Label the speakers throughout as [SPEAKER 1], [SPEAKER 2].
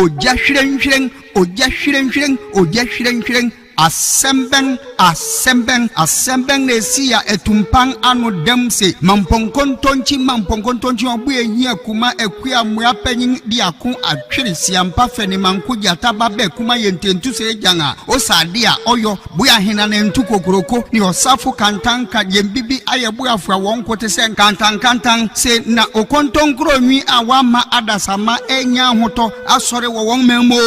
[SPEAKER 1] oja hwirenhwiren oja hwirenhwiren oja hwirenhwiren Assemben nesia etumpan ano demse mamponkontonchi obu ehia kuma ekua mua panyin diako atwere siampa fene manko jataba be kuma yententu se janga osade a oyo buya hina na ntu kokoroko ni osafo kantanka yembibi ayebu afra wonkote se kantan se na okontonkro nwi awama adasama enya hoto asore wo won memmo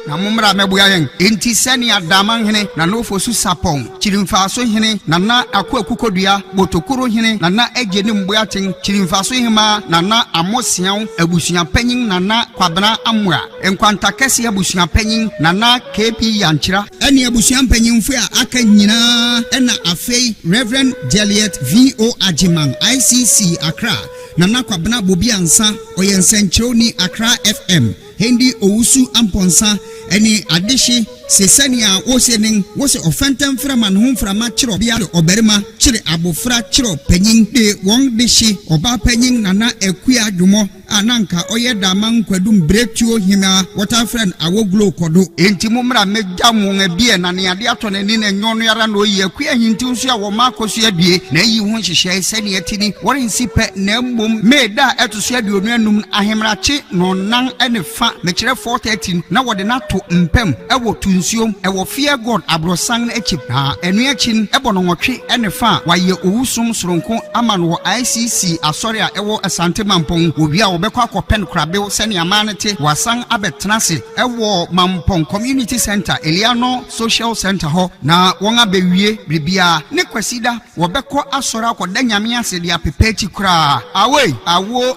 [SPEAKER 1] na mumra mebuya yen enti sani adaman hene na nofo su sapon chirimfaso hene na akukodua botokoro hene na ejeni mbuaten chirimfaso hema na amosian abusuan panyin na kwabena amwa enkwanta kese abusuan panyin na KP yanchira ene abusuan panyin fu a aka nyina ena afei Reverend Juliet VO Ajiman ICC Accra na kwabena Bobie Ansah oyensenchoni Accra FM Hendi Owusu Amponsa eni adishi sesania wosenin wose ofentam framan hon frama chiro bia oberima chire abofra chiro panyin de won dishi oba panyin na ekua dwumo ananka oyeda man kwadum bretuo hima water friend awoglo kodo enti mumra meja won bie na ne ade atonani na nyono yara na oyi ekua hinti nso a wo makoso adie na yi ho hyehyɛ sani atini wɔrensi pɛ na mmom meda etoso aduonu anum ahemrache no nan ene fa mekire 430 na wode na to mpem ewo tunsiom ewo fear god abrosan na echi ha enu echi ebo no nwotwe ene fa waye owusum soronko ama no ICC asori a ewo asante mampon obi a obekwa kopen krabe sene amanete wasan abetenase ewo mampon community center Eliano social center ho na won abewie bibia ne kwasida wobekọ asori akoda nyame ase dia pepechi kra awo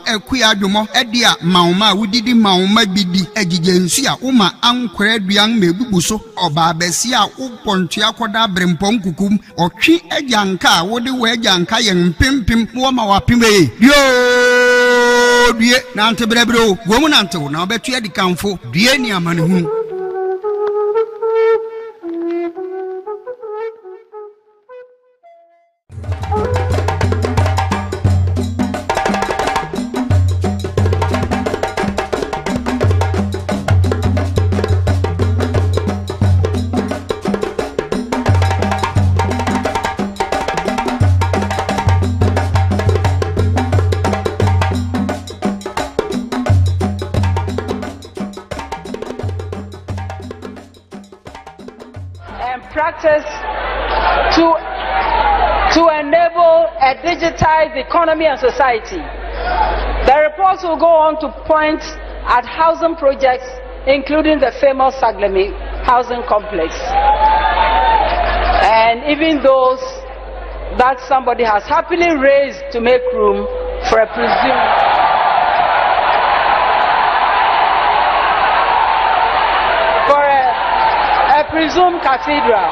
[SPEAKER 1] ekua adwomo edia mauma wudidi mauma bidi egige nsu a uma ankwere duan mebubu so oba besi a upontu akoda brempon kukum otwi agyanka wode we agyanka yen pimpim wo ma wapimbe die na antebrebro gomu na antewo na obetu adikanfo die ni amanehu.
[SPEAKER 2] Practice to enable a digitized economy and society. The reports will go on to point at housing projects, including the famous Saglemi housing complex, and even those that somebody has happily raised to make room for a presumed cathedral.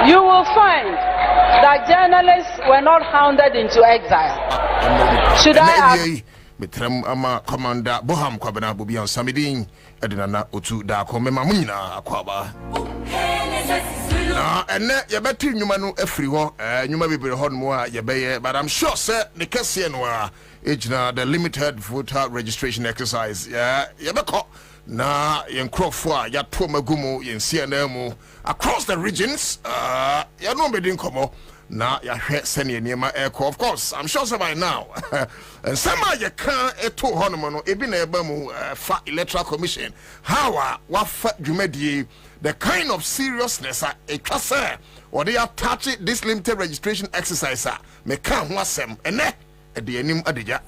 [SPEAKER 2] You will find that journalists were not hounded into exile. Should I ask?
[SPEAKER 3] Mitrem ama commander Boham Kwabena Bobie Samidin Edinana Otu da Komema Munina Akwaba. Na ene yebeti nyuma no afri ho nyuma bibere ho no a yebeye, but I'm sure sir the kese no a ejina the limited voter registration exercise yebeko na yenkrofo a yato magumu yensia na mu across the regions ya no bedin komo na ya hwe sene niema eko. Of course I'm sure so by now and some ya kan eto hono no ebi na eba mu fa electoral commission how wa fa dwumadie the kind of seriousness a trasa or they attach this limited registration exercise me kan ho asem ene the enim adija.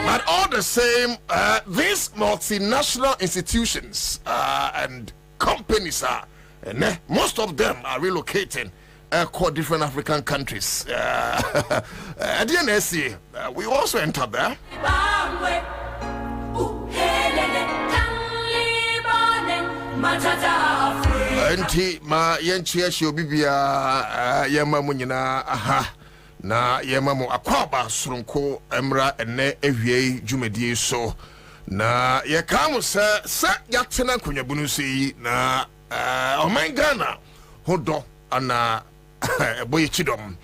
[SPEAKER 3] But all the same, these multinational institutions and companies most of them are relocating across different African countries. At the NSC, we also entered there. Enti ma yenchia shobibia yema munyina aha na yema mu akwaba soronko emra ene ewie dwumadie so na yekamu se yatena konwabunu sei na Ghana hodo ana boye chidom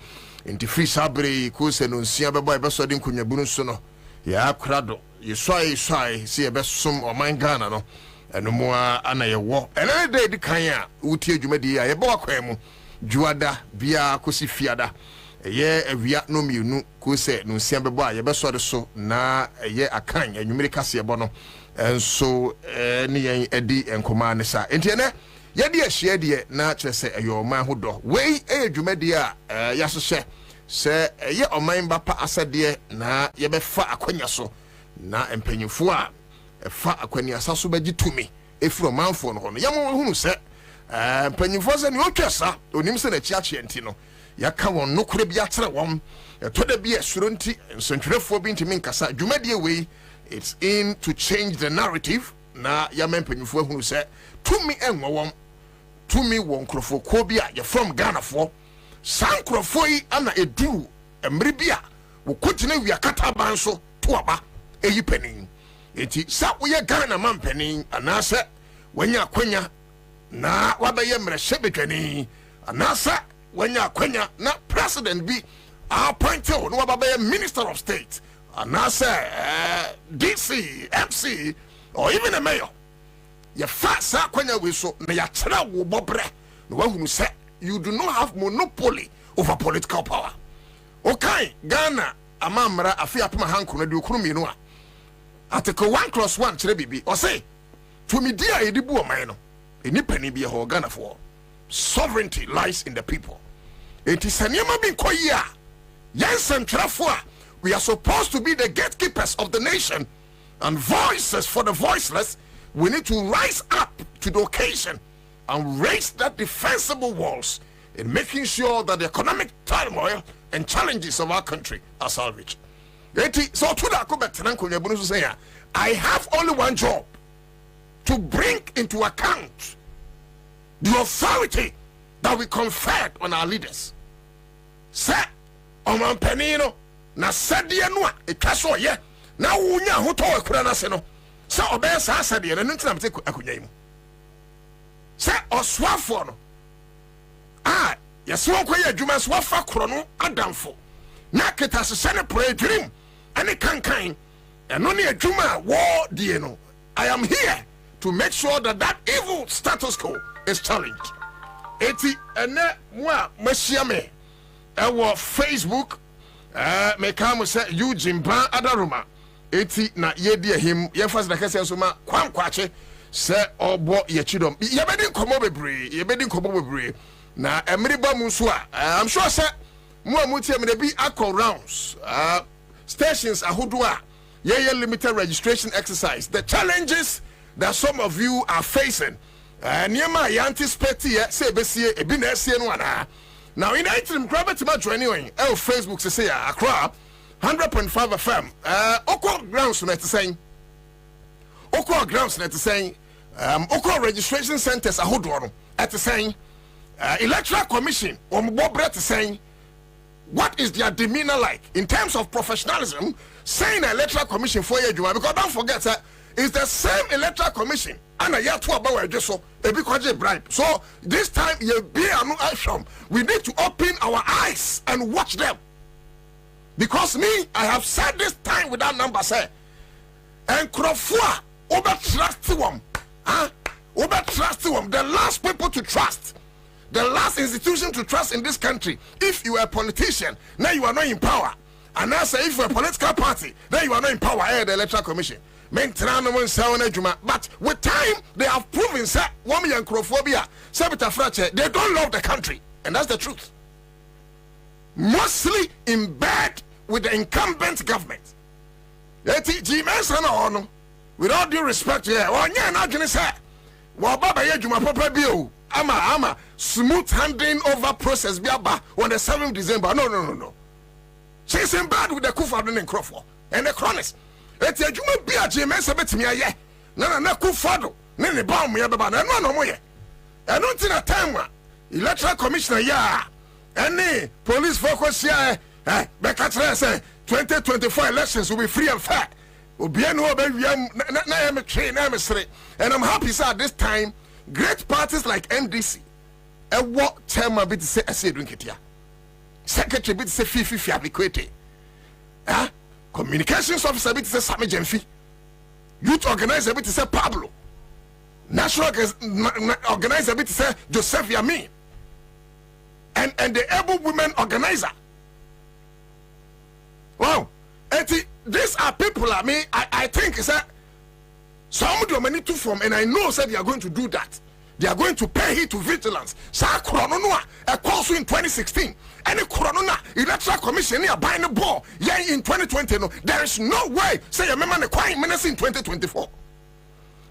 [SPEAKER 3] nti free sabre ko se no nsia bebo ebeso de nkonwabunu so no ya krado yeswai si ebesom oman Ghana no eno mo ana yewo ene de di kan a wutie adwumadi a yebo akwan mu juada bia kosi fiada ye awia no mienu ko se no nsia bebo a yebeso de so na ye akan anwumire kase ebo no enso ne yen edi enkoma ne sa enti ene yedi ahia de na kyerese ayoman hodo wei adwumadi a yasehye se ye oman bapa asade na yebefa akwanya so na empanyifo a fa akwani asaso bagi tumi efuro manfo no ho no yamo hunu se empanyifo se ne otwesa onim se na chiache enti no yaka won nokore bi atere won to da bi esuro nti nsentwerefo bi ntimi nkasa dwumadie wei it's in to change the narrative na yama empanyifo hunu se tumi enwo won tumi won krofo ko bi a ye from Ghana fo sankrofo yi ana edu emri bi a wo kotena wi akata ban so to aba eyi panin eti sa wo ye Ghana man panin anase wanya akwanya na wabaye mrehye betwani anase wanya akwanya na president bi appointed no wabaye minister of state anase DC MC or even a mayor ye fa sa akwanya we so na ya kira wo bobre no wahunu se you do not have monopoly over political power. Okay, Ghana amamra afi apema hanko na de okurumi no a Article 1+1 kire bibi o say to me dia edibu o man no eni pani bi ho Ghana for sovereignty lies in the people. It is anyama bi nkoyi a yensen trafo a we are supposed to be the gatekeepers of the nation and voices for the voiceless. We need to rise up to the occasion and raise that defensible walls in making sure that the economic turmoil and challenges of our country are salvaged. So I have only one job: to bring into account the authority that we conferred on our leaders. Sir, Oman Penino, na Sadia Noa, a castle ye, now Unya Hoto Kuranaseno, Sir Obesa Sadia, and Nintam take a Sir Oswafono. Ah, yes, one quay, you must wafa chrono, Adamfo. Naketas a senate pray dream, and a kind, and only a Juma war, Dieno. I am here to make sure that that evil status quo is challenged. Eti ene moi meshiame ewo Facebook me kam se Eugene Ban Adaruma eti na yedi him ye fast na kase so ma kwankwache se obo ye chidom ye bedi nkomo bebre na emri ba mu so a I'm sure se mo amuti am be akọ rounds stations ahodo a ye limited registration exercise, the challenges that some of you are facing. Niema ya anticipate say besie ebi na esie no ana. Now in item grab to match anyway. Facebook say Accra 100.5 FM. Okwa grounds na saying. Okwa grounds na saying. Okwa registration centers ahodo no at saying. Electoral Commission ombobre saying. What is their demeanor like in terms of professionalism? Saying Electoral Commission for you, because don't forget that it's the same Electoral Commission. And a year to about just so a big bribe. So this time you be an action. We need to open our eyes and watch them. Because me, I have said this time without number say. And Krofua over trust them. Over trust them. The last people to trust. The last institution to trust in this country. If you are a politician, now you are not in power. And I say if you are a political party, then you are not in power. The Electoral Commission. But with time, they have proven that woman and Crophobia, they don't love the country. And that's the truth. Mostly in bed with the incumbent government. With all due respect, ama smooth handing over process on the 7th of December. No. She's in bed with the Kufadun and Crawford and the Chronics. Eti adwuma bi a GMS betimi aye na Kufado ne bam ya baba na no mo ye eno nti na time a electoral commissioner ya any police focus ya be ka tell say 2024 elections will be free and fair obi eno oba wiam na ya me train na me sere. And I'm happy sir at this time great parties like NDC what term a bit say ase dunketia secretary bit say Fifi Abikwete. Communications officer bit say Sami Jemfi. Youth organizer bit say Pablo. National organizer bit say Joseph Yamin. And the able women organizer. Wow. These are people, I think some of them need to form, and I know that they are going to do that. They are going to pay heed to vigilance. Sa Koronona, a course in 2016. And the Koronona Electoral Commission here buying the ball. Yeah, in 2020, no, there is no way. Say a member quiet minutes in 2024.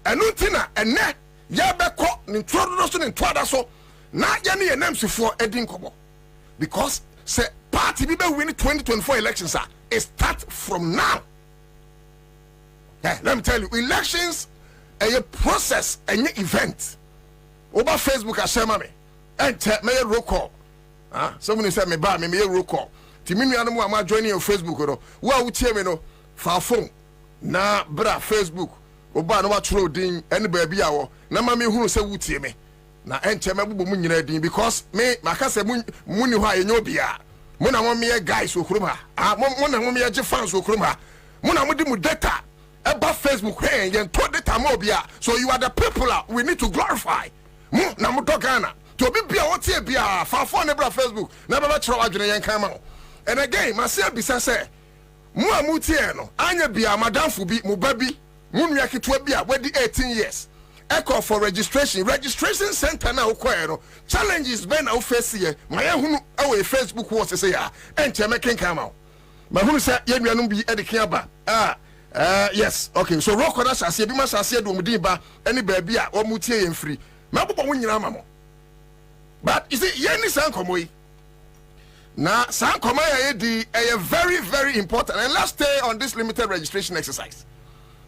[SPEAKER 3] And Nutina and net, Yabeko, introduction in Twadaso, not Yanni and names for Edin Kobo. Because say party people win 2024 elections are start from now. Yeah, let me tell you, elections are a process and an event. Over Facebook, I share me and tell me a roll call. Someone said me buy me a roll call. Timini animal am joining your Facebook. Well, we tell me no for phone. Na bra Facebook. Oba no what throw ding any baby hour. Na mami who say we tell me. Na enter me bubu munyina din because me makase muni ho ayenyo bia. Mo na mo me guys okrum ha. Mo na mo me je fans okrum ha. Mo na mo di mu data. About Facebook, hey, and told the Tamobia. So you are the people we need to glorify. Namutokana. To be what here be a far for never Facebook. Never try to come out. And again, myself be say, Mua Mutiano, Anya be a Madame Fubi, Mubabi, Munyaki Twabia, where the 18 years. Echo for registration. Registration center now, Quero. Challenges Ben out face here. My own Facebook was to say, and Chamakin come out. But who said, Yemianum be Edikiaba? Yes, okay. So rock on us as you must say do mudiba any baby or mutie and free. Mabu win your but is it Yenny Sankomoi? Now, Sankomai a very, very important. And let's stay on this limited registration exercise.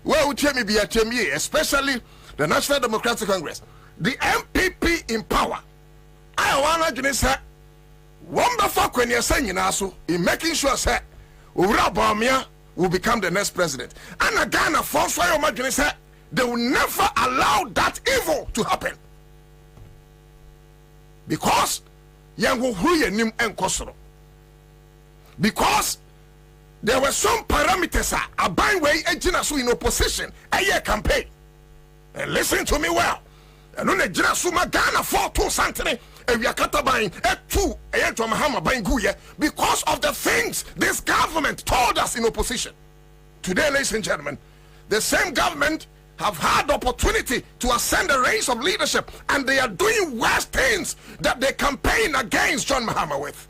[SPEAKER 3] Well, we tell me be a TME, especially the National Democratic Congress, the MPP in power. I want to say, one before when you're saying also in making sure that Urabamia will become the next president. And again, a false fire imagine said they will never allow that evil to happen. Because because there were some parameters a bind way agents in opposition a year campaign. And listen to me well. And on the Jinasuma Ghana 4-2 Santini. And we are buying because of the things this government told us in opposition. Today, ladies and gentlemen, the same government have had the opportunity to ascend the race of leadership, and they are doing worse things that they campaign against John Mahama with.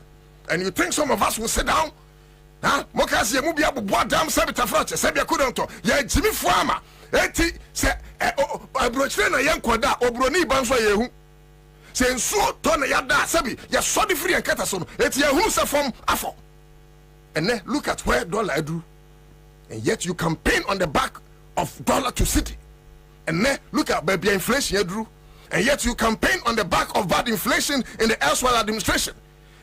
[SPEAKER 3] And you think some of us will sit down? Mokasi Mubia Buadam Sabita Fracha, Sabia Kudanto, Ya Jimmy Fuama, Eti, Brochena Yankwada, Obroni Banswa Yehu. Say so ton yada sabi ya so the free and katason et ya who say from afo. And then look at where dollar do. And yet you campaign on the back of dollar to city. And then look at baby inflation you drew. And yet you campaign on the back of bad inflation in the elsewhere administration.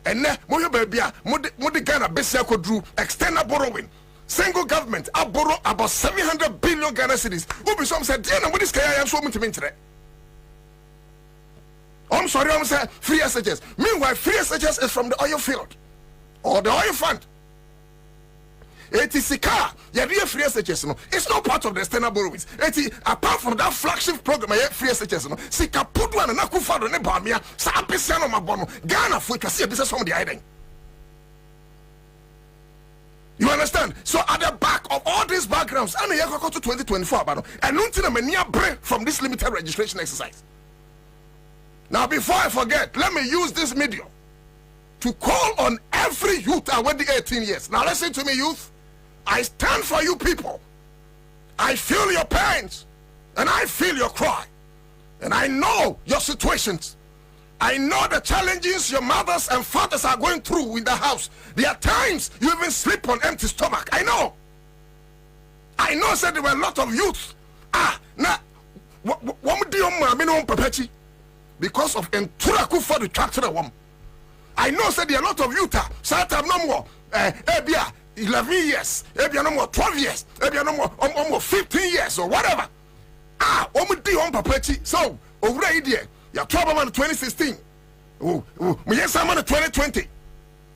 [SPEAKER 3] And then mo baby mo the Ghana besia ko drew external borrowing. Single government I borrow about 700 billion Ghana cedis. Who be some said, "Diana, what is kaya so much today?" I'm sorry, I'm saying free SHS. Meanwhile, free SHS is from the oil field or the oil fund. It is Sika, yeah, free SHS. No, it's not part of the external borrowings. Apart from that flagship program, free SHS. No, Sika put one and Akufado Nebamia, Sapisiano Mabono, Ghana for see a business from the island. You understand? So at the back of all these backgrounds, I'm here to 2024, and until I'm near break from this limited registration exercise. Now, before I forget, let me use this medium to call on every youth over the 18 years. Now, listen to me, youth. I stand for you people. I feel your pains, and I feel your cry. And I know your situations. I know the challenges your mothers and fathers are going through in the house. There are times you even sleep on empty stomach. I know. I know that there were a lot of youth. Because of Enturaku for the tractor one. I know that there are a lot of youth. Satam no more. 11 years. Ebia no more 12 years. Ebia no more 15 years or whatever. So, over idea. Your trouble man 2016. Oh, yes, I'm on 2020.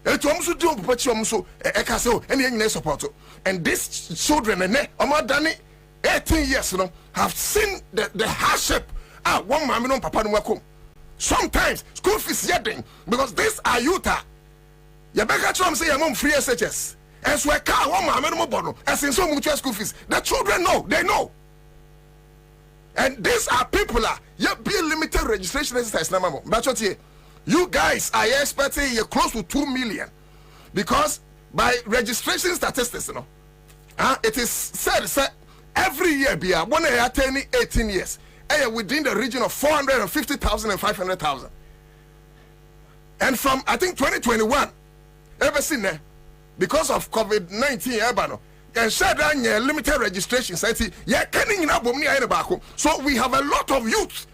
[SPEAKER 3] Etu omuso di omupachi omuso eka se o ene nyina support. And these children ene omadani 18 years no have seen the hardship one mama no papa no wakom. Sometimes school fees yeding because these are youth. You better try to say your mom free SHS. And so a car one mama no bono as in so much school fees. The children know, they know. And these are people you be limited registration exercise na mama. But you guys are expecting you're close to 2 million because by registration statistics, you know, it is said every year be one year turning 18 years within the region of 450,000 and 500,000. And from I think 2021 ever seen there because of COVID-19 and said limited registration so we have a lot of youth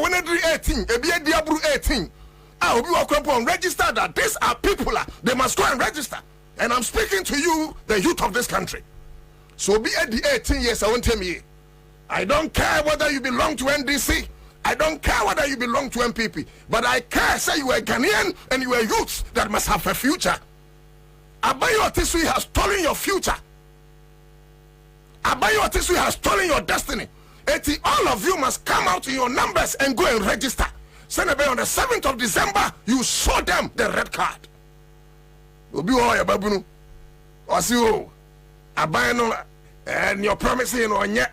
[SPEAKER 3] when 18 18 register that these are people they must go and register. And I'm speaking to you, the youth of this country. So be at the 18 years, I won't tell me. I don't care whether you belong to NDC. I don't care whether you belong to MPP. But I care, say you are Ghanaian and you are youth that must have a future. Abayo Otisui has stolen your future. Abayo Otisui has stolen your destiny. All of you must come out in your numbers and go and register. Senabe on the 7th of December, you show them the red card. Obi o ya babunu. Osi o. Abayano and you're promising on yet.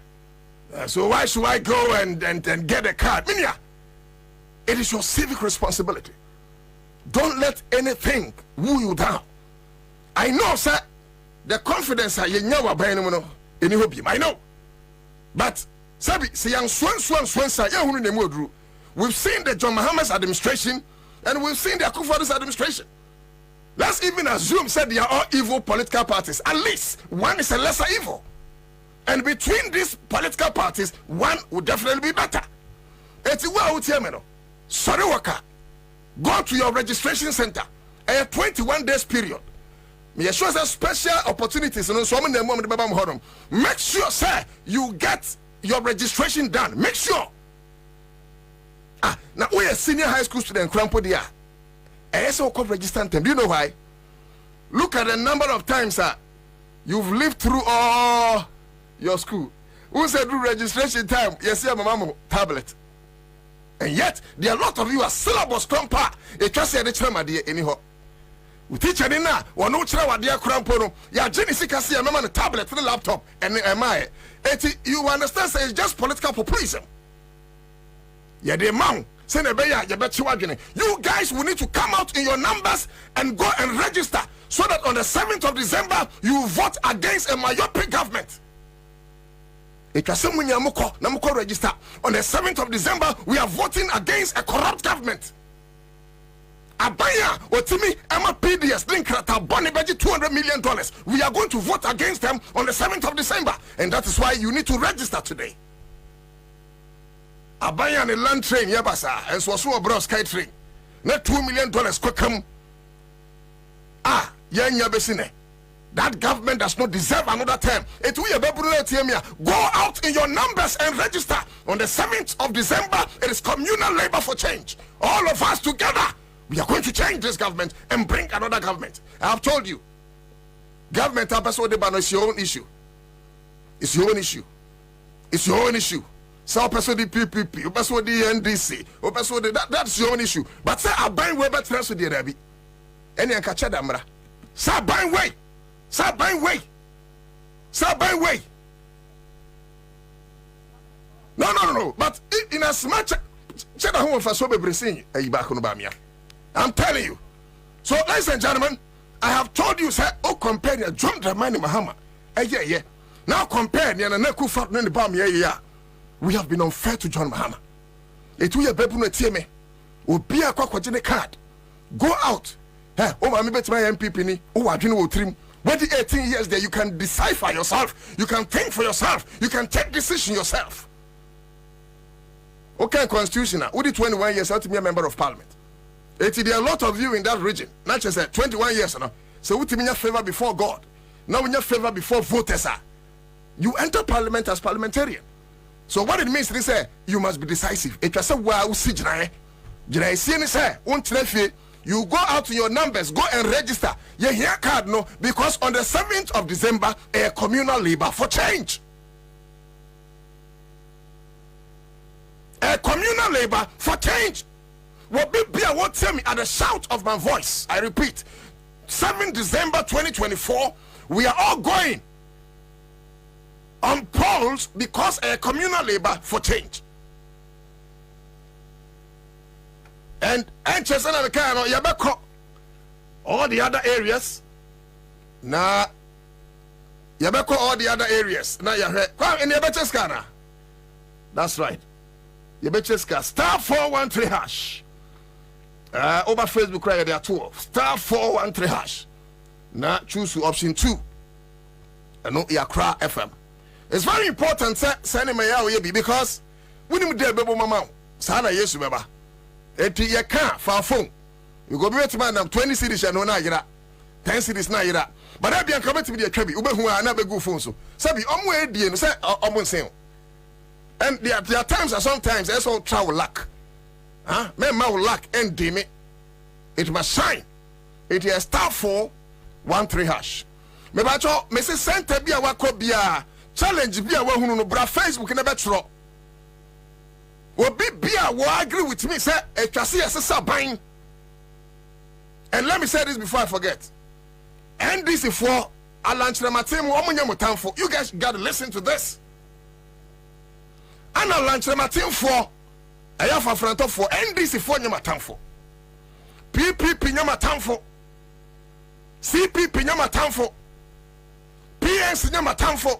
[SPEAKER 3] So why should I go and get a card? Minya, it is your civic responsibility. Don't let anything woo you down. I know, sir, the confidence I know I know. But Sabi, say young swan sir, we've seen the John Mahama's administration and we've seen the Akufo-Addo's administration. Let's even assume said they are all evil political parties. At least one is a lesser evil. And between these political parties, one would definitely be better. Sorry, Waka. Go to your registration center. A 21 days period. Me sure there's special opportunities. Make sure, sir, you get your registration done. Make sure. Now we are senior high school student. Crampo dia. ASO called register them. Do you know why? Look at the number of times you've lived through all your school. Who said do registration time? Yes, yeah, my mama tablet. And yet there are a lot of you are syllabus crampa. It just said the chama dear anyhow. We teach you now. One no chira wa dear crampo. Ya Jenny Sika see a man tablet to the laptop and am you understand? Say it's just political populism. Yeah, the man. You guys will need to come out in your numbers and go and register so that on the 7th of December you vote against a myopic government. It was someone Namuko register. On the 7th of December we are voting against a corrupt government. Abaya Otimi Emma PDS Linkrata Bonnie budget $200 million. We are going to vote against them on the 7th of December, and that is why you need to register today. Abaya and a land train yabasa and so bro sky train. Not $2 million quick come. Besine. That government does not deserve another term. It will go out in your numbers and register on the 7th of December. It is communal labor for change. All of us together, we are going to change this government and bring another government. I have told you, government is your own issue. It's your own issue. It's your own issue. So person the PPP, person the NDC, that's your own issue. But say I buy way better to the Arabi. Any catch damra. Say buy way. Say buy way. Say buy way. No. But in as much I'm telling you. So ladies and gentlemen, I have told you, sir, compare your John Dramani Mahama. Yeah. Now compare the we have been unfair to John Mahama. It will be a team. Be a card. Go out. I'm bet my MPP. I didn't trim. When the 18 years there, you can decipher yourself. You can think for yourself. You can take decision yourself. Okay, constitutional. Who did 21 years to be a member of parliament? There are a lot of you in that region. Not just 21 years. So we mean your favor before God. Now we your favor before voters. You enter parliament as parliamentarian. So what it means is you must be decisive. It was a wow, you go out to your numbers, go and register. You hear card no, because on the 7th of December, a communal labor for change. A communal labor for change. What tell me at the shout of my voice. I repeat, 7th December 2024, we are all going on polls because a communal labor for change. And Chesana the Kano Yabako, all the other areas. Now, Yabako, all the other areas. Now, you heard, in Yabacheska. That's right. Yabacheska, star 413 hash. Over Facebook, right there, 12. Star 413 hash. Now, choose option 2. And no, Yakra FM. It's very important, sending my yaw because we need to be mama. Sana, yes, remember. Eti ye can for phone. You go be to man 20 cities and no na yira. 10 cities na yira. But I be come to be a trebi. Ube hu na be go phone so. Sabi omo e die no say omo sen. And there are times and sometimes there's all travel luck. Huh? Me ma luck and di me. It must shine. It is star 413 hash. Me ba cho me say center bia wa ko bia challenge bia wa hunu no bra Facebook na be tro. Obi bia will agree with me, say, and let me say this before I forget. And this is for you guys gotta listen to this. And Alanchamatim for I have a front of for NDC for Yamatamfo. PPP Yamatamfo. CPP Yamatamfo. PS Yamatamfo.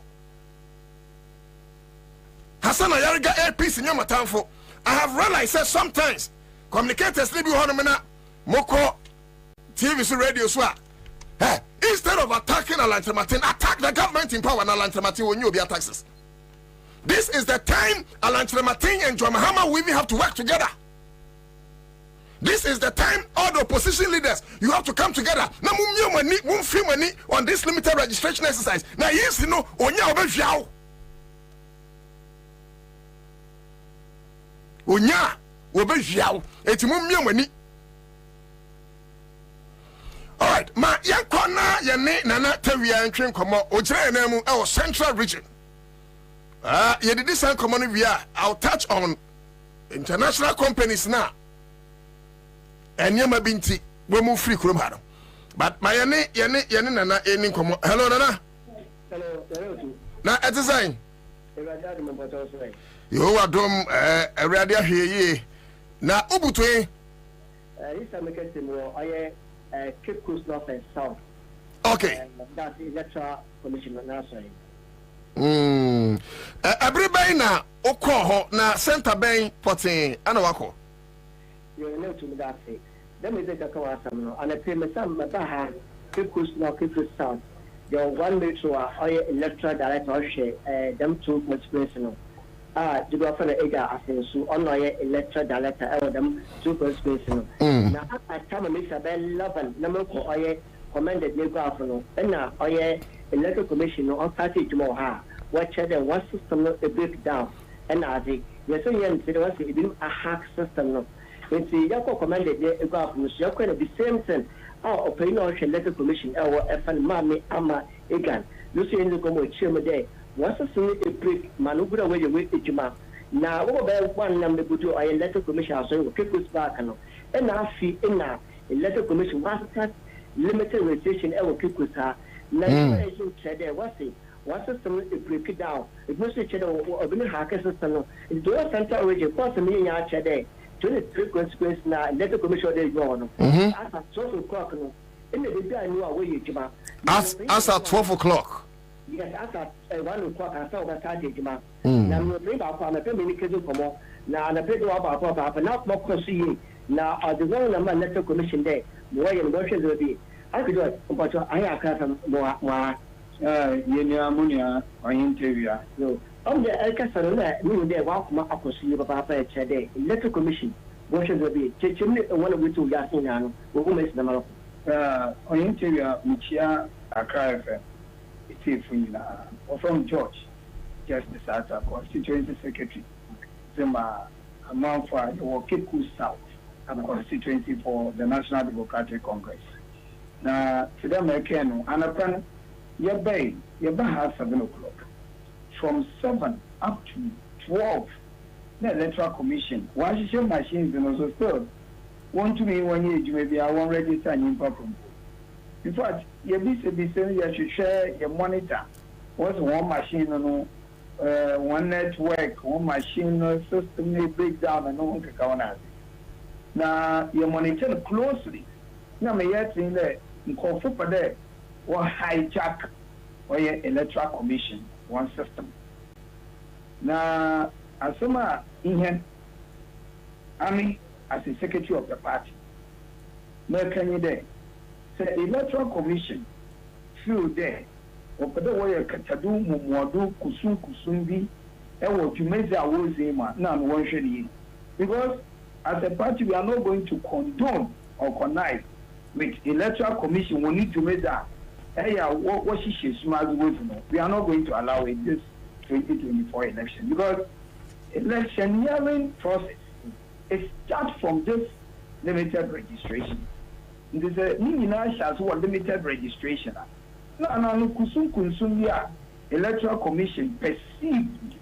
[SPEAKER 3] Hassan Ayariga APC in your for. I have realized that sometimes communicators live you on Moko TV radio swap. Hey, instead of attacking Atlanta Martin, attack the government in power and Atlanta Martin when you be taxes. This is the time Atlanta Martin and John Mahama we have to work together. This is the time all the opposition leaders you have to come together. Now money on this limited registration exercise. Now yes, you know, onya Onya obejiao etimummiamani. All right, ma yakona yene nana tawia ntwen komo ojire na mu e central region. Ye did this common via I'll touch on international companies now. And yama binti we move free krom ha. But my yene nana eni komo. Hello nana.
[SPEAKER 4] Hello.
[SPEAKER 3] Na et design. You are dom a radio here. Now, Ubutwe.
[SPEAKER 4] This is a Cape Coast North and South.
[SPEAKER 3] Okay.
[SPEAKER 4] That's the Electoral Commission.
[SPEAKER 3] Everybody now, Oko, na Center Bay, Potting, Anawako.
[SPEAKER 4] You know to me that say. Let me take a call and I pay my son, Mabaha, Cape Coast North, Cape Coast South. Your 1 meter or electoral director share them two conspirational. The governor Ega Asensu, on electoral director, them two conspirational. Now, at time, Mr. Ben Lovan, number for commanded new governor, and now electoral commission on 30 tomorrow. Watch the one system a breakdown, and I think you're saying there was a hack system. It's the Yako commanded the governor, you're going to be same thing. Our opinion electoral commission, our FN Mami Ama Egan, Lucy in the Gomo Chima Day. Once a break, Manubra way with the Juma. Now, over one number to our electoral commission, so people's back. And now, see, in now, electoral commission was limited registration, our people's are. Now, there was it. Once a break it down, it was a cheddar or a hacker system. It was central region, cost a million yard cheddar. 23 consequences now, electoral commission they go on. As a 12 o'clock, in the day I knew away, Juma.
[SPEAKER 3] As at 12 o'clock.
[SPEAKER 4] Yes, after 1 o'clock, I saw that Saturday, Juma. Now, we bring our family, many kids come on. Now, and I pay about Papa, not more conceiving. Now, the one number electoral commission day, more emotions will be. I could do it, but I have some more.
[SPEAKER 5] Yeniamunia or interview.
[SPEAKER 4] So, on the Elka meaning they walk my opposite of Papa today. Electoral commission, what should there be? Chimney, one of the two Yasin, who makes them up.
[SPEAKER 5] On interview, Michia, a cry from George, Justice Ansah, Constituency Secretary. Zema, a month for the Cape Coast South. constituency for the National Democratic Congress. Now, to them, I can, and upon your bay has 7 o'clock. From 7 up to 12, the Electoral Commission, why should your machines and also still want to be 1 year, you may be our one register and from. In fact, you should share your monitor. What's one machine, one network, one machine system may break down and no one can count it. Now, you monitor closely. Now, may I think that in Kofupa there, one hijack or your Electoral Commission, one system. Now, as some in here, I mean, as the secretary of the party, no can you there? Say, Electoral Commission, through there, or the way Katadu, Mumwadu, Kusumbi, and what you make that was now one should. Because as a party, we are not going to condone or connive with Electoral Commission. We need to make that. Hey, what she smart with we are not going to allow it this 2024 election because electioneering process it starts from this limited registration. It is a limited registration. Now, Electoral Commission perceived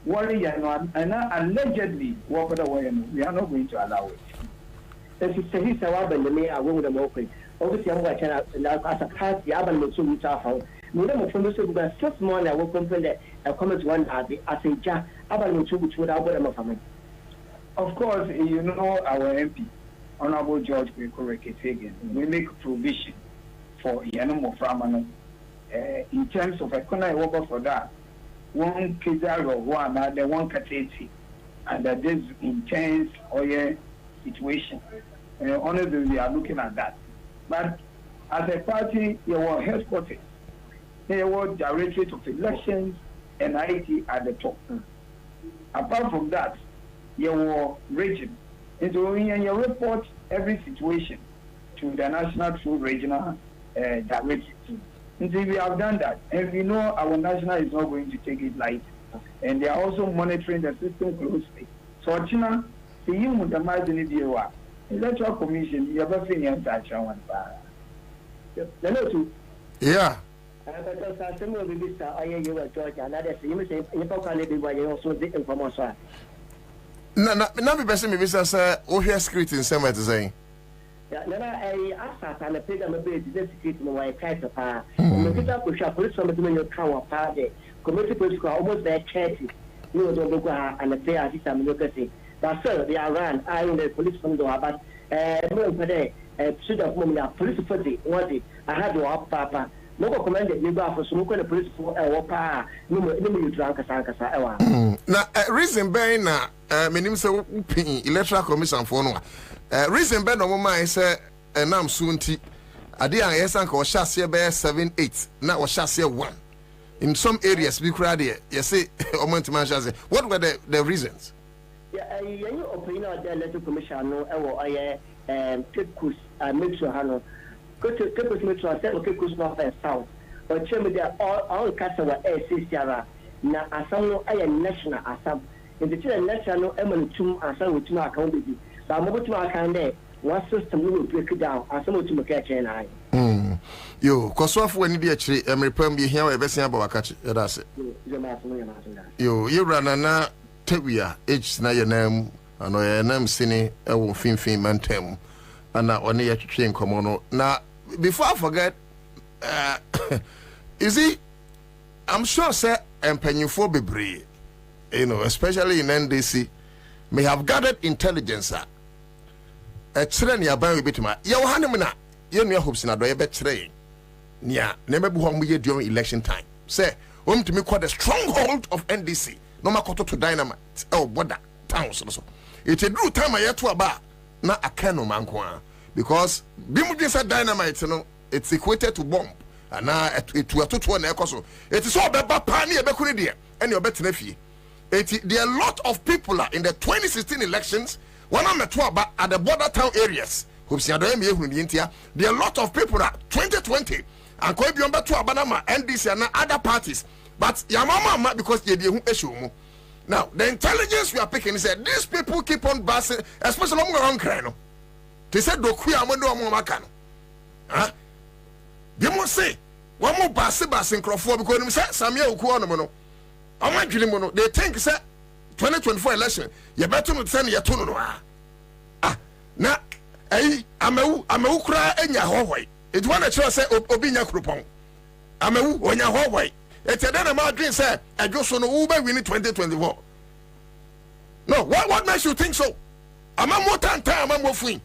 [SPEAKER 5] worry and allegedly walk away. We are not going to allow it.
[SPEAKER 4] Obviously, I'm going to as a party, I'm going to meet our house. We don't from this because 6 months I will complain that I come to one as a jack. I'm going to our family.
[SPEAKER 5] Of course, you know our MP, Honorable George Hagan, we make provision for Yanamo Framano in terms of economic work for that. One Kizar or one, the one Kateti, under this intense oil situation. Honestly, we are looking at that. But as a party, your headquarters, your Directorate of Elections and IT at the top. Apart from that, your region, and you report every situation to the National Food Regional Directorate. Until we have done that, and we know our national is not going to take it light, and they are also monitoring the system closely. So, China, the you the margin the Electoral Commission, you have a thing in touch on
[SPEAKER 3] yeah. Now, be person, maybe say, oh, here script in some way to say.
[SPEAKER 4] Ansah and the program of the secret in my type of power. The shop police from the tower party, committee police almost their churches, you know, the and the prayer system look at it. But sir, they are run, I in the police from the but no per day, should have moved police for the what it. I had to up papa. No commanded you go for some kind of police for a power. No, you drunk as Ankasa.
[SPEAKER 3] Now, reason being, meaning so Electoral Commission for no. Reason being, no woman say, and I'm soon tea. I did an yes, or chassis bear 7, 8. Now, or chassis 1. In some areas, we cried here. You say, what were the reasons?
[SPEAKER 4] Yeah, you open out the Electoral Commission, no, I Kikus, make sure Hano. Go to Kikus Metro, I said, okay, Kikus North and South. But tell me that all Castle were ACCR. Now, as some I am national Assam. In the national Eman Assam with my account. So I'm able to account there. One system will break it down. As some to catch an eye.
[SPEAKER 3] Yo, Kosoff when you actually, I'm repairing here, a vessel about catch. That's it. You run a na Tewia, H. Naya name, and I name Sini, I will fin mantem, and now only a train come on. Now, before I forget, you see, I'm sure, sir, and penny for Bobie, you know, especially in NDC, may have gathered intelligence. A train ya ban bit ma ya hanimna ye no hopes na do ye betre nia na mebu ho mo ye during election time say to me call the stronghold of NDC no makoto to dynamite border towns so it a do time ya to aba na akano manko because bimu say dynamite no it's equated to bomb and na it to na ekoso it is all beba pa na ye bekuri de and you better fie there are a lot of people in the 2016 elections. When I'm at the border town areas, there are a lot of people at 2020 and going beyond to Abanama, NDC and other parties. But Yamama because you issue. Now, the intelligence we are picking is that these people keep on passing, especially on Krano. They said, Doku Amando Amakano. Huh? They must say, one more bass in Crawford because they said, Samuel Kuanomono. I'm not killing mono. They think, say, 2024 election, you better not send your tune. Ah, now, I'm a Ukra and Yahweh. It's one that you say, Obinya Krupon. I'm a when Yahweh. It's a then my dream said, I just want to Uber winning 2024. No, what makes you think so? I'm more time, I'm more free.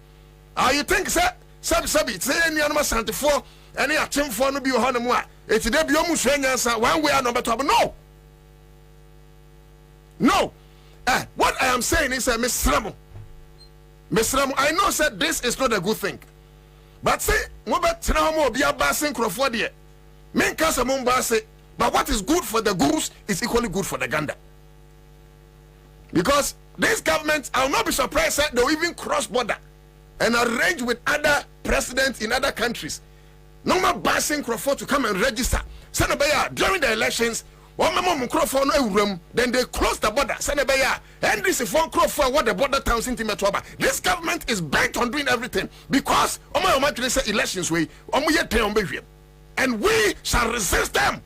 [SPEAKER 3] You think, sir, Sabi, say any animal 74, any attempt for no be a hundred more. It's a debut almost one way or number 12. No. No. What I am saying is, Miss Ramo, I know said this is not a good thing. But say, Mobet Tramo be a bassing Crawford here. Men cast a mombase. But what is good for the goose is equally good for the gander. Because this government, I will not be surprised that they will even cross border and arrange with other presidents in other countries. No more passing Crawford to come and register. During the elections, then they close the border. And this is one Crawford what the border towns in Timetoba. This government is bent on doing everything because elections way and we shall resist them.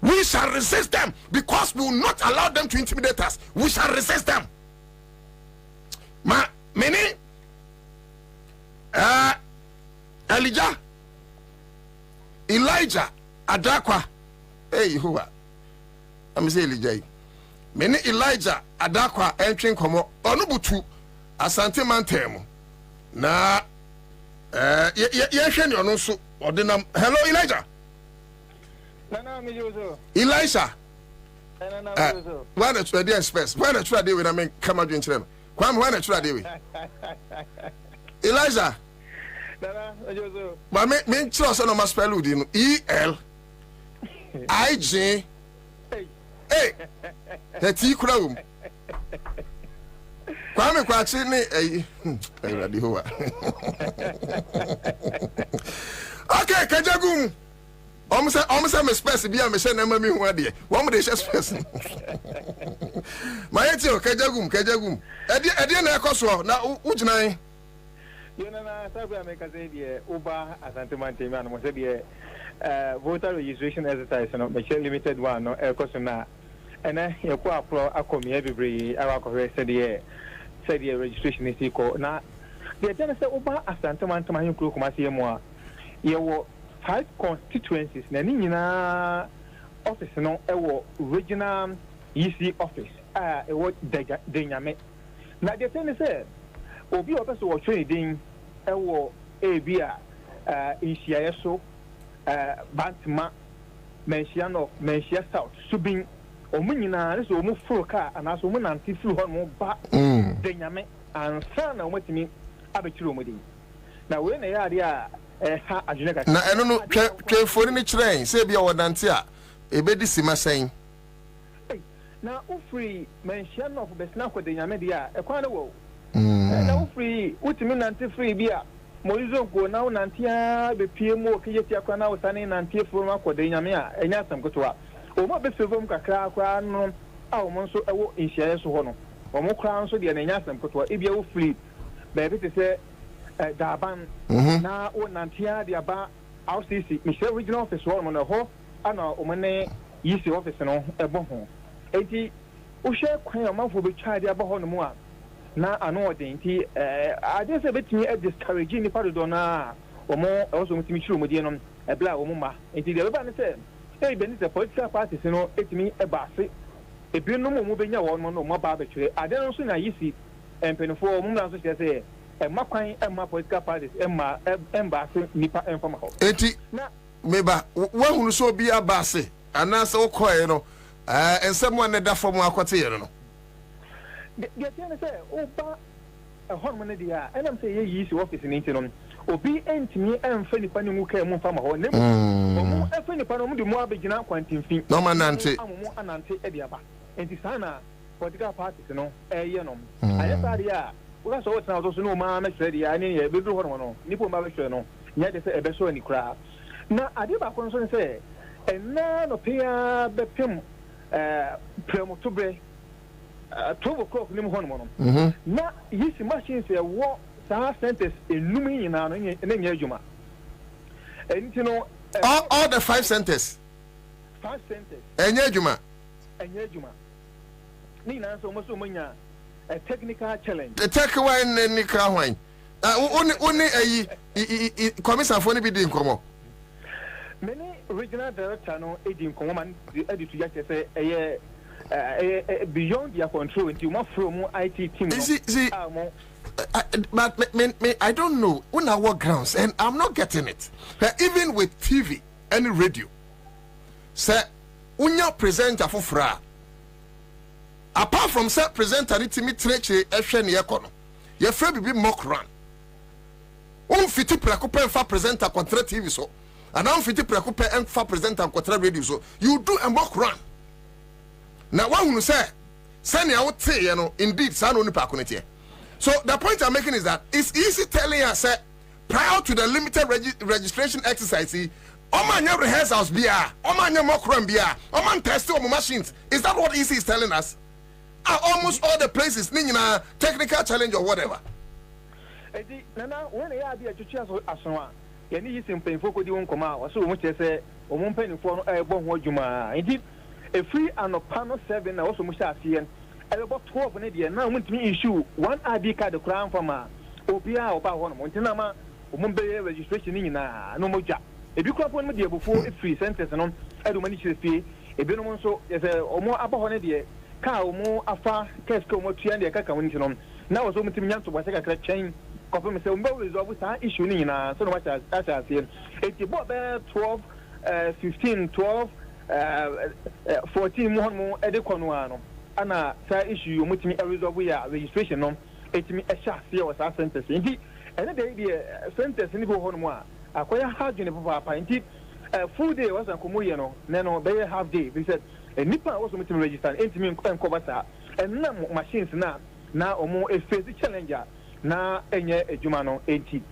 [SPEAKER 3] We shall resist them because we will not allow them to intimidate us. We shall resist them. Meaning, Elijah, Adakwa, hey, who are? I'm saying Elijah. Many Elijah, Adakwa, entering Komo, Onubutu, Asante Mantemo. Na, hello, Elijah. Elisha. Why not try the express? Why not try the way I mean come out into them? Why not try the way? Elijah. But me trust on my spell with you. ELIJ. Hey, the tea crown. Kwame Kwachini. Okay, Kajagum. Almost I'm a space be a machine and me one day. One day, just person. My auntie, Kajagum. I didn't know now. Which name?
[SPEAKER 6] You know, I make a say, Uber as Antimanti man was a voter registration exercise, and Michelle limited one, no air cosina. And I hear a come every hour said the registration is equal. Now, the agenda said Uber as Antimanti man, you come see more. You were 5 constituencies. Na office no regional EC office. Denyame. Na the thing is obi o person wo trading ebia Inshiayeso Bantma Menshia South Subin omunyina so omu furu car and so omu nanti furu ho no ba Denyame and sana omotimi abetiri omudi. Na we na ya dia ha ajuneka na eno no twefori ni kyerɛn sɛ bia wɔdante a ebedi sima sɛn na ufri mention of besna ko de nyame dia ekwan ne wo na ufri utimi nante free bia moizo ko na nante a be pie mu okiyeti akwa na usane nante furu ma ko de nyame a enya asam kotoa o mo be fevom kakra akwa no a o mo nso ewo nhyiaye so ho no o mo kra nso de na enya asam kotoa ebia ufri be bi te sɛ Daban na o nantia de aba RCC Michelle regional office one no ho ana o mane yisi office no ebo ho enti o hwe kwan amafo be twa de aba ho no mu a na ano odin ti ade se betimi e discourage ni padodo na o mo e so mutimi chiro modie no e bla o mu ma enti de beba ne se e be ni se political parties no etimi e ba ase e bi no mo benya wo no mo ba ba twere ade no so na yisi empenfo o mu na so se Emma Quine, Emma political parties, Emma Nipa and from home. Eti, Meba, one who so be a bassy, and answer Coino, and someone that from Aquatino. The Tiana say, oh, a hormonia, and I'm saying, ye office in Intinon, or be ain't me and Fanny Panu came from a home. Fanny Panu, the more begin out quantum thing. No man, Nancy, and Nancy Ediaba, and Tisana, political parties, you know, I have we so what's now also no man said ya ni e bedu hono no nipo ma behwe no nya de se e beso ani kra na ade ba kon so say na no pia bepem premotobre 12 o'clock nim ho no na yisi machines e wo saa centers enum nyina no nya adwuma enti no
[SPEAKER 3] all the 5 centers enya adwuma
[SPEAKER 6] ni na so mo nya a technical challenge
[SPEAKER 3] the tech one ni kra hwan oni ayi commission for ni bi di nkomo
[SPEAKER 6] many regional director no edi nkomo man edi to just say beyond their control until more from IT team.
[SPEAKER 3] But me, I don't know on our grounds, and I'm not getting it. Even with TV and radio, say, unya presenter for fra. Apart from say presenter, it me treche efshe ni ekono. Ye free be mock run. Fiti preocupe fa presenter kontra TV so, and fiti preocupe en fa presenter kontra radio so. You do a mock run. Now, what you say, send you out say, you know, indeed, son only paconete. So the point I'm making is that it's easy telling us prior to the limited registration exercise, Oman your rehearsals beer, Oman your mockram beer, Oman test on machines. Is that what easy is telling us? Almost all the places, Nina, technical challenge or whatever.
[SPEAKER 6] Nana, when they are the church as one, you need some painful could you come out, so much as a woman penny for a bon what you might. Indeed. A free and a panel 7 also must have seen about 12 in a year. Now, want me issue one ID card, the crown from Obia or Power Montanama, Mumbai registration in no more job. If you crop one media before a free sentence and on, I don't manage to fee a bit so as a or more upper one idea, cow more afar, Casco, more 300 cacao. Now, so much to was a chain. Confirm myself, resolve with our issue in so much as I said. If you bought there 12, 15, 12. 14 more edekono ana sa issue mutimi resolve we registration no etimi a sha se was our sentence ndi ene dey sentence ni bo hono a akoya hard ne papa ndi full day was ankomoye no no be half day we said nipa was mutimi register entimi enkoba sa enna machines na omo e face challenger na enye adwuma no enti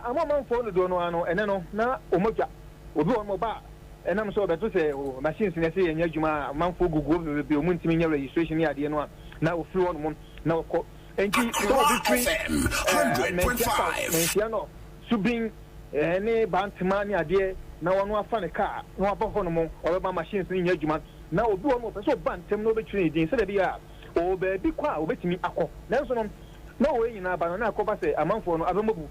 [SPEAKER 6] amama mfo no do no ano ene no na omodwa obi on mo ba and I'm so that to say machines in a say and Yajuma, Manfo Google will be a multi-million registration here. Now, flew on one now. And Mentiano, Subing, any Bantamani idea. Now, one find a car, no Abohonomo, or about machines in Yajuma. Now, do almost so bantam no between instead of the or be quiet, wait me. Nelson, no way in a banana cobase, a month for no other mobile.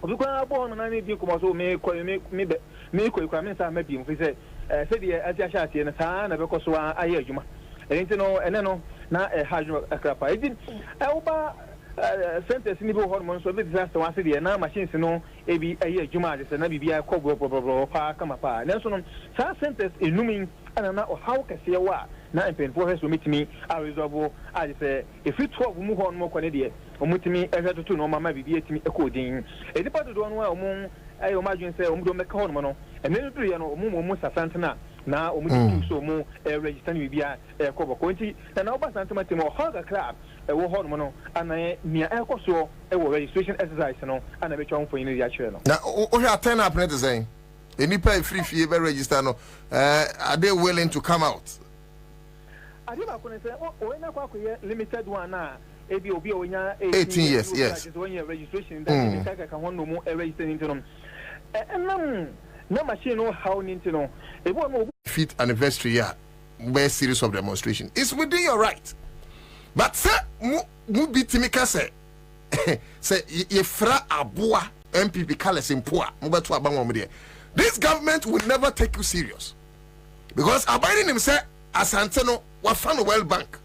[SPEAKER 6] Look, I'm born and I need you come also make me requirements are maybe if we say the Ajashati and a son of a Koswa, I hear you. And no, not a hydro a crap. I didn't. Alba sent a single hormone so disaster once a year. Now machines no a year Jumadis and maybe a cobo come apart. Nelson, some sentence in looming and now how can see a war. Now and for us to meet me, I resolve. I say if you 12 move on more Canadian. Omutimi eja to no mama bibi etimi ekodin e dipa do no a omo ayo madwen se omo do meka hono no e me do ye no omo sasantena na omo di so omo register ni bibia e ko boko nti na oba santema timo hoga club e wo hono no ana nia e ko so e wo registration exercise no ana be twon fo yin ya kire no
[SPEAKER 3] na o hwa turn up net saying enipa free fee be register no are they willing to come out
[SPEAKER 6] adiba ko ne se o ena kwa ko ye limited one na ebi obi onya
[SPEAKER 3] 18 years yes
[SPEAKER 6] when your registration that you take ka hono mo register into no enam na machine no how into no e bo no
[SPEAKER 3] 5th anniversary year where series of demonstration it's within your right but say mu bitimi ka say say ye fra aboa MPP kales impoa mo beto aban wo de this government will never take you serious because abiding him say asante no wa fa no World Bank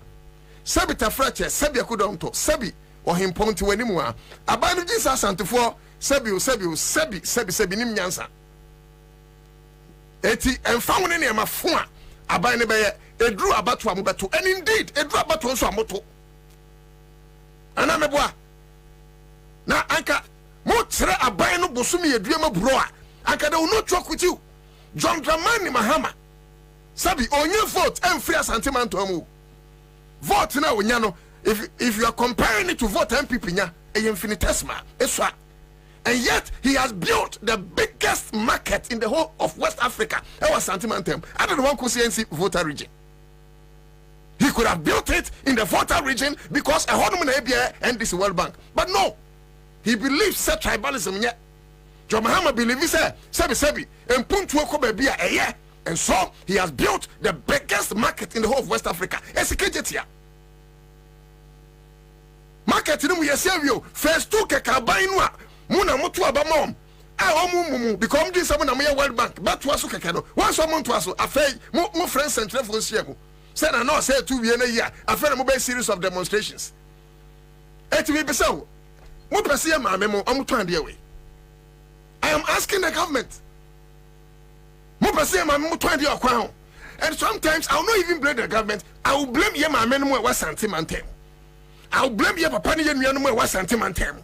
[SPEAKER 3] Sabi tafrache, sabi akudonto, sabi ohimponti wenimu a abanu jinsa asantefo sabi nim nyansa eti emfa woni ne ma fo a aban ne beye edru abato amobeto and indeed edru abato nso amoto ana meboa na anka mo tere aban no bosumi edue maburo a anka de no talk with you John Dramani Mahama sabi onye vote emfri asante manto amu vote na wonya no if you are comparing it to vote MPP nya e infinitesimal eswa and yet he has built the biggest market in the whole of West Africa. That was Santimantem. I don't want constituency voter region. We could have built it in the Volta region because a whole ABA and this World Bank. But no, he believes such tribalism. Yeah, John Mahama believes sebi and puntuoko bebia a year, and so he has built the biggest market in the whole of West Africa. Esikejetia market in we you first two kekabainwa muna mutu abamom. Because this someone a World Bank, but was okay. Once someone to us, a fake, more friends and telephone siamu. Said I know, said 2 years a year, a fair mobile series of demonstrations. So, what Persia, my memo, I'm trying to away. I am asking the government. More Persia, my memo, 20 or crown. And sometimes I'll not even blame the government. I will blame you, my memo, was sentimental. I'll blame you, Papa, and was sentimental.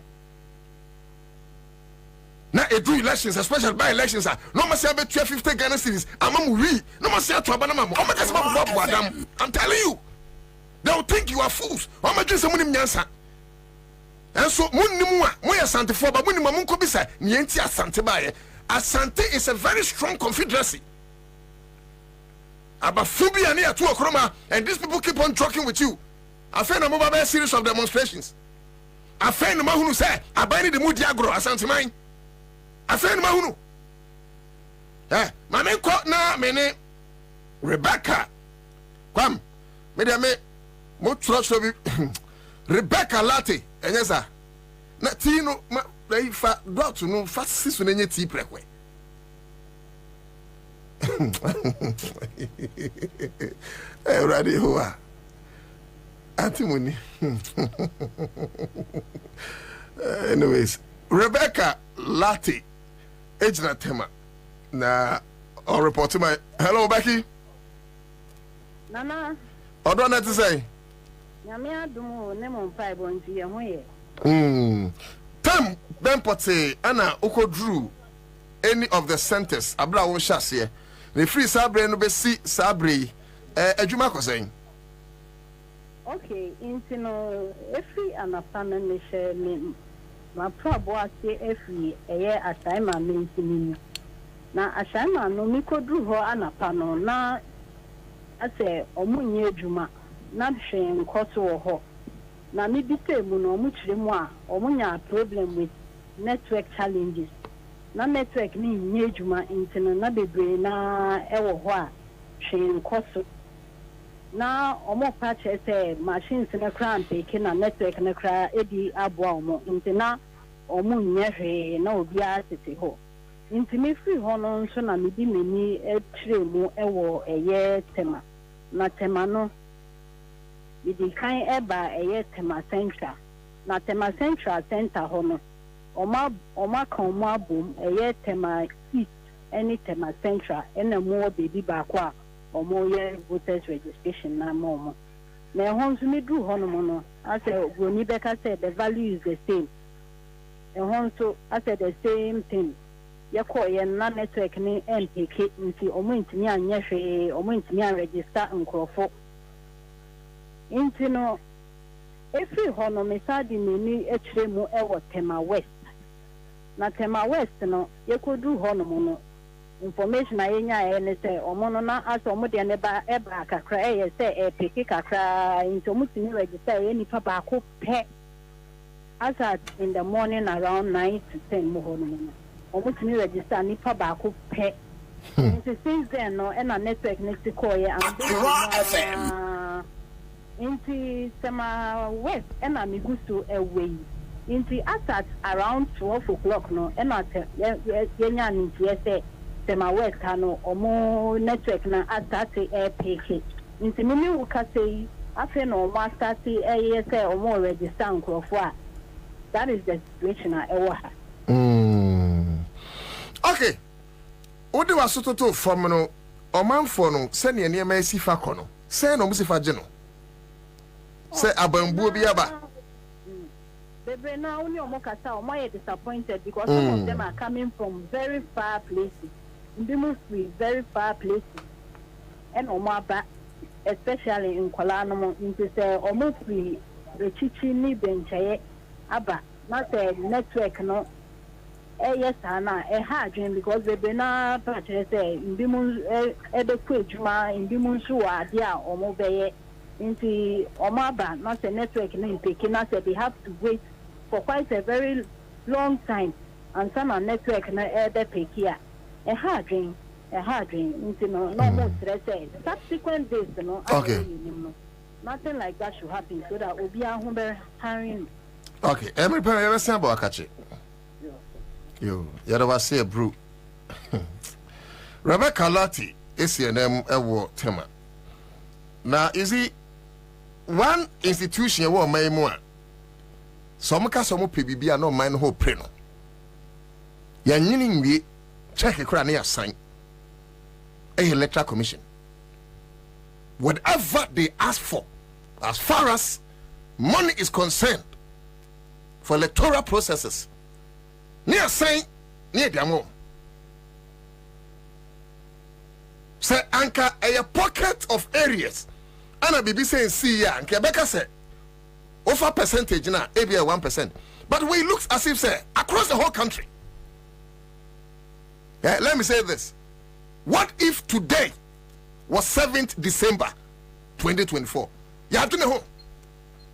[SPEAKER 3] Now, a do elections, especially by elections, no more say about 50 Ghana cities. I'm no more say to Abanama. I'm telling you, they will think you are fools. I'm just a money answer. And so, Munimua, Moya Sante for Babuni Kobisa, Nientia Sante Baye. Asante is a very strong confederacy. About Fubia near 2 o'clock, and these people keep on talking with you. I found a mobile series of demonstrations. I found a man who said, I buy the Mudiagro, Asante Mine. A friend Mahunu. My name called now, mene Rebecca. Come, me trust of Rebecca Latte, and yes, sir. Natino, they fat dot no fast season in your tea preque. Ready who are Antimony. Anyways, Rebecca Latte. Ejna tema na or report to my hello Becky
[SPEAKER 7] Nana
[SPEAKER 3] Odo na to say
[SPEAKER 7] Nyame adumu ne mo mpa bonti ye ho ye
[SPEAKER 3] Tam ben pote ana ukodru any of the centers abra wo hyase the free sabre no be si sabre adwuma kosen
[SPEAKER 7] Okay intino every anapana me share me ma probo ase efi eye assignment mintini na assignment no mi kodru ho anapa no na ase omunye adwuma na hwe nkoso wo ho na mi bitemu no omu kire mu a omunya problem with network challenges na network ni nye adwuma intino na bebre na ewo ho a hwe nkoso na omo patch say machines na kra mpeke na network na kra edi aboa omo intina omo nyehwe na obi asete ho intimi free ho no nso na medi meni etre mu ewo eye tema na tema no medi kan eba eye tema central na tema central center ho no oma kan mu abom eye tema east any tema central ena mu obi ba kwa omo ye voters registration na momo na hon so me dru hono no I say Goni Beka said the value is the same and hon so I said the same thing ye call ye na network ni MPK nti omo ntimi anye hwe omo ntimi an register nkrofo nti no efi hono me sadi ni ekire mu ewo Tema West na Tema West no ye kodru hono no information ayenya ene say omono na aso omo de ne ba eba kakra say peke kakra into mutini register ye nipa ba ko pe as at in the morning around 9 to 10 mo hono no omo tini register nipa ba ko pe into since then no na network next call ye and into Tema West na migusto away into as at around 12 o'clock no na yenya ni say Tema West no omo network na atati APK nti mimi wuka sei afi no omo atati say omo register nkrofo a that is the situation na ewo ha
[SPEAKER 3] Okay odi wasototo fam no omanfo no se ne ne ma sifa kono se no musifa je no se abambuo bi aba
[SPEAKER 7] Bebe na only omo kasa omo are disappointed because some of them are coming from very far places. Free, very far places. And Omaba, especially in Kolano, into say almost free the chichi ni benchaye aba not a network no yes ana a hard dream because they be na purchase say in bimun ebe kwejuma in bimun shuwa dia omobeye Into Omaba, not a network in Peking, said they have to wait for quite a very long time, and some are network na the Pekia. A hard dream, into no more stress. Subsequent days,
[SPEAKER 3] okay.
[SPEAKER 7] Nothing like that should happen, so that will be a humble hiring.
[SPEAKER 3] Okay, every person ever say about catch it. You never say a brew. Rebecca Lati is your name a war tema. Now, is it one institution you want my more? Some custom PBB are no mind who preno. You're needing me check a crania sign a electoral commission. Whatever they ask for, as far as money is concerned, for electoral processes, near saying, near them. Say, anchor a pocket of areas. And I be saying, see, yeah, and Quebec said, offer percentage now, maybe 1%. But we looks as if, say, across the whole country. Yeah, let me say this. What if today was 7th December 2024? You have to know.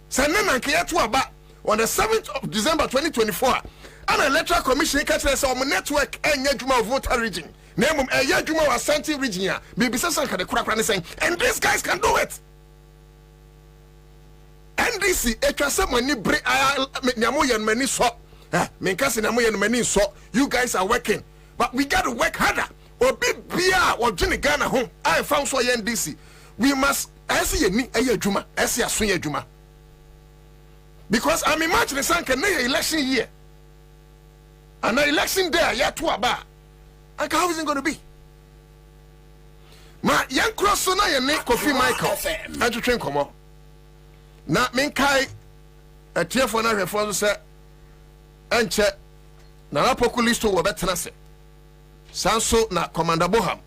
[SPEAKER 3] Say, on the 7th of December 2024, an electoral commission catches us on network and Yajuma voter region. Name a Yajuma or Santi region. Maybe some kind of crack saying, and these guys can do it. NDC, you guys are working, but we got to work harder. Or be beer or Jenny Ghana home. I found so NDC. We must, I see a Juma, I see a swing Juma. Because I'm imagining some can election year. And the election there, yeah, to about. And how is it going to be? My young cross so now your name Kofi Michael. And to train come on. Now, Minkai, a tear for now, reform, sir. And check. Now, Apokulisto were better than say. Sanso na Commander Boham.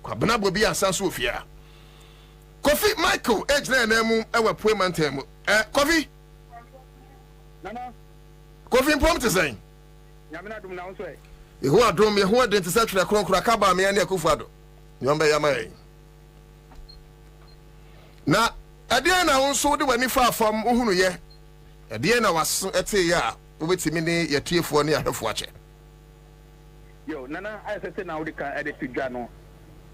[SPEAKER 3] Kwabena Bobie and Sanso Fia. Kofi Michael, age na nemu, ewa payment temu. Kofi?
[SPEAKER 5] Nana.
[SPEAKER 3] Kofi impomte saying.
[SPEAKER 5] Yamina dum na unso.
[SPEAKER 3] Who are drum me, who are dentist actually a kaba me and Yakufado. Yamba Yamay. Now, Adiana also do any far from Uhunu ye. Adiana was at a ya, with me, your tear for near her watcher.
[SPEAKER 5] Yo, Nana, I said now they can edit to Jano.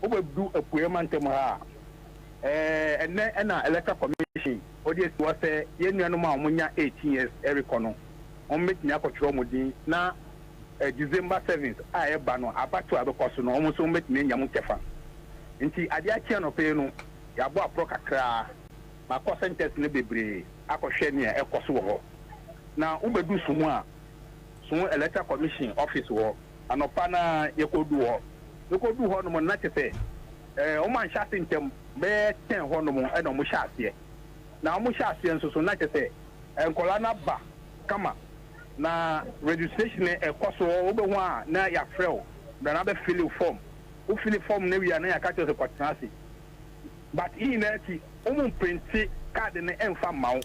[SPEAKER 5] Who will do a poeman temoha? And then an electoral commission. Audience was a Yenyanuma Munya 18 years, Eric Cono. On make Nako Tromodi. Now, December 7th, I have Bano, about to have a person almost make me Yamukefa. Inti Adia Kiano Peno, Yabua Procacra, my cousin test Nebebre, Akoshenia, Ecosuo. Now, Ubedu Sumwa, Sun electoral commission office war. Anopana yekodu hono na chese o man shate ntem be 10 hono mo e no mo shate na mo shate nso so na chese enkola na ba kama na registration e koso o be ho a na ya freo na be fill form o fill form na wi na ya ka chese kwatanasi but in na ti o mo print card na emfa mawo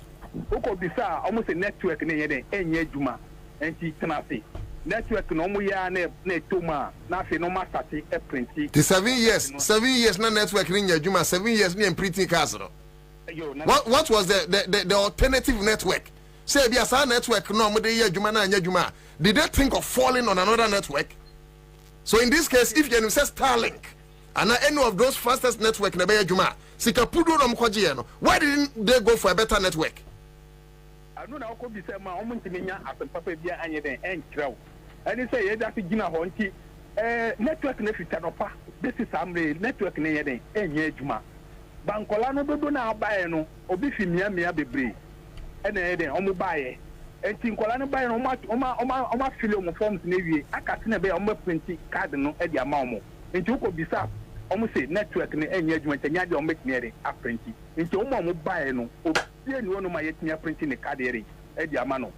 [SPEAKER 5] o ko bisa o mo se network na ye den enye adwuma enti tenase network no mu ya na toma na fe no mastati e printing
[SPEAKER 3] the 7 years na network in your juma 7 years ni printing castle. What was the alternative network? Say be as a network no mu de ya juma na anya juma. Did they think of falling on another network? So in this case, if you say Starlink and any of those fastest network na be ya juma, sikapudo no mkwaje no, why didn't they go for a better network?
[SPEAKER 5] I know na ko bi say ma omuntiminya asempapa bia anye den enkrɛw ani say ye da gina ho nti network na fita no pa this is amre network na ye den enye adwuma bankola no dodo na abae no obi fi mia bebre ena ye den omu bae enti nkola no bae no oma fill omu forms na wie akase na be omu print card no e di ama omu enti uko bisa omu say network na enye adwuma ntanya de omu tinere a print enti omu bae no ye ni wono ma yetia printing ne card ere e di ama no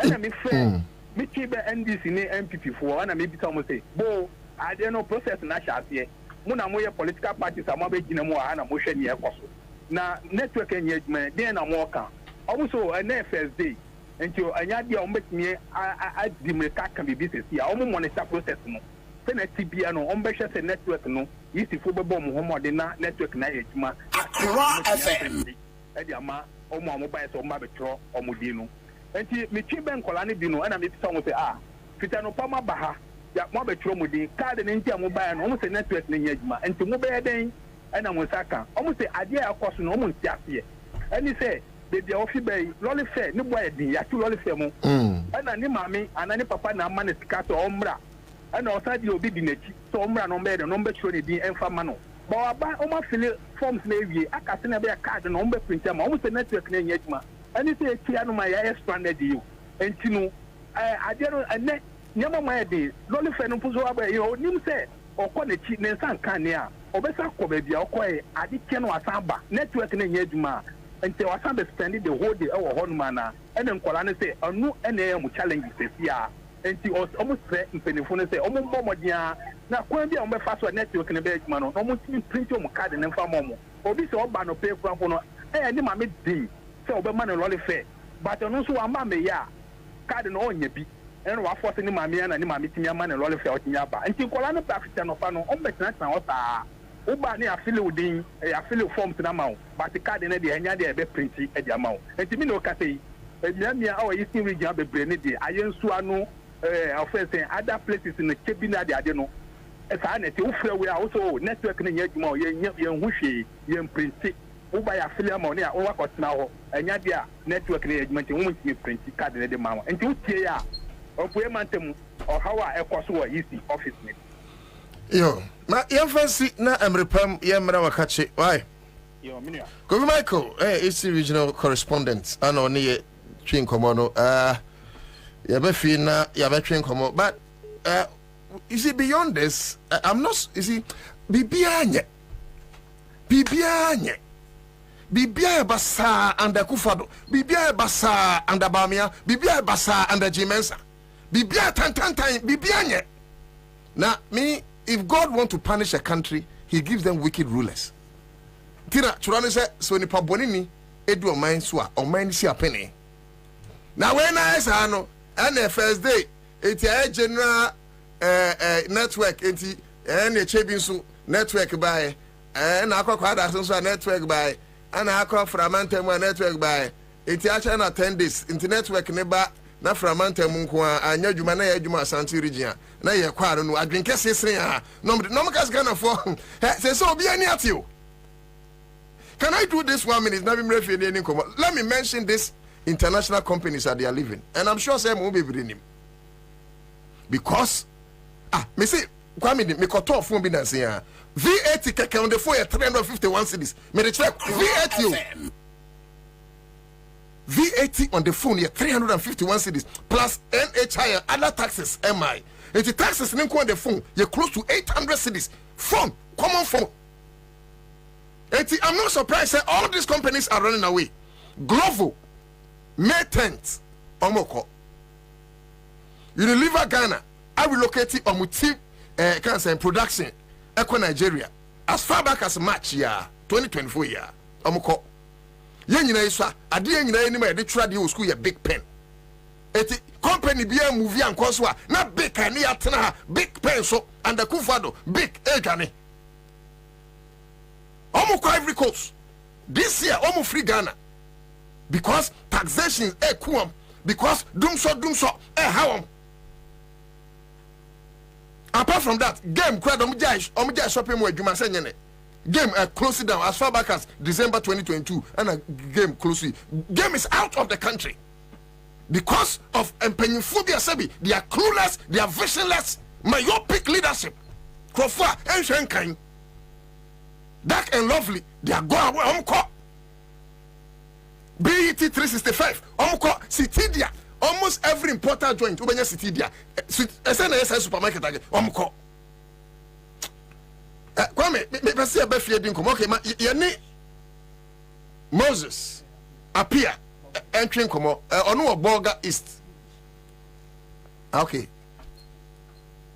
[SPEAKER 5] ena me fe me tibe NDC ne MPP fo ana me bisa mo say bo ade no process na shaase mu na mo ye political parties ama be gina mu ana mo hwe ne ekoso na network enye adwuma den na mo ka omo so na first day enti anya dia o metimi a dimreka kan bibi sesi a omo monitor process no se na tibia no omo be hwe se network no yisi fo be bom ho mode na network na adwuma FM
[SPEAKER 6] ɛde ama ɔmo a mobile so ɔmo abɛtwerɛ ɔmo din no enti metwi bɛn nkɔla ne bi no ɛna mepisa ɔmo sɛ fita no pama ba ha ya mo abɛtwerɛ ɔmo din card ne nti a mobile no ɔmo sɛ network ne nyɛ adwuma enti mo bɛyɛ den ɛna mo nsa ka ɔmo sɛ adeɛ a ɛkɔ so no ɔmo nti aseɛ ɛne sɛ beebi a ɔfi bɛyi lɔle fɛ ne bo ayɛ den yɛate lɔle fɛ mu ɛna ne maame ana ne papa na ama ne sika sɛ ɔmmra ɛna ɔsan de obi di n'akyi sɛ ɔmmra na ɔmbɛyɛ dɛ na ɔmbɛtwerɛ ne din ɛmfa ma no bawaba ɔmo afili forms na ewie aka se na ɛbɛyɛ card na ɔmo bɛ print ama ɔmo sɛ network na ɛnyɛ adwuma ɛne sɛ ekyia no ma yɛayɛ stranded yi o enti no adeɛ no ɛnɛ nneɛma ma yɛ den lɔle fɛ no mpo so abɛyɛ yi onim sɛ ɔkɔ n'akyi ne nsa nka ne a ɔbɛsa kɔ baabi a ɔkɔɛ ade kyɛ no wasan ba network na ɛnyɛ adwuma nti wasan bɛ spend the whole day ɛwɔ hɔ nom ana ɛna nkɔla no sɛ ɔno ɛna ɛyɛ mo challenge sɛsi a nti ɔmo srɛ mpanyinfo no sɛ ɔmo mbɔ mmɔden a na kwan bi a ɔmo bɛfa so a network no bɛyɛ adwuma no na ɔmo tumi print ɔmo card ne mfa ma ɔmo obi sɛ ɔba no pay kuranfo no ɛyɛ ne maame den sɛ ɔbɛma ne lɔre fɛ but ɔno nso wama meyɛ a card no ɔnyɛ bi ɛna wafɔ sɛ ne maame ana ne maame tumi ama ne lɔre fɛ ɔtumi aba nti nkɔla no ba afita nɔfa no ɔmo bɛtenatena hɔ saa uba ne afili udin afili forms na ma wo but card ne de enya de ebe print e de ama wo enti mi no ka sei mia o Eastern region bebre ne de ayensu anu offense other places in the kebi na de ade no esa na te ufre we a wo so network ne nya adwuma o ye hu hwe ye print uba ya afili ama ne a wo wakotena ho enya de a network ne adwuma nti wo nti print card ne de ma wo enti utie ya opuye mantem o hawa ekoso wo East office ne
[SPEAKER 3] yo na yɛmfansi na mmerepam yɛmmra wakache why
[SPEAKER 6] yo minia
[SPEAKER 3] Kobe Michael AC regional correspondent ana ɔne yɛ twe nkɔmmɔ no yɛbɛfi na yɛbɛtwe nkɔmmɔ but you see beyond this I'm not you see bibia nye basa under Kufado bibia basa under Bamia bibia basa under Jimensa bibia tantan bibia nye na me. If God wants to punish a country, he gives them wicked rulers. Tina, churani se so ni pabonini edu oman so a oman si apene. Na when I say no, and the first day, it's a general network enti and a chebin so network by and akwa kwada so network by and akwa framantem network by it's actually na 10 days into network ne ba na framantem nko anya dwuma na ya dwuma Asante region na ye kwaro no adwenke sesere ha no kas Ghana for say so obi ani atio. Can I do this 1 minute? Let me mention this international companies that they are living, and I'm sure some will be bringing him because me say Kwame me koto phone bi na say VAT keke on the phone 351 cedis me the check VAT on the phone 351 cedis plus NHI and other taxes MI. And the taxes on the phone you're close to 800 cedis. Phone, common phone. And I'm not surprised that all these companies are running away. Glovo, May 10th, Omoko. Unilever Ghana, I relocated Omuti cancer production, Eco Nigeria, as far back as March year 2024 year, Omoko. Yenina iswa ade yenina eni ma de twra de school ye big pen eti company bia movie an koso a na big kan ya tena big pen so and the Kufado big edwane omo kwa Ivory Coast this year omo free Ghana because taxation kuam because dum so hawam. Apart from that game crowd omo jai shopping mo adwuma se nyene game closed down as far back as December 2022 and a game closely. Game is out of the country because of empenyphobia sebi. They are clueless, they are visionless, myopic leadership. Krofa and Shenkain. Dark and lovely, they are going away. Omko BET 365 Omko Citidia. Almost every important joint Ubenya Citidia SNS supermarket again Omko. Kwame, me say be fear din komo. Okay, ma ye Moses appear entering komo. Onu Oboga East. Okay.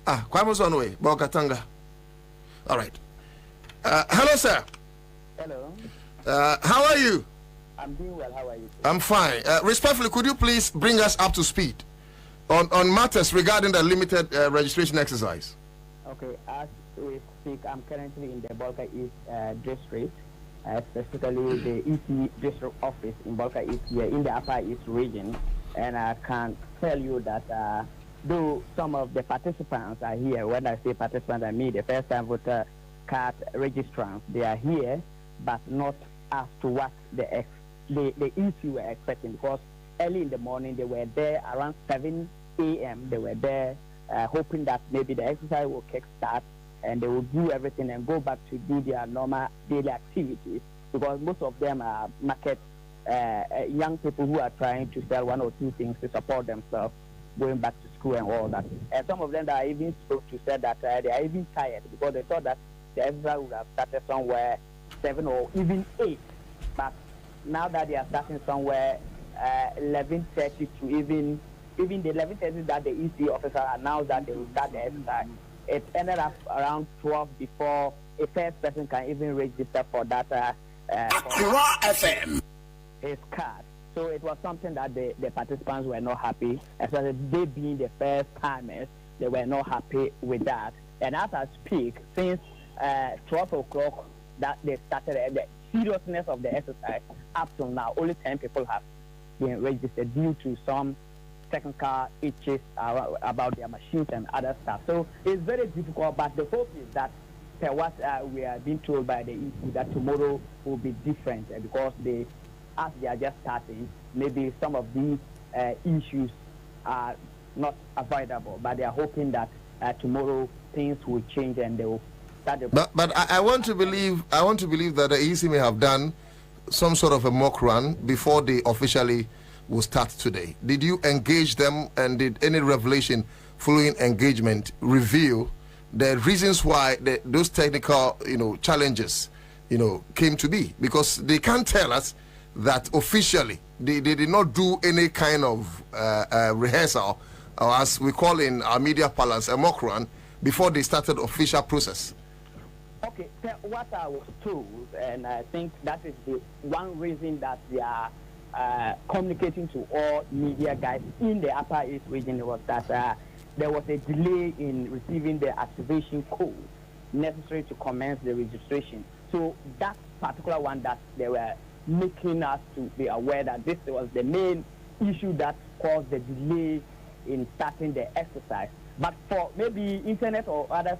[SPEAKER 3] Kwame so no way. Boga Tanga. All right. Hello, sir.
[SPEAKER 8] Hello.
[SPEAKER 3] How are you?
[SPEAKER 8] I'm doing well. How are you?
[SPEAKER 3] I'm fine. Respectfully, could you please bring us up to speed on matters regarding the limited registration exercise?
[SPEAKER 8] Okay. As we speak, I'm currently in the Bolga East district, specifically the EC district office in Bolka East here in the Upper East region. And I can tell you that though some of the participants are here, when I say participants, I mean the first-time voter card registrants, they are here, but not as to what the EC were expecting, because early in the morning they were there around 7 a.m. They were there hoping that maybe the exercise will kickstart and they will do everything and go back to do their normal daily activities, because most of them are market young people who are trying to sell one or two things to support themselves, going back to school and all that. And some of them that I even spoke to said that they are even tired because they thought that the exercise would have started somewhere 7 or even 8. But now that they are starting somewhere 11:30 to even the 11:30 that the EC officer announced that they will start the exercise, it ended up around 12 before a first person can even register for that
[SPEAKER 3] FM.
[SPEAKER 8] His card. So it was something that the participants were not happy, especially they being the first timers, they were not happy with that. And as I speak, since 12 o'clock that they started, the seriousness of the exercise up till now, only 10 people have been registered due to some technical issues about their machines and other stuff. So it's very difficult, but the hope is that what we are being told by the EC that tomorrow will be different because as they are just starting, maybe some of these issues are not avoidable, but they are hoping that tomorrow things will change and they will start.
[SPEAKER 3] But I want to believe that the EC may have done some sort of a mock run before they officially will start today. Did you engage them, and did any revelation following engagement reveal the reasons why those technical challenges came to be? Because they can't tell us that officially they did not do any kind of rehearsal, or as we call in our media parlance, a mock run, before they started official process.
[SPEAKER 8] Okay, what I was told, and I think that is the one reason that they are communicating to all media guys in the Upper East region, was that there was a delay in receiving the activation code necessary to commence the registration. So that particular one that they were making us to be aware that this was the main issue that caused the delay in starting the exercise. But for maybe internet or other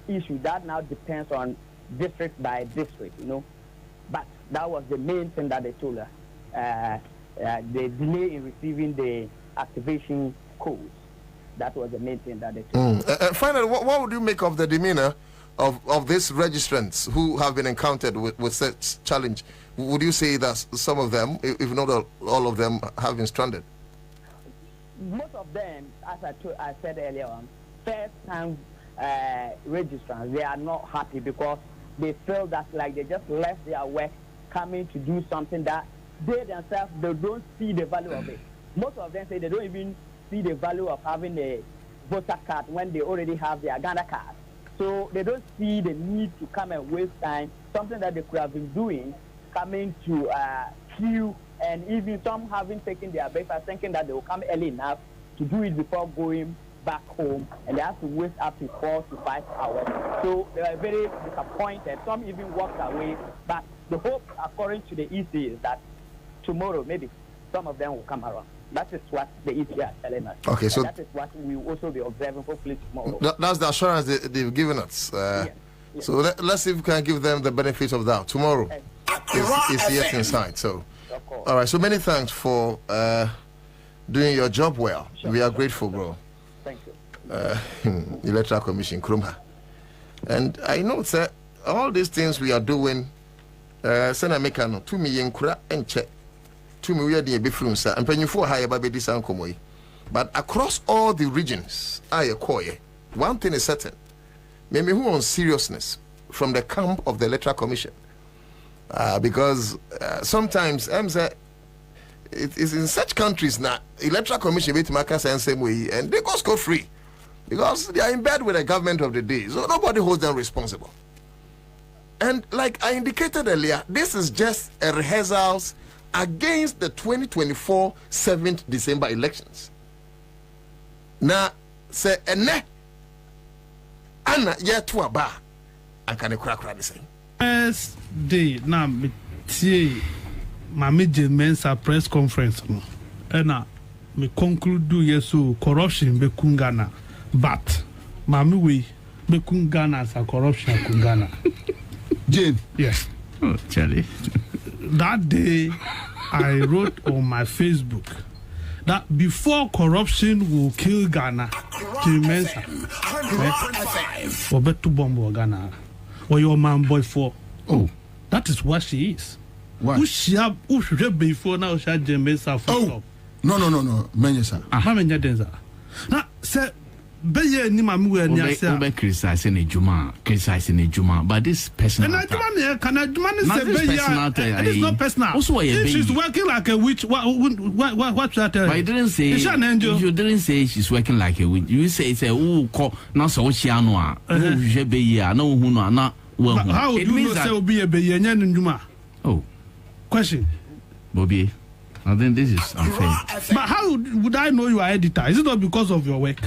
[SPEAKER 8] issue, that now depends on district by district, But that was the main thing that they told us. The delay in receiving the activation codes. That was the main thing that they told us.
[SPEAKER 3] Finally, what would you make of the demeanor of these registrants who have been encountered with such challenge? Would you say that some of them, if not all of them, have been stranded?
[SPEAKER 8] Most of them, as I said earlier on, first-time registrants, they are not happy because they feel that like they just left their work coming to do something that they themselves, they don't see the value of it. Most of them say they don't even see the value of having a voter card when they already have their Ghana card. So they don't see the need to come and waste time, something that they could have been doing, coming to queue, and even some having taken their breakfast thinking that they will come early enough to do it before going back home, and they have to wait up to 4 to 5 hours. So they were very disappointed. Some even walked away. But the hope, according to the EC, is that tomorrow maybe some of them will come around. That is what the EC are telling us.
[SPEAKER 3] Okay, so
[SPEAKER 8] that is what we will also be observing hopefully tomorrow.
[SPEAKER 3] That's the assurance they've given us.
[SPEAKER 8] Yes.
[SPEAKER 3] So let's see if we can give them the benefit of that. Tomorrow is yet in sight. So, all right. So many thanks for doing your job well. We are grateful, bro.
[SPEAKER 8] Thank you.
[SPEAKER 3] Electoral Commission, Krumha. And I know that all these things we are doing, Sena Mekano, 2 million kura and check. 2 million de befrunsa, and penny for higher baby this uncomoy. But across all the regions, I acquire one thing is certain. Maybe who on seriousness from the camp of the Electoral Commission. Because sometimes it is in such countries now, Electoral Commission will make us the same way, and they go scot free because they are in bed with the government of the day, so nobody holds them responsible. And like I indicated earlier, this is just a rehearsals against the 2024 7th December elections. Now, say ene ana yetu aba ankane kura the same.
[SPEAKER 9] first day now me tie Mami Ansah press conference no. And me conclude yes so corruption be Ghana. But Mami we be Ghana as a corruption Ghana.
[SPEAKER 1] Jane.
[SPEAKER 9] Yes.
[SPEAKER 10] Oh, Charlie.
[SPEAKER 9] That day I wrote on my Facebook that before corruption will kill Ghana, Ansah, or bet to bomb Ghana, or your man boy for.
[SPEAKER 10] Oh,
[SPEAKER 9] that is what she is.
[SPEAKER 10] What?
[SPEAKER 9] Who should before now? She had Ansah for.
[SPEAKER 10] Oh, no, Menyesa.
[SPEAKER 9] Menyesa. Now, sir. Be ni mami we ni ase a
[SPEAKER 10] criticizing Ejuma, but this personal
[SPEAKER 9] and Ejuma say be ya it is not personal. Also, if she's working like a witch, what should I tell you?
[SPEAKER 10] But you didn't say you didn't say she's working like a witch. You say call na so she anu a je be ya na hu no na well.
[SPEAKER 9] How would you know say obi e be ya nya Ejuma?
[SPEAKER 10] Oh,
[SPEAKER 9] question,
[SPEAKER 10] Bobie. I think this is unfair.
[SPEAKER 9] But how would I know you are editor? Is it not because of your work?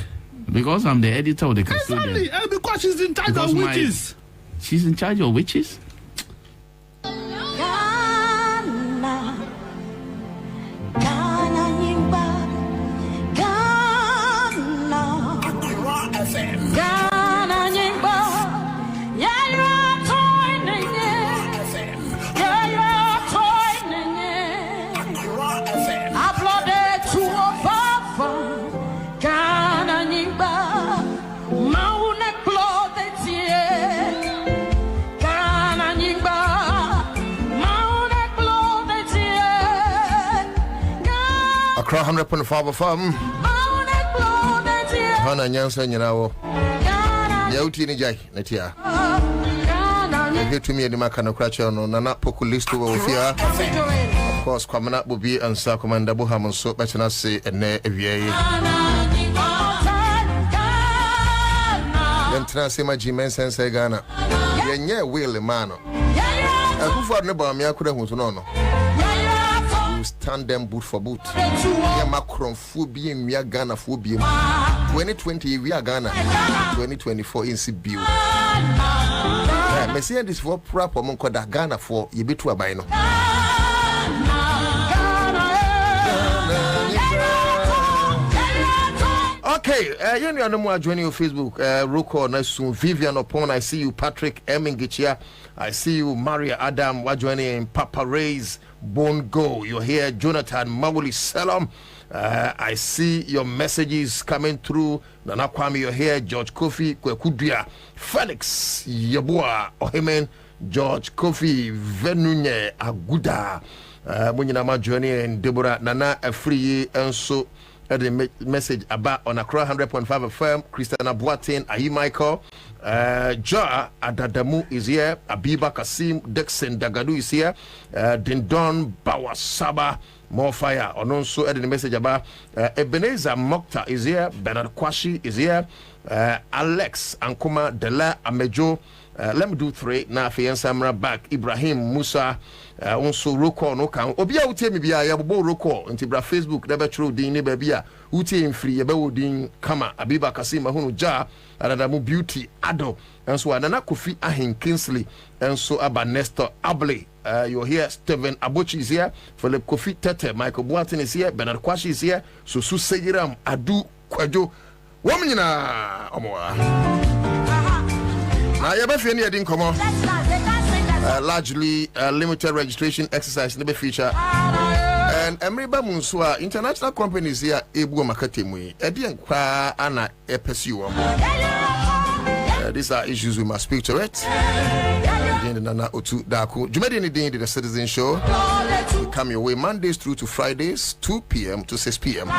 [SPEAKER 10] Because I'm the editor of the custodian.
[SPEAKER 9] Exactly, because she's in charge of witches.
[SPEAKER 10] She's in charge of witches?
[SPEAKER 3] Accra 100.5 FM. Hana Nyansa Nyinawo. Yauti ni Jai Netia. If to me and Makano Cratcher no Nana Populisto Ofia. Of course, Kwabena Bobie Ansah Commander Boham so better not say and ne evie. Then Transema Jimen's and Sagana. Yenye will mano. And who for never me I couldn't want to know. Stand them boot for boot. Yeah, Macron phobia, we are Ghana phobia. 2020 we are Ghana. 2024 in Sibiu. Messi this for proper monko da Ghana for you be to a bino. Okay, you know more joining your Facebook. Roko nice soon. Vivian upon I see you. Patrick Emingichia. I see you. Maria Adam. What joining? Papa Ray's Bongo. You're here. Jonathan Mawuli Salam. I see your messages coming through. Nana Kwame, you're here. George Kofi Kwekudia. Felix Yabua Ohemen. George Kofi Venunye Aguda. Munyinama joining and Deborah Nana Afriye and so. The message about on Accra 100.5 FM. Christiana Boateng, Ahi Michael, Ja Adadamu is here. Abiba Kasim, Dexon Dagadu is here. Dindon Bawasaba, more fire. On also the message about Ebenezer Mokta is here. Bernard Kwashi is here. Alex Ankuma Dela Amejo. Let me do three. Now Samra back. Ibrahim Musa. Also Roko no kan obi a wotie me bia ya bobo Roko ntibra Facebook da betro din ne ba bia wotie mfiri ya ba wodin kama Abiba Kasim ahunu ja Adadamu Beauty Ado enso Anana Kofi Ahin Kingsley enso Aba Nestor Able you're here. Steven Abochi is here. Philip Kofi Tete Michael Boateng is here. Bernard Kwashi is here. Susu Seyiram Adu Kwajo womnyina omoa na ya ba fie ne yedin komo largely limited registration exercise in the feature and Emriba Munsua international companies here ebu makatemu edian kwa ana pursue these are issues we must speak to it. Nana Otu Dako Jumedi ni the Citizen Show will come your way Mondays through to Fridays 2 p.m. to 6 p.m. All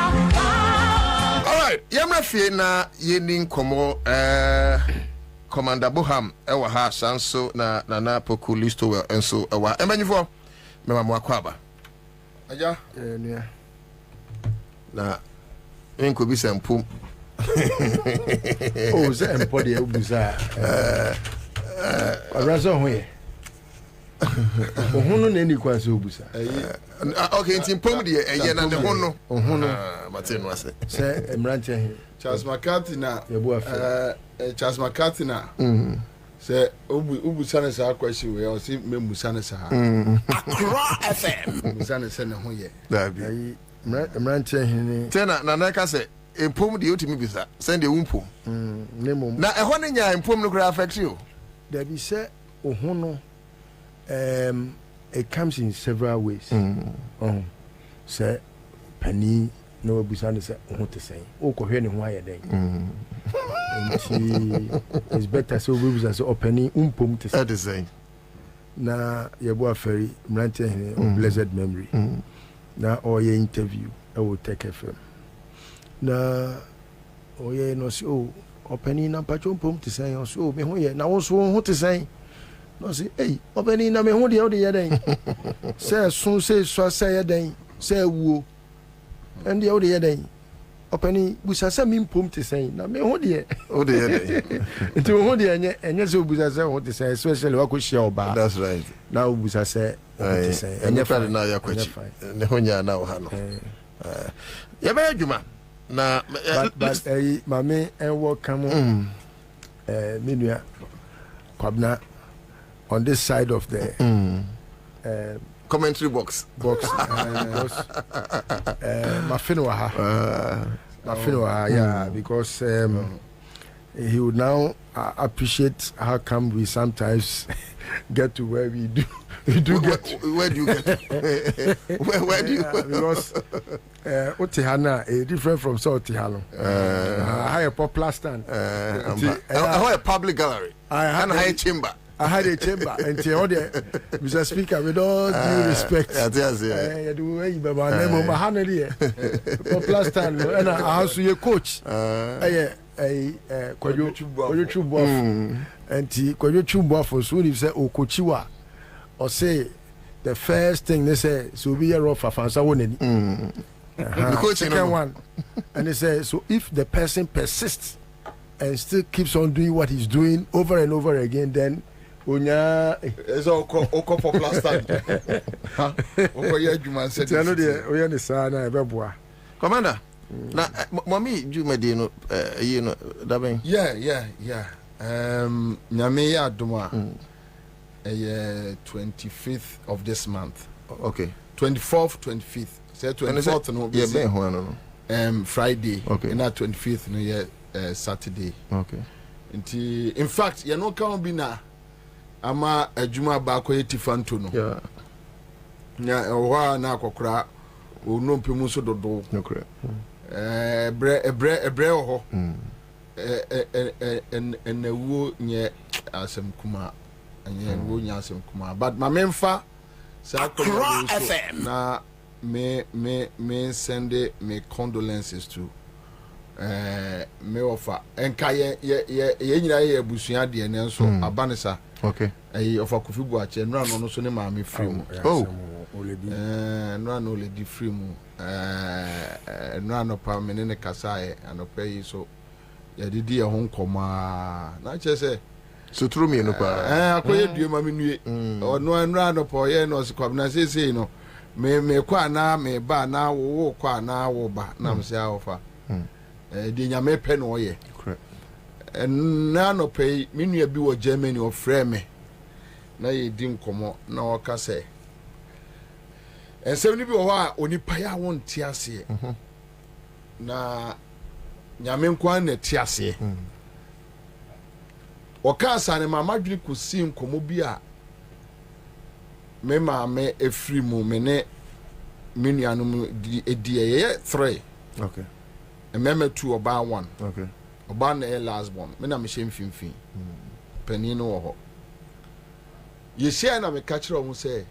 [SPEAKER 3] right, yamra fie na yenin komo Commander Boham ewa ha sanso na Nana Populisto well enso ewa emanyifo mema mwakwaba aja nia na enko bi sempum
[SPEAKER 11] oh ze empo de obuza abrazo hoye ohunu na ni kwanse obuza
[SPEAKER 3] okay ntimpom de eye na ne hono ohunu mateno ase
[SPEAKER 11] se emranche
[SPEAKER 12] Charles McCarthy na
[SPEAKER 11] yebu
[SPEAKER 12] Charles McCarthy na
[SPEAKER 11] Say ubu sana sa question we o si me musana sa.
[SPEAKER 3] Accra FM.
[SPEAKER 11] Musana se ne ho ye.
[SPEAKER 3] Da bi.
[SPEAKER 11] Ayi mranche hini.
[SPEAKER 3] Tena na na ka say empom de otimi bisa. Send the umpo.
[SPEAKER 11] Ne mom.
[SPEAKER 3] Na e ho ne nya empom no kura affect you.
[SPEAKER 11] There be say ohun no it comes in several ways. Say pani no busane say ohun te say. O ko hwe ne ho aye den. It's better so we say openi umpom te say.
[SPEAKER 3] That is saying.
[SPEAKER 11] Na yebo aferi mranche hini blessed memory. Na oye interview I will take FM. Na oye no si openi na pacho umpom te say so me ho ye na wo so ho te say. No say hey openi na me ho de o de ye den. Say so say ye den. Say wuo. And the o de ye den. Openi busasa mi mpom te say na me ho de
[SPEAKER 3] o de ye den.
[SPEAKER 11] Nti ho de enye so busasa ho te say especially wa ko share oba.
[SPEAKER 3] That's right.
[SPEAKER 11] Na busasa ho te say
[SPEAKER 3] enye fa na ya kwachi ne ho nya na wo ha no. Ya ba adwuma na
[SPEAKER 11] but mame enwo kamo menua Kwabena on this side of the
[SPEAKER 3] commentary box
[SPEAKER 11] yeah, because he would now appreciate how come we sometimes get to where we do get.
[SPEAKER 3] Where do you get? where do you
[SPEAKER 11] because Otihana is different from Otihano. I have a popular stand.
[SPEAKER 3] I have a public gallery. I have a chamber.
[SPEAKER 11] I had a chamber and Mr. Speaker, with all due respect, popular stand and I have to your coach. Kwayo and Kwayo Chubo for soon if say Okochiwa or say the first thing they say so be a rough Afansa one. The second one, and they say so if the person persists and still keeps on doing what he's doing over and over again, then Onya
[SPEAKER 3] is all popular stand. Commander, now, mommy, you made you know, that
[SPEAKER 11] yeah. Nyame Aduma, 25th of this month.
[SPEAKER 3] Okay.
[SPEAKER 11] 24th, 25th. Say 24th, no, Friday.
[SPEAKER 3] Okay.
[SPEAKER 11] And that 25th, no, Saturday.
[SPEAKER 3] Okay.
[SPEAKER 11] In fact, you know, can't be now. Ama adwuma ba ko yetifanto no
[SPEAKER 3] yeah
[SPEAKER 11] nya owa na akokora ono mpemu so dodo
[SPEAKER 3] nokre
[SPEAKER 11] ebre ho enawo nye asem kuma anye wo nya asem kuma but ma memfa sa akokora na me send me condolences to me offer enka ye nyira ye abusua de ne nso abanisa.
[SPEAKER 3] Okay.
[SPEAKER 11] Of Kofi Boache, no one also name me free.
[SPEAKER 3] Oh,
[SPEAKER 11] no one only di free mu. No one of Menene Kasai and pay so. Ya didi a home coma. Not just say
[SPEAKER 3] so through me no pa.
[SPEAKER 11] I quite do mammy or no one ran up or yen or Kwabena say no. Me qua na me ba na wo qua na wo ba nam say offer. Dinya me pen or ye. And none of pay minu bi wo Germany or frame na ye dim komo na waka say and 70 bi wa onipa ya won tiase na nyame nkwan na tiase o ka sa ne mama dwiri kosi nkomo bi a me ma me efri mu me ne minianu edi ye 3
[SPEAKER 3] okay
[SPEAKER 11] and meme 2 oba 1
[SPEAKER 3] okay
[SPEAKER 11] oba na last born me na me hye mfimfin pani no wo ho ye share na me ka kire o say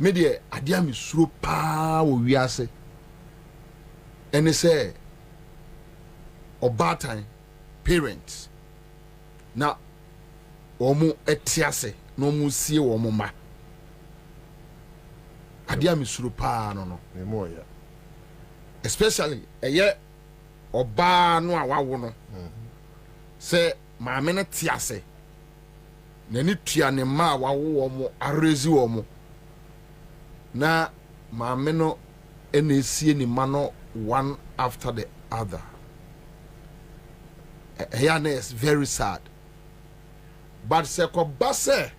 [SPEAKER 11] me de ade am suro pa wo wiase ene say oba tan parents na omo etiase no mu sie wo mo ma ade am suro pa no
[SPEAKER 3] me mo ya
[SPEAKER 11] especially eye oba no awawo no se maame no tiase na ni tua ne ma awawo mo arezi wo mo na maame no ena esie ni ma no one after the other. Is very sad but sekoba se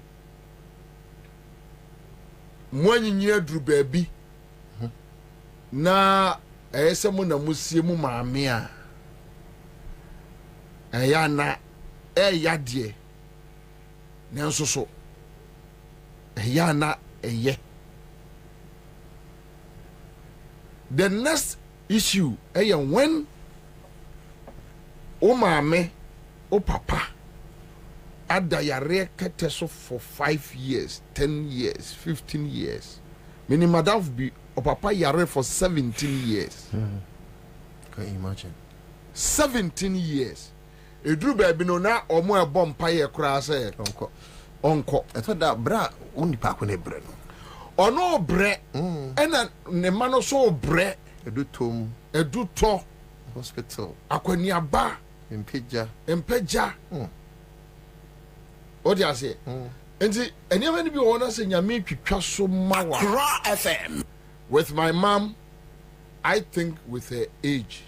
[SPEAKER 11] mo anyinyira duru baabi na ɛyɛ mo na musie mu maame a ɛyɛ na ɛyɛ deɛ nanso so ɛyɛ na ɛyɛ. The next issue when o maame o papa adayare kete so for 5 years 10 years 15 years meaning madam be o papa yare for 17 years.
[SPEAKER 3] Can you imagine
[SPEAKER 11] 17 years eduru baabi no na omo ebo mpaye kura se onko
[SPEAKER 3] eto da bra uni pa ko ne bre no
[SPEAKER 11] ono bre ena ne ma no so bre edu to
[SPEAKER 3] hospital
[SPEAKER 11] akwaniaba empeja odi ase enti eniama ni bi wona se nyame twitwa so mawa
[SPEAKER 3] FM
[SPEAKER 11] with my mom. I think with her age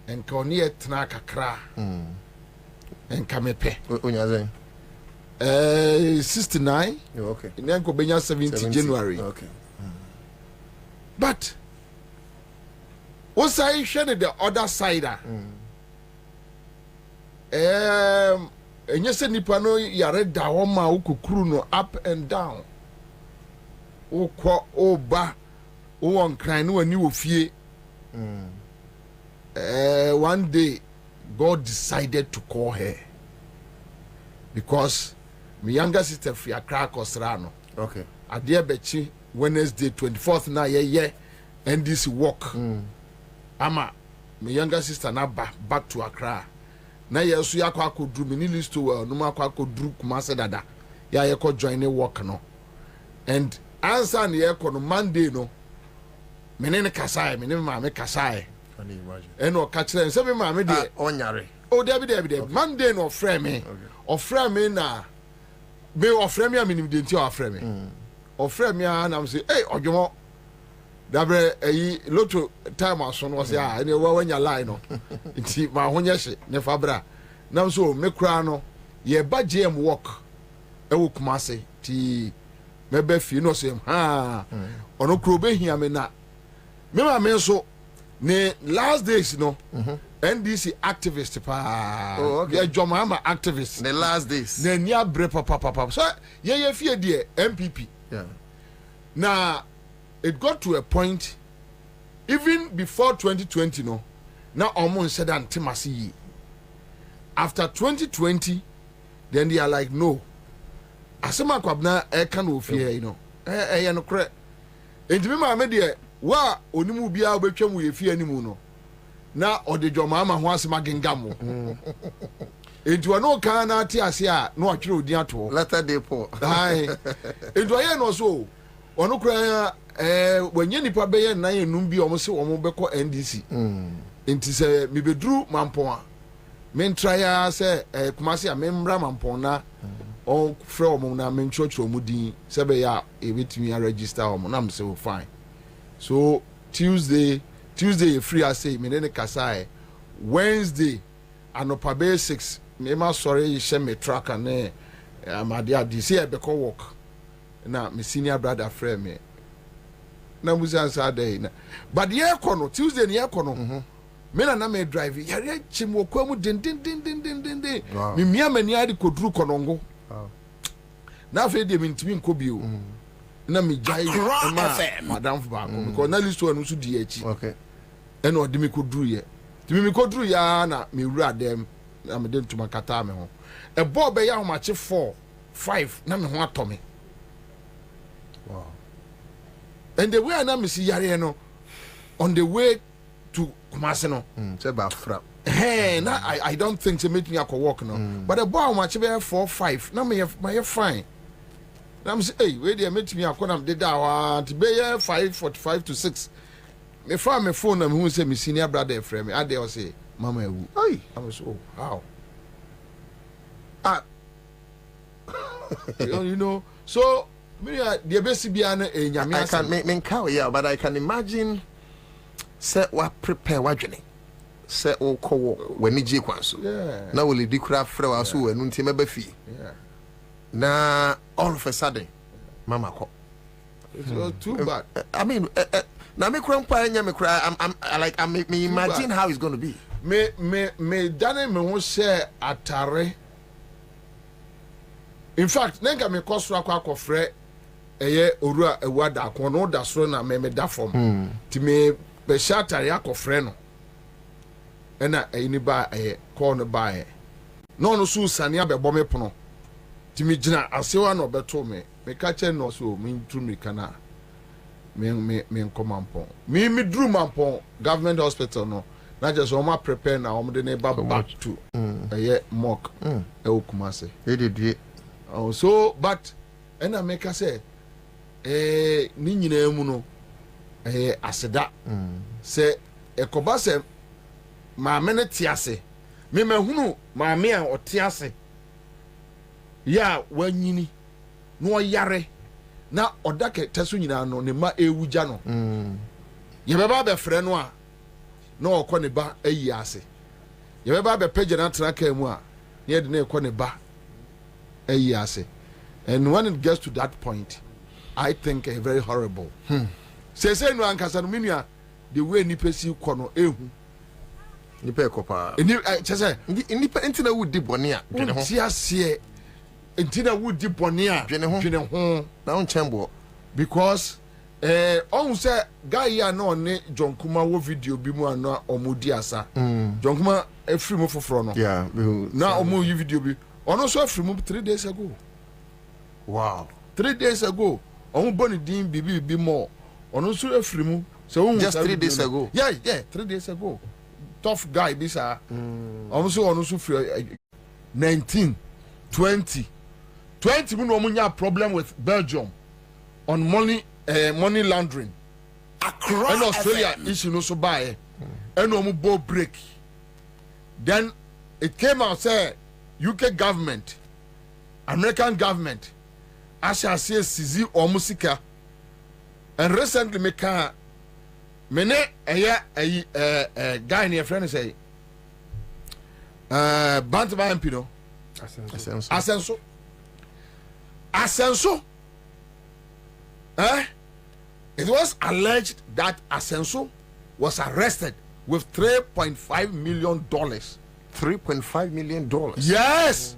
[SPEAKER 11] and koniye tna kakra and kamepe
[SPEAKER 3] onyazen
[SPEAKER 11] 69.
[SPEAKER 3] Okay.
[SPEAKER 11] Nyanko benya 70 January.
[SPEAKER 3] Okay.
[SPEAKER 11] But once I share the other side, enye se nipa no yare da wo ma ukukuru no up and down. Ukọ oba o won kran no ani wo fie. One day God decided to call her because my younger sister Fia Crack Osrano.
[SPEAKER 3] Okay.
[SPEAKER 11] Adia Bechi Wednesday 24th na ye and this walk. Ama my younger sister na back to Accra. Na ye so yakwa akodru me ni list to no ma akwa akodru Kumase dada. Ya ye ko join the work no. And Ansah na ye ko no Monday no. Me ne kasai, me ne maame kasai.
[SPEAKER 3] Can you imagine?
[SPEAKER 11] Eno ka kire se me maame de
[SPEAKER 3] onyare.
[SPEAKER 11] Oh, Debbie. Monday no frame me. Or frame me na. Be or frame me, I mean, didn't you frame me? Or frame me, and I'm saying, hey, or you know, Dabre, a little time or son was ya, and you were when you lie, no. It's my own yes, Nefabra. Now, so, me crano, ye bad GM walk. A wook massy, tea, maybe if you know, same, ha, or no crow be here, me not. Me, my man, so, ne last days, you know. NDC activist pa.
[SPEAKER 3] Oh, okay.
[SPEAKER 11] Yeah, Jomama activist.
[SPEAKER 3] The last days.
[SPEAKER 11] Ne nia bre papa. So ye fear dear MPP.
[SPEAKER 3] Yeah.
[SPEAKER 11] Now it got to a point even before 2020 no. Now almost said antimasi. After 2020 then they are like no. Asema Kwabena can no fear you know. No correct. Enti me ma me de wa onimu bia obetwam we fear animu no. Na odejo mama ho asema gengamo enti wono kan na ati ase a na otwere odin ato
[SPEAKER 3] letter day po
[SPEAKER 11] hai enti oye no so ono kura wanye nipa beye nan enum bi omo se omo beko NDC enti se mi bedru mampon a men try se Kumase a membra mampon na on frɛ omo na men church omo din se be ya e betimi a register omo na me se fine. So Tuesday free I say me ne kasai Wednesday anopabe 6 me ma sorry she me track and amadia DC e be ko work na me senior brother friend me na musa sa day na but ye kono Tuesday ne ye kono me na me drive yare chimo kwa mu den me mia mani ade koduru konongo na fe de me ntimi nkobio na me jai madam ba because na list one so di echi
[SPEAKER 3] okay
[SPEAKER 11] eno odi me koduru ye timi me koduru ya na me wura dem na me dem tuma kata me ho e bo be ya ho mache 4 5 na me ho atome
[SPEAKER 3] wow
[SPEAKER 11] and the way na me si yare no on the way to Kumase no
[SPEAKER 3] say ba fra
[SPEAKER 11] hey na I don't think say make me akọ work no but the boy mache be 4 5 na me fine. I'm say, hey, where they met me, I call them the to be 5:45 to 6. Me find my phone and who say me senior brother friend me. I they say, Mama, hey, I'm so how? You know, so me the best be an
[SPEAKER 3] I can make cow yeah, but I can imagine say what prepare what journey. se o ko wani je kwan so na wo le di kura frɛ wa so wanu nti meba fi na all of a sudden mama ko
[SPEAKER 11] it's too bad.
[SPEAKER 3] I mean na me kura mpa nya me kura I'm me imagine how it's going to be.
[SPEAKER 11] Me dane me ho share atare. In fact nenga me kosoro akofrɛ eye orua ewada akon no da soro na me da form ti me be shatare akofrɛ no ena eyini ba call no ba no so sane abɛbɔ me pono ti me gina asewa no beto me ka che no so me ntru me kana me nkomampon me dru mampon government hospital no na just o ma prepare na o de ne ba back to mock e okumase oh so but ena me ka say ni nyina mu no aseda se ekoba se maame ne tiase me mahunu maame a otiase ya wanyini no yare na odake teso nyina no ne ma ewuja no ye beba be frɛ no a na okɔ ne ba ayi ase ye beba be page na traka mu a ye de na ekɔ ne ba ayi ase. And when it gets to that point, I think very horrible. Say no ankasa no minua the way ni pesi kono ehu
[SPEAKER 3] nipa ekopa
[SPEAKER 11] ni chese
[SPEAKER 3] nipa entina wudi bone a dwene ho
[SPEAKER 11] ti ase entina wudi bone a
[SPEAKER 3] dwene ho na on chembo
[SPEAKER 11] because on say guy ya no ne jonkuma wo video bi mu ana omudi asa jonkuma efiri mu foforo no
[SPEAKER 3] yeah
[SPEAKER 11] na omu yi video bi ono so efiri mu 3 days ago.
[SPEAKER 3] Wow.
[SPEAKER 11] 3 days ago on boni din bibi more ono so efiri mu so
[SPEAKER 3] just 3 days ago.
[SPEAKER 11] Yeah 3 days ago. Tough guy this ono so free 19 20 mu no munya problem with Belgium on money laundering
[SPEAKER 3] across
[SPEAKER 11] and Australia issue no so buy and no bo break. Then it came out say UK government, American government asha say sizi omusika and recently mene guy near friend say Bantaba MP no Asenso it was alleged that Asenso was arrested with $3.5 million.
[SPEAKER 3] $3.5 million.
[SPEAKER 11] Yes.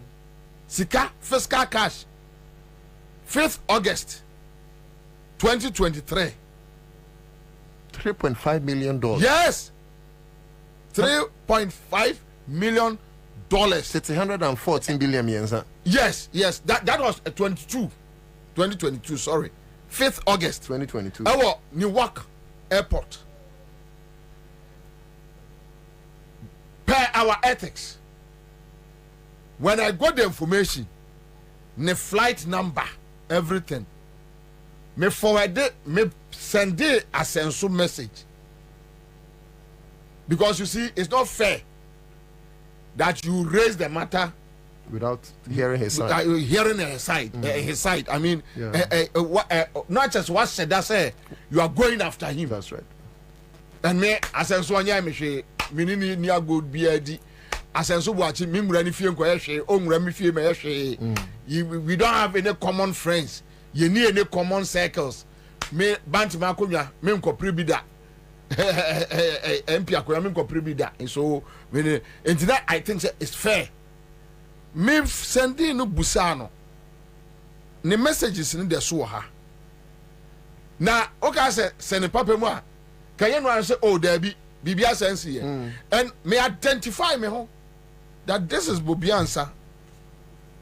[SPEAKER 11] Sika fiscal cash. 5th August 2023.
[SPEAKER 3] $3.5 million.
[SPEAKER 11] Yes. $3.5 million.
[SPEAKER 3] It's 114 billion yen.
[SPEAKER 11] Yes. That was 2022. Sorry. 5th August
[SPEAKER 3] 2022.
[SPEAKER 11] Our Newark Airport. Per our ethics. When I got the information, the flight number, everything, me forward it, me send it a sensu message. Because you see, it's not fair that you raise the matter
[SPEAKER 3] without hearing his side.
[SPEAKER 11] His side. I mean, not just what said that say you are going after him.
[SPEAKER 3] That's right.
[SPEAKER 11] And me, as I saw me say, minini ni agod biadi. Asenso buachi mimura ni fie nkoye hwe onwura mi fie me hwe we don't have any common friends ye ni any common circles me bantima akonwa me nkopre bi da MP akonwa me nkopre bi da so when that I think it's fair me sending no busa no ne messages ni de so ha na oka say send papa mu a kan ye no say oh there be bibia sense here and me identify me ho that this is Bobie Ansah,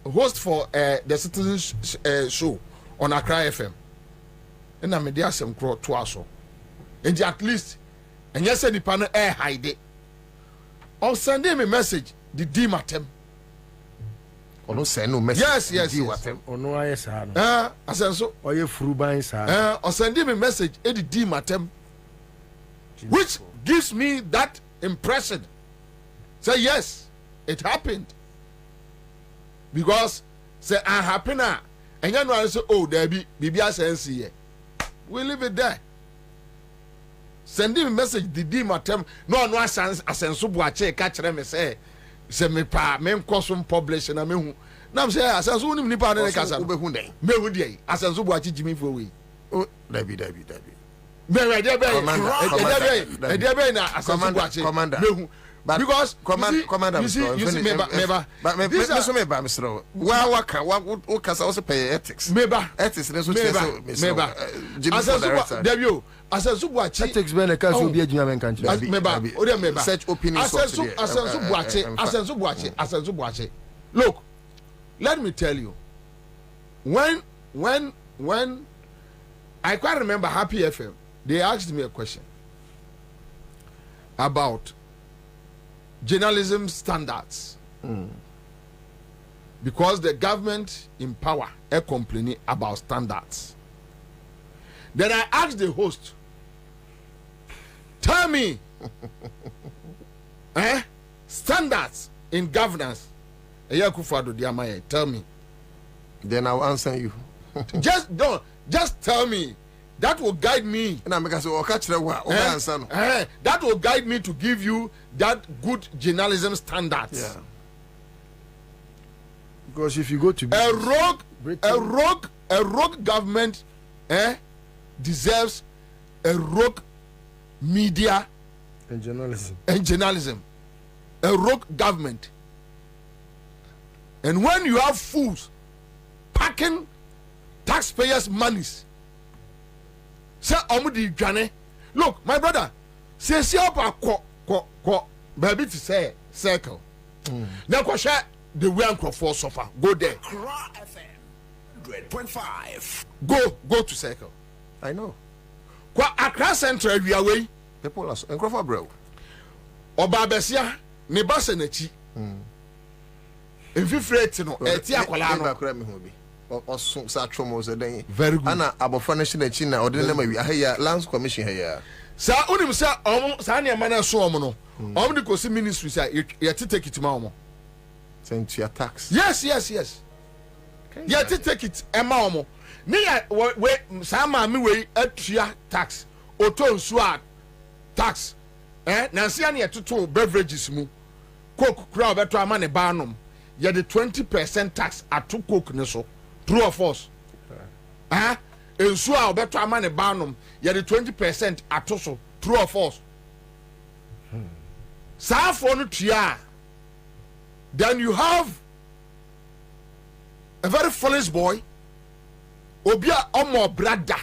[SPEAKER 11] host for the Citizens show on Accra FM. And I'm media some crow twaso. And at least, and yes, any panel air hide it. On Sunday, me message the D matem.
[SPEAKER 3] Or no send no message.
[SPEAKER 11] Yes.
[SPEAKER 12] Or no, I said,
[SPEAKER 11] I said so.
[SPEAKER 12] Or you fruban, sir.
[SPEAKER 11] Or Sunday, me message the D matem, which gives me that impression. Say yes. It happened because say I happen and you know say oh there be bibia sense here we leave it there send him message didi matem no asenso buache ka kire me say me pa me nkoso publish na me hu na me say asenso unim nipa ne kasa
[SPEAKER 3] wo be hu den
[SPEAKER 11] me hu dey asenso buache jimi for we
[SPEAKER 3] dabi
[SPEAKER 11] me we dey be na asenso buache me hu because
[SPEAKER 3] commander
[SPEAKER 11] you see meba
[SPEAKER 3] Mr. Wa kasa also pay ethics ethics ne so
[SPEAKER 11] meba asenso buache
[SPEAKER 12] ethics be na kasa obi adwuma men kan kire
[SPEAKER 11] meba
[SPEAKER 3] search opinion
[SPEAKER 11] asenso buache look, let me tell you, when I quite remember Happy FM, they asked me a question about journalism standards. Because the government in power are complaining about standards. Then I asked the host, tell me standards in governance. Tell me.
[SPEAKER 3] Then I'll answer you.
[SPEAKER 11] Just tell me. That will guide me. That will guide me to give you that good journalism standards.
[SPEAKER 3] Yeah.
[SPEAKER 12] Because if you go to
[SPEAKER 11] a rogue government deserves a rogue media
[SPEAKER 12] and
[SPEAKER 11] journalism. A rogue government. And when you have fools packing taxpayers' monies, say omudi dwane. Look, my brother, say up a baby to say circle. Now share the way and for suffer. Go there.
[SPEAKER 3] FM 100.5.
[SPEAKER 11] Go to circle.
[SPEAKER 3] I know.
[SPEAKER 11] Accra Central we away.
[SPEAKER 3] People are Nkrofa bro.
[SPEAKER 11] Obabesia ne basa nachi. Infiltrate no eti akwala no.
[SPEAKER 3] Osun sa tromo ze den.
[SPEAKER 11] Very good.
[SPEAKER 3] Ana abofra national chi na ode na ma wi ahaya lands commission haya.
[SPEAKER 11] Sa unim sa sa ne ma na so omo no. Omo de kosi ministry sa ye take it ma omo.
[SPEAKER 3] Send to your tax.
[SPEAKER 11] Yes. Ye take it ema omo. Ni ya we sa ma mi we atua tax. Oto nsu a tax. Na sia ne toto beverages mu. Coke kura obeto ama ne ba nom. Ye the 20% tax ato coke ne so. True or false? Nsu a obeto ama ne ba nom. Ye the 20% ato so. True or false? Sa for no tua. Then you have a very foolish boy. Obia omo brother.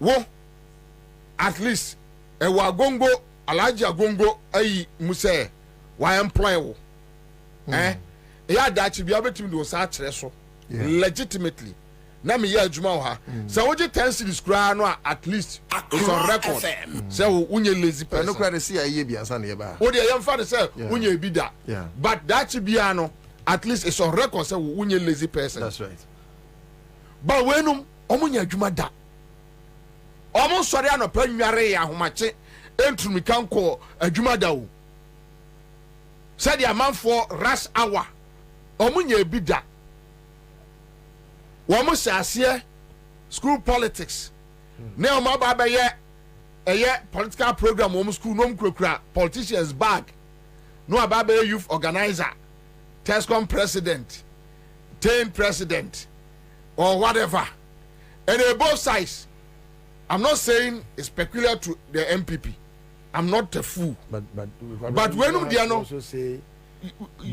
[SPEAKER 11] Wo at least e wa gongo alaji agongo ayi muse wa employ wo. Ya dachi bia betim do sa kire so legitimately. Na me ya adwuma wo ha. So wo je 10 cities kura no at least it's on record. So unye lazy person.
[SPEAKER 3] No kura see aye bia san ye ba.
[SPEAKER 11] Wo de yam fa de say unye bi da. But dachi bia no at least it's on record say unye lazy person.
[SPEAKER 3] That's right.
[SPEAKER 11] But wenum omunya adwuma da. Omo sori anopa nware ya homache entumi kanko adwuma da wo. Said the amount for rush hour. Omunya bi da. Womo sase school politics. Ne omo ba ye political program womo school no mkura politicians bag. No aba youth organizer, Tescom president, 10 president or whatever. And both sides. I'm not saying it's peculiar to the MPP. I'm not a fool. But when you
[SPEAKER 12] also say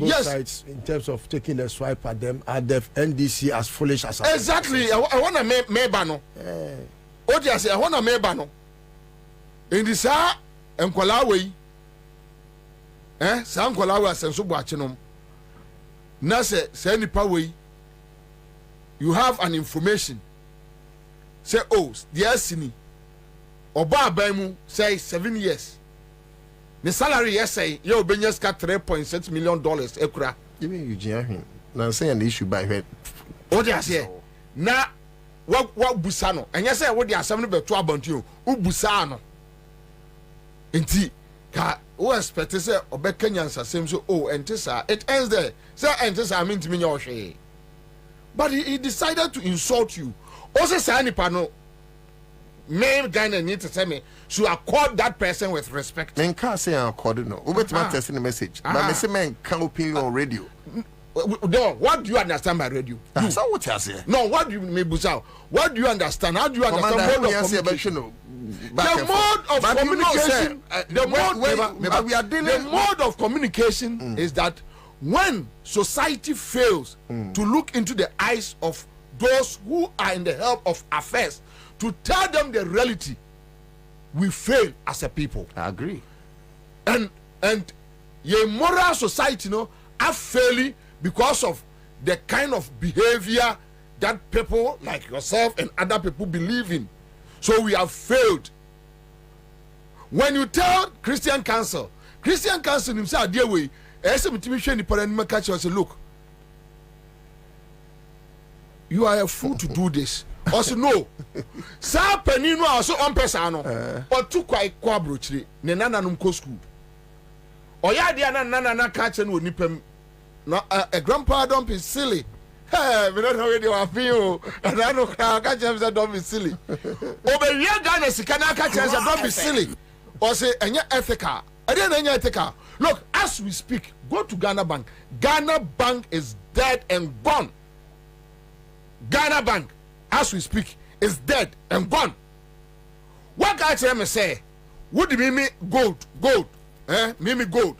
[SPEAKER 12] both sides in terms of taking a swipe at them, at the NDC as foolish as
[SPEAKER 11] exactly. I want to make no. What you say? I want to make no. In this enkwala way, sa enkwala way asenso buache nom. Na say nipa way. You have an information. Say, oh, dear Sini, Oba Baimu say 7 years. The salary, yes, say, yo, Benyas got $3.6 million. Ekura.
[SPEAKER 3] Even Eugene, now saying the issue by head.
[SPEAKER 11] What do you say? Now, what Busano? And yes, what they are 7 about 12 about you. Busano. Indeed, who expect to say, Obe Kenyans same so, oh, and Tessa, it ends there. Say, and Tessa, I mean to me, your shame. But he decided to insult you. Also, say any panel.
[SPEAKER 3] me Ghana need to tell me should accord that person with respect.
[SPEAKER 13] Men can't say I accord no. Over to my testing the message. But me say men can't opinion on radio.
[SPEAKER 3] No, what do you understand by radio?
[SPEAKER 13] That's not what I say.
[SPEAKER 3] No, what do you mean, Busau? What do you understand? How do you understand mode of communication? The mode of communication. We are dealing. The mode of communication is that when society fails to look into the eyes of those who are in the help of affairs to tell them the reality, we fail as a people.
[SPEAKER 13] I agree.
[SPEAKER 3] And your moral society, are failing because of the kind of behavior that people like yourself and other people believe in. So we have failed. When you tell Christian Council himself, dear way, say, look, you are a fool to do this. Also, no. Sa penino also on pesano. Or two quite quabruchly, Nenana Numco school. Or ya diana nana catching with nipem. No, a grandpa don't be silly. Hey, we don't know where you are feel. And I know catch him don't be silly. Over here, Ghana, Sikana catch him don't be silly. Or say, and you're ethical. I didn't know ethical. Look, as we speak, go to Ghana Bank. Ghana Bank is dead and gone. Ghana Bank, as we speak, is dead and gone. What guy tell me say? Would me gold? Mimi gold.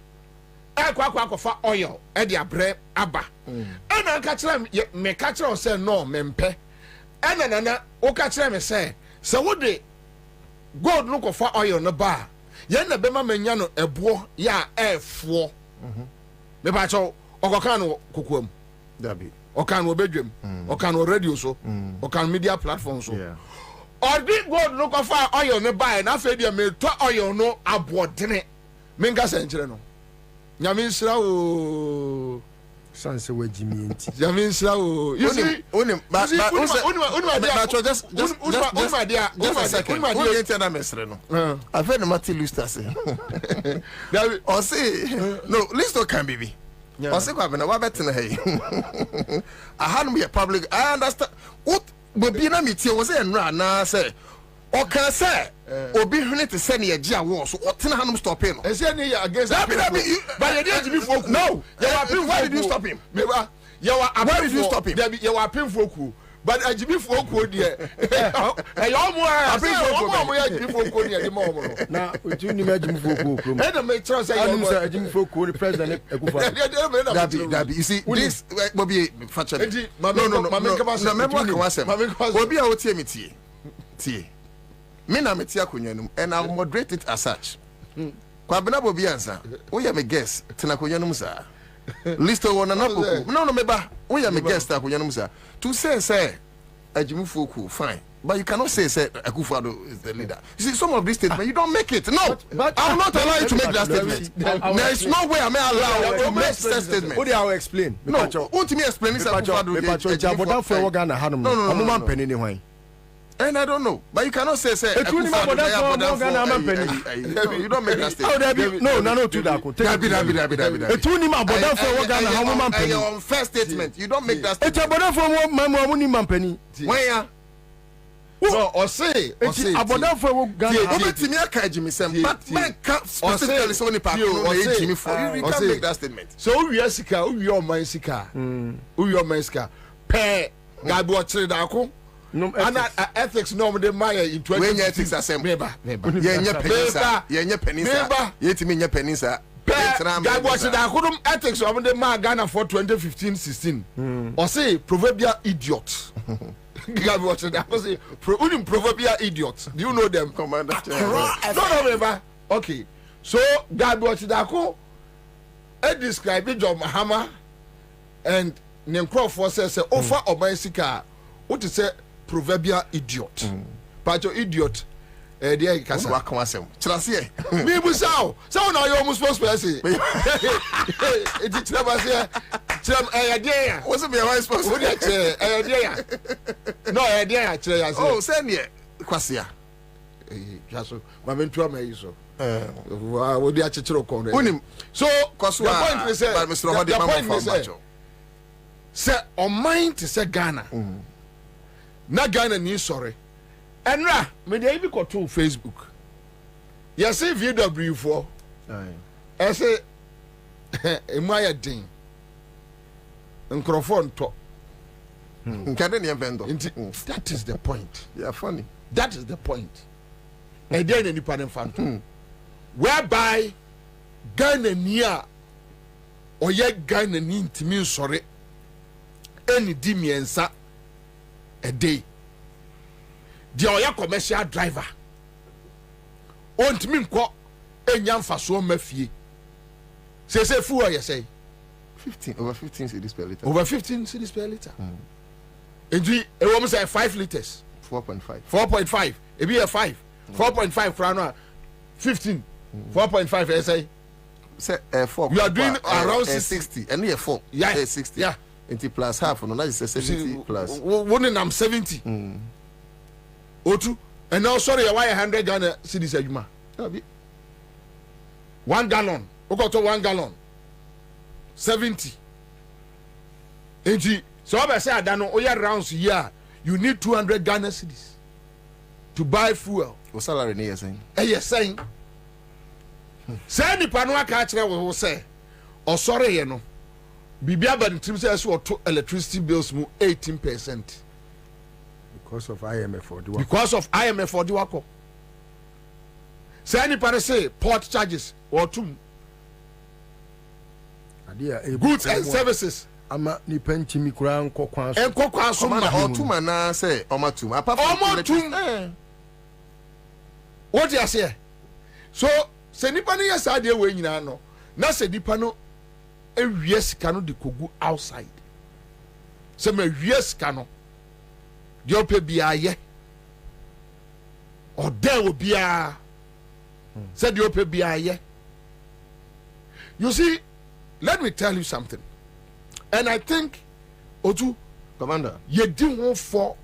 [SPEAKER 3] Kwa fa oil. Edia bre aba. And I catch them. Me catch them say no mempe. And nana o catch them say. So what they gold look for oil no bar. Yen na bema menya no ebo ya e4. Me ba cho okoka no kokuam.
[SPEAKER 13] Dabi.
[SPEAKER 3] Okan wo bedwem. Okan wo radio so. Okan media platform so.
[SPEAKER 13] Yeah.
[SPEAKER 3] Or big gold look for oil no bar na fe dia me to oil no abodene. Menga senchire no. Nyame nsira o
[SPEAKER 12] sanse we jimi enti.
[SPEAKER 3] Nyame nsira o. You see
[SPEAKER 13] onim but just a second. Who enter na mesre no. I feel no matter Lister say. Or say no, Lister can be. Or say Kwabena wa better hey. I had me a public. I understand. What Bobie na metie was say nra na say. O can say obi hune to send ye gia war so what na hanum stop him.
[SPEAKER 3] E say ni against
[SPEAKER 13] that
[SPEAKER 3] but you didn't be folk.
[SPEAKER 13] No,
[SPEAKER 3] why did you stop him? Meba why did you stop him? You were pin folk. But ajibi folk there. E yo mo ajibi folk there mo.
[SPEAKER 12] Na otu ni ajibi folk krom.
[SPEAKER 3] E na me trust say
[SPEAKER 12] you say ajibi folk the president Ekufa.
[SPEAKER 13] That you see this Bobie factually. No. Bobie a otie me tie. Me na me tia konyanum and I'll moderate it as such. Kwabena Bobie Ansah. We are me guest tena konyanum sa. Listo wona na poku. No meba. We are me guest ta konyanum sa. To say Ajimu Foku fine. But you cannot say Akufo-Addo is the leader. You see, some of these statements, you don't make it. No, but I'm not allowed to make that statement. There is no way I'm allowed to make that statement.
[SPEAKER 12] What do I explain?
[SPEAKER 13] No, won't me explain this?
[SPEAKER 12] No.
[SPEAKER 13] And I don't know, but you cannot say you don't make that statement.
[SPEAKER 12] No, to that.
[SPEAKER 13] Your first statement, you don't make that statement. Where?
[SPEAKER 3] No, or say
[SPEAKER 12] abodan for Ghana.
[SPEAKER 13] Obetimi aka Jimmy Sem, but man can't specifically say only part no Jimmy for you can't make that statement.
[SPEAKER 3] So we are sika, we are my sika. We are my sika. Pe Gabi watchere da ko. No ethics norm de maya in 20
[SPEAKER 13] when ethics assembly. Yenye penisa. Yetimi nye penisa.
[SPEAKER 3] Gabi watchere da ko ethics of de ma Ghana for 2015-16. Or say proverbial idiot. Gabi watch that. I say, proverbial idiots. Do you know them, Commander? No. Okay. So Gabi watch that. I describe it John Mahama and Nenkro says, offer of my sika. What is a proverbial idiot? But your idiot. Dear Casa. Me busao. So now you almost supposed to say. It's never say. Idea.
[SPEAKER 13] What's me a supposed
[SPEAKER 3] to idea? No idea.
[SPEAKER 13] Oh, send ye. Kwasia.
[SPEAKER 3] Just Maventura may so. Would be a chitro corner. So, the point is, the point is, say, on mind to say Ghana. Na Ghana ni sorry.
[SPEAKER 11] Enra, me dey even go to Facebook. You see VW4. I say Emaya Ding. Microphone talk. That is the point.
[SPEAKER 13] Yeah, funny.
[SPEAKER 11] That is the point. And then any panel fan. Whereby Ghana near or yet Ghana need to mean sorry. Any dimi Ansah a day. The oya commercial driver. Ont me ko enyam faso mafie. Say fuel you say
[SPEAKER 13] 15 over 15 cedis per liter.
[SPEAKER 11] Over 15 cedis per liter. And we almost say 5 liters.
[SPEAKER 13] 4.5.
[SPEAKER 11] 4.5. It be a 5. 4.5 for 15. 4.5 I say.
[SPEAKER 13] Say 4.
[SPEAKER 11] You are doing around
[SPEAKER 13] 60. And here 4.
[SPEAKER 11] Yeah.
[SPEAKER 13] 60.
[SPEAKER 11] Yeah.
[SPEAKER 13] Into plus half. No, that is 70 plus.
[SPEAKER 11] One in I'm 70. O2. And now sorry, why 100 Ghana cedis a juma? 1 gallon. We got to 1 gallon. 70. And so I say I don't know. Oya rounds here. You need 200 Ghana cedis to buy fuel.
[SPEAKER 13] What salary near saying?
[SPEAKER 11] Yes, saying. Say ni panua catcher will say. Or sorry, you know. Bibia but the says what electricity bills move 18%.
[SPEAKER 12] Because of IMF for the work.
[SPEAKER 11] Because of IMF for the work. Say any para say port charges or two. Goods and services.
[SPEAKER 12] Ama ni penti mi kura nko kwan so.
[SPEAKER 11] Enko kwan so ma
[SPEAKER 13] otuma na say omatum. Apart
[SPEAKER 11] from what you say? So se nipa no yes ade we nyina no. Na se nipa no ewie sika no de kogu outside. Se ma wie sika no. De ope bia ye. O de wo bia. Se de ope bia ye. You see, let me tell you something. And I think, Otu,
[SPEAKER 13] Commander,
[SPEAKER 11] you do one for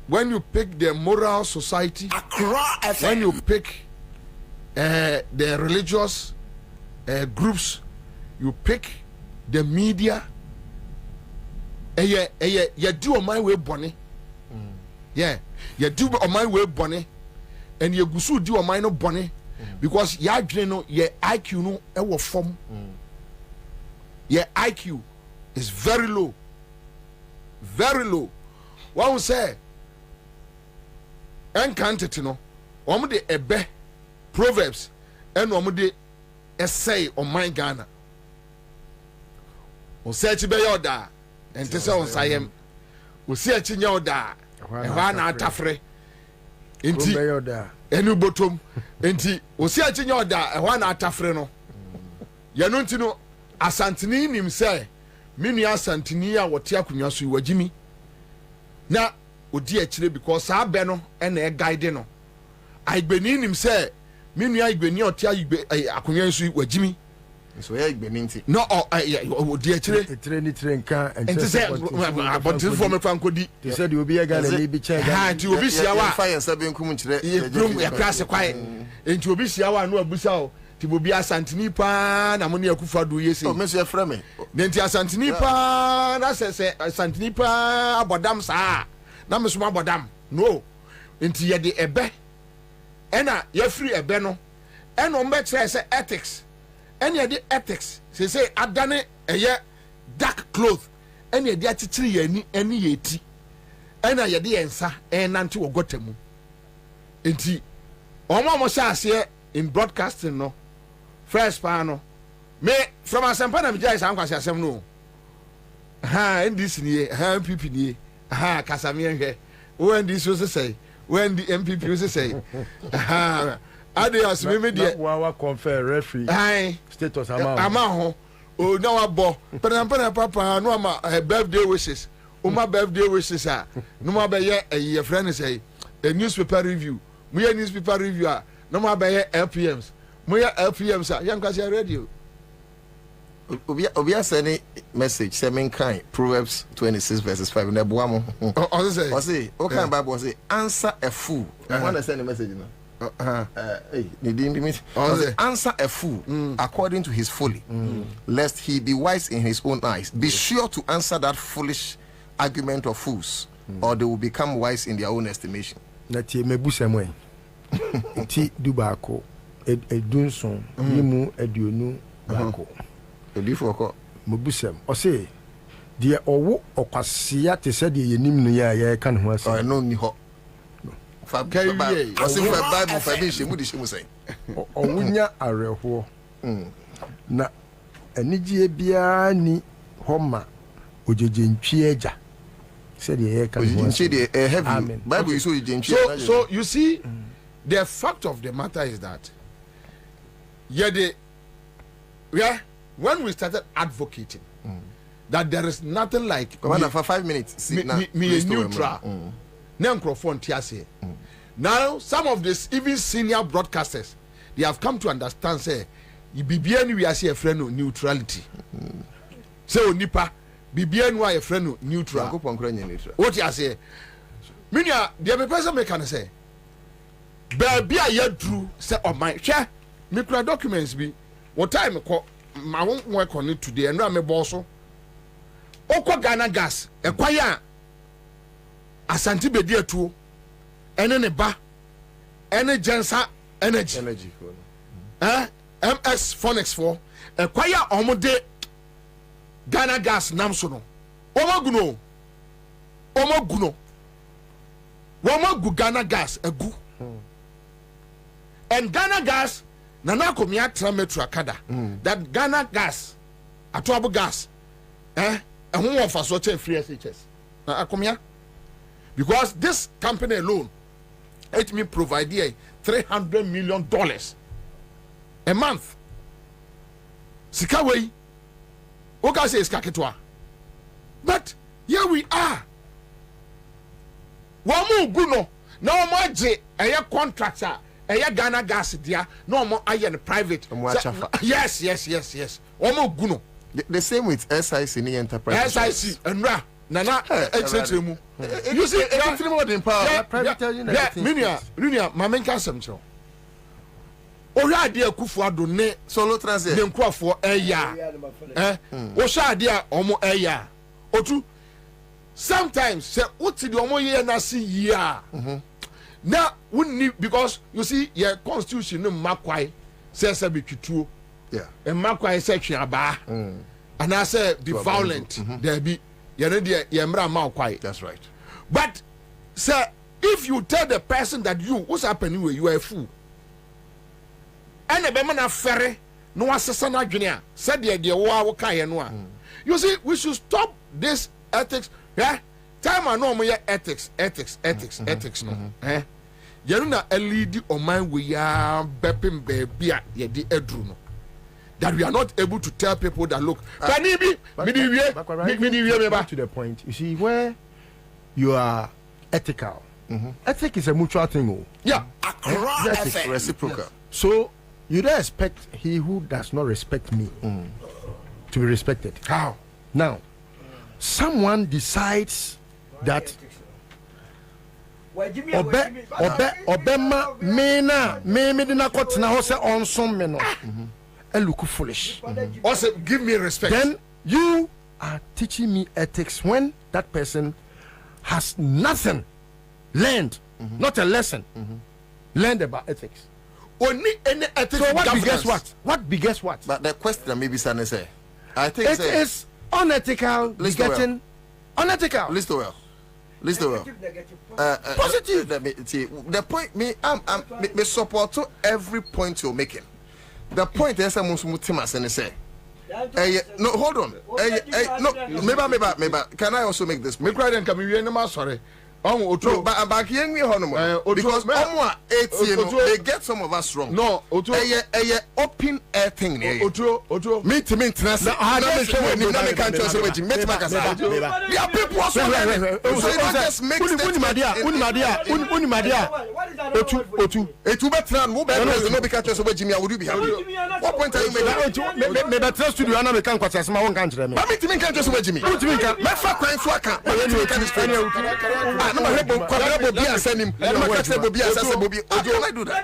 [SPEAKER 11] when you pick the moral society, when you pick the religious groups, you pick the media. You do on my way, Bonnie. Yeah, you do on my way, Bonnie, and you go do on my no Bonnie because you know your IQ no ever form. Your IQ is very low. Very low. What we say? Encountered, you know. One de ebe proverbs and one de essay on my Ghana. We say chibe yoda and tese on sayem. We say chinya yoda. Ehwana atafre. Enti yoda. Enu bottom. Enti we say chinya yoda ehwana atafre no. Yanu ntino asantini nim say menu asantini a wote akonwa so wagimi na odi akire because abe no na e guide no aigbeni nim say menu aigbeni ote akonwa so wagimi
[SPEAKER 13] so ya aigbeni nti
[SPEAKER 11] no odi akire
[SPEAKER 12] etre ni tre nka
[SPEAKER 11] enti say abontin for me fankodi
[SPEAKER 12] they said you be a Ghana ni bi che
[SPEAKER 11] ha ti obi siawa
[SPEAKER 13] fire sabe nkum nkire
[SPEAKER 11] ya class kwae enti obi siawa no abusa o ti bobi asantini pa na mo ne akufa do yesi
[SPEAKER 13] o me so e frɛ me
[SPEAKER 11] nti asantini pa na se asantini pa abodam saa na me so abodam no nti ye de ebe ena ye free ebe no ena mbe kyerɛ se ethics ena ye de ethics se adane eye dark cloth ena ye de achichiri ye ni eni ye ti ena ye de yensa nante wo gotamu nti omo sha ase in broadcasting no first panel me from asempa na mejai san kwase asem no ha ndc ni ha mpp ni ha kasame hwe o ndc so say when the mpp so say ha ade asme me de
[SPEAKER 12] wa confer referee status
[SPEAKER 11] ama ho o na wa bo pena papa no ama birthday wishes o ma birthday wishes a no ma be ye ye friend say a newspaper review mu ye newspaper review a no ma be ye LPMs moya LPM sa yan kwase radio
[SPEAKER 13] obi asene message say men kan Proverbs 26 verses 5 na boa mo
[SPEAKER 11] o
[SPEAKER 13] say o kan Bible say answer a fool I want to send a message now ni din me answer a fool according to his folly lest he be wise in his own eyes be sure to answer that foolish argument of fools or they will become wise in their own estimation.
[SPEAKER 12] Nati mebusemwe. Ti dubako edunson nimu eduonu bako.
[SPEAKER 13] Edifoko
[SPEAKER 12] Mebusem. Ose die owo okwasia te se die yenim no ya kan ho ase.
[SPEAKER 13] No ni ho. Bible for me shemu di shemu say.
[SPEAKER 12] Owunya areho. Na anigye bia ni homa ojejentwi eja. Said the
[SPEAKER 13] heavy Bible is
[SPEAKER 11] so you see the fact of the matter is that when we started advocating that there is nothing like
[SPEAKER 13] for 5 minutes
[SPEAKER 11] me neutral microphone now some of this even senior broadcasters they have come to understand say bibiani we are say a friend of neutrality so nipa bibianu a friend neutral what you say minia the person me can say baby a yadru say on my share me kura documents bi what time ko ma won work on it today and me boss so okọ Ghana gas ekwaya Asante bedi atuo ene ne ba ene Gensa energy MS Phoenix 4 ekwaya omode Ghana gas namso no omaguno womagu Ghana gas agu and Ghana gas nana komia trametro akada that Ghana gas atoabo gas ehun won fa so che free SHS akomia because this company alone it me provide here $300 million a month sika wey Oga says kaketwa. But here we are. Wamu guno na mo je eye contractor eye Ghana gas dia na mo aye ne private. Yes. Wamu guno.
[SPEAKER 13] The same with SIC ni enterprise.
[SPEAKER 11] SIC enra nana mu. You see everything more than power. Minia mamenka semcho. Ora de akufu ado ne
[SPEAKER 13] solo transit
[SPEAKER 11] ne nkrofo eya o sha de omo eya otu sometimes say uti de omo ye na see ya na wunni because you see your constitution no makwai says be twituo and makwai say twiaba and I say be violent there be ye no de ye mra makwai.
[SPEAKER 13] That's right.
[SPEAKER 11] But say if you tell the person that what's happening where you are a fool and the bemana ferry no assassin adwene said the wo kaye no a you see we should stop this ethics time I know my ethics no you know a lead on my we are bepping baby ye di edru no that we are not able to tell people that look
[SPEAKER 12] back to the point. You see where you are ethical. Ethic is a mutual thing.
[SPEAKER 13] Ethics reciprocal.
[SPEAKER 12] Yes. So you don't expect he who does not respect me to be respected.
[SPEAKER 11] How?
[SPEAKER 12] Now, someone decides that Obema mena me dina kotena ho se onsom me no. Look foolish.
[SPEAKER 11] Also give me respect.
[SPEAKER 12] Then you are teaching me ethics when that person has nothing learned, not a lesson learned about ethics.
[SPEAKER 11] Only any ethics.
[SPEAKER 12] So what begets what? What begets what?
[SPEAKER 13] But the question maybe Sane say, I think
[SPEAKER 12] it is unethical begetting unethical.
[SPEAKER 13] Listen well.
[SPEAKER 12] Positive.
[SPEAKER 13] The point me support to every point you're making. The point is Mutima say. No, hold on. No, maybe. Can I also make this point?
[SPEAKER 11] Sorry.
[SPEAKER 13] But back here we because they get some of us wrong.
[SPEAKER 11] No,
[SPEAKER 13] open air thing. Me to me there are people also. So you don't just make what point are you making?
[SPEAKER 12] Me better studio na me kan kwata sema won kan kire me.
[SPEAKER 13] But me to me kan just Jimmy. Me fa kwan so aka. No, Bobie Ansah him. Bobie Ansah Bobie. How can I do that?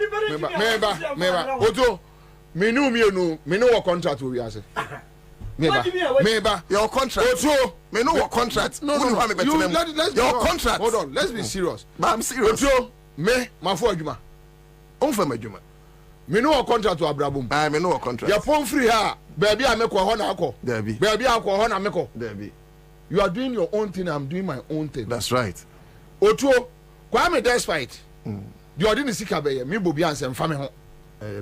[SPEAKER 11] Meba. Ojo, me no contract with Ansah. Meba.
[SPEAKER 3] Your contract. Me know what contract.
[SPEAKER 11] No.
[SPEAKER 3] Your contract.
[SPEAKER 11] Hold on. Let's be serious.
[SPEAKER 3] But I'm serious.
[SPEAKER 11] Me mafo adwuma.
[SPEAKER 3] Onfa madwuma.
[SPEAKER 11] Me know what contract to Abrabum.
[SPEAKER 3] Me know what contract.
[SPEAKER 11] Your phone free ha. Baby I make ho na akọ.
[SPEAKER 3] Debi.
[SPEAKER 11] Baby akọ ho na meko.
[SPEAKER 3] Debi.
[SPEAKER 11] You are doing your own thing, I'm doing my own thing.
[SPEAKER 3] That's right.
[SPEAKER 11] Otuo, Kwame despite. The ordinary sika be me Bobie Ansah mfa me ho.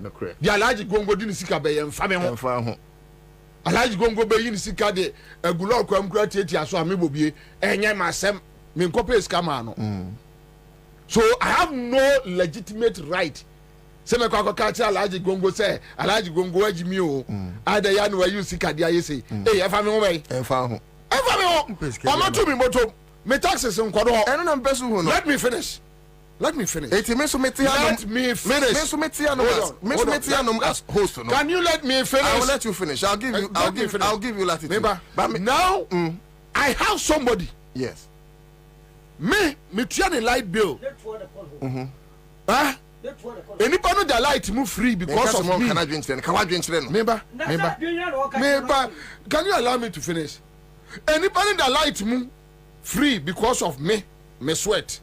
[SPEAKER 3] No correct.
[SPEAKER 11] The Alhaji Gongo di sika be mfa me ho.
[SPEAKER 3] Mfa ho.
[SPEAKER 11] Alhaji Gongo be yin sika de agulo kwam kura tietia so me Bobie enye masem me nkope sika ma no. So I have no legitimate right. Say me kwa ka ti Alhaji Gongo say Alhaji Gongo agi mi o. Ada ya no wa use sika de aye say. Efa me ho be.
[SPEAKER 3] Mfa ho.
[SPEAKER 11] Efa me ho. Omo to me moto. Me taxes nkodo ho.
[SPEAKER 3] Eno na mpesu ho no.
[SPEAKER 11] Let me finish. Let me finish.
[SPEAKER 3] Let me finish. As host. No?
[SPEAKER 11] Can you let me finish?
[SPEAKER 3] I will let you finish. I'll give you latitude.
[SPEAKER 11] But now I have somebody.
[SPEAKER 3] Yes.
[SPEAKER 11] Me turn the light bill. Huh? Anybody know the light move free because of me? Can you allow me to finish? Anybody the light move free because of me sweat.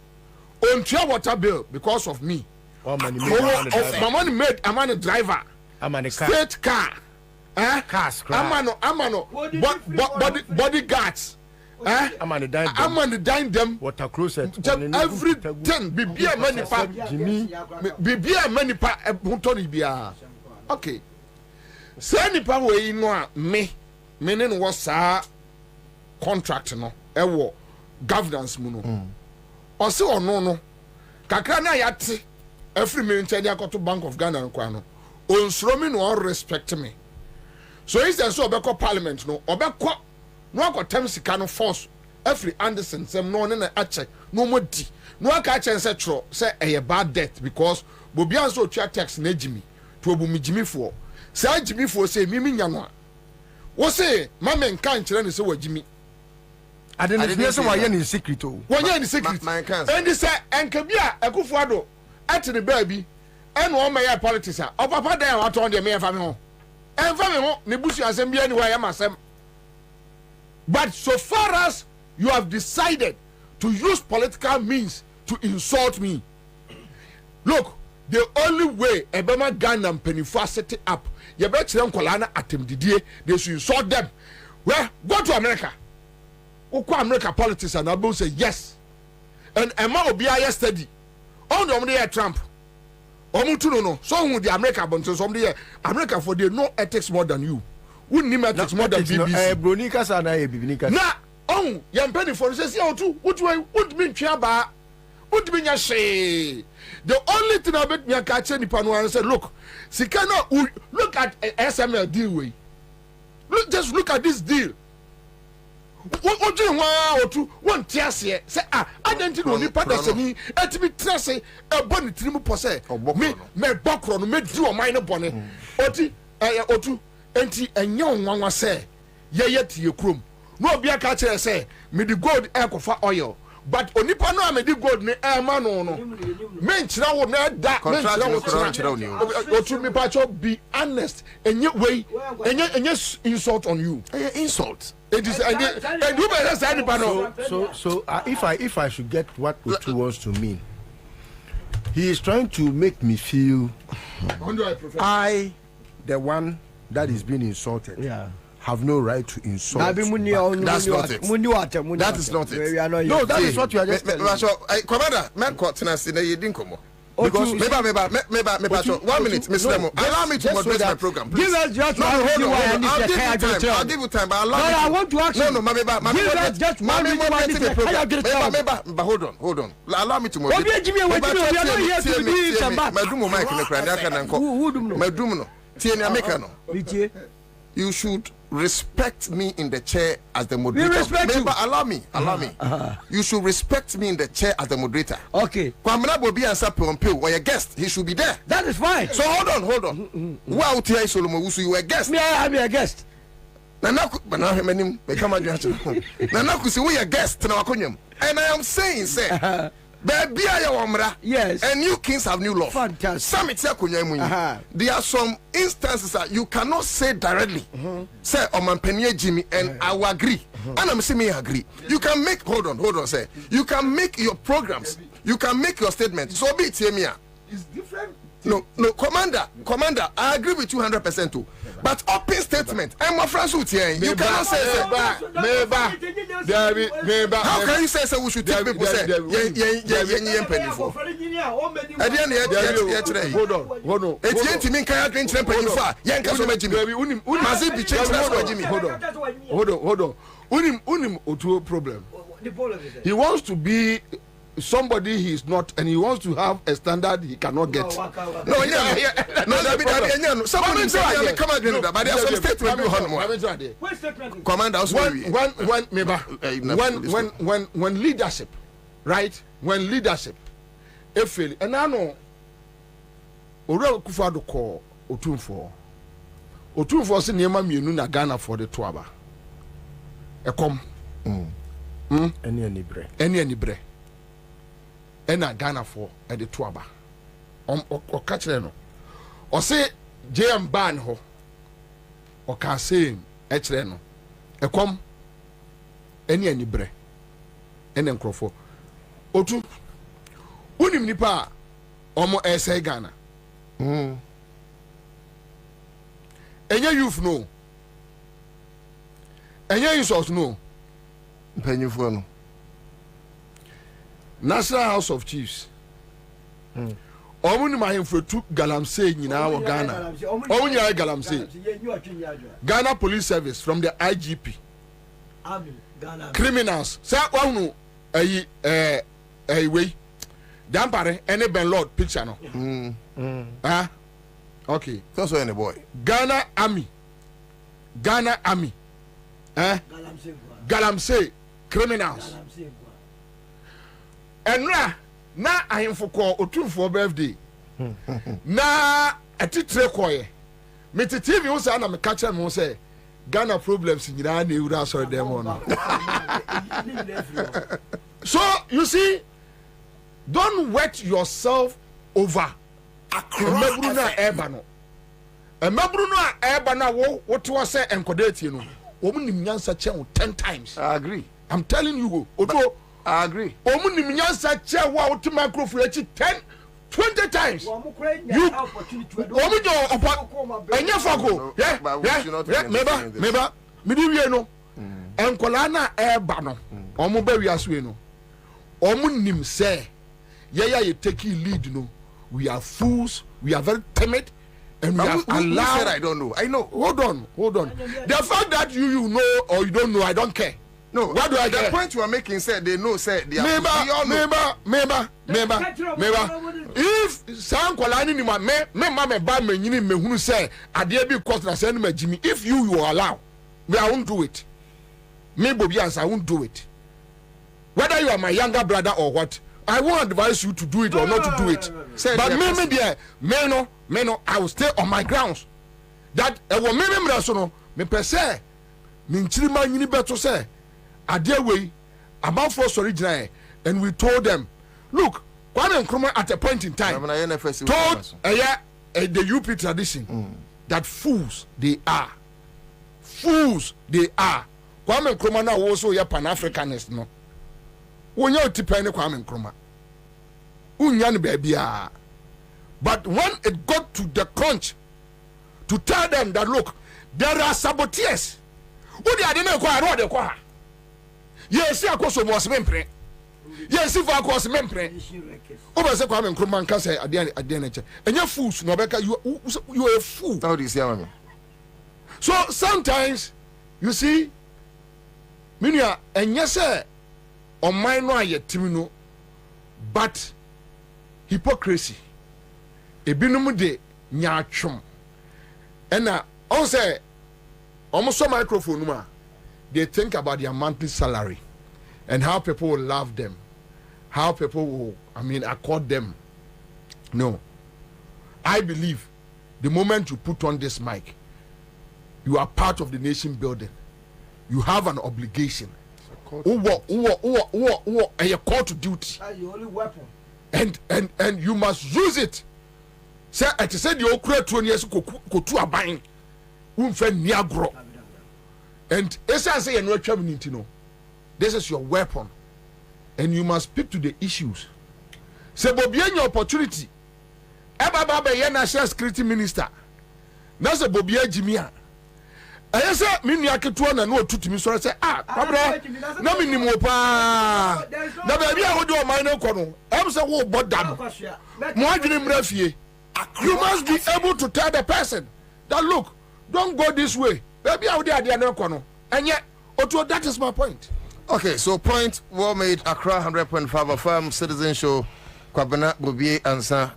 [SPEAKER 11] On your water bill because of me. My money made. I'm on a driver.
[SPEAKER 12] I'm on a car.
[SPEAKER 11] State car.
[SPEAKER 12] Cars.
[SPEAKER 11] I'm on bodyguards.
[SPEAKER 12] I'm on the dime.
[SPEAKER 11] I'm on the dime them.
[SPEAKER 12] Water closet.
[SPEAKER 11] Everything. Be a money pa. Jimmy. Be a money pa. Okay. Say ni pa we ino me. Meaning was a contract no. Ewo governance mu no. Ose no kakra na yate every minute dey akoto Bank of Ghana nkwa no onsuro me no all respect me. So instead so obekọ parliament no obekọ no akotem sika no force every Anderson sem no na ache no modi no aka ache se tro say eye bad debt because Bobie Ansah otwa tax na ejimi to obu mi jimifo say jimifo say mi nya no wo say mama nka nkyere ne say wajimi
[SPEAKER 12] I didn't know why you're in secret.
[SPEAKER 11] When you're in secret, and they say, and Kabia, a Kufuado, at the baby, and one may have politics. Oh, Papa, there, what on the mayor family. And family, Nebusi Assembly, anywhere I must. But so far as you have decided to use political means to insult me, look, the only way a Bama Ghana and Pennyfa set it up, you bet them Kolana at them Didier, they should insult them. Well, go to America. Ukwa America politics and Abu say yes. And Emma Obia yesterday. On the Trump. Omutu no. So who the America bunch somebody America for they no ethics more than you. Wouldn't name ethics more than BBC.
[SPEAKER 12] Bronikas and I Bibinika.
[SPEAKER 11] Na yam penny for says you too. Would mean Chiaba. Would mean ya say. The only thing about me catch any panu and said, look, Sikana look at SML deal way. Just look at this deal. What do you want to want to say? I didn't know any part of me. Let me say a bonnet trim posse. Me background, me do a minor bonnet. Oti, Otu, and young one was say, yet you crum. No be a catcher say, me the gold air for oil. But only pano me the gold ne air man no. Mench now not that contract me patch be honest and yet way and yes insult on you. Insult. It is and you better say anybody.
[SPEAKER 12] So if I should get what Otu wants to mean, he is trying to make me feel I the one that is being insulted. Yeah. Have no right to insult.
[SPEAKER 3] That's not it. That is not it.
[SPEAKER 12] No, that is what you are just telling me.
[SPEAKER 3] Kwabena, man, you didn't come. Because maybe 1 minute, Mr. Demo. Allow me to moderate my program. Please.
[SPEAKER 12] Give us just
[SPEAKER 3] I'll give you time, but allow me.
[SPEAKER 12] I want to ask you.
[SPEAKER 3] No, give us just 1 minute. But hold on. Allow me to moderate. You should respect me in the chair as the moderator.
[SPEAKER 12] We respect you.
[SPEAKER 3] Allow me. You should respect me in the chair as the moderator.
[SPEAKER 12] Okay.
[SPEAKER 3] Kwabena Bobie Ansah Pompeo, or a guest, he should be there.
[SPEAKER 12] That is fine.
[SPEAKER 3] So hold on. Who out here Solomon Wusu, you were a guest.
[SPEAKER 12] Me, I am a guest.
[SPEAKER 3] Nanaku, but now him become a judge. Nanaku, see we a guest to our conyum. And I am saying, say, Baby,
[SPEAKER 12] yes.
[SPEAKER 3] And new kings have new law.
[SPEAKER 12] Fantastic.
[SPEAKER 3] There are some instances that you cannot say directly. Say, Oman Penye Jimmy, and I will agree. And I'm saying me agree. You can make, hold on, say. You can make your programs. You can make your statement. So be it,
[SPEAKER 11] It's different.
[SPEAKER 3] No, Commander, I agree with you 100% too. But open statement, I'm a friend with you. You cannot say, how can you say we should take people say, hold on. It's yet to mean can drink penny for Yankas over Jimmy. Must be changed Jimmy.
[SPEAKER 11] Hold on. Unim Otu problem. He wants to be somebody he is not, and he wants to have a standard he cannot get.
[SPEAKER 3] Somebody say, come again, but there are some statements. Commander,
[SPEAKER 11] when leadership, right? When leadership, and I know, Ore Kufado call Otunfo se niema mienu na Ghana for the Twaba. Ekom. Any bre. Ena Ghana for at the Twaba. O catch no. O say JM ban ho. O can say echere no. Ekom. Any bre. Ene nkrofo. Otu. Unim nipa omo ese Ghana. Enya youth no. Enya insults no.
[SPEAKER 3] Penyufo no.
[SPEAKER 11] National House of Chiefs. Omu ni mahemfretu galamsey nyina wo Ghana. Omu nyina galamsey. Ghana Police Service from the IGP. Criminals. Say wonu we. Dampare any Ben Lord picture no. Okay.
[SPEAKER 3] That's why any boy.
[SPEAKER 11] Ghana Army. Galamsey criminals. Enra na ahemfo call Otunfo birthday. Na atitre koye. Me TV wo say na me catch me say Ghana problems nyina na ewura sorry dem on. So you see, don't wet yourself over Emabru na eba no. Emabru na eba na wo to say enkodate no. Omu nim nyansa che 10 times.
[SPEAKER 3] I agree.
[SPEAKER 11] I'm telling you, Oto,
[SPEAKER 3] I agree.
[SPEAKER 11] Omu nim nyansa che wa to microphone 10 20 times. You Omu do enya fako. Yeah. Meba. Midi wie no. Enkola na eba no. Omu ba wiase no. Omu nim say ye take lead no. We are fools, we are very timid, and we have allowed.
[SPEAKER 3] Said I don't know. I know.
[SPEAKER 11] Hold on. The fact that you know or you don't know, I don't care.
[SPEAKER 3] No.
[SPEAKER 11] What do I care?
[SPEAKER 3] The point you are making said they know. Said they are.
[SPEAKER 11] Meba. If Sankolani ni me ba me nyini me hunu say ade bi cost na say no Jimmy. If you allow, me I won't do it. Me Bobie Ansah, I won't do it. Whether you are my younger brother or what. I won't advise you to do it or not to do it. But me no, I will stay on my grounds. That me per se, me nchirima nyini beto say, adie way, about force original, and we told them, look, Kwame Nkrumah at a point in time told the UP tradition that fools they are. Kwame Nkrumah now also a Pan-Africanist no. Wonya otipene Kwame Nkrumah. Unya ni babia. But when it got to the crunch to tell them that look, there are saboteurs. Who they are dey kwa ro de kwa. Yes, akoso mo semempre. Yes, if akoso semempre. Oba se Kwame Nkrumah nka say ade na che. Enya fools no beka you are a fool.
[SPEAKER 3] How do you see am?
[SPEAKER 11] So sometimes you see minia enya say on my no ayetimino, but hypocrisy ebinum de nyaatwom ena on say almost microphone ma they think about their monthly salary and how people will love them, how people will accord them. No, I believe the moment you put on this mic, you are part of the nation building. You have an obligation a court duty.
[SPEAKER 14] That's the only weapon.
[SPEAKER 11] And you must use it. Say I said you create 20 years go to a buying. Niagro. And as I say, no community, no. This is your weapon, and you must speak to the issues. Say, Bobie, any opportunity. Eba be national security minister. Now say Bobie Jimia. I say me niaketu na no tutu mi so say Kwabena na me nimo pa. Na ba bia wo do man no ko no. Em say wo bodam. Mo adwene mrafie. You must be able to tell the person that look, don't go this way. Baby, I would idea no kono. And yet, that is my point.
[SPEAKER 13] Okay, so point well made. Accra 100.5 FM Citizen Show. Kwabena, Bobie, Ansah,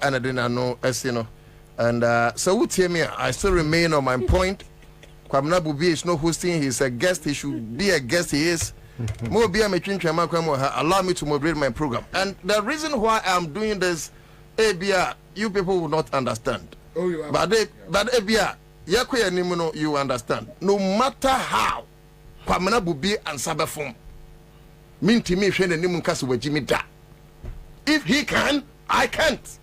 [SPEAKER 13] and I didn't know Esino. And so what hear me? I still remain on my point. Kwabena Bobie is not hosting. He's a guest. He should be a guest. He is. Allow me to moderate my program. And the reason why I'm doing this, ABR, you people will not understand.
[SPEAKER 11] Oh, you are.
[SPEAKER 13] But ABR. You understand. No matter how Kwabena Bobie Ansah form. Minti me shene ni munkasi wajimi da. If he can, I can't.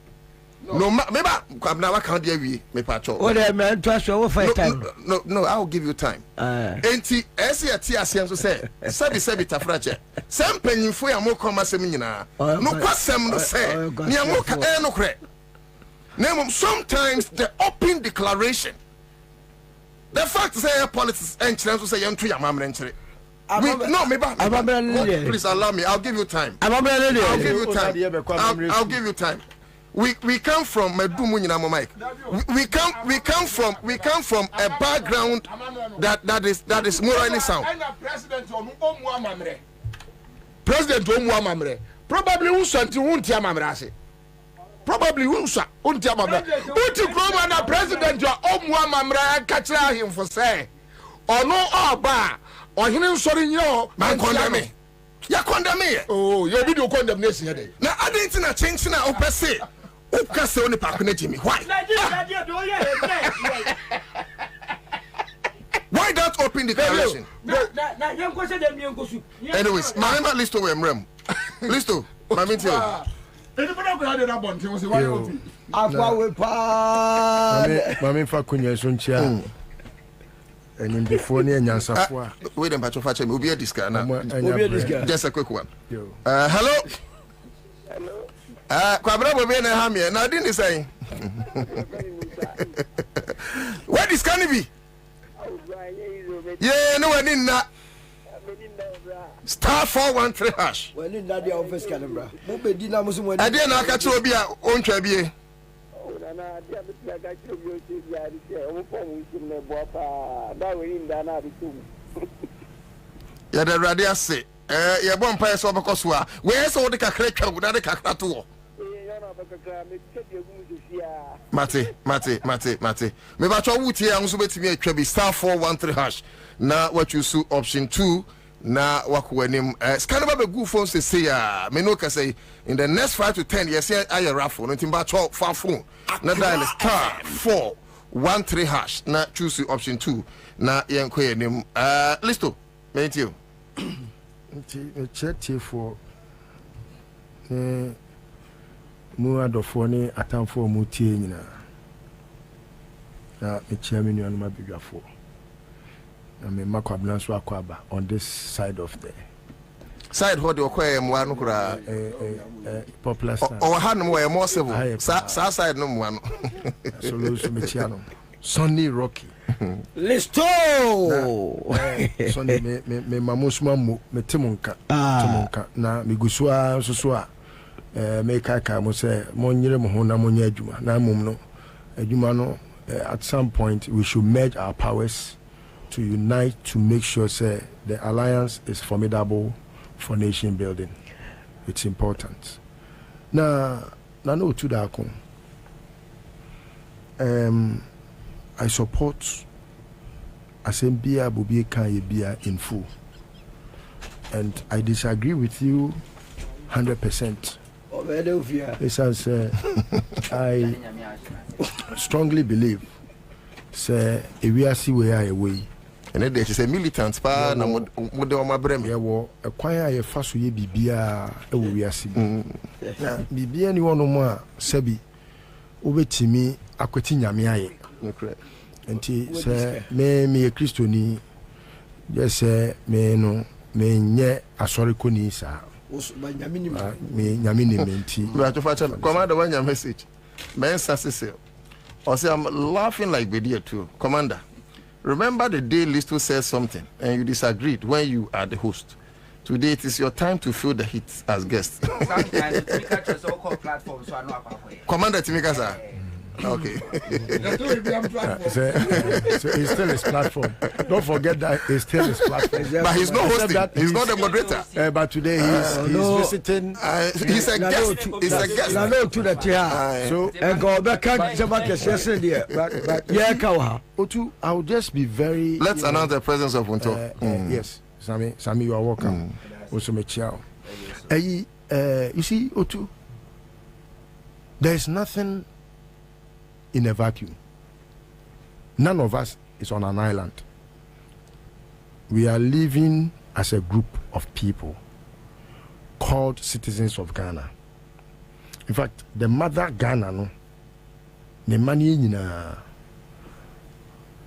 [SPEAKER 13] No, maybe Kwabena wa can't deal with me pacho.
[SPEAKER 14] What I meant to ask you for time.
[SPEAKER 13] No, I'll give you time. Enti esi ati asian so say sebi tafrache. Sem penyinfo ya mo koma sem nyina. No kwasem no say. Ni amoka no kre. Sometimes the open declaration. The fact say politics and children say you your mom and please allow me. I'll give you time. I'll give you time. We come from Mike. We come from a background that is morally sound.
[SPEAKER 11] President Omuamamre probably who sent you won't yamamrase. Probably who sa unti amamra uti kroma na president wa Omuamamra kacha him for say ono oba ohine nsori nyo
[SPEAKER 13] man condemn ya condemn
[SPEAKER 11] oh you video condemnation here
[SPEAKER 13] na adenti na change na opese ukase oni pakune jimi why why that open declaration anyways my member listo we mrem listo my meeting
[SPEAKER 12] Mami fa kunya so nchia enim before ne nyansafo a
[SPEAKER 13] wait them patch me obi a disca na just a quick one hello Kwabena Bobie na ha me na din say what is can be yeah no one in na star 413 hash.
[SPEAKER 14] When in that office Canberra. Mubedi na musu
[SPEAKER 13] I dey na aka obi a ontwa bie. Ya da radio ase. Ya bon pa so obekọ so a. We so de kakra twa na de kakra to. Mate. Me ba twa wutie a nso betimi atwa bi star 413 hash. Na what you su option 2. Na wakuwenim scanner be good phones to say me no ka say in the next 5 to 10 years I raffle no timba 12 for phone na dial star 413 hash na choose option 2 na yenkwenim listo me you
[SPEAKER 12] check for mu adofo ni atamfo mu tie nyina na me chairman you no mabidwafo I mean, Kwabena so akwaba on this side of the
[SPEAKER 13] side what you call one kura
[SPEAKER 12] popular side.
[SPEAKER 13] Or hand more civil. Side no one.
[SPEAKER 12] Solution Michiano. Sonny Rocky.
[SPEAKER 14] Listo.
[SPEAKER 12] Sonny me mamusma me timunka. Timunka na miguswa so me kaka mo say mo nyire mo ho na mo nya adwuma na mum no adwuma no at some point we should merge our powers to unite to make sure say the alliance is formidable for nation building. It's important. Now no to that I support Asembia Bobie Kanyebia in full. And I disagree with you 100%. Because I strongly believe say if we are see where I away
[SPEAKER 3] and then they say militants pa na mo de o ma brem
[SPEAKER 12] ye wo ekwan a ye fa so ye bibia e wo wiase na bibia ni wono mo a sabi obetimi akwati nyame aye enti se me kristoni je se me no me nye asori koni sa me nyame ni menti
[SPEAKER 3] but to facha commander when your message men say or say I'm laughing like Bedia too. Commander, remember the day Listo said something and you disagreed when you are the host. Today it is your time to feel the heat as guest. Commander Timika, sir. Okay.
[SPEAKER 12] So he's still his platform. Don't forget that he's still his platform.
[SPEAKER 3] But he's not hosting. He's not the moderator.
[SPEAKER 12] But today he's visiting.
[SPEAKER 3] He's a guest. He's a guest.
[SPEAKER 14] So and go back yesterday. But yeah,
[SPEAKER 12] Otu, I will just be very.
[SPEAKER 3] Let's announce the presence of Unto.
[SPEAKER 12] Yes, Sammy, you are welcome. Also, Mechiao. You see, Otu, there is nothing in a vacuum. None of us is on an island. We are living as a group of people called citizens of Ghana. In fact, the mother Ghana, no, the money in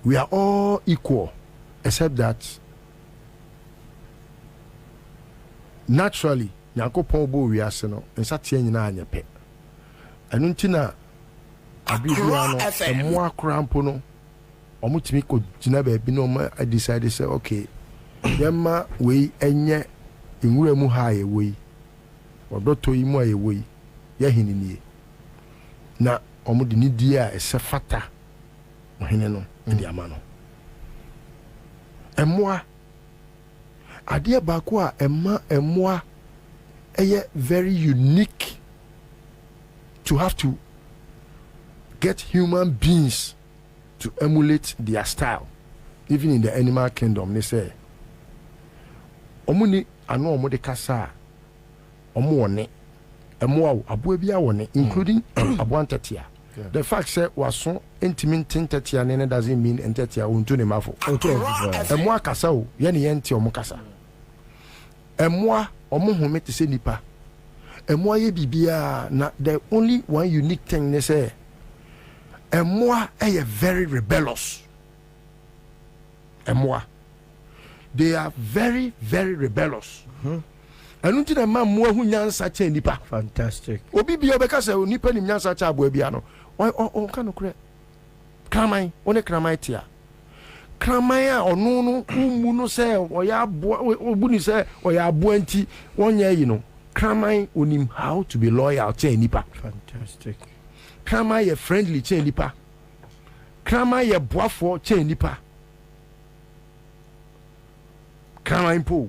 [SPEAKER 12] we are all equal, except that naturally, Nyanko Pombo we are no, and Satya Nina Nyape. And until Abibiano, a more crampono, or Mutimiko Jina baby no ma I decided say okay, Yama we enye in Remu high away, or Dotto Imo away, Yahini. Na Omudini dia is a fata, Mahineno, in the Amano. And moi, Adia Bakwa, and moi, very unique to have to get human beings to emulate their style. Even in the animal kingdom, they say, Omuni ano omode kasa, omuone, emwa abuebia one, including abuantatia. The fact say wason intimate tatia nene doesn't mean entatia unto ne mafo. Emwa kasa o, yeni yenti omu kasa. Emwa omu home te se nipa. Emwa ye bibia na the only one unique thing they say. And moi, are very rebellious. And moi, they are very, very rebellious. And until a man more who such a nipa.
[SPEAKER 14] Fantastic.
[SPEAKER 12] Obi be obeka se nipa ni nyansa cha abuabiano. O kan okre. Kramai, one kramai tia. Kramai a onu no umu no se oya abo obuni se oya abo anti wonye yi no. Kramai onim how to be loyal to nipa.
[SPEAKER 14] Fantastic.
[SPEAKER 12] Krama ye friendly chain nipa. Krama ye boafo chain nipa. Krama impo.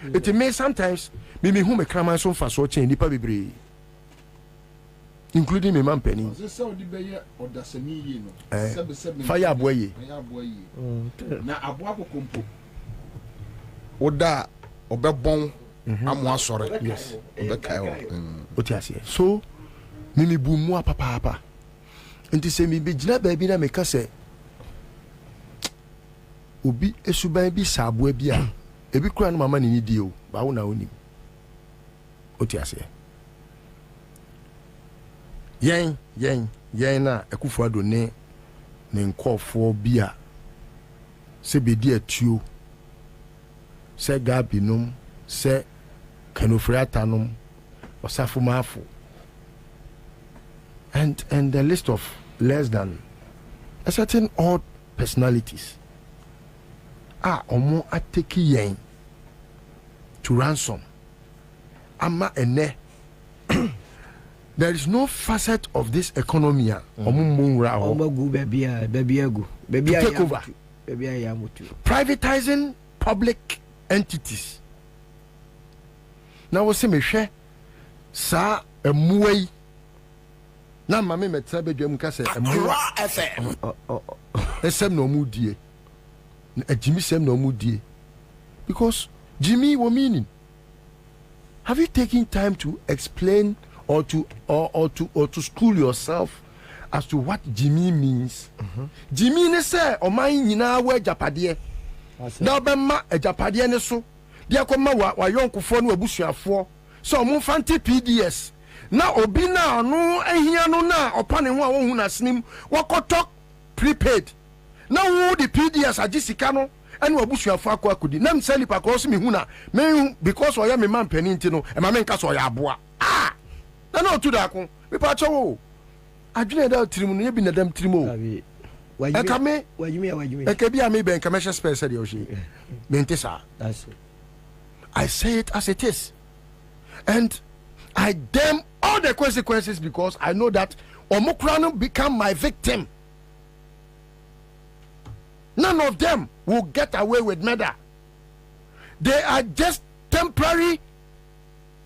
[SPEAKER 12] It may sometimes me who me krama so fast so chain nipa bebre. Including me man penny. Fire boye.
[SPEAKER 11] Na aboa kokompo. Oda obebon amwa sore.
[SPEAKER 12] Yes.
[SPEAKER 11] Obekai.
[SPEAKER 12] Otiasie. So mimi bu moi papa nti se mi be gina ba bi na me ka se obi esuban bi sabo bi a ebi kura no mama ni di o ba wo na oni oti ase yen na ekufo ado ne nkofo bi a se be di atuo se gabinom se kanofriatanom osafo mafo. And the list of less than a certain odd personalities are omo ateki yen to ransom. Ama ene. There is no facet of this economy to take over. Privatizing public entities. Now we say me share sa emuwe. Na mama me trabe dwam ka se emwa FM esem no mu die na Jimmy sem no mu die because Jimmy wo meaning. Have you taken time to explain or to school yourself as to what Jimmy means? Jimmy ne say o man nyina wa japade na obema ejapade ne so dia koma wa yonkofo no abusuafo so mo fanti PDS na obi na no ahia no na opa ne ho a wo hu na senim wakotok prepaid na wo the PDS agisika no ene abusuafo akodi na msali pa cross me hu na me because oya me man pani nti no e ma me nka so oya aboa na no tu da ko me pa cho adwene da tirim no ye bi na dam tirim o Ekame, Ekabi ami ben commercial space said yoshi. Mentesa. That's it. I say it as it is. And I damn all the consequences because I know that Omukrano become my victim. None of them will get away with murder. They are just temporary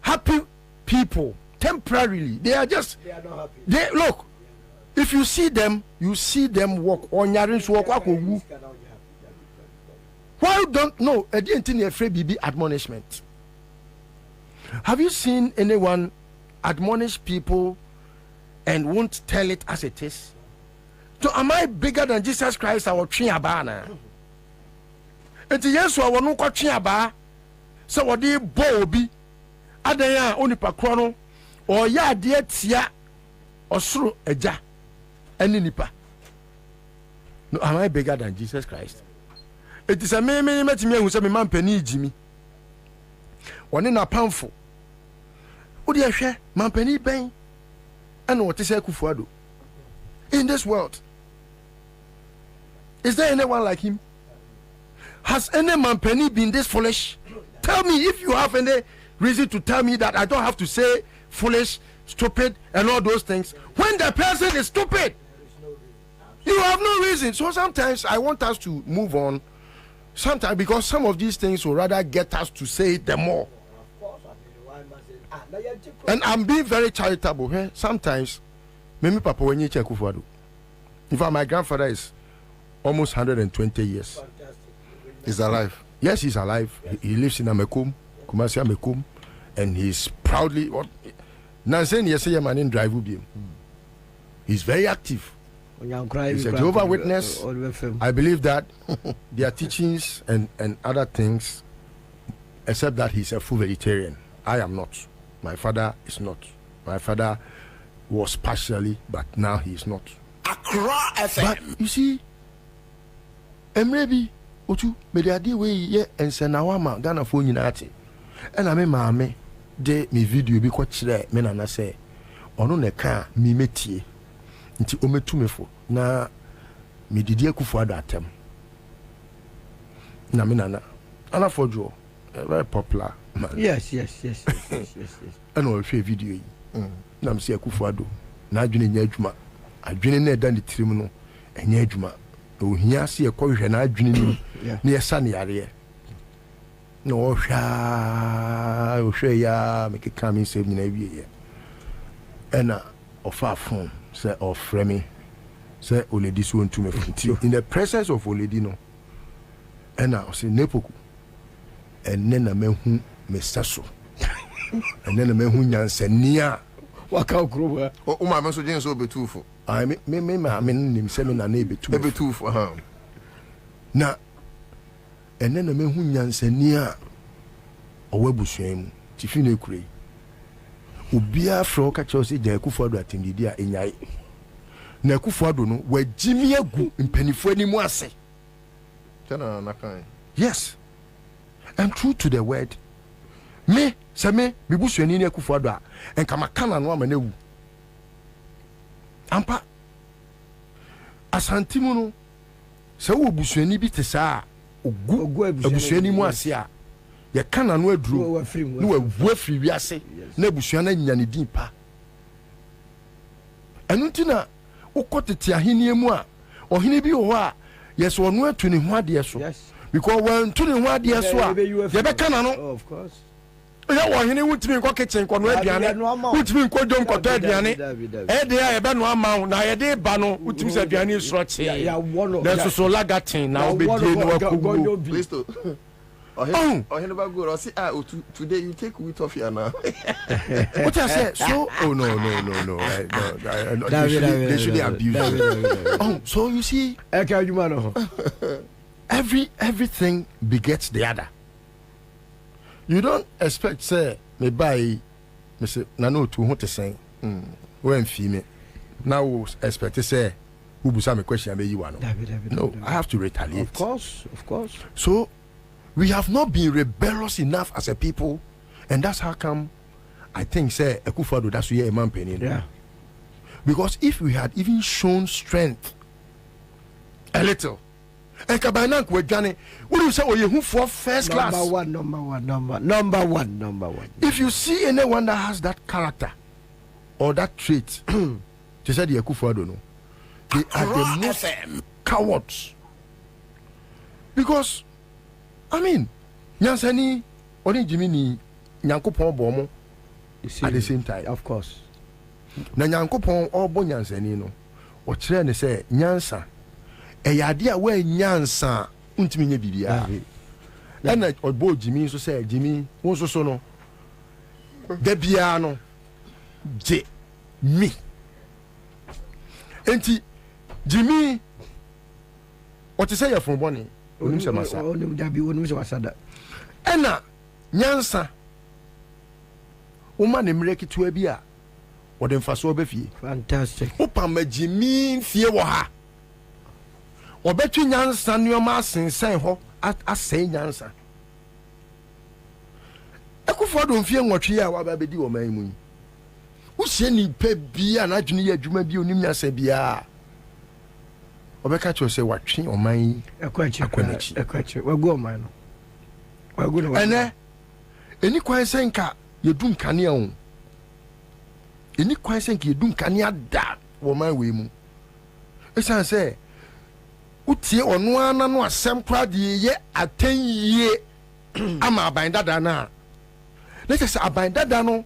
[SPEAKER 12] happy people. Temporarily. They are not happy. Look. If you see them walk on Yarin's walk. Why don't no? I didn't think afraid BB admonishment. Have you seen anyone admonish people and won't tell it as it is? So am I bigger than Jesus Christ? Our Triabana. And yes, I want to Triaba. So what they Bobie? Adaya only Pacrono or ya dear Tia or through a ja. Any nipa. No, am I bigger than Jesus Christ? It is a me met me who say me man penny Jimmy. One in a poundful. Would you share man penny bang? And what is a kufuado? In this world, is there anyone like him? Has any man penny been this foolish? Tell me if you have any reason to tell me that I don't have to say foolish, stupid, and all those things. When the person is stupid, you have no reason. So sometimes I want us to move on. Sometimes because some of these things will rather get us to say them more. And I'm being very charitable. Eh? Sometimes, maybe Papa when you check Kufuado. In fact, my grandfather is almost 120 years.
[SPEAKER 13] He's alive.
[SPEAKER 12] Yes, he's alive. He lives in Amekum, Kumasi Amekum, and he's proudly. Nansen yes, man in drive with him. He's very active. He's a Jehovah's Witness. I believe that their teachings and other things, except that he's a full vegetarian. I am not. My father is not. My father was partially, but now he is not.
[SPEAKER 3] Accra FM.
[SPEAKER 12] But you see, maybe Otu, but the idea way yeah and Senawama Ghana phone unity. And I mean, mammy, de me video be quite clear. Men and I say, ono ne ka mi metie. Nti ometumefo na me didi Akufuado atem na me nana ana fojo very popular man. Yes. And we share video yi na me see Akufuado na adwene nya adwuma adwene na eda ne tirim no enya adwuma ohia se ekɔhwɛ na adwene ni na yesa ne yare na ohwɛ ya me keka me sɛ nyina wie ye ɛna ofa phone say of Remy say Oledi so to me in the presence of Oledi no and now say nepoku and then a man who me sasso and then a man who nyansania waka okro
[SPEAKER 13] o ma so gen so betufo
[SPEAKER 12] I me nim seminar na betufo na and then a man who nyansania owabusuan mu tifi na ekure obia fro ka chose gya Akufuado atendidi a enyai na Akufuado no wagimi agu mpanifo animu ase
[SPEAKER 13] tana na kan
[SPEAKER 12] yes and true to the word me busuani ni Akufuado a enka makana no ama na wu ampa asantimu no se wo busuani bi te saa ogu abusuani mu ase a ye kana no aduro no wawu afiri wiase na busuana nya ne din pa enu ntina ukotete ahenie mu a ohene bi ho a yes onu atu ne ho ade so because when tu ne ho ade so a ye be kana no of course ya ohene wutimi nko kitchen ko no aduane wutimi nko dom ko aduane e de ya be no ama na ye de ba no wutimi se aduane suro che ya wono na so lagatin na obedie no akugu
[SPEAKER 13] Kristo Oh, today you take wheat off here now.
[SPEAKER 12] What I said? So, no. They should abuse. So you see, every everything begets the other. You don't expect say me buy me say na no to who to say when female now expect to say who busa me question be you one. No, I have to retaliate.
[SPEAKER 14] Of course.
[SPEAKER 12] So we have not been rebellious enough as a people, and that's how come I think say Akufo-Addo that's where a man penny.
[SPEAKER 14] Yeah.
[SPEAKER 12] Because if we had even shown strength a little, and Kabana Kwabena, what do you say? Oh, you for first class.
[SPEAKER 14] Number one.
[SPEAKER 12] If you see anyone that has that character or that trait, to say the Akufo-Addo, no, they are the most cowards. Because, I mean, Nyansani, Oni Jimini, Nyankopon Bomo, at the same time.
[SPEAKER 14] Of course.
[SPEAKER 12] Na Nyankopon Obo Nyansani, no, or Trene say, Nyansa. A idea where Nyansa untimi bibia. And I obo Jimmy so say Jimmy won so no. Debiano J me. Enti Jimmy what you say you from Bonnie?
[SPEAKER 14] Onim se masa.
[SPEAKER 12] Ena Nyansa Uma ne mreki to bia. What them faso be fie.
[SPEAKER 14] Fantastic.
[SPEAKER 12] Opa ma Jimmy fie wo ha. Obetu Nyansa nioma sensen ho asɛn Nyansa. Akufo-Addo mfie nwɔtwe a waba bedi wo man mu. Wo hye ni pa bia na adwene ya adwuma bi onim Nyansa bia. Obeka cho sɛ watwe oman
[SPEAKER 14] akwachi wagu oman no. Wagu no.
[SPEAKER 12] Eni kwan sɛ nka yedum kane a wo. Eni kwan sɛ nka yedum kane ada wo man we mu. Esan sɛ utie ono ana no asɛm kra de ye atenye ama aban dada na let us aban dada no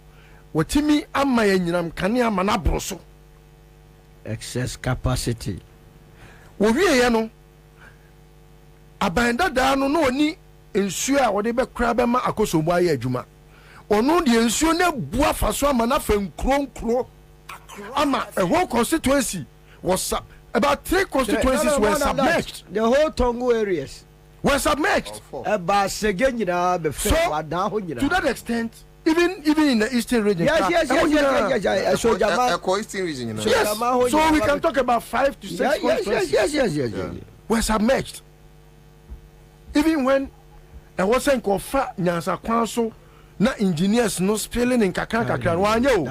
[SPEAKER 12] watimi ama ya nyinam kane ama na broso
[SPEAKER 14] excess capacity
[SPEAKER 12] wo wie ye no aban dada no no oni ensuo a wode be kra be ma akosombo aye adwuma ono de ensuo na bua faso ama na fa nkro ama a whole constituency was about 3 constituencies were submerged.
[SPEAKER 14] The whole Tongo areas
[SPEAKER 12] were submerged.
[SPEAKER 14] About so, to
[SPEAKER 12] that extent, even in the eastern region.
[SPEAKER 14] Yes. So
[SPEAKER 13] eastern region, you know.
[SPEAKER 12] Yes. So we can talk about 5 to 6 constituencies.
[SPEAKER 14] Yes.
[SPEAKER 12] Were submerged. Even when there wasn't kofa Nyansa Kwanso na engineers no spilling in kakra wanyo.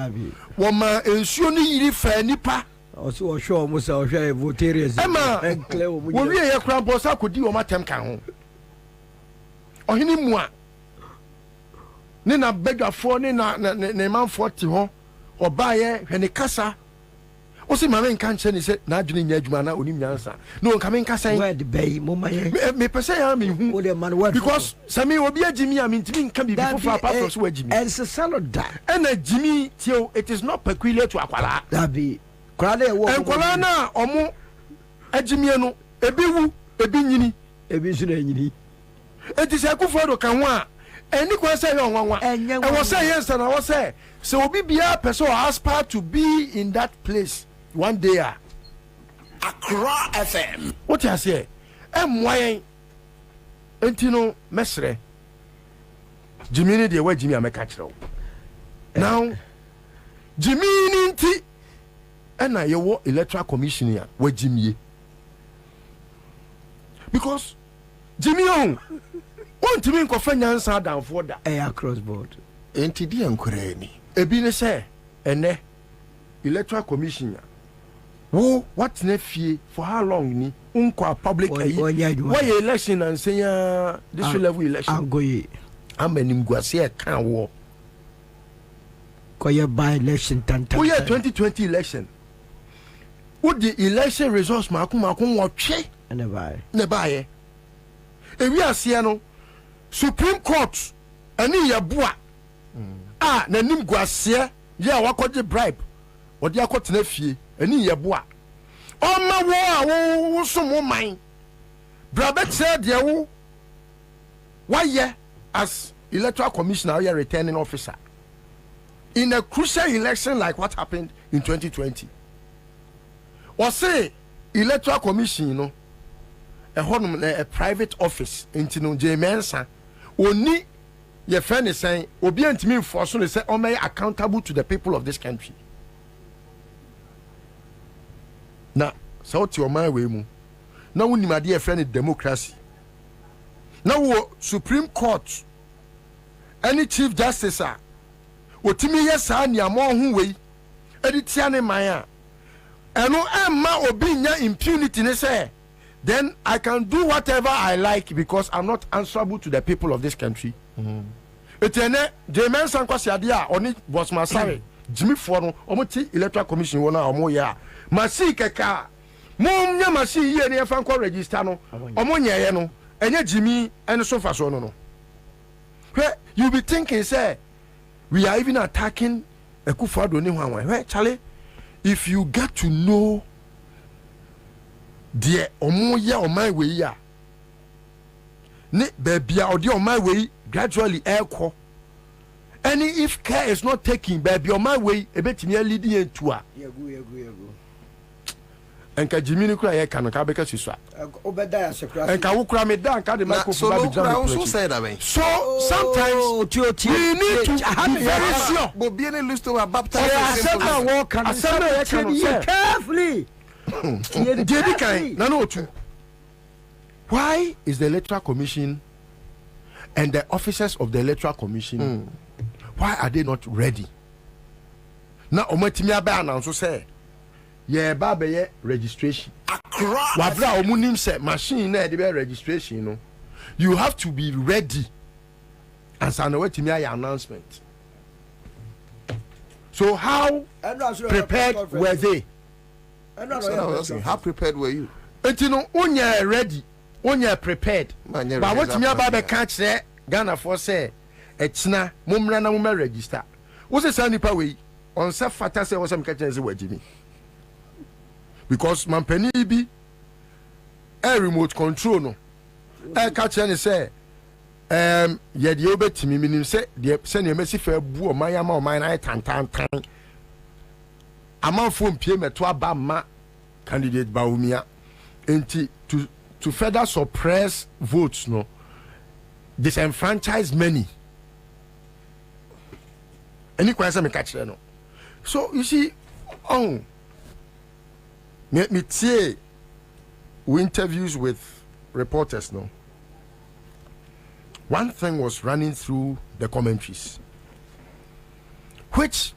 [SPEAKER 12] Woma ensuo ni yiri fa nipa.
[SPEAKER 14] Also show almost our voters
[SPEAKER 12] and clear we hear crabos I could do on my time can or any more Nina beggar for Nina man 40 or buy when a casa was in my main cancer is it not doing Yajmana or Nyansa. No coming casa where the bay me per se I mean who the man was because Sammy will be a Jimmy I mean to me can be before Papa Jimmy and it's a salad that and a Jimmy till it is not peculiar to Aquala that be Enkolana omo ajimie no ebiwu ebinyini
[SPEAKER 14] ebinyini
[SPEAKER 12] enti se Akufo-Addo kan ho a eni kwa se ye onwanwa e wo se yes na wo se obi bia person aspire to be in that place one day Accra FM what you say emwayen enti no mesre jimini de wa jimi ameka kire now jimini nti ena yewo electoral commission ya wa jimie because jimie on timi nkofa Nyansa danfo da
[SPEAKER 14] across board
[SPEAKER 12] enti di enkore ni ebi ne se ene electoral commission ya wo what na fie for how long ni unko public why election and say this level election
[SPEAKER 14] agoye
[SPEAKER 12] amanim guase e kan wo
[SPEAKER 14] koye by election tantan
[SPEAKER 12] 2020 election. Would the election results makun watch ne buy we are seeing Supreme Court any yabua na nim guasie ya wakoje bribe odi akot na fie any yabua o wo so mo man brabet said there wo why as electoral commissioner or returning officer in a crucial election like what happened in 2020 or say electoral commission a private office into no Ansah oni your friend is saying obi antimi force no say o may accountable to the people of this country. Na so ti o man we mu na woni ma de friend democracy na wo Supreme Court any chief justice a otimi yesa nia mo ho we editia ne man a eno emma obi nya impunity ne say then I can do whatever I like because I'm not answerable to the people of this country. Etene Jemen Sankwasi adia oni boss Masare Jimmy Fono omuti electoral commission wona omo ya masi keka mum nya masi ye ne fa nko register no omo nyeye no enye Jimmy ene so fa so no. Where you be thinking say we are even attacking Akufo-Addo ni hwan where Charlie if you get to know the omoye on my way ya ne baby or the on my way gradually echo any if care is not taken baby on my way a bit me leading into a enka Jimmy kura ye kan ka beka siswa
[SPEAKER 14] obeda ya sekura
[SPEAKER 12] enka wo kura me dan ka de microphone ba bijam
[SPEAKER 13] so say that way
[SPEAKER 12] so sometimes we need to be very sure
[SPEAKER 13] Bobie ne list to baptize
[SPEAKER 14] carefully.
[SPEAKER 12] Why is the Electoral Commission and the officers of the Electoral Commission why are they not ready? Now omatimi aba announce say yeah ba be registration wabra omunim say machine na dey registration no you have to be ready Ansah na wetimi ay announcement. So how prepared were they?
[SPEAKER 13] How prepared were you?
[SPEAKER 12] You know, when you're ready, when you're prepared. But what you about the catch there, Ghana for say, it's na mumra na mumra register. What's the sound way on self fatal say was some catching as a Jimmy? Because man penny be a remote control no. I catch and say, yeah, the obey to me, meaning say, the send your message for boo, my amount, mine, I tan. Among phone PM to Abama candidate Baumia to further suppress votes, no disenfranchise many. Any question me catch no. So you see, me say we interviews with reporters, no. One thing was running through the commentaries, which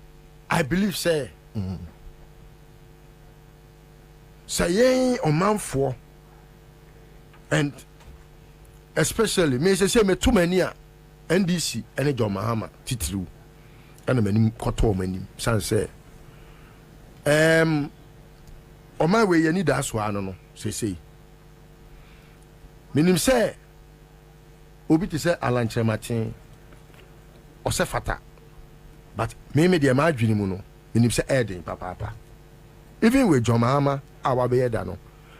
[SPEAKER 12] I believe say. Say on man for and especially me say me too many NDC and John Mahama titru and many koto many san say on my way you need that one no say minim say obi ti say Alan Chematin o se fata but me dey ma adwini mu no minim say Eden papa even with John Mahama our no.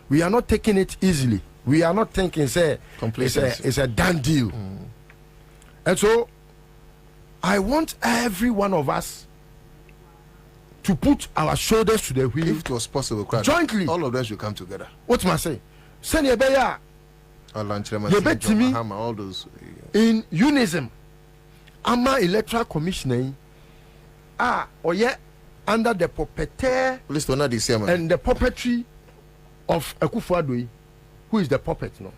[SPEAKER 12] We are not taking it easily. We are not thinking say it's a done deal. And so I want every one of us to put our shoulders to the wheel.
[SPEAKER 13] If it was possible,
[SPEAKER 12] jointly,
[SPEAKER 13] all of them should come together.
[SPEAKER 12] What must I say? Send your beya
[SPEAKER 13] all those
[SPEAKER 12] in unison. Ama electoral commissioner or yet under the puppeteer and the puppetry of Akufo-Addo, who is the puppet, no?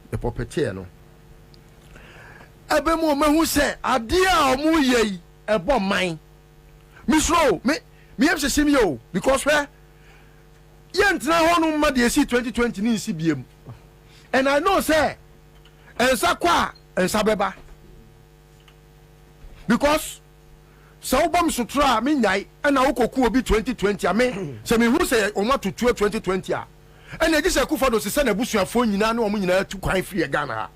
[SPEAKER 12] The puppeteer, no? Ebemo me who say, "Adia omu ye ebo mine." Misro, me am se simio because where yentina honu ma de si 2020 ni CBM. And I know say Ansah kwa Ansah beba. Because so bom sutra me nyai na wokoku obi 2020 ame se me hu se o ma to 2020 a and e say Akufo-Addo se na busuafo nyina na o nyina tu kwan free Ghana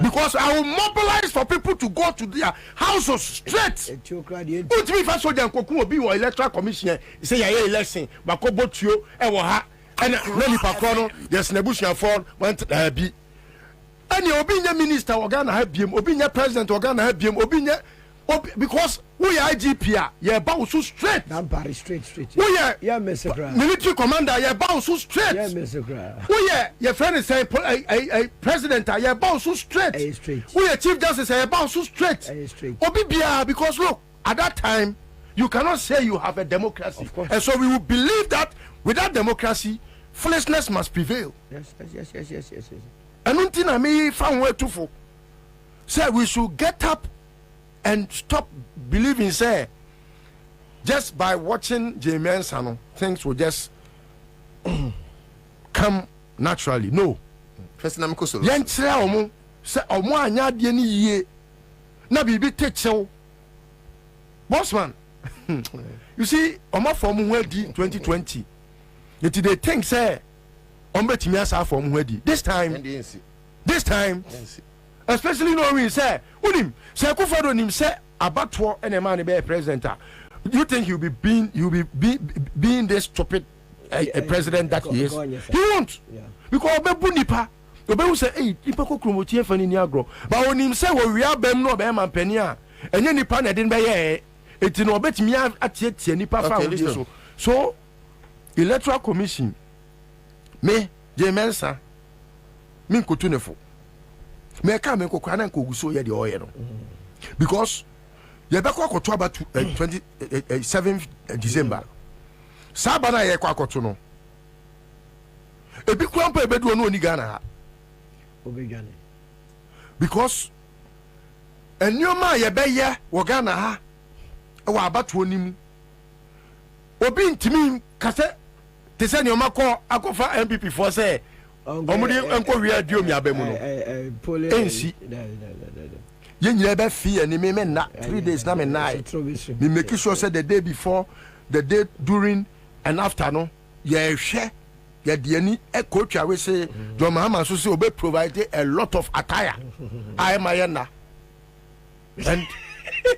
[SPEAKER 12] because I will mobilize for people to go to their houses straight. Put me first soldier koku obi wo electoral commission say ya election bakobotuo e wo ha and really pakono yes na busuafo want bi and obi nya minister Ghana ha biem obi nya president Ghana ha biem obi nya because we IGP yeah bounce so straight.
[SPEAKER 14] Nampari straight.
[SPEAKER 12] We
[SPEAKER 14] yeah Mr. Gra.
[SPEAKER 12] Military commander yeah bounce so straight.
[SPEAKER 14] Yeah Mr. Gra.
[SPEAKER 12] We your friend is saying president yeah bounce so straight.
[SPEAKER 14] Straight.
[SPEAKER 12] We chief justice yeah bounce so straight.
[SPEAKER 14] Straight.
[SPEAKER 12] Obibia because look at that time you cannot say you have a democracy.
[SPEAKER 14] Of course.
[SPEAKER 12] And so we will believe that without democracy foolishness must prevail.
[SPEAKER 14] Yes.
[SPEAKER 12] And until I may find where to for say we should get up and stop believing say just by watching Jamie Ansah things will just come naturally. No.
[SPEAKER 13] First name koso.
[SPEAKER 12] Yentre omo say omo anya de ni yie na bibi techew. Bossman. You see omo form ho adi 2020. Yet they think say omo betimi asa form ho adi. This time especially knowing say unim say Akufo-Addo nim say abatwo ene man be president. You think he'll be being this stupid a president that he is? He won't. Because obebu nipa obebu say hey nipa ko kromotie fani ni agro but onim say we abem no be man pani a enye nipa na den be ye eti no obetimi atietie nipa fa so electoral commission me Jamie Ansah me nkotunefo me ka me kokwa na nkoguso ye de oye no because ye be kwa koto about 27th December sabana ye kwa koto no ebi kwampa ebedu no oni Ghana ha
[SPEAKER 14] obegane
[SPEAKER 12] because enyoma ye be ye wo Ghana ha wa abatu onim obi ntimi kase te se nyoma ko akofa MPP for say omudi enko wi adio mi abemu no ensi ye nyina be fi ani me na 3 days na me na me make sure say the day before the day during and after no ye hwe ye de ani e coach we say John Mahama so say obe provide a lot of attire I am na and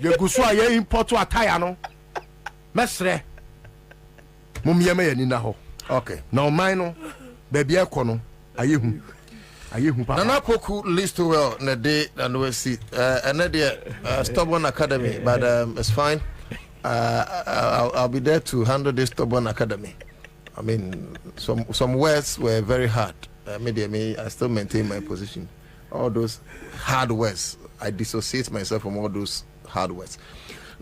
[SPEAKER 12] ye go so ye import attire no mesre mum ye me yani na ho
[SPEAKER 13] okay
[SPEAKER 12] now mine no baby e no ayehu papa
[SPEAKER 13] Nana Poku list well na day and we see another stubborn academy but it's fine. I'll be there to handle this stubborn academy. I mean some words were very hard. I still maintain my position. All those hard words, I dissociate myself from all those hard words.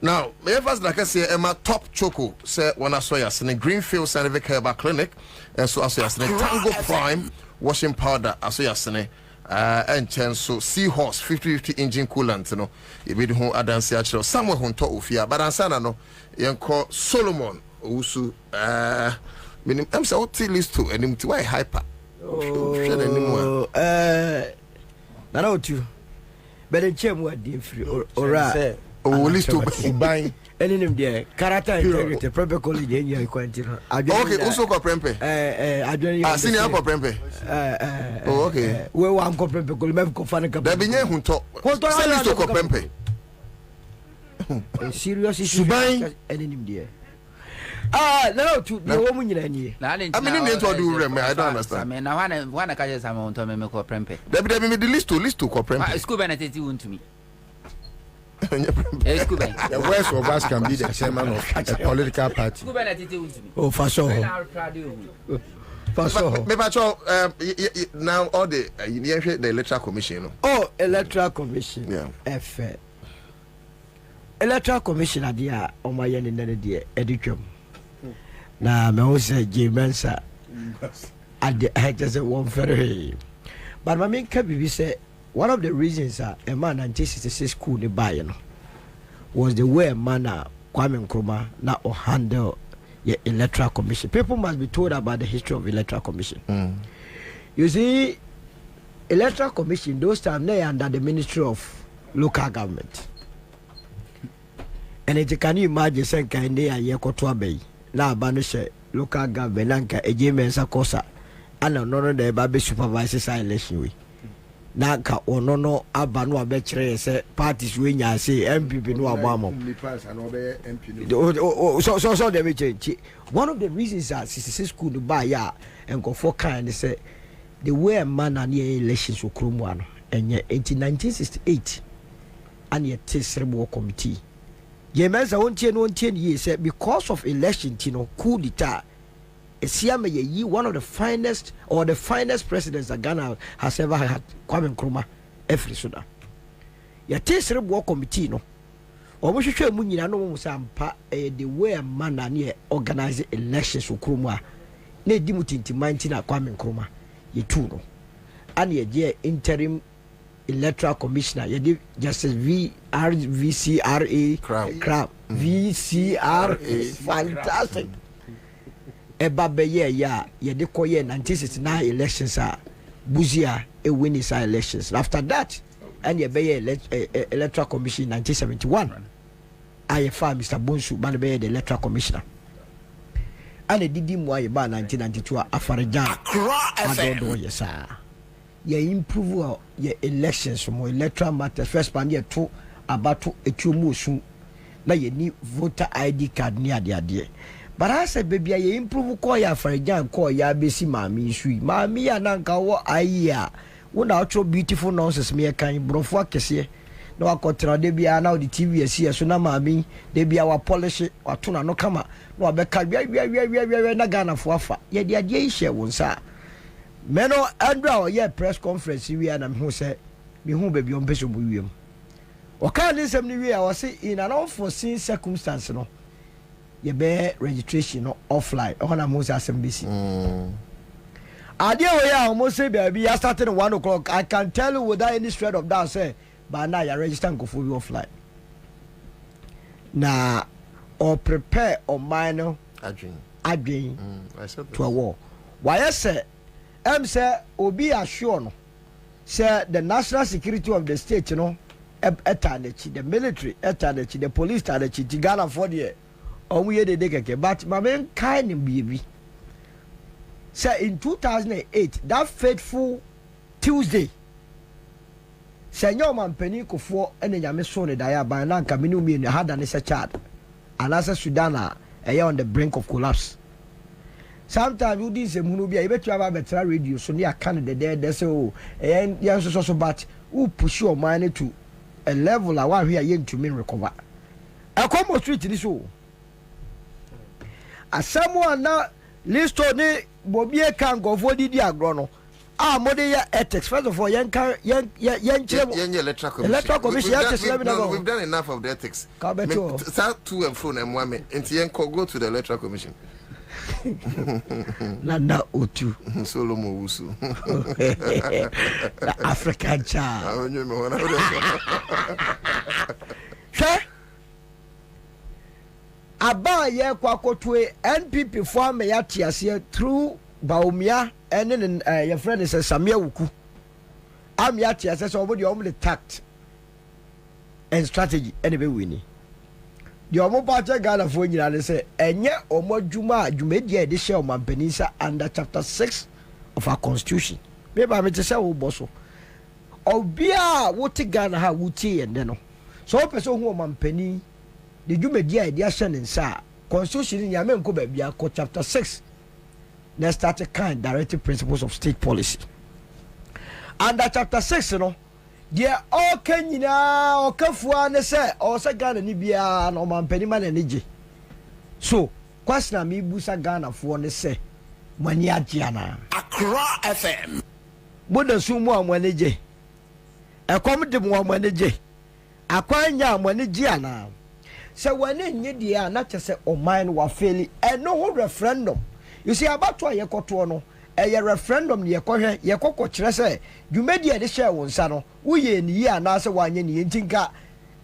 [SPEAKER 13] Now, me first like I say, Emma top choco say when I saw us in Greenfield Scientific Herbal Clinic, and so I saw us in Tango Prime washing powder. I saw us in and so Seahorse 50-50 engine coolant. You know, you be the whole Adansi actually somewhere who talk ufia, but Ansah no, you call Solomon Usu. I'm so list to and him to why hyper.
[SPEAKER 14] Nana otu, but the chem what dear free or
[SPEAKER 12] list to buy
[SPEAKER 14] any name there. Character integrity, proper college in your quantity.
[SPEAKER 13] Okay, also for Prempe.
[SPEAKER 14] I don't
[SPEAKER 13] senior for Prempe. Okay.
[SPEAKER 14] We want to Prempe, could have confounded a
[SPEAKER 13] Dabine who talk. What do I to Prempe?
[SPEAKER 14] Serious issue, any name there. No, to the woman in any.
[SPEAKER 13] I mean, I don't understand.
[SPEAKER 15] I mean, I want to catch someone to make a Prempe.
[SPEAKER 13] Debbie, the list to Prempe.
[SPEAKER 15] School benefit you to me.
[SPEAKER 12] The West of us can be the chairman of a political party.
[SPEAKER 14] Oh, for sure. For sure.
[SPEAKER 13] Now all the electoral commission.
[SPEAKER 14] Oh, electoral commission.
[SPEAKER 13] Yeah.
[SPEAKER 14] Electoral commission idea on my end in the education. Now, me also say Jamie Ansah. I just say one very. But my main cabinet say. One of the reasons a man 1966 school the buy was the way man Kwame Nkrumah now handle the electoral commission. People must be told about the history of electoral commission. You see, electoral commission those times they under the Ministry of Local Government. And it can you imagine saying kind they are yekotwa bay na banish local government nanka Jamie Ansah kosa and no the baby supervises election we. Naka onono aba no abekire say parties we nya say MPP no abamo so they change. One of the reasons that 66 school to buy ya and go for kind say the way man and elections so krumu ano and in 1968 and yet cerebral committee. Yemensa won't years because of election, coup d'etat. Esiame ye one of the finest or the finest presidents that Ghana has ever had, Kwame Nkrumah, every Sudan. Yet cerebral committee no. Almost sure Munina no sampa the way a man and organize elections with Nkrumah. Ne dimutinti mantina Kwame Nkrumah. Ye two no. And ye interim electoral commissioner ye Justice VCRA crap VCRA fantastic eba be ye de koye 1969 elections Buzia win his elections. After that and ye be electoral commission in 1971 I found Mr. Bonsu man be the electoral commissioner and it did him why ba 1992 Afarajan adodo yes ye improve your elections from electoral matters first pan ye to about to etumu na ye ni voter ID card ni ade but I said baby ye improve call ya Farajan call ya besi mami sui mami ya nanka wo ayia wona outro beautiful nonsense me kan brofo akese na wakotra de bia na the TV esi so na mami de bia wa polish wato na no kama na wabeka wi na Ghana fo afa ye de ade yi hye wonsa Meno Andrew ye press conference we and who say me who baby on peso buwiem. O kan ni sem ni we I was in an unforeseen circumstance no. Ye be registration no offline. O na mo say asembisi. Adia we almost say baby I started at 1 o'clock. I can tell you without any shred of doubt say but now you register go for offline. Na or prepare or minor adwin to a war. Why I say say obi assure no say the national security of the state the military the police the Ghana for the omuye de keke but my main kind baby say in 2008 that fateful Tuesday say your man penny ko for ene nyame so ne daya ba na nka menu mi ne hada ne se chad and as Sudan on the brink of collapse. Sometimes you did say Munubia, you bet you have a better radio, so near Canada there say, oh, and yes, so but who push your money to a level I want here yen to me recover. I come on street in this show. As someone now list on it, Bobie can go for the diagrono. Modern ethics. First of all, electoral commission.
[SPEAKER 13] We've done enough of the ethics. Start to and fro and one and go to the electoral commission.
[SPEAKER 14] Nana Otu
[SPEAKER 13] Solomo Usu
[SPEAKER 14] African child. Aba ye kwakotwe NPP form ya tiasie through Baumia and your friend is Samia Wuku. I'm ya tiasie so the only tact and strategy anyway winning. The Omo Party Ghana for you say, and yet Omo Juma, Jumedia, the share of Mampenisa under chapter 6 of our constitution. Maybe I'm to say, oh, Bosso. Or be a what Ghana ha wuti and then. So, person who Mampeni, the Jumedia, the Ashan and Sa, constitution in Yamen Kobebia, chapter 6. Let's start a kind directive principles of state policy. Under chapter 6, you know. Dear all Kenya or Kafuane say or Sagana Nibia no man pennyman and Niji. So, question me Busa Ghana for ne say Mania Giana Accra FM. Buddha Sumo Manage. A comedy more manage. A quanya Manigiana. So when in Yedia not to say oh mine were fairly and no referendum. You see about why you got one. A referendum ye kohwe ye kokko kire se dwumadi de share won sa no wo ye ni ya na se wanye ni ntinka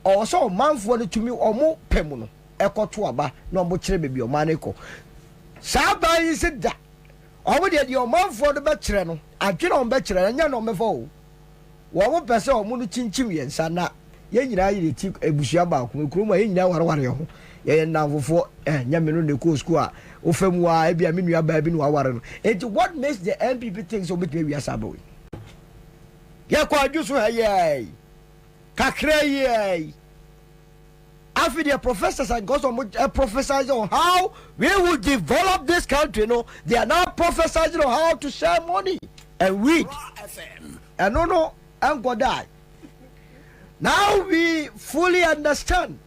[SPEAKER 14] o so manfo no tumi omo pemu no ekoto aba na omo kire bebi o maneko sa ba yi se da omo de o manfo do be kire no adwene o be kire nya no mefo wo wo pese omo no chinchim ye nsa na ye nyira yi ti ebusua ba ko ekuro ye nyira warware ho ye na fofo nya me no de ko school a ofemwa e bia me nua ba bi no aware no it what makes the NPP think so betwe wi asaboy ye kwa adwuso ha ye kakra ye after the professors and got some prophesize on how we will develop this country, no, they are now prophesizing on how to share money and weed and no and go die. Now we fully understand,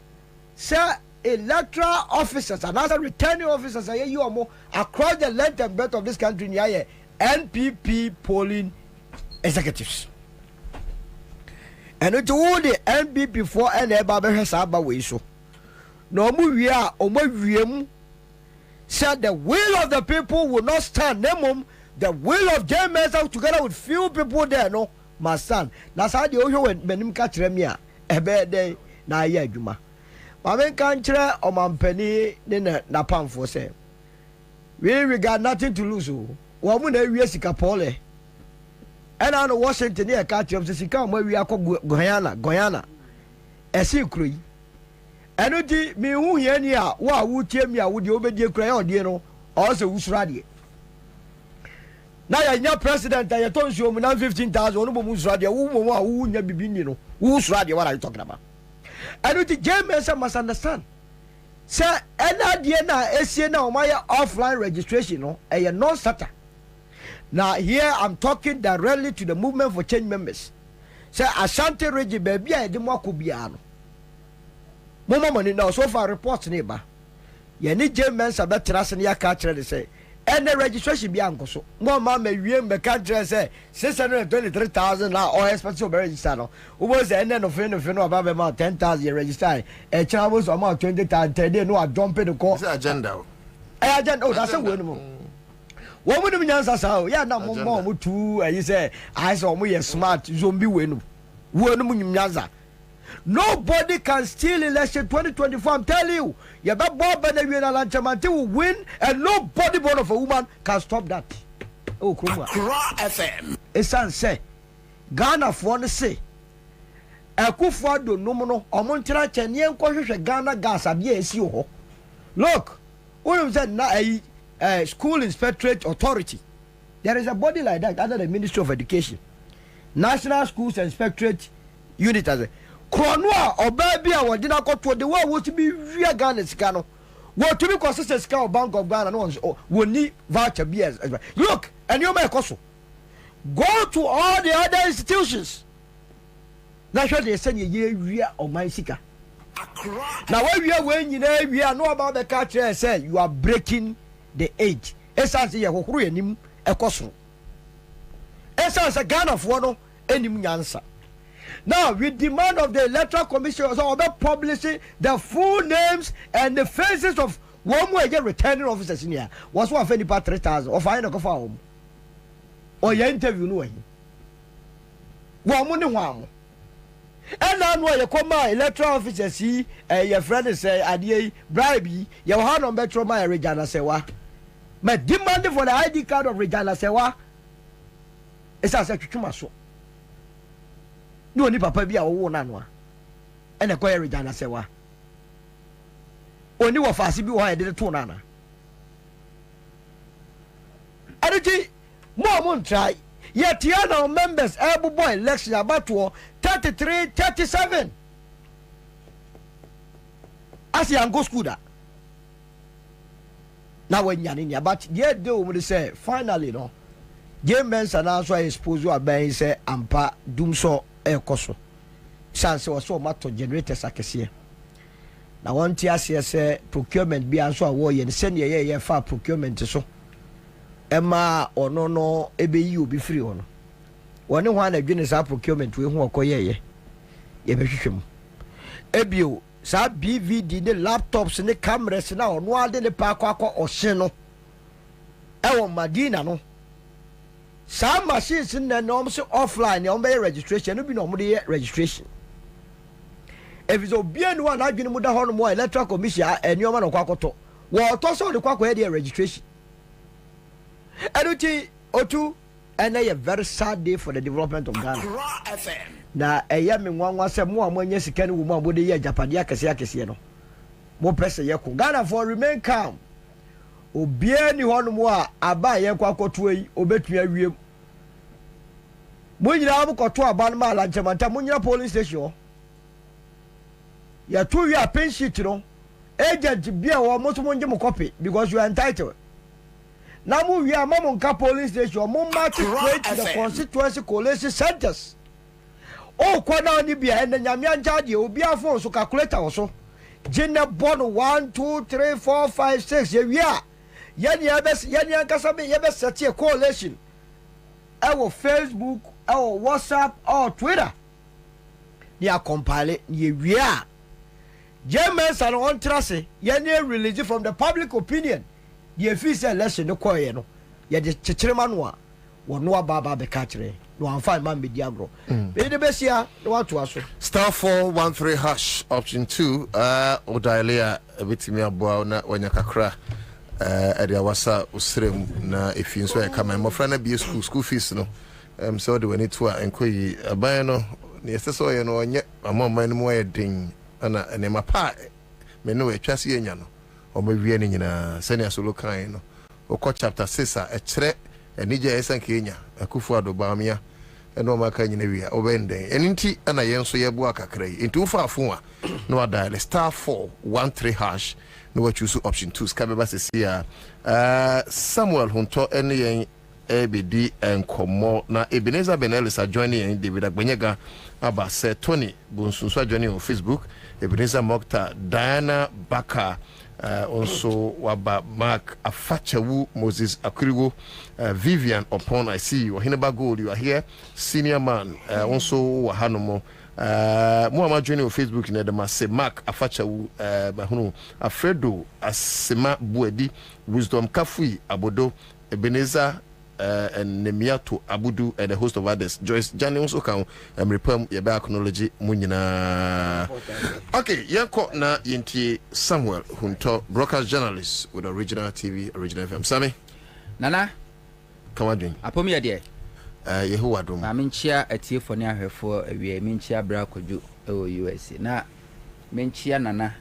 [SPEAKER 14] sir, electoral officers and other returning officers are you more across the length and breadth of this country near NPP polling executives. And it's all the NPP for and Baba Saba way so. No more we are said the will of the people will not stand. Nemum, the will of James together with few people there, no, must stand. That's how the Oyo and Benim catch Remia a bad day na ye juma. Mamen country or Mampeni na pam for say. We regard nothing to lose. Woman a Jessica Pole. And on Washington near catch of the Sicam where we are called Guyana. A secret. And me who here near what would tell me I would obey cry on you also who's ready. Now your president I told you now 15,000 who's ready who never been you know who's ready what are you talking about. And the James must understand. Sir, and idea now is now my offline registration no a non-starter. Now here I'm talking directly to the movement for change members. Sir, Ashanti region baby I didn't walk kubiano. Mama money now so far reports neighbor. You need James about trust and your catcher to say. And the registration be uncle so. No mamma we me country say 623,000 now or expensive register. Who was the end of friend of you know about about 10,000 register. A child was about 20,000 today no I jump in the call.
[SPEAKER 3] Agenda.
[SPEAKER 14] Agenda oh that's a word more. What would you answer so? Yeah, no more two you say I saw me a smart zombie win. Word nobody can steal election 2024. I'm telling you, you bet Bob and Lanchamanti will win, and nobody born of a woman can stop that. Oh, Accra FM. It's say Ghana for the say. Akufo do no mono omontra chenye nkohwehwe Ghana gas abia esi ho. Look, when said na a school inspectorate authority. There is a body like that under the Ministry of Education. National Schools Inspectorate Unit as a Kronwa or baby or did not go to the world to be real Ghana scano. What to be consistent scout Bank of Ghana will need voucher beers. Look, and you make also go to all the other institutions. That's what they send you real or my seeker. Now when we are when you know we are know about the culture and say you are breaking the age. Essence ya kokuru enim ekoso. Essence Ghana for no enim Ansah. Now, we demand of the Electoral Commission also about publishing the full names and the faces of one way returning officers in here. Was one of any part 3,000 or find a coffee home. Or your interview, no. One. And now, why you come my electoral officers see your friend say, Adi, bribe, your hand on Metro my Regina Sewa. My demanding for the ID card of Regina Sewa. It's a secretary. No ni papa bi a wo na no ene koye Regina Sewa oni wo faase bi wo ha de to na na ariti mo try yet na members able boy election about 33-37 as you go school da na when yan ni about ye de o mo say finally no James and also expose you aben say ampa dumso ekoso chance was so matter generators akese na won ti ase say procurement bi anso awo ye se ne ye fa procurement so ema ono no ebeyi obi free ono woni ho na dwene sa procurement we hu okoye ye behwehwem ebio sa BVD ne laptops ne cameras na ono ade ne pa akọ ohye no ewo Madina no some machines in the norms offline, you may registration, no be no registration. If it's obedient one, I give the horn more electoral commission and your man of Quakoto. Well, toss on the Quaco idea registration. Eduty or two, and a very sad day for the development of Ghana. Now, a young one was a more when yes, can woman would the Japadia Casiano. More pressure, Yako Ghana for remain calm. Obie ni hono mo a aba ye kwakoto yi obetua wiem munyira abukoto aba no ma lanchemanta munyira police station ya tu ya pension no agent bia wo mo so monje mo copy because you are entitled na mu wi amamo nka police station mo mark straight to the constituency collation centers oh kwana ni bia and nyame anja de obi afon so calculator wo so gene bon 1 2 3 4 5 6 ye wia yani ankasa be ye be set a coalition our Facebook our WhatsApp our Twitter they are compile ye wia Germans are on trust ye release from the public opinion the official election no koye no ye de chichirema no a wono ababa be ka kire no amfa man be diagro be de besia no wato aso
[SPEAKER 13] *413# option 2 odailia ebitimi aboa na wanya kakra area wasa usrem na efin so e kama mofra na bi school fees no so de wani to enkoyi aban no ne yeso ye no onye amama no mo ye din ana ene mapa me no etwase enya no o ma wie ni nyina senior solo kan no o chapter 6 a ekire enija esan Kenya akufu adobamia eno maka nyina wi obenden eninti ana yenso ye bo akakrai enti ufa afo a no dial *413# no wa choose option 2 skabeba sesia Samuel Hunto ene yen ebedi enkomo na Ebenezer Benelisa joining yen David Agbenyega aba se Tony Bunsunso joining on Facebook Ebenezer Mokta Diana Baka also waba Mark Afachewu Moses Akurigo Vivian upon I see you Hineba Gold you are here senior man also wahanomo Muhammad joining on Facebook in the masse Mark Afachewu bahunu Alfredo Asema Buedi Wisdom Kafui Abodo Ebenezer and Nemiato Abudu and the host of others Joyce Johnny also can repam yeba acknowledge munyina. Okay, yanko na yinti Samuel Hunto broadcast journalist with original TV original FM Sammy
[SPEAKER 15] Nana
[SPEAKER 13] come on
[SPEAKER 15] apomi ya de
[SPEAKER 13] Yehowa dum
[SPEAKER 15] ma menchia atiefo ne ahwefo awie menchia bra koju e USA na menchia Nana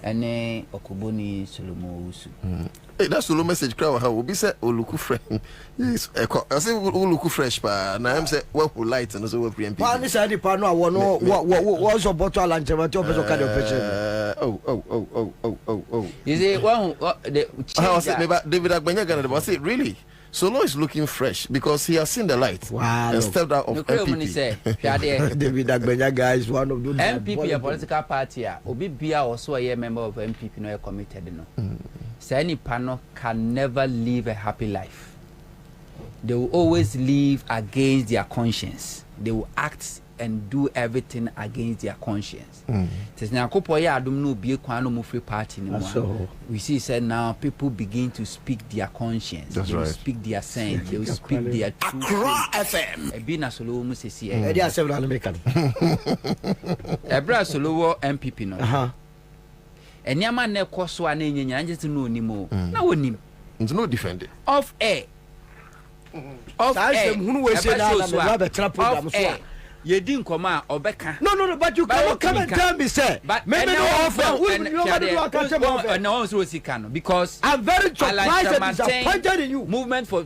[SPEAKER 15] ene okoboni Solomon Usu.
[SPEAKER 13] Hey, that's the message crowd how we say oluku fresh. Yes, I say oluku fresh pa na am say what who light and so we PMP.
[SPEAKER 14] Pa ni say di pa no awo no what so bottle and chemate o beso ka de
[SPEAKER 15] oh. You say one the
[SPEAKER 13] David Agbenyega na say really Solo is looking fresh because he has seen the light.
[SPEAKER 14] Wow.
[SPEAKER 13] And stepped out of MPP.
[SPEAKER 14] David Agbenyega is one of those
[SPEAKER 15] MPP a political party obi bia also a member of MPP no committed no. Say any panel can never live a happy life. They will always live against their conscience. They will act and do everything against their conscience. Free party anymore. We see said now people begin to speak their conscience.
[SPEAKER 13] That's
[SPEAKER 15] they will
[SPEAKER 13] right.
[SPEAKER 15] speak their sense. They will speak their truth.
[SPEAKER 13] Accra FM.
[SPEAKER 15] Ebina Solo mu sesi
[SPEAKER 14] e dia several American.
[SPEAKER 15] Ebra Solo MPP no. Eniama na ekoso a na enyenya anje no onimo. Na wonim.
[SPEAKER 13] It's no defend it.
[SPEAKER 15] Off air. Off air.
[SPEAKER 14] Hunu we say na na be tra program so.
[SPEAKER 15] You didn't come out or Becca.
[SPEAKER 14] No, but you cannot come and tell me, sir.
[SPEAKER 15] But
[SPEAKER 14] maybe no offer.
[SPEAKER 15] No one was can because
[SPEAKER 14] I'm very surprised and disappointed in you.
[SPEAKER 15] Movement for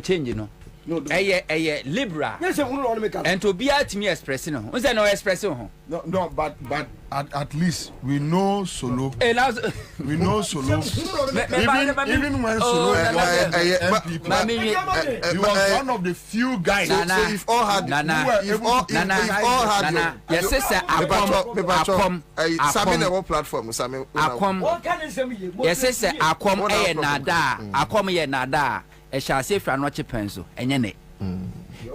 [SPEAKER 15] change, you know. A Libra.
[SPEAKER 14] Yes,
[SPEAKER 15] and to be at me expressing. Was there no expression?
[SPEAKER 11] No, but at least we know Solo. We know Solo. Even when Solo he was one of the few guys.
[SPEAKER 13] So if all had
[SPEAKER 15] yes, sir,
[SPEAKER 13] Akom platform,
[SPEAKER 15] yes, sir, Akom nada. E shall say fra no chepenso enye ne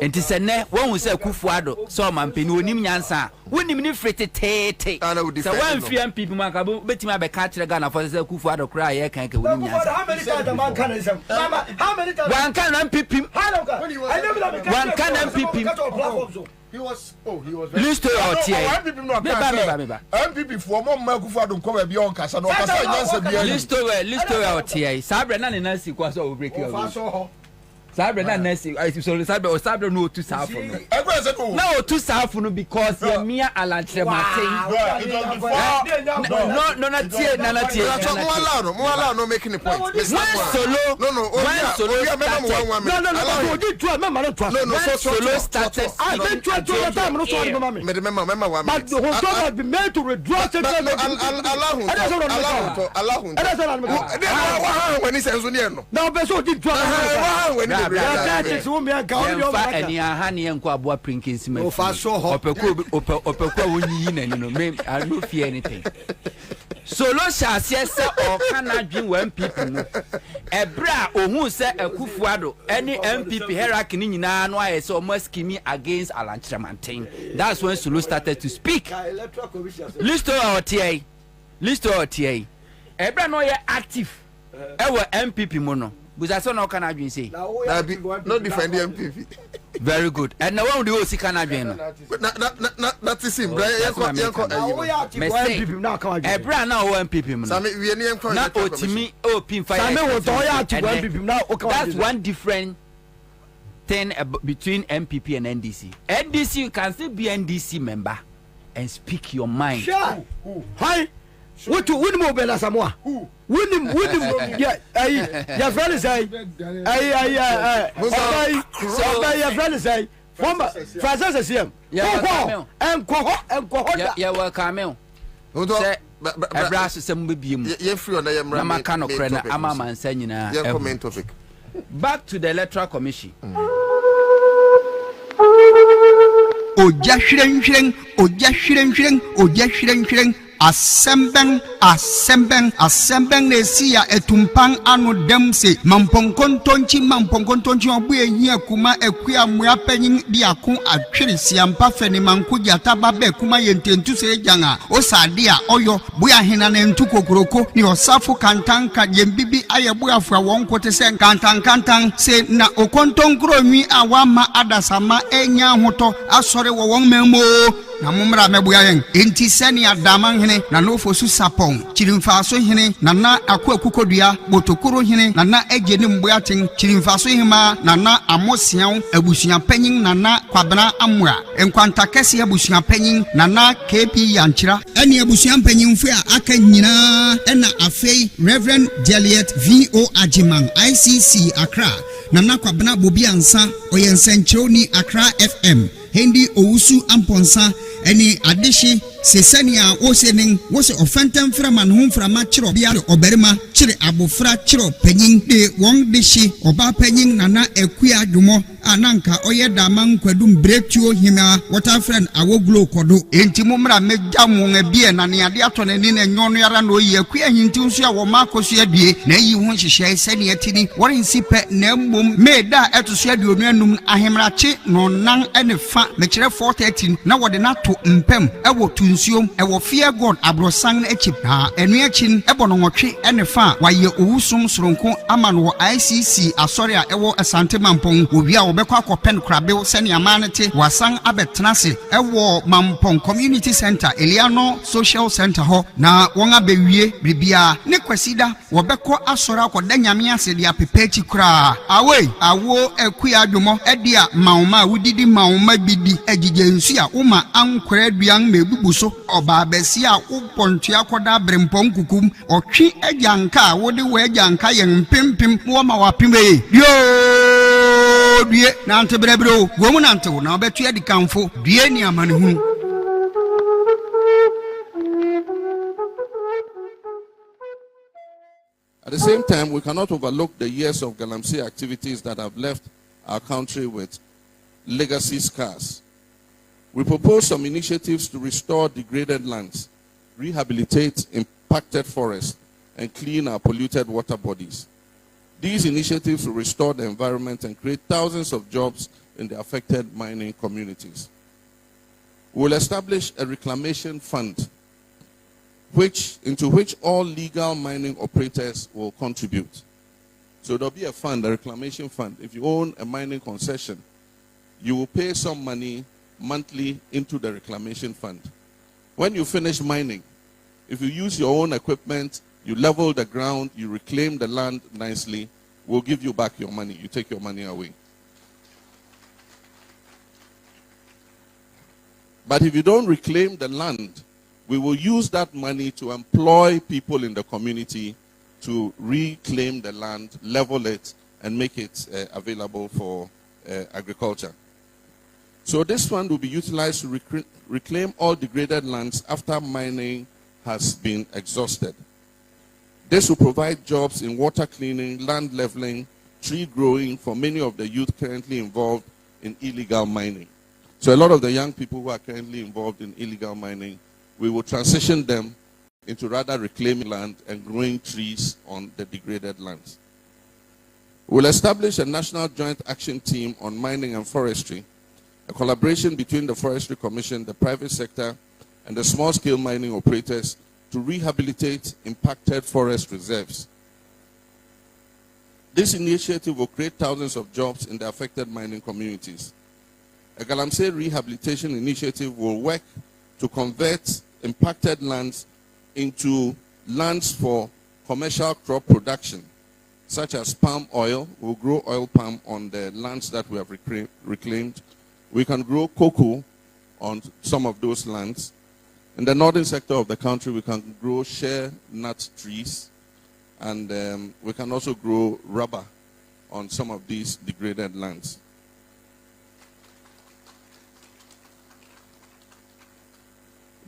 [SPEAKER 15] enti se ne won hu say Kufuado so mampeni onim nyansa wonim ni fretete so wan fi MPP man ka betima abeka kire Ghana for say Kufuado kra ye kan ka wonim nyansa
[SPEAKER 14] how many times the man can is how many times
[SPEAKER 15] one can MPP one can MPP
[SPEAKER 11] he was
[SPEAKER 15] list to your tear
[SPEAKER 11] MPP for more Kufuado come be on kasa no kasa nyansa bia
[SPEAKER 15] list to your tear sabre na ne nansi kwa so break your sabre na nansi so sabre no to south no no to south no because you mere alantre martin no na tie
[SPEAKER 13] mo allow no making the point
[SPEAKER 15] Solo started
[SPEAKER 14] I been trying to time no so
[SPEAKER 13] remember one
[SPEAKER 14] but the whole has been made to withdraw
[SPEAKER 13] Allah when he says no
[SPEAKER 14] now be so did
[SPEAKER 15] yɛmfa ani aha ne yɛnkɔ aboa prinkins ma ɔpɛku a wonyiyi n'ani no I don't fear anything. Solo hyɛ aseɛ sɛ ɔka n'adwen wɔ MPP no ɛberɛ a ohun sɛ Akufo-Addo ɛne MPP hierarchy ne nyinaa no ayɛ sɛ ɔmo askimi against Alankyerɛmanten. That's when Solo started to speak. Listo ɔteɛ ɛberɛ no ɔyɛ active ɛwɔ MPP mu no busa sɛ na ɔka n'adwen sɛ
[SPEAKER 13] no defend the MPP.
[SPEAKER 15] Very good. And now one do see Canadian.
[SPEAKER 13] That is him.
[SPEAKER 15] Ebra now MPP. Not Otimi Pin Fire. That's one different thing between MPP and NDC. NDC, you can still be NDC member and speak your mind.
[SPEAKER 14] Sure. Hi. What to win more Bella Samoa? Win him, your friend is your friend is Francis is him. Yeah,
[SPEAKER 15] welcome. Ebra system will be free on the Yamakano Crena, Amama and Senina.
[SPEAKER 13] Topic.
[SPEAKER 15] Back to the Electoral Commission.
[SPEAKER 1] Oja shireng, asembeng ne siya etumpang ano demse mampongkontonchi obuye hia kuma ekua mua penyin di akon atwere siampa feni manko jata babe kuma yententu se janga osade a oyo buya hina ne ntu kokoroko ni osafo kantanka yembibi ayebuafo a wonkote se kantan se na okontonkro nwi awama adasama enya hoto asore wo won memo na mumra mebuya yen enti seni adaman hene na nofo su sapon chirimfaso hene na akukodua botokoro hene na ejeni mbuaten chirimfaso hema na amosian abusuan panyin na Kwabena amwa enkwanta kese abusuan panyin na KP yanchira eni abusuan panyin fu a aka nyina ena afei Reverend Juliet VO Ajiman ICC Accra na Kwabena Bobie Ansah oyensenchoni Accra FM Hendi Owusu Amponsa eni adeshi sesania osening wose ofentem framan hom frama chiro bia oberima chire abofra chiro panyin de won deshi oba panyin na ekua dwumo ananka oye daman kwadum bretuo hima water friend awoglo kodo enti mumra meja won bia na ne ade atonani na nyono yara na oyi akua hinti nso a wo makoso adue na yi ho hyehyɛ sene atini wɔrensi pɛ na mmom meda etoso aduonu anum ahemrache no nan ene fa mekire 430 na wɔde nato mpem ɛwɔ tunsiom ɛwɔ fear god abrosan echi ha enu achin ɛbɔ no nwɔtwe ene fa waye owusom soronko ama no ICC asɔre a ɛwɔ asante mampon obi a wɔbɛkɔ akɔpɛn krabew sene amanete wasan abɛtenase ɛwɔ mampon community center Eliano social center ho na wɔn abewie bibia ne kwasida wɔbɛkɔ asɔre akɔda nyame ase de apepachi kra awe awo ekua adwomo ɛde a maoma wudidi maoma bidi agige nsu a woma ankwara aduan mebubu so oba besi a wopɔntua akɔda brempɔn kukum ɔtwe agyanka wode wo agyanka yen pimpim wo ma wapime due na antebrebro wo mu nantewo na obetua di kanfo due ni amanehu.
[SPEAKER 16] At the same time, we cannot overlook the years of Galamsey activities that have left our country with legacy scars. We propose some initiatives to restore degraded lands, rehabilitate impacted forests, and clean our polluted water bodies. These initiatives will restore the environment and create thousands of jobs in the affected mining communities. We will establish a reclamation fund into which all legal mining operators will contribute. So there'll be a fund, a reclamation fund. If you own a mining concession, you will pay some money monthly into the reclamation fund. When you finish mining, if you use your own equipment, you level the ground, you reclaim the land nicely, we'll give you back your money. You take your money away. But if you don't reclaim the land, we will use that money to employ people in the community to reclaim the land, level it, and make it available for agriculture. So this fund will be utilized to reclaim all degraded lands after mining has been exhausted. This will provide jobs in water cleaning, land leveling, tree growing for many of the youth currently involved in illegal mining. So a lot of the young people who are currently involved in illegal mining, we will transition them into rather reclaiming land and growing trees on the degraded lands. We'll establish a national joint action team on mining and forestry, a collaboration between the Forestry Commission, the private sector, and the small-scale mining operators to rehabilitate impacted forest reserves. This initiative will create thousands of jobs in the affected mining communities. A Galamsey rehabilitation initiative will work to convert impacted lands into lands for commercial crop production, such as palm oil. We'll grow oil palm on the lands that we have reclaimed. We can grow cocoa on some of those lands. In the northern sector of the country, we can grow shea nut trees, and we can also grow rubber on some of these degraded lands.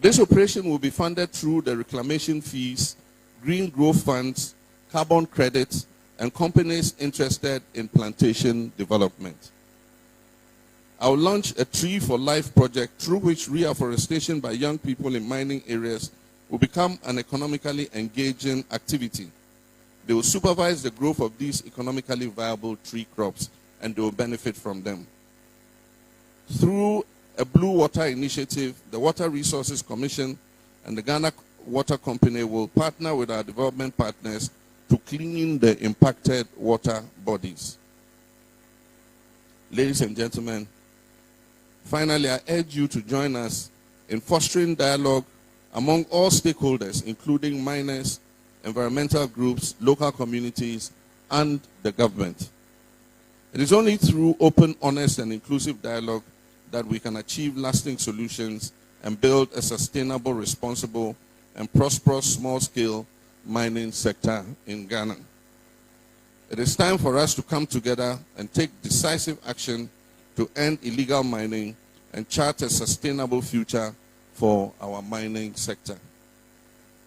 [SPEAKER 16] This operation will be funded through the reclamation fees, green growth funds, carbon credits, and companies interested in plantation development. I will launch a Tree for Life project through which reforestation by young people in mining areas will become an economically engaging activity. They will supervise the growth of these economically viable tree crops, and they will benefit from them. Through a Blue Water Initiative, the Water Resources Commission and the Ghana Water Company will partner with our development partners to clean the impacted water bodies. Ladies and gentlemen, finally, I urge you to join us in fostering dialogue among all stakeholders, including miners, environmental groups, local communities, and the government. It is only through open, honest, and inclusive dialogue that we can achieve lasting solutions and build a sustainable, responsible, and prosperous small-scale mining sector in Ghana. It is time for us to come together and take decisive action to end illegal mining and chart a sustainable future for our mining sector.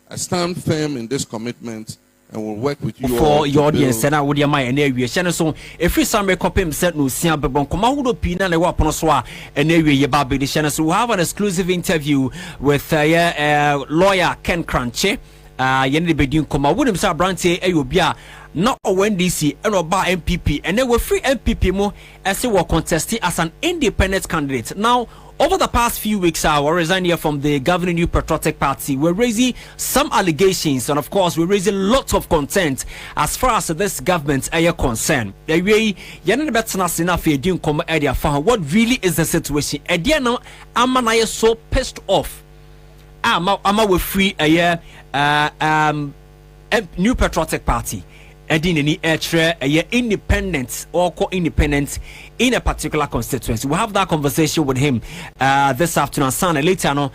[SPEAKER 16] I stand firm in this commitment and will work with you all
[SPEAKER 17] for your audience and I would my and area channel so if we some copy set no sia bebon koma would opinion na wa pono so a and area ye ba be the channel so we have an exclusive interview with lawyer Ken Cranche yen de bedin koma would him say branche ayobia not when DC and oba MPP and they were free MPP mo as they were contesting as an independent candidate. Now over the past few weeks, we're resigning here from the governing New Patriotic Party. We're raising some allegations, and of course, we're raising lots of content as far as this government is concerned. What really is the situation? I'm so pissed off. I'm free New Patriotic Party. Independence or co-independence in a particular constituency. We'll have that conversation with him this afternoon. Son, later no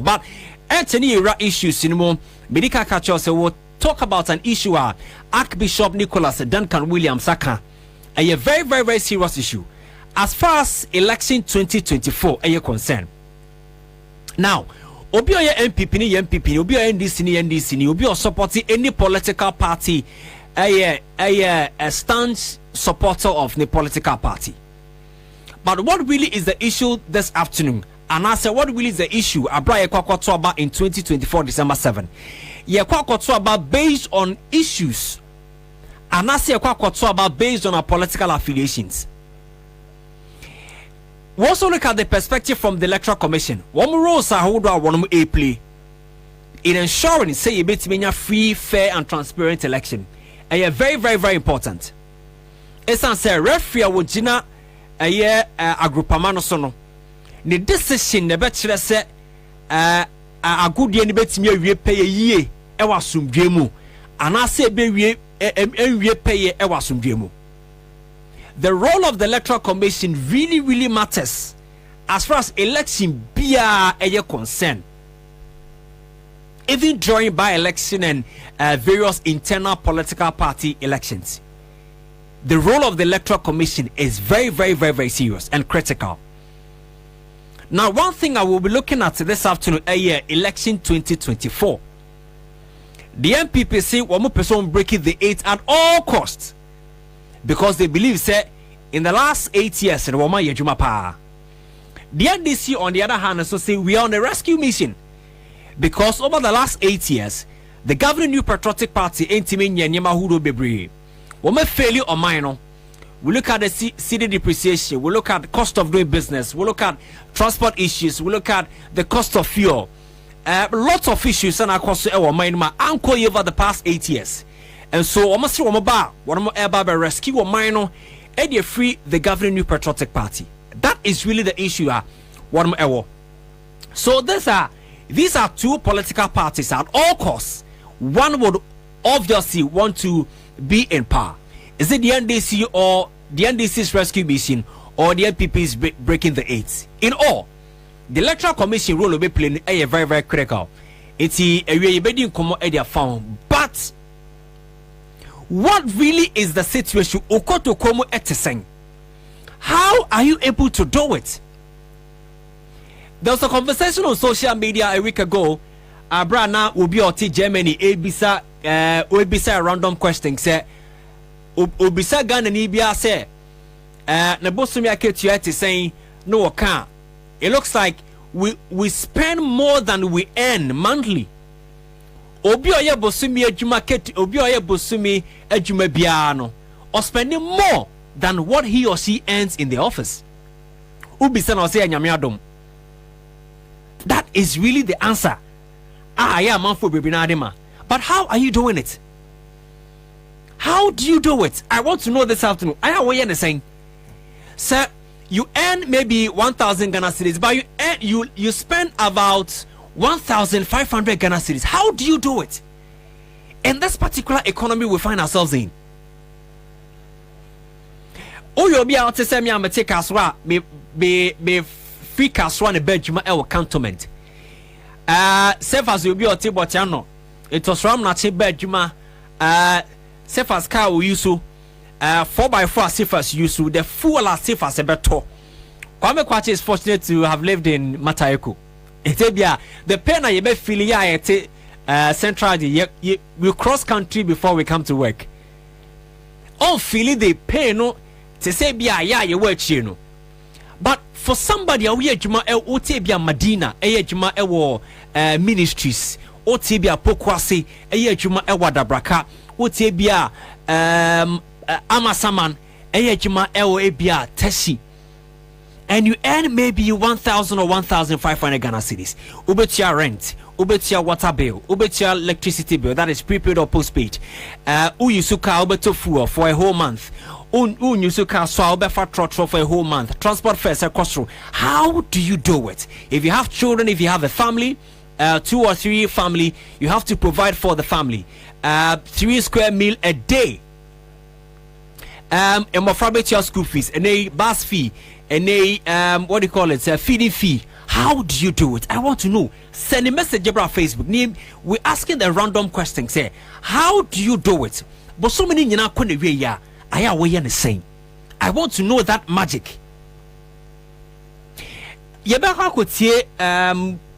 [SPEAKER 17] but Anthony era issues in medical culture. So we'll talk about an issue. Archbishop Nicholas Duncan Williams Saka, a very, very, very serious issue as far as election 2024 are concerned. Now, Obi oye MPP ni MPP, Obi oye NDC ni NDC ni, Obi o supporting any political party, a stance supporter of the political party. But what really is the issue this afternoon? And I said, what really is the issue? Abra Kwakwato about in 2024 December 7. Ye Kwakwato about based on issues. And I said Kwakwato about based on our political affiliations. We also look at the perspective from the Electoral Commission. One role a play in ensuring say a free, fair, and transparent election. And very, very, very important. It's answer referee would jina a year a group amano sono. The decision the better say a good year we pay a year ewa sum demu. And I say we pay ewa sum demu. The role of the Electoral Commission really, really matters as far as election be a concern. Even during by-election and various internal political party elections, the role of the Electoral Commission is very, very, very, very serious and critical. Now, one thing I will be looking at this afternoon, election 2024. The NPP say one person breaking the 8 at all costs because they believe say in the last 8 years the woman yejuma pa. The NDC on the other hand also say we are on a rescue mission because over the last 8 years the governing New Patriotic Party entimi nyanyema hudo bebre. Woman failure on mine. We look at the city depreciation, we look at cost of doing business, we look at transport issues, we look at the cost of fuel. Lots of issues and across our mind uncle over the past 8 years. And so almost one more rescue or minor and free the governing New Patriotic Party. That is really the issue. One more. So these are two political parties at all costs. One would obviously want to be in power. Is it the NDC or the NDC's rescue mission or the NPP is breaking the 8? In all, the Electoral Commission role will be playing a very, very critical. It's a bedding common area found. But what really is the situation? Okoto Komo eteseng. How are you able to do it? There was a conversation on social media a week ago. Abrana will be out Germany. Ebisa a random question. Say Obisa Ghana ni bia say na bosumi aketu ate saying no can. It looks like we spend more than we earn monthly. Obi oye bosumi adwuma ket obi oye bosumi adwuma bia no or spending more than what he or she earns in the office. Ubisa na say anyame adom. That is really the answer. Yeah, man for baby na. But how are you doing it? How do you do it? I want to know this afternoon. I am what saying. Sir, you earn maybe 1,000 Ghana cedis, but you spend about 1,500 Ghana cedis. How do you do it? In this particular economy we find ourselves in. Oh, you'll be out to say me I'm take aswa be free kaswa ne bedjuma e cantonment. Sefas you'll be out but no. It was from na che bedjuma Sefas car we use 4x4 Sefas use the full Sefas ebeto. Kwame Kwache is fortunate to have lived in Matayeko. Etebia the pen I be feeling ya central we cross country before we come to work. On feeling the pain no to say bia ya ye work no. But for somebody we adwuma otebia Madina adwuma ewo ministries otebia Pokwase adwuma ewo Dabraka otebia Amasaman adwuma ewo ebia Teshi, and you earn maybe 1,000 or 1,500 Ghana cedis. Ubetia rent, ubetia water bill, ubetia electricity bill, that is prepaid or postpaid. Uyusuka ubeto fuel for a whole month. Unyusuka so ubefa trotro for a whole month. Transport fares across through. How do you do it? If you have children, if you have a family, 2 or 3 family, you have to provide for the family. 3 square meal a day. And more school fees, and a bus fee, and a what do you call it? A feeding fee. How do you do it? I want to know. Send a message about Facebook. Name. We're asking the random question. Say, how do you do it? But so many you know I am way the same. I want to know that magic. Yebeka could say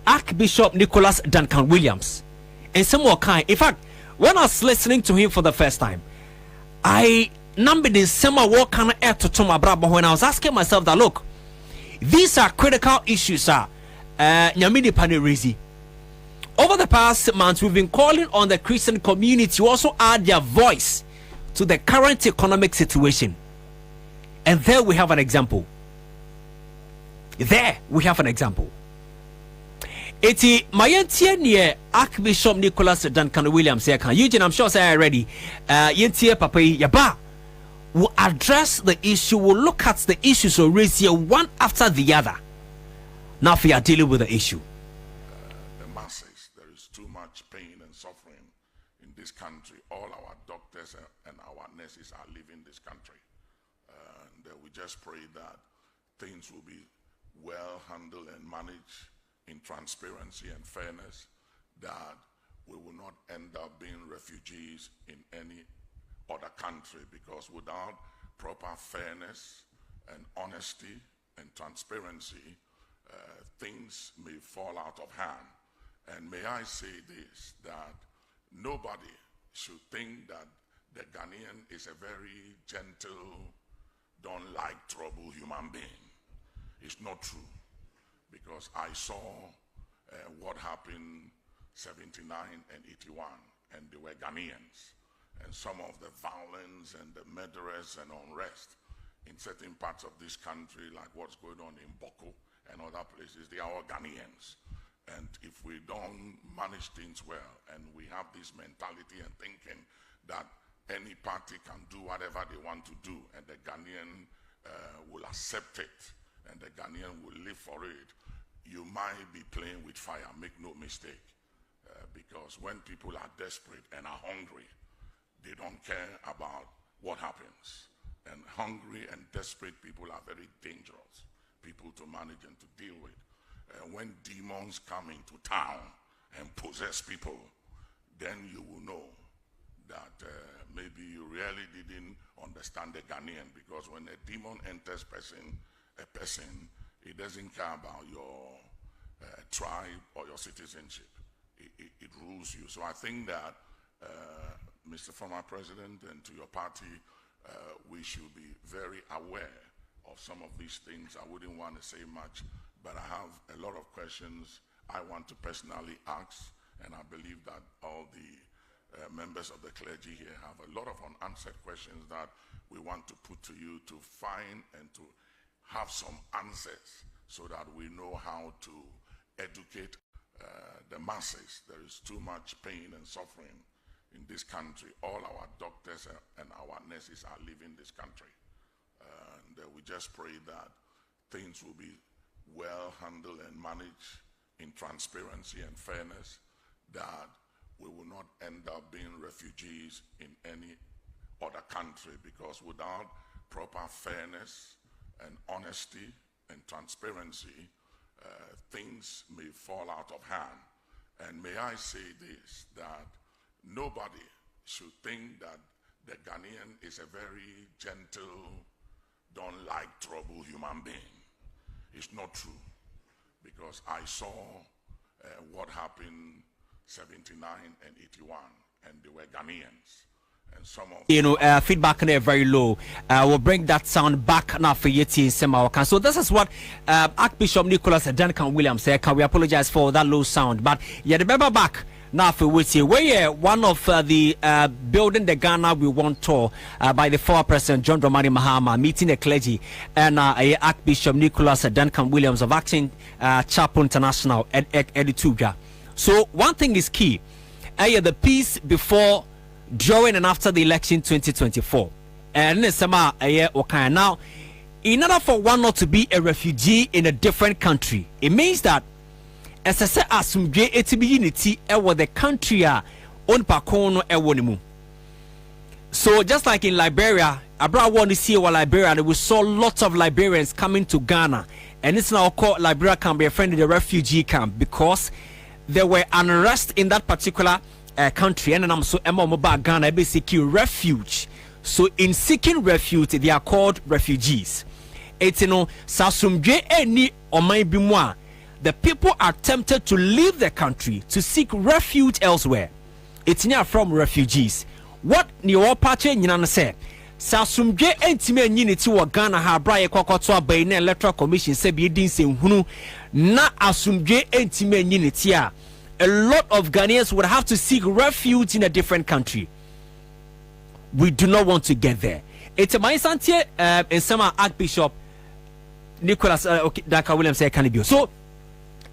[SPEAKER 17] Archbishop Nicholas Duncan Williams and some more kind. In fact, when I was listening to him for the first time, I numbered in some what kind of air to Toma Brabo when I was asking myself that look, these are critical issues, Nyamini Panerizi. Over the past months, we've been calling on the Christian community to also add their voice to the current economic situation. And there we have an example. There we have an example. Eti mayentie near Archbishop Nicholas Duncan Williams Eugene, I'm sure say already. Yentie papa yaba will address the issue, will look at the issues so raise here one after the other. Now we are dealing with the issue.
[SPEAKER 18] The masses, there is too much pain and suffering in this country. All our doctors and our nurses are leaving this country. And we just pray that things will be well handled and managed in transparency and fairness, that we will not end up being refugees in any other country, because without proper fairness and honesty and transparency, things may fall out of hand. And may I say this, that nobody should think that the Ghanaian is a very gentle, don't like trouble human being. It's not true, because I saw what happened 79 and 81, and they were Ghanaians. And some of the violence and the murderers and unrest in certain parts of this country, like what's going on in Boko and other places, they are all Ghanaians. And if we don't manage things well, and we have this mentality and thinking that any party can do whatever they want to do, and the Ghanaian will accept it, and the Ghanaian will live for it, you might be playing with fire, make no mistake. Because when people are desperate and are hungry, they don't care about what happens. And hungry and desperate people are very dangerous people to manage and to deal with. When demons come into town and possess people, then you will know that maybe you really didn't understand the Ghanaian, because when a demon enters a person, it doesn't care about your tribe or your citizenship. It rules you. So I think that, Mr. Former President, and to your party, we should be very aware of some of these things. I wouldn't want to say much, but I have a lot of questions I want to personally ask, and I believe that all the members of the clergy here have a lot of unanswered questions that we want to put to you, to find and to have some answers so that we know how to educate the masses. There is too much pain and suffering in this country. All our doctors and our nurses are leaving this country. And we just pray that things will be well handled and managed in transparency and fairness, that we will not end up being refugees in any other country, because without proper fairness and honesty and transparency, things may fall out of hand. And may I say this, that nobody should think that the Ghanaian is a very gentle, don't like trouble human being. It's not true, because I saw what happened 79 and 81, and they were Ghanaians. And some of
[SPEAKER 17] feedback there very low. We'll bring that sound back now for Yeti in Semawakan. So this is what Archbishop Nicholas Duncan Williams said. Can we apologize for that low sound? But yeah, remember back now for Yeti. We're one of the building the Ghana We Want tour by the former President John Dramani Mahama, meeting the clergy, and Archbishop Nicholas Duncan Williams of Acting Chapel International at Edituga. So one thing is key. The peace before, during and after the election 2024. And now, in order for one not to be a refugee in a different country, it means that as I say, asumdwe etibi unity with the country on pakono ewonimu. So just like in Liberia, I want to see what Liberia, and we saw lots of Liberians coming to Ghana, and it's now called Liberia can be a friend of the refugee camp, because there were unrest in that particular country, and I'm so about Ghana be seeking refuge. So in seeking refuge, they are called refugees. It's sasumdwe eni omai bimwa. The people are tempted to leave the country to seek refuge elsewhere. It's near from refugees. What niwa pache nyina say? Sasumdwe entime nyiniti wa Ghana ha braye kwakwato abai na electoral commission se bi din se hunu na asumdwe entime nyiniti a. A lot of Ghanaians would have to seek refuge in a different country. We do not want to get there. It's a mindset in some Archbishop Nicholas Duncan Williams said, can be. So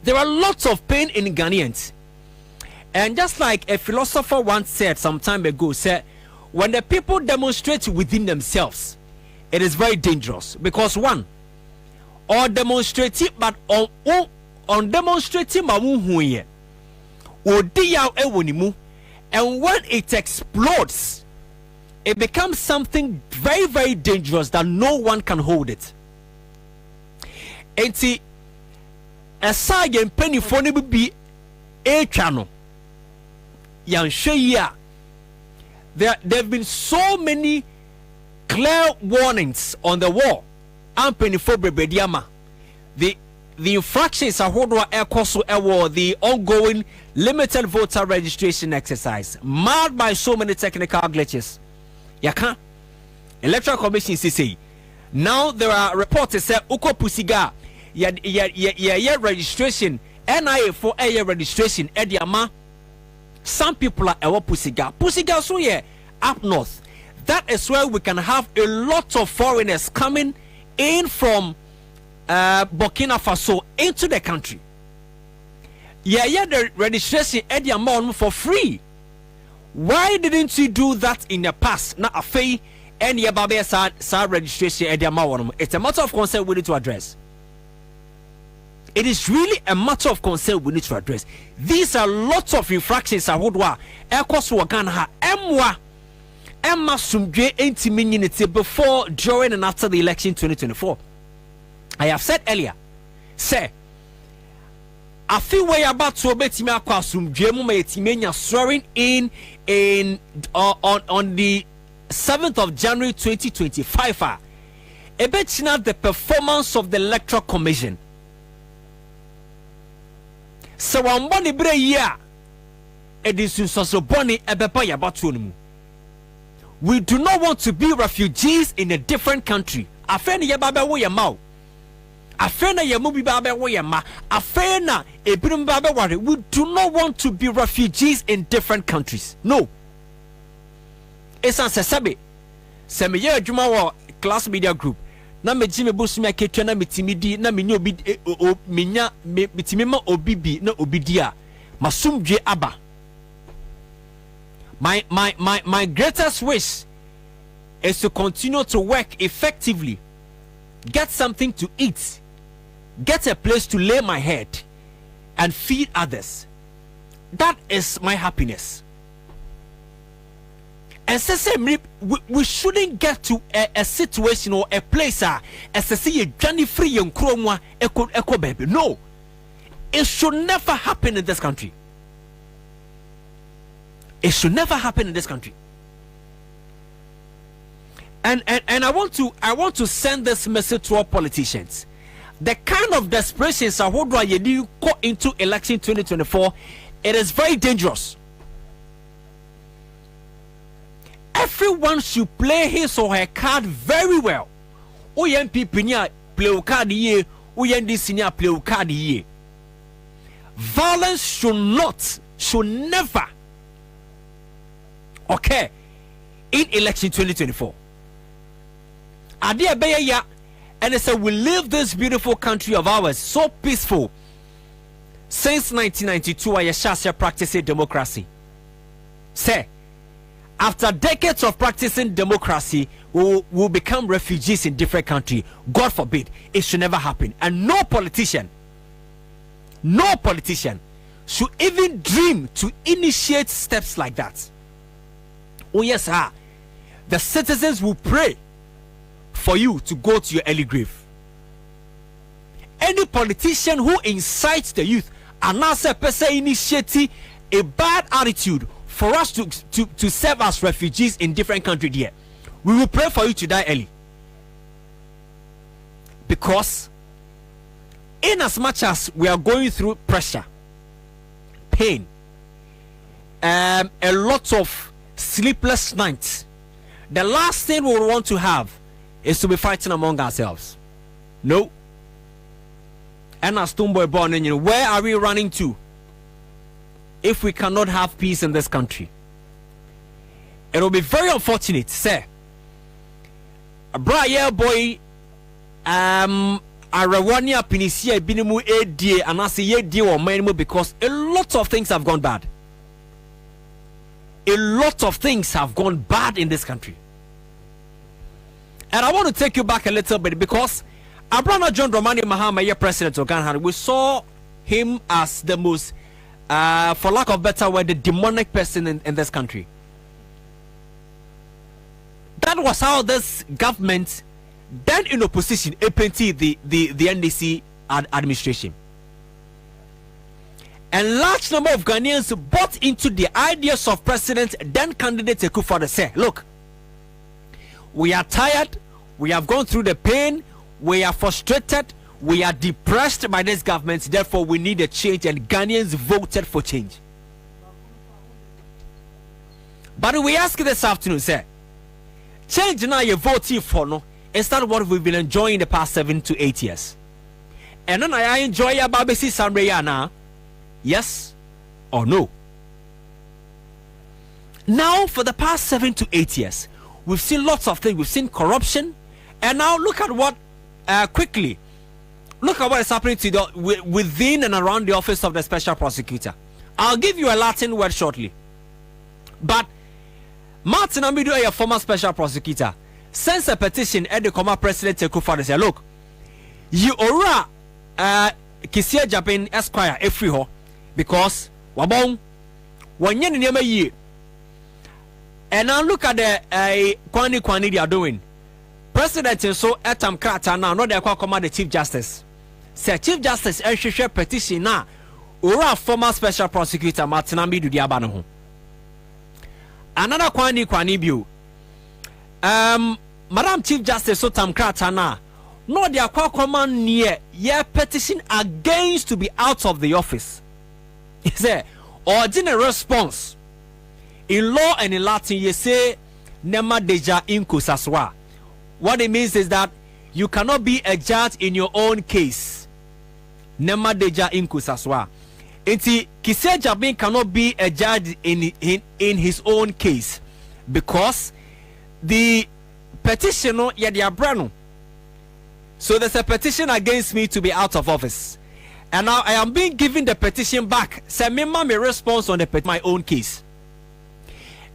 [SPEAKER 17] there are lots of pain in Ghanaians. And just like a philosopher once said some time ago, said, when the people demonstrate within themselves, it is very dangerous. Because one, or demonstrative, but on demonstrating mamuhuye. And when it explodes, it becomes something very, very dangerous that no one can hold it. And see, aside and penny for be a channel. There have been so many clear warnings on the wall. I'm penny for Bebediama. The the infractions ahodoɔ ɛkɔ so ɛwɔ the ongoing limited voter registration exercise marred by so many technical glitches. Yaka Electoral Commission say now there are reports say uko pusiga ya registration NIA for a registration ediama. Some people are ewa pusiga so yeah up north. That is where we can have a lot of foreigners coming in from Burkina Faso into the country. Yeah, the registration ediama for free. Why didn't you do that in the past? Not a fee and yababe sa registration ediama. It's a matter of concern we need to address. It is really a matter of concern we need to address. These are lots of infractions. Ahodwa ekos wagan ha emwa emma sumdwe enti minunity before, during, and after the election 2024. I have said earlier, say, I feel we about to obey me akwa sumdwe mu ma swearing in on the 7th of January 2025. Ebetina the performance of the Electoral Commission. So one body bre year edisun so boni ebepa yabatu. We do not want to be refugees in a different country. Afena yababe wo yamau. Afena yamubi babe wo yama. Afena ebirum babe ware. We do not want to be refugees in different countries. No. Esan sesabe. Seme ye adwuma wo class media group. Na me jime busumi aketwa na metimidi na menya obi menya metimima obibi na obidia masumdwe aba. My greatest wish is to continue to work effectively, get something to eat, get a place to lay my head, and feed others. That is my happiness. And so we shouldn't get to a situation or a place as I see a journey free and chroma echo baby. No, it should never happen in this country. It should never happen in this country. And I want to send this message to our politicians. The kind of desperation Sahodwa Yedi go into election 2024, it is very dangerous. Everyone should play his or her card very well. OMP Pinya play card ye, OMD senior play card ye. Violence should never occur in election 2024. Adia Beya, and so we live this beautiful country of ours so peaceful since 1992. I shall practice democracy. Say, after decades of practicing democracy, we will become refugees in different countries. God forbid, it should never happen. And no politician should even dream to initiate steps like that. Oh yes, sir. The citizens will pray for you to go to your early grave. Any politician who incites the youth and now say person initiating a bad attitude for us to serve as refugees in different countries here, we will pray for you to die early. Because in as much as we are going through pressure, pain, a lot of sleepless nights, the last thing we want to have is to be fighting among ourselves. No. And as Tomboy born in, where are we running to if we cannot have peace in this country? It will be very unfortunate, sir. A bright boy, Arawania Pinisia Binimu AD and I say ye deal or minimum because a lot of things have gone bad. A lot of things have gone bad in this country. And I want to take you back a little bit because Abraham John Dramani Mahama, your president of Ghana, we saw him as the most, for lack of better word, the demonic person in this country. That was how this government, then in opposition, APNT, the NDC administration. And large number of Ghanaians bought into the ideas of President, then candidate Akufo-Addo say, look, we are tired, we have gone through the pain, we are frustrated, we are depressed by this government, therefore we need a change, and Ghanaians voted for change. But we ask this afternoon, sir, change now you voting for no, is that what we've been enjoying the past 7 to 8 years? And then I enjoy your Babesi Samreyana, yes or no? Now, for the past 7 to 8 years, we've seen lots of things. We've seen corruption, and now look at what quickly. Look at what is happening to within and around the office of the special prosecutor. I'll give you a Latin word shortly. But Martin Amidu, a former special prosecutor, sends a petition at the former president Akufo-Addo say, look, you ora Kisia Japan Esquire Efriho because wabong wanye niyama ye. And now look at the kwani they are doing. President so etam krata now not they command the Chief Justice. Say Chief Justice share petition na ora former special prosecutor Martin Amidu diaba no ho. Another kwani bill. Madam Chief Justice so tam krata na no they command near ye petition against to be out of the office. He said ordinary response in law and in Latin you say nema deja incus as well. What it means is that you cannot be a judge in your own case. Nema deja incus as well. Iti Kisia Jabin cannot be a judge in his own case because the petitioner yadiabrano. So there's a petition against me to be out of office, and now I am being given the petition back. Say me my response on my own case.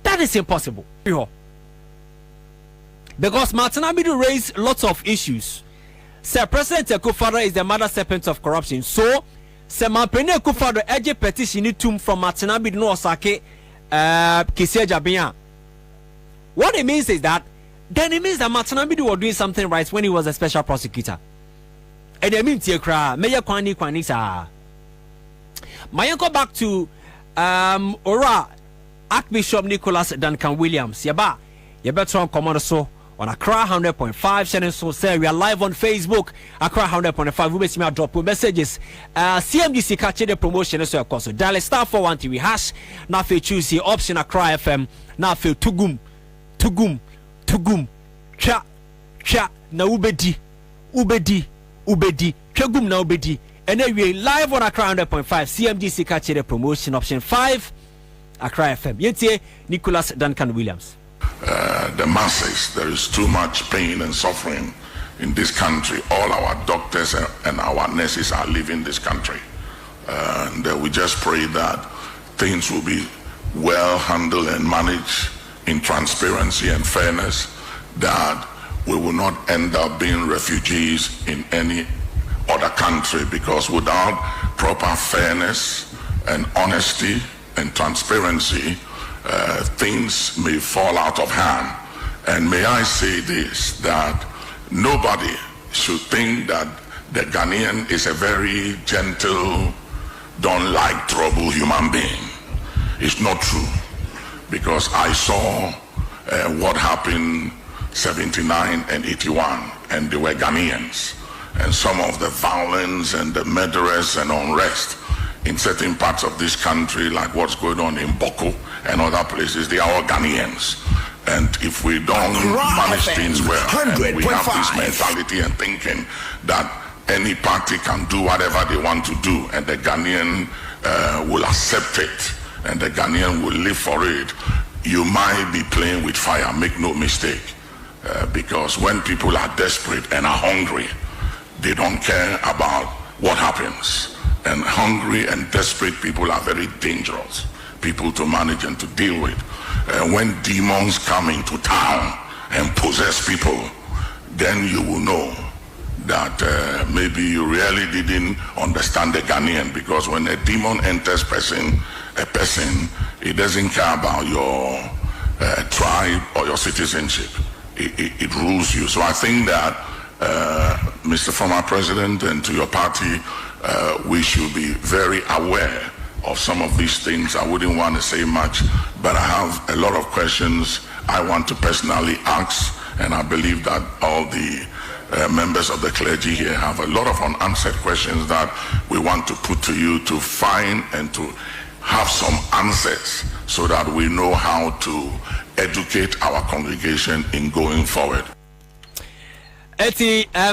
[SPEAKER 17] That is impossible. Because Martin Amidu raised lots of issues. Sir President Akufo-Addo is the mother serpent of corruption. So, Sir Mampene Akufo-Addo edge petition to from Martin Amidu no Osake Kisia Jabin. What it means is that then it means that Martin Amidu was doing something right when he was a special prosecutor. And I mean Meya Kwani sa. My go back to Ora Archbishop Nicholas Duncan Williams. Yaba better on command so on Accra 100.5 channel. So say we are live on Facebook. Accra 100.5. We may drop messages. CMDC catch the promotion so of course. Dial *413 hash. Now if you choose the option Accra FM. Now if you tugum cha na ubedi twagum na ubedi. And then we live on Accra 100.5 CMDC catch the promotion option 5 Accra FM. Yete Nicholas Duncan Williams.
[SPEAKER 18] The masses, there is too much pain and suffering in this country. All our doctors and our nurses are leaving this country. And we just pray that things will be well handled and managed in transparency and fairness, that we will not end up being refugees in any other country, because without proper fairness and honesty and transparency, things may fall out of hand. And may I say this, that nobody should think that the Ghanaian is a very gentle, don't like trouble human being. It's not true, because I saw what happened 79 and 81, and they were Ghanaians, and some of the violence and the murderers and unrest in certain parts of this country, like what's going on in Boko and other places, they are all Ghanaians. And if we don't manage things well, and we have this mentality and thinking that any party can do whatever they want to do, and the Ghanaian will accept it, and the Ghanaian will live for it, you might be playing with fire. Make no mistake. Because when people are desperate and are hungry, they don't care about what happens. And hungry and desperate people are very dangerous people to manage and to deal with. When demons come into town and possess people, then you will know that maybe you really didn't understand the Ghanaian, because when a demon enters a person, it doesn't care about your tribe or your citizenship. It rules you. So I think that Mr. Former President, and to your party, we should be very aware of some of these things. I wouldn't want to say much, but I have a lot of questions I want to personally ask, and I believe that all the members of the clergy here have a lot of unanswered questions that we want to put to you to find and to have some answers so that we know how to educate our congregation in going forward.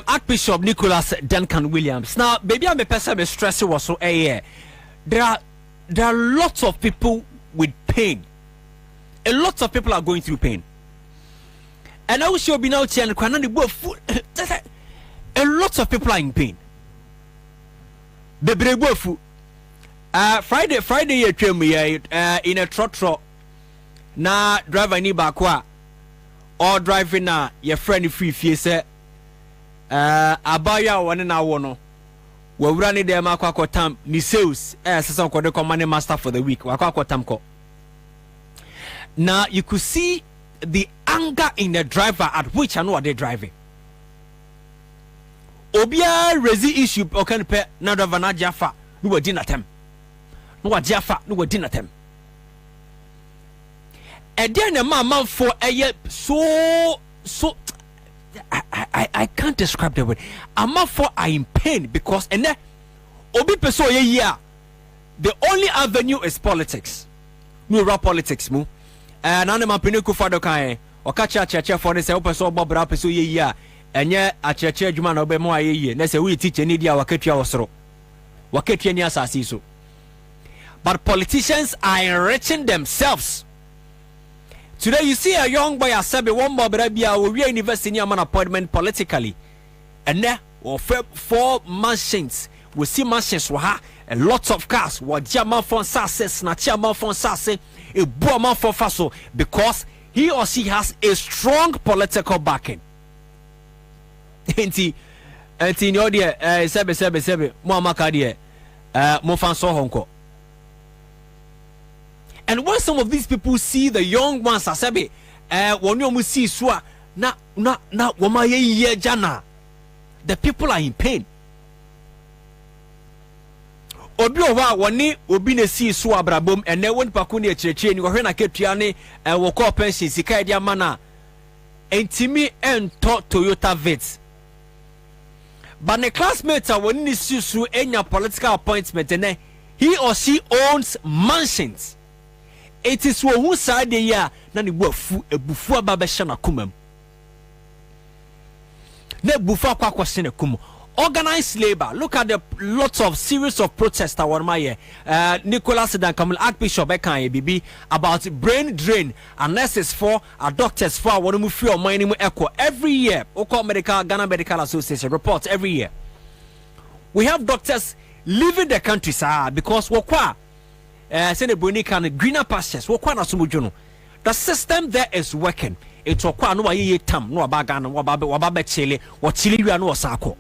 [SPEAKER 17] Archbishop Nicholas Duncan Williams. Now, baby, I'm a person stress was so there are lots of people with pain. A lot of people are going through pain. And I wish you be out here and a lot of people are in pain. Friday you came here in a trotro. Na driver ni bakwa or driving na your friend free fee abaya one na wono we run it dem akwa tam ni sales season ko de money master for the week akwa tam ko. Now you could see the anger in the driver at which I know they driving. Obia resi issue o kan pe na driver na jafa no wadi na tem. No wadi jafa no wadi na tem. And then a man for a year so I can't describe the word. A man for I in pain because and then obi peso ye the only avenue is politics. No rap politics mu. And I'm a piniku fado kai or catch a church for this open so bob rap so ye and yet a church man obey more ye. Let's say we teach an idia waketia wasro. Waketia niasasiso. But politicians are enriching themselves. Today you see a young boy Asabe one more Arabia will be university an appointment politically. And there or 4 mansions. We see mansions were a lot of cars. What German phone says, not German phone says, a Burman for Faso because he or she has a strong political backing. Enti no dear sebe Muamaka dear Mofanso Honko. And when some of these people see the young ones as when you see swa na wamaye jana, the people are in pain. Obi owa woni obi na si swa brabom and then when pakuni echeche ni hwe na ketua ne wo call pension sika dia mana entimi ento Toyota Vitz. But the classmates are when ni si su enya political appointment and he or she owns mansions. It is who side the year nani bufu ebufu ababesha na kumam. Ne bufu akwa kwasene kumu. Organized labor. Look at the lots of series of protests that were my Nicholas Dankamil Archbishop Ekan BB about brain drain and nurses for doctors for what we feel mining echo every year. Oko Medical Ghana Medical Association reports every year. We have doctors leaving the country because wakwa send a can greener pastures. The system there is working. It's wakwa no ye tam no abagana wababe chile or chili no sako.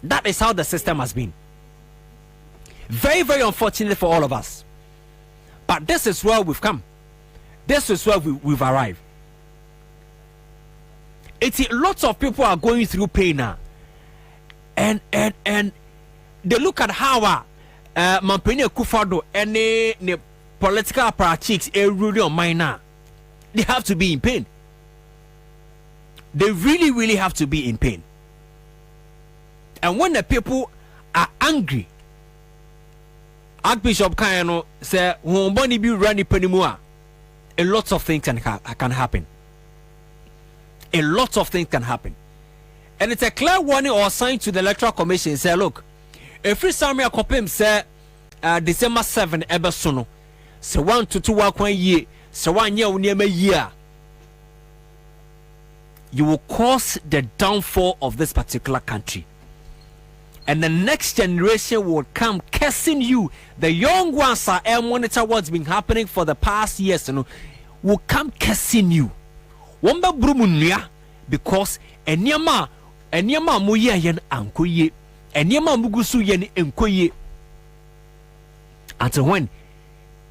[SPEAKER 17] That is how the system has been. Very, very unfortunate for all of us. But this is where we've come. This is where we've arrived. It's lots of people are going through pain now. And they look at how Mampene Kufado and the political apparatus are really on mine now. They have to be in pain. They really, really have to be in pain. And when the people are angry, Archbishop Kayano said, "Womboni be running penimua." A lot of things can happen. A lot of things can happen, and it's a clear warning or sign to the Electoral Commission. Say, look, if free Samia Kopim say December 7 ebesono, say 1 to 2 1 year, say 1 year near year, you will cause the downfall of this particular country. And the next generation will come cursing you. The young ones are monitor what's been happening for the past years, will come cursing you. Wamba brumunya because enyama muye yen ankoye. Enyama mugusu yen enkoye. Until when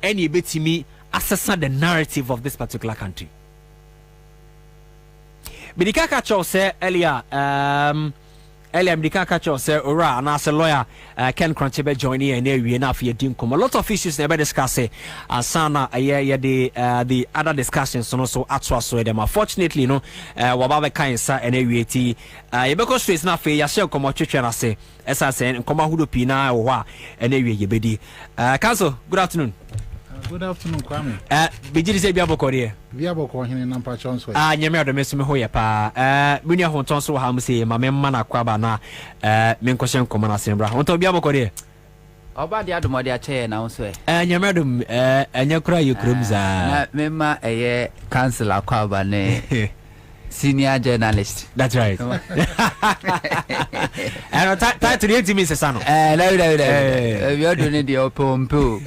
[SPEAKER 17] any bit me assess the narrative of this particular country. Bidikaka Cho said earlier, earlier Mdika Kacho say ora and as a lawyer Ken Crunchebe joining and we enough here dinkum a lot of issues never discuss asana the other discussions so atwa so them unfortunately no wababa kan sa and we ti yebeko straight na fe ya share komo twetwe na se esa se komo hudo pina wo ha and we yebedi council good afternoon.
[SPEAKER 19] Good afternoon, Kwame.
[SPEAKER 17] Bijiri se bia bokore.
[SPEAKER 19] Bia bokore hene na mpa chonso.
[SPEAKER 17] Nyame do mesumi ho ye pa. Bunia ho tonso ha mu se ma memma na kwaba na me nkoshe nkomo na sembra. Onto bia bokore.
[SPEAKER 15] Oba dia do modi a che na unso
[SPEAKER 17] nyame do enya kura ye kurom za.
[SPEAKER 15] Na memma eye council akwaba ne senior journalist.
[SPEAKER 17] That's right. And title the team is sano.
[SPEAKER 15] No. We are doing the pompo.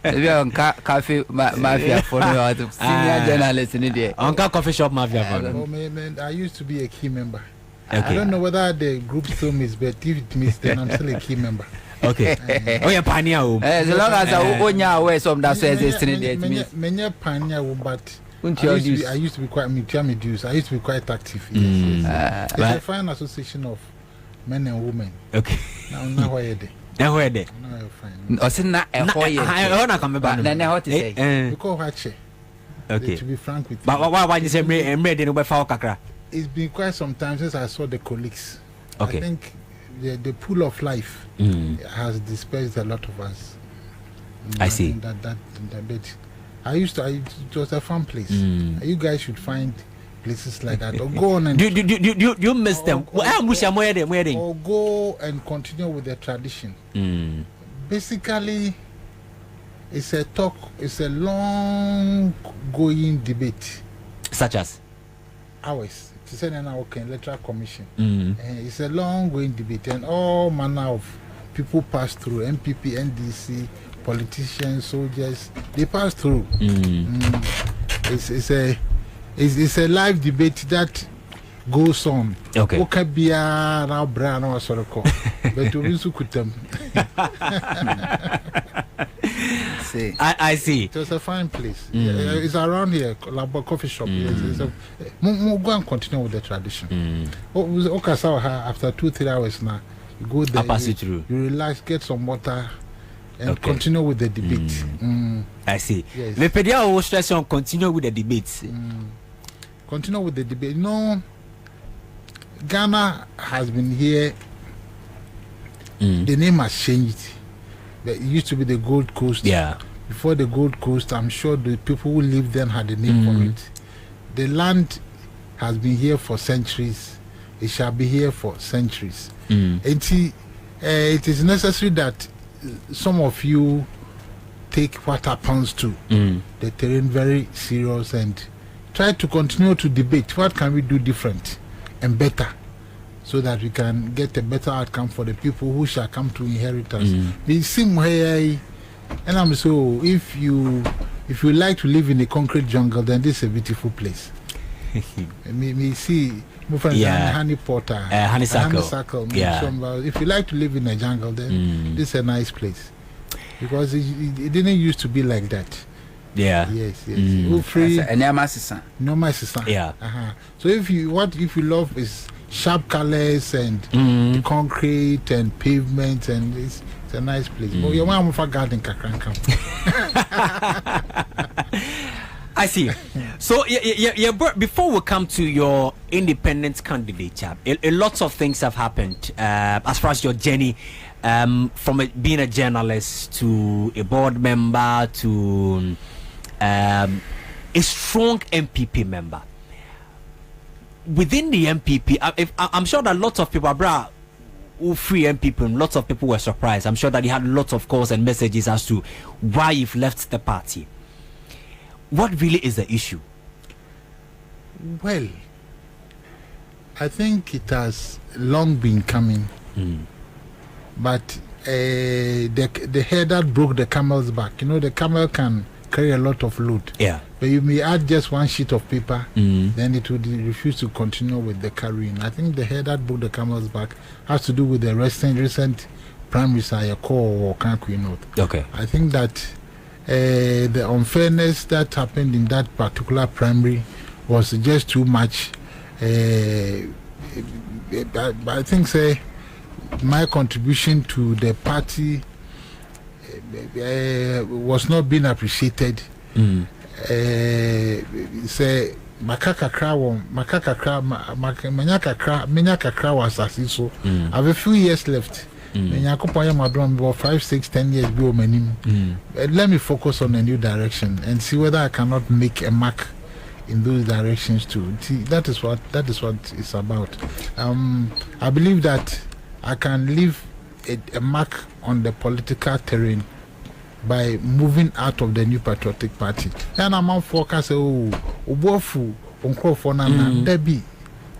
[SPEAKER 15] We are on cafe mafia for senior journalist in the
[SPEAKER 17] on coffee shop mafia for.
[SPEAKER 19] I used to be a key member. Okay. I don't know whether the group still miss, but if it miss, then I'm still a key member.
[SPEAKER 17] Okay. Oh, yeah, pioneer.
[SPEAKER 15] As long as I own away some that says it's in the
[SPEAKER 19] many pioneer, but I used to be quite I used to be quite active. Yes. It's a fine association of men and women.
[SPEAKER 17] Okay.
[SPEAKER 19] Now where are they?
[SPEAKER 17] Now where are they?
[SPEAKER 19] Now you're fine.
[SPEAKER 15] I come back. What to say?
[SPEAKER 19] Because what?
[SPEAKER 17] Okay.
[SPEAKER 19] To be frank with you.
[SPEAKER 17] But why you say me no be for kakra?
[SPEAKER 19] It's been quite some time since I saw the colleagues.
[SPEAKER 17] Okay.
[SPEAKER 19] I think the pool of life has dispersed a lot of us.
[SPEAKER 17] I see.
[SPEAKER 19] That bit. It was a fun place. You guys should find places like that or go on and
[SPEAKER 17] do you miss them?
[SPEAKER 19] Or go and continue with the tradition. Basically, it's a long going debate.
[SPEAKER 17] Such as
[SPEAKER 19] ours. To send an electoral commission. It's a long going debate and all manner of people pass through. MPP, NDC, politicians, soldiers, they pass through. It's a live debate that goes on.
[SPEAKER 17] Okay.
[SPEAKER 19] Okay, bia now brand or sort of call. But we also could them.
[SPEAKER 17] I see.
[SPEAKER 19] It's a fine place. It's around here, like coffee shop. Go and continue with the tradition. Okay, so after 2-3 hours now, you go there.
[SPEAKER 17] Pass it through.
[SPEAKER 19] You relax, get some water. And continue with the debate.
[SPEAKER 17] I see.
[SPEAKER 19] Yes.
[SPEAKER 17] The pedia stress on continue with the debates.
[SPEAKER 19] Continue with the debate. No, Ghana has been here. The name has changed. It used to be the Gold Coast.
[SPEAKER 17] Yeah.
[SPEAKER 19] Before the Gold Coast, I'm sure the people who lived then had a name for it. The land has been here for centuries. It shall be here for centuries. It is necessary that some of you take what happens to the terrain very serious and try to continue to debate what can we do different and better so that we can get a better outcome for the people who shall come to inherit us. The same way, and I'm so if you like to live in a concrete jungle, then this is a beautiful place. me see honey potter, honeysuckle. If you like to live in a jungle, then this is a nice place because it didn't used to be like that.
[SPEAKER 17] Yeah.
[SPEAKER 19] Yes.
[SPEAKER 15] Free.
[SPEAKER 19] Yeah. So if you love is sharp colors and concrete and pavement and it's a nice place. But your mom for garden kakranka.
[SPEAKER 17] I see. So before we come to your independent candidature, a lot of things have happened as far as your journey from being a journalist to a board member to a strong MPP member. Within the MPP, I'm sure that lots of people, who free MPP, lots of people were surprised. I'm sure that you had lots of calls and messages as to why you've left the party. What really is the issue?
[SPEAKER 19] Well, I think it has long been coming, but the head that broke the camel's back, the camel can carry a lot of load.
[SPEAKER 17] Yeah.
[SPEAKER 19] But you may add just one sheet of paper, then it would refuse to continue with the carrying. I think the head that broke the camel's back has to do with the recent primaries I call or Kankwi North.
[SPEAKER 17] Okay.
[SPEAKER 19] I think that the unfairness that happened in that particular primary was just too much I think say my contribution to the party was not being appreciated. Say makaka kra was so. I have a few years left. About 5, 6, 10 years go let me focus on a new direction and see whether I cannot make a mark in those directions too. See, that is what it's about. I believe that I can leave a mark on the political terrain by moving out of the New Patriotic Party. And I'm on focus. Debbie,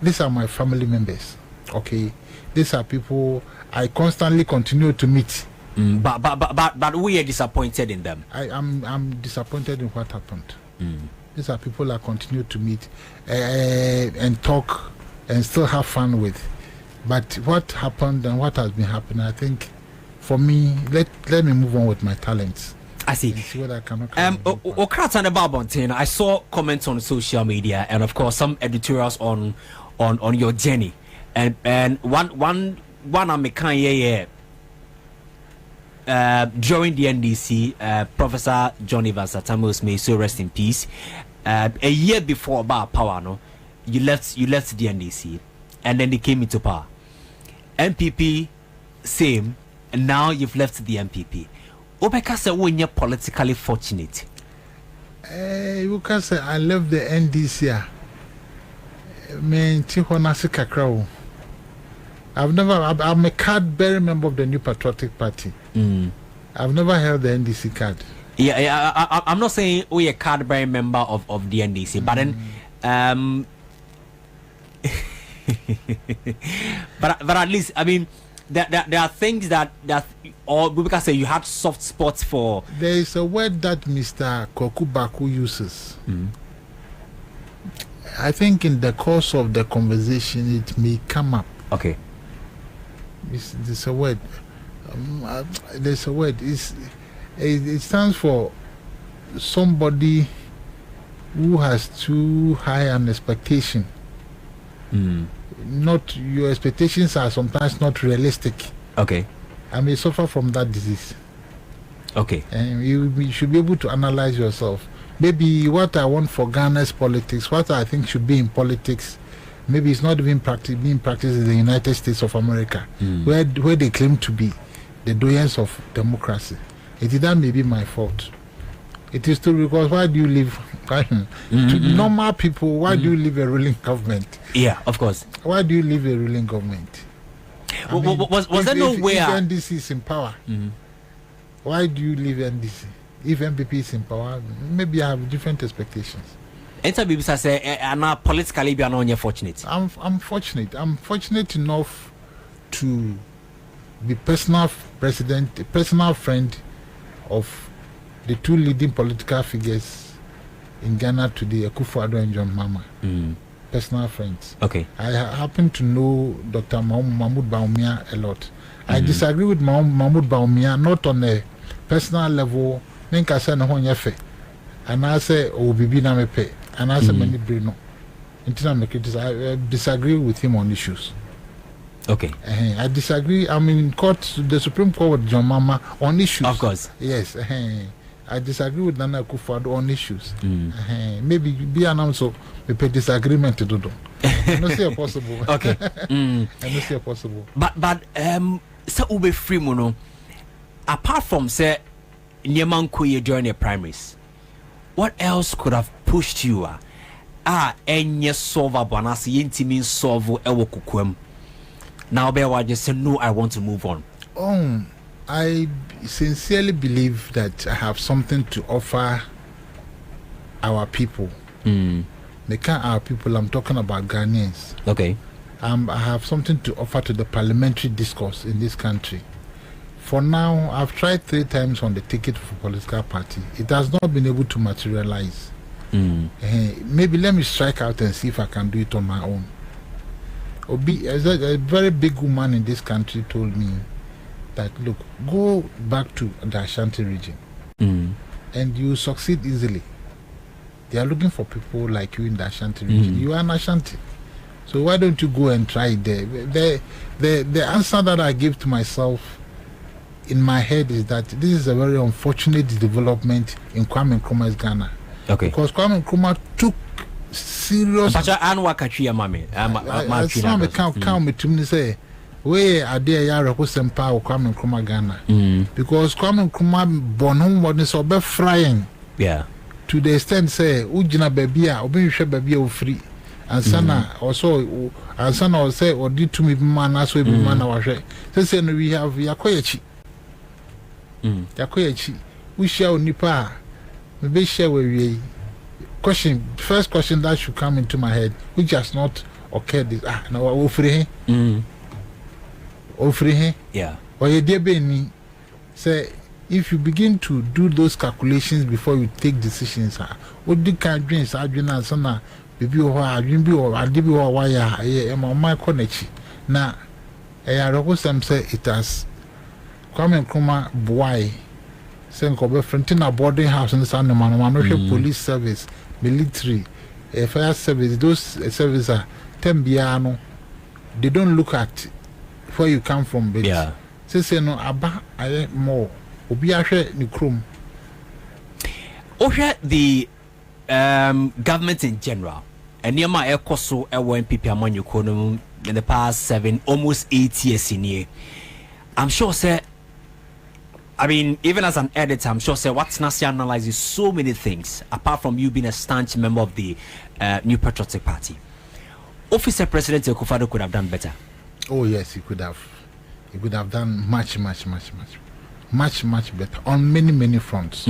[SPEAKER 19] these are my family members. Okay, these are people I constantly continue to meet.
[SPEAKER 17] But we are disappointed in them.
[SPEAKER 19] I'm disappointed in what happened. These are people I continue to meet and talk and still have fun with. But what happened and what has been happening, I think, for me, let me move on with my talents.
[SPEAKER 17] I see.
[SPEAKER 19] See what I cannot.
[SPEAKER 17] I saw comments on social media and of course some editorials on your journey, and one I'm during the NDC, Professor John Evans Atamos, may so rest in peace. A year before about power, no, you left the NDC, and then they came into power. MPP, same, and now you've left the MPP. Obeka say when you're politically fortunate.
[SPEAKER 19] You can say I left the NDC. I'm a card-bearing member of the New Patriotic Party. I've never held the NDC card.
[SPEAKER 17] I'm not saying we're a card-bearing member of the NDC, but then, but at least, I mean, there are things that or because say you had soft spots for.
[SPEAKER 19] There is a word that Mr. Kokubaku uses. I think in the course of the conversation it may come up.
[SPEAKER 17] Okay.
[SPEAKER 19] There's a word. There's a word. It stands for somebody who has too high an expectation. Not your expectations are sometimes not realistic.
[SPEAKER 17] Okay.
[SPEAKER 19] I may suffer from that disease.
[SPEAKER 17] Okay.
[SPEAKER 19] And you should be able to analyze yourself. Maybe what I want for Ghana's politics, what I think should be in politics, maybe it's not even being practiced in the United States of America, where they claim to be the doyens of democracy. That may be my fault. It is true, because why do you live to normal people? Why do you leave a ruling government?
[SPEAKER 17] Yeah, of course.
[SPEAKER 19] Why do you leave a ruling government?
[SPEAKER 17] Was there nowhere?
[SPEAKER 19] If NDC is in power, why do you leave NDC? If MPP is in power, maybe I have different expectations.
[SPEAKER 17] Enter people say, "I'm politically be an fortunate."
[SPEAKER 19] I'm fortunate. I'm fortunate enough to be personal friend of the two leading political figures in Ghana today, Akufo-Addo and John Mama. Personal friends.
[SPEAKER 17] Okay.
[SPEAKER 19] I happen to know Dr. Mahmoud Bawumia a lot. I disagree with Mahmoud Bawumia not on a personal level. And I say, oh, Bibi na me pay. And I say, many brain no. I disagree with him on issues.
[SPEAKER 17] Okay.
[SPEAKER 19] I disagree. I'm in court, the Supreme Court with John Mama on issues.
[SPEAKER 17] Of course.
[SPEAKER 19] Yes. I disagree with Nana Akufo-Addo on issues. Maybe be an also a disagreement to do. I don't see possible.
[SPEAKER 17] Okay.
[SPEAKER 19] I don't see possible.
[SPEAKER 17] But so ube free mono. Apart from say Nyemankuye during the primaries, what else could have pushed you? Enye solve abanasi yentimi solve ewo kukwem. Now I just say no, I want to move on.
[SPEAKER 19] I sincerely believe that I have something to offer our people. Our people, I'm talking about Ghanaians.
[SPEAKER 17] Okay.
[SPEAKER 19] I have something to offer to the parliamentary discourse in this country. For now, I've tried 3 times on the ticket for political party. It has not been able to materialize. Maybe let me strike out and see if I can do it on my own. A very big woman in this country told me that, look, go back to the Ashanti region and you succeed easily. They are looking for people like you in the Ashanti region. You are an Ashanti. So why don't you go and try it there? The answer that I give to myself in my head is that this is a very unfortunate development in Kwame Nkrumah's Ghana.
[SPEAKER 17] Okay.
[SPEAKER 19] Because Kwame Nkrumah took serious.
[SPEAKER 17] But I
[SPEAKER 19] can't say where are there ya represent power Kwame Nkrumah Ghana? Because Kwame Nkrumah born home was so frying.
[SPEAKER 17] Yeah.
[SPEAKER 19] To the extent say ujina babia obi hwe babia free. Ansana also Ansana will say or did to me man as we be man our share. Say we have Yakoyachi. Yakoyachi. We shall nipa. Maybe share we first question that should come into my head, which has not occurred is now offer
[SPEAKER 17] yeah.
[SPEAKER 19] Or you dear Benny say if you begin to do those calculations before you take decisions, what do kind dreams are doing as son baby or I dream or I give you a wire am on my connection. Now I some say it has Kwame Nkrumah boy saying go fronting a boarding house in the San Manuel police service, military, fire service, those services are tembiano. They don't look at where you come from, baby.
[SPEAKER 17] Yeah.
[SPEAKER 19] Say no aba I more. Obi ahwe ni krom.
[SPEAKER 17] The government in general. And near my ekoso NPP amanyuko in the past almost 8 years in here. I'm sure sir. I mean, even as an editor, I'm sure, sir, what's Nasi analyzes so many things, apart from you being a staunch member of the New Patriotic Party. Officer President Ekufado could have done better.
[SPEAKER 19] Oh, yes, he could have. He could have done much better on many fronts.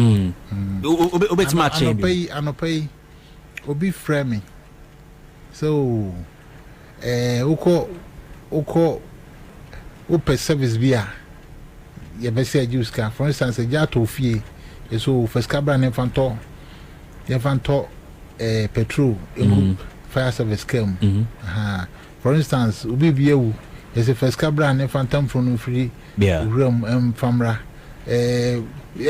[SPEAKER 19] Obi framing. So, uko service via. You better use car. For instance, a jato fee. So first cabra and infanto petrol fire service came. For instance, ubi view is a first cabra and infantum from free room and famra. A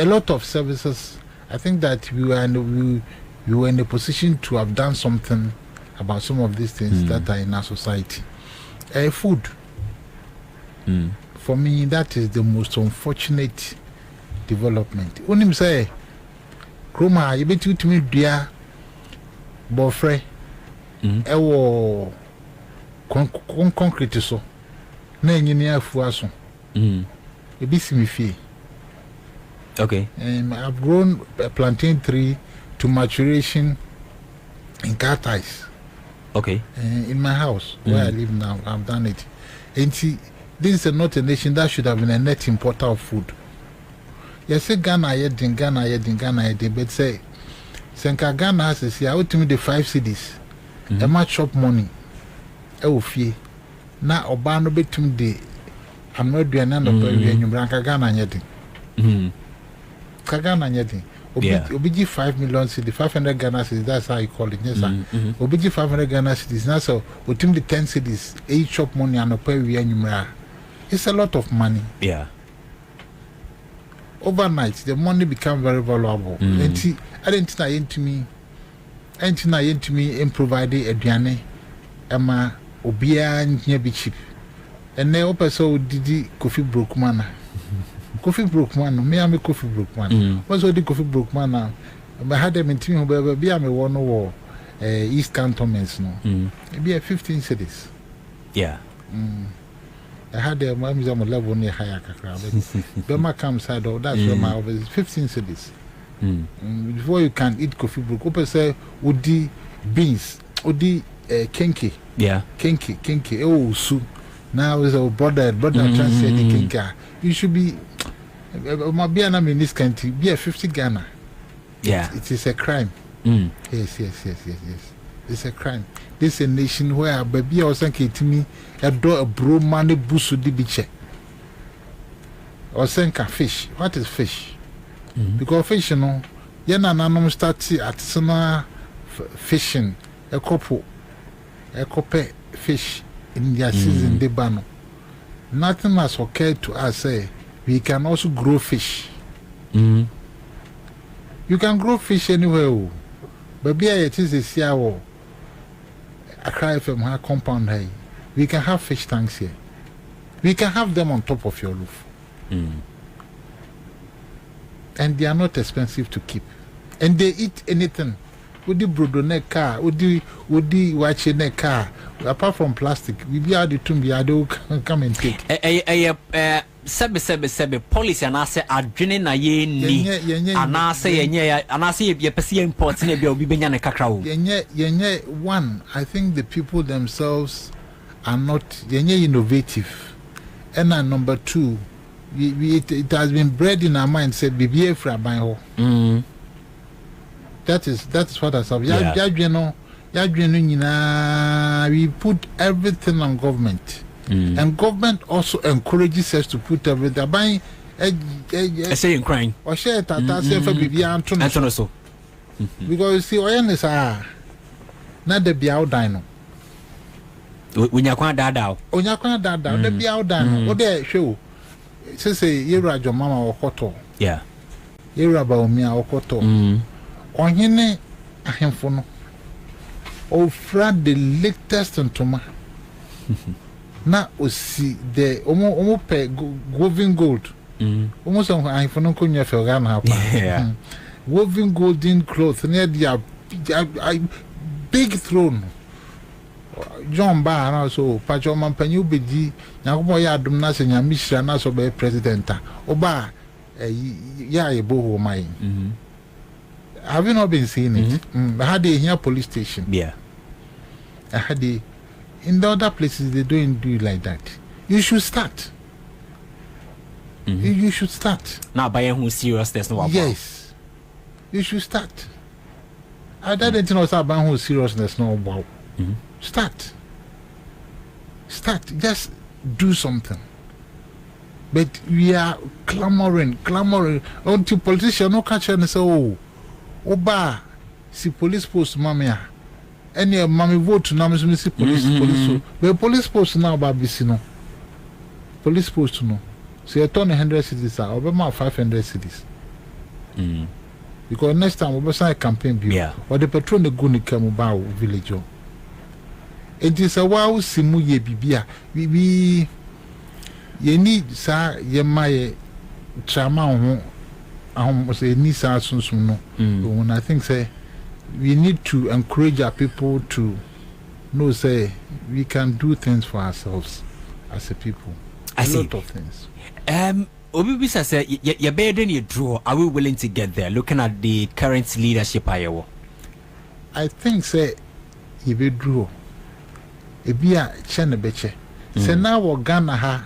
[SPEAKER 19] lot of services. I think that we were in a position to have done something about some of these things that are in our society. Food. For me, that is the most unfortunate development. When you say, Kroma, you bet you to me, dear Bofre, ewo concrete so, na engineer fuaso. You be me fee.
[SPEAKER 17] Okay.
[SPEAKER 19] I've grown a plantain tree to maturation in cat eyes.
[SPEAKER 17] Okay.
[SPEAKER 19] In my house where I live now, I've done it. And see, this is not a nation that should have been a net importer of food. You say Ghana, but say, Senka Ghana has to say, I would to me the 5 cities. A much shop money. Fee. Now, Obano bet me the I'm not doing none of you branca Ghana yet. Kagana yet. Obiji 5 million cities, 500 Ghana cities, that's how you call it. Yes, sir. Obiji 500 Ghana cities, now so, with the 10 cities, 8 shop money and a pay we anymore. It's a lot of money.
[SPEAKER 17] Yeah.
[SPEAKER 19] Overnight, the money become very valuable. And see, I didn't know to me and provide a diane, Emma, Obia, and near be cheap. And now, so did coffee broke man. Coffee broke man, me, I'm a coffee broke man. What's all the coffee broke man now? I had them in team, but be I'm a one war, East Cantonments, no. Maybe a 15 cities.
[SPEAKER 17] Yeah.
[SPEAKER 19] I had a museum level near Hayaka. Bema comes side, that's where my office is 15 cities. Before you can eat coffee brook, open say, Udi beans, Udi kenke.
[SPEAKER 17] Yeah.
[SPEAKER 19] Kenke, oh, soup. Now is our brother translate the kenka. You should be, my Biana in this country, be a 50 Ghana.
[SPEAKER 17] Yeah.
[SPEAKER 19] It is a crime. Yes. It's a crime. This is a nation where baby or something to me, a door a bro money busu di biche. Or senka fish. What is fish? Because fish, you know, yana nanom start at summer fishing, a couple fish in their season, de bano. Nothing has occurred to us, say, we can also grow fish. You can grow fish anywhere, but be it is a sea. Accra FM ha compound here. We can have fish tanks here. We can have them on top of your roof. And they are not expensive to keep. And they eat anything. Would the brodo car, would the watch in a car, apart from plastic, we be out the tomb, come and take.
[SPEAKER 17] Sebe policy and I say adrenaline na ye ni and I say ye pesi imports in a be benyane kakrao.
[SPEAKER 19] Yenye one, I think the people themselves are not innovative. And number two, it has been bred in our mind say BBA fra banho. That is what has happened. We put everything on government. And government also encourages us to put everything. Buying
[SPEAKER 17] I say in crying.
[SPEAKER 19] Or share that for BBA Antonio. So because you see, oil is not the be out dino.
[SPEAKER 17] When you can't dada.
[SPEAKER 19] When you can't dada, the be out dino. What they show? Say you your mama or koto.
[SPEAKER 17] Yeah.
[SPEAKER 19] You about me or koto. On hine ahemfono. O friend the latest ntoma. Na osi the omo pe woven gold. Almost ahemfono ko nya fe Ghana hapa.
[SPEAKER 17] Yeah.
[SPEAKER 19] Woven golden cloth near their big throne. John Bar and also Pacho Mampanyu Bedi, Nakomo Yadum Nasa Yamisha Naso be Presidenta. Oba ya ebo my. Have you not been seeing it? I had a here police station.
[SPEAKER 17] Yeah.
[SPEAKER 19] I had a in the other places they don't do it like that. You should start. You should start.
[SPEAKER 17] Now by who serious there's no.
[SPEAKER 19] Yes. You should start. I don't know about who seriousness no wow. Start. Just do something. But we are clamoring until politicians no catch and say, oh, Oba, see police post, mamma. Any mammy vote to now, see police. But police post now, Babisino. Police post no. So you turn 100 cities, I'll be my 500 cities. Because next time we'll sign a campaign bill. Or the patrol the go come about village. It is a wow simu ye bibia. We need sa ye my trauma say ni sa no. When I think say we need to encourage our people to know say we can do things for ourselves as a people. A lot of things.
[SPEAKER 17] Obi say you better than you draw. Are we willing to get there? Looking at the current leadership I
[SPEAKER 19] think say you be draw. Ebia chene beche. Se na wo Ghana ha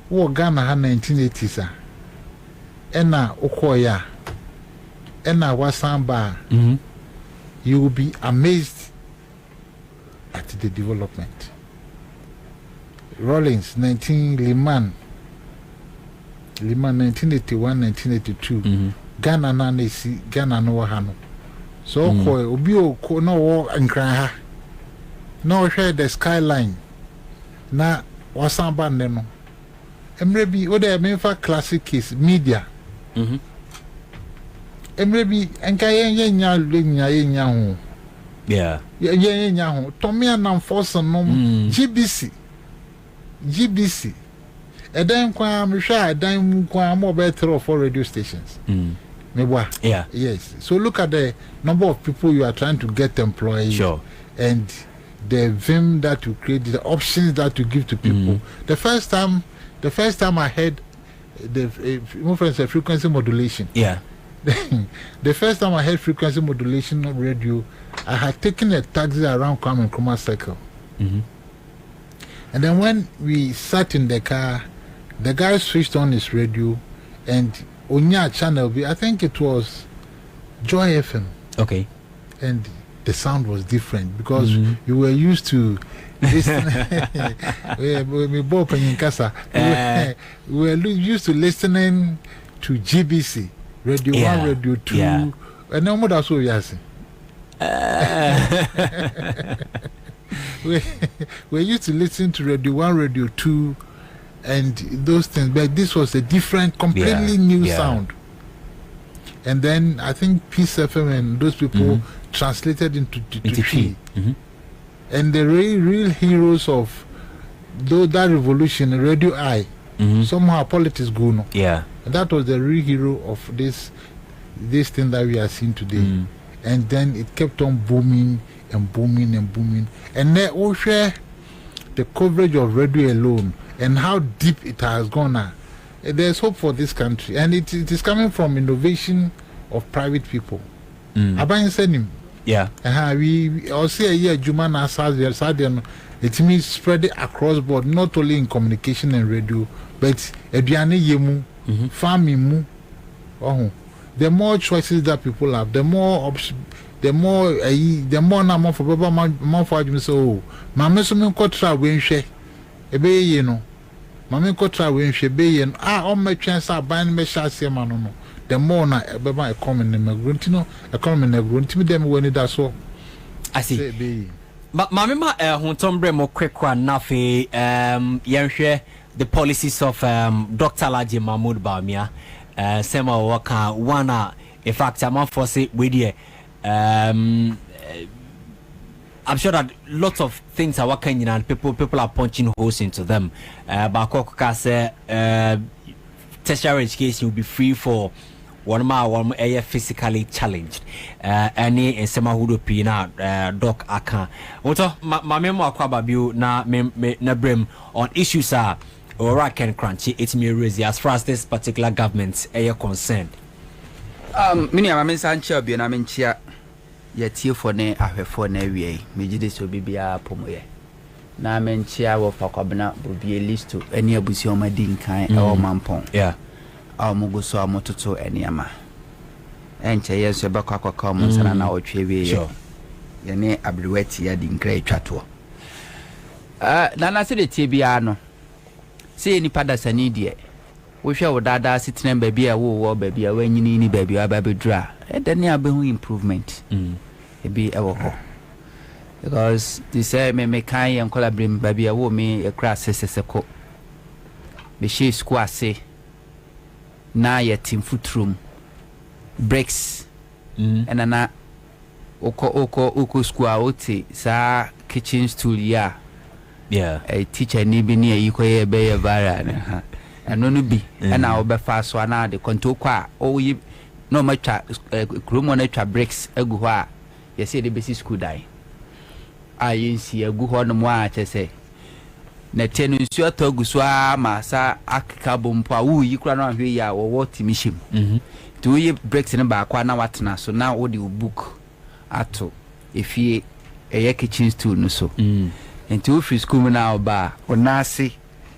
[SPEAKER 19] 1980s ena okoya ena wasamba. You will be amazed at the development. Rawlings 1981 1982 Ghana na nesi Ghana no hano so ko obi o no wo nkran ha no share the skyline na wasamba ne no emrebi o de mefa classic case media emrebi enka yenya ho
[SPEAKER 17] yeah
[SPEAKER 19] yenya ho Tommy and force no GBC and then I'm sure then more better for radio stations.
[SPEAKER 17] Yeah.
[SPEAKER 19] Yes. So look at the number of people you are trying to get employed.
[SPEAKER 17] Sure.
[SPEAKER 19] And the vim that you create, the options that you give to people. The first time I heard the frequency modulation.
[SPEAKER 17] Yeah.
[SPEAKER 19] The first time I heard frequency modulation on radio, I had taken a taxi around Kwame Nkrumah Circle. And then when we sat in the car, the guy switched on his radio and Onya channel, I think it was Joy FM.
[SPEAKER 17] Okay.
[SPEAKER 19] And the sound was different because you were used to listening. We were used to listening to GBC, Radio 1, Radio 2. Yeah. And no more that's what we are saying. We're used to listen to Radio 1, Radio 2, and those things, but this was a different, completely new sound. And then I think Peace FM and those people translated into T. And the real heroes of that revolution, Radio I, somehow politics go no.
[SPEAKER 17] Yeah.
[SPEAKER 19] And that was the real hero of this thing that we are seeing today. And then it kept on booming and booming and booming. And then we share the coverage of radio alone and how deep it has gone now. There's hope for this country, and it is coming from innovation of private people. Aban said him.
[SPEAKER 17] Yeah.
[SPEAKER 19] We also a year Juma na Saturday. It means spread it across board, not only in communication and radio, but eduane yemu, farming mu. Oh, the more choices that people have, the more number for Baba man for you so. Mama so me ko tra we nhwe. Ebe ye no. Mama ko tra we nhwe be ye no. On my chance aban me sha se ma no. The more na Baba economy na grunti no, economy na grunti me dem when that so.
[SPEAKER 17] I see. Mama Huntombre mo kwekwa nafe yenhwe the policies of Dr. Alhaji Mahmoud Bawumia sema waka wana in fact I'm for say we I'm sure that lots of things are working and people are punching holes into them. But Kokoka say tertiary education will be free for one physically challenged. Any in sema hudo pina doc aka. Oto memo akwaba biu na brem on issues are or can crunchy it's me raise as far as this particular government concerned.
[SPEAKER 15] Mini amamen sanche obi na menchia ye tie for ne ahwefo na wie mejide so bibia pomoye na menchia wo Kwabena Bobie listo eni abusi omadi nkan e o mampon
[SPEAKER 17] yeah
[SPEAKER 15] mugo so amototo eniama enche yeso be kwakwa mo nsana na otwe wie ye ne abriwati ya di nkra etwato na na se de tie bia no se ni pada sani de wo hwe wo dada sitena ba bia wo ba bia wanyini ni ba bia ba bedura edani abehu improvement ebi ewo ho because this me kan yan kolabrim ba bia wo me e kra seseseko be she squase na ya team futrum breaks na oko square oti sa kitchen stool ya a teacher ni bi ni yi koye be ye bara na eno no bi na obefa so na de konto kwa o yi no matwa kromo na twa breaks agu ho a ye say de basic school dai ayensi agu ho no mo a chese na tenu nsu atogu so ma sa akika bompo a wo yi kura no ahwe ya wo timishim to yi breaks ne ba kwa na watena so na wo de book ato efie eye kitchen stool no so enti wo free school na oba onase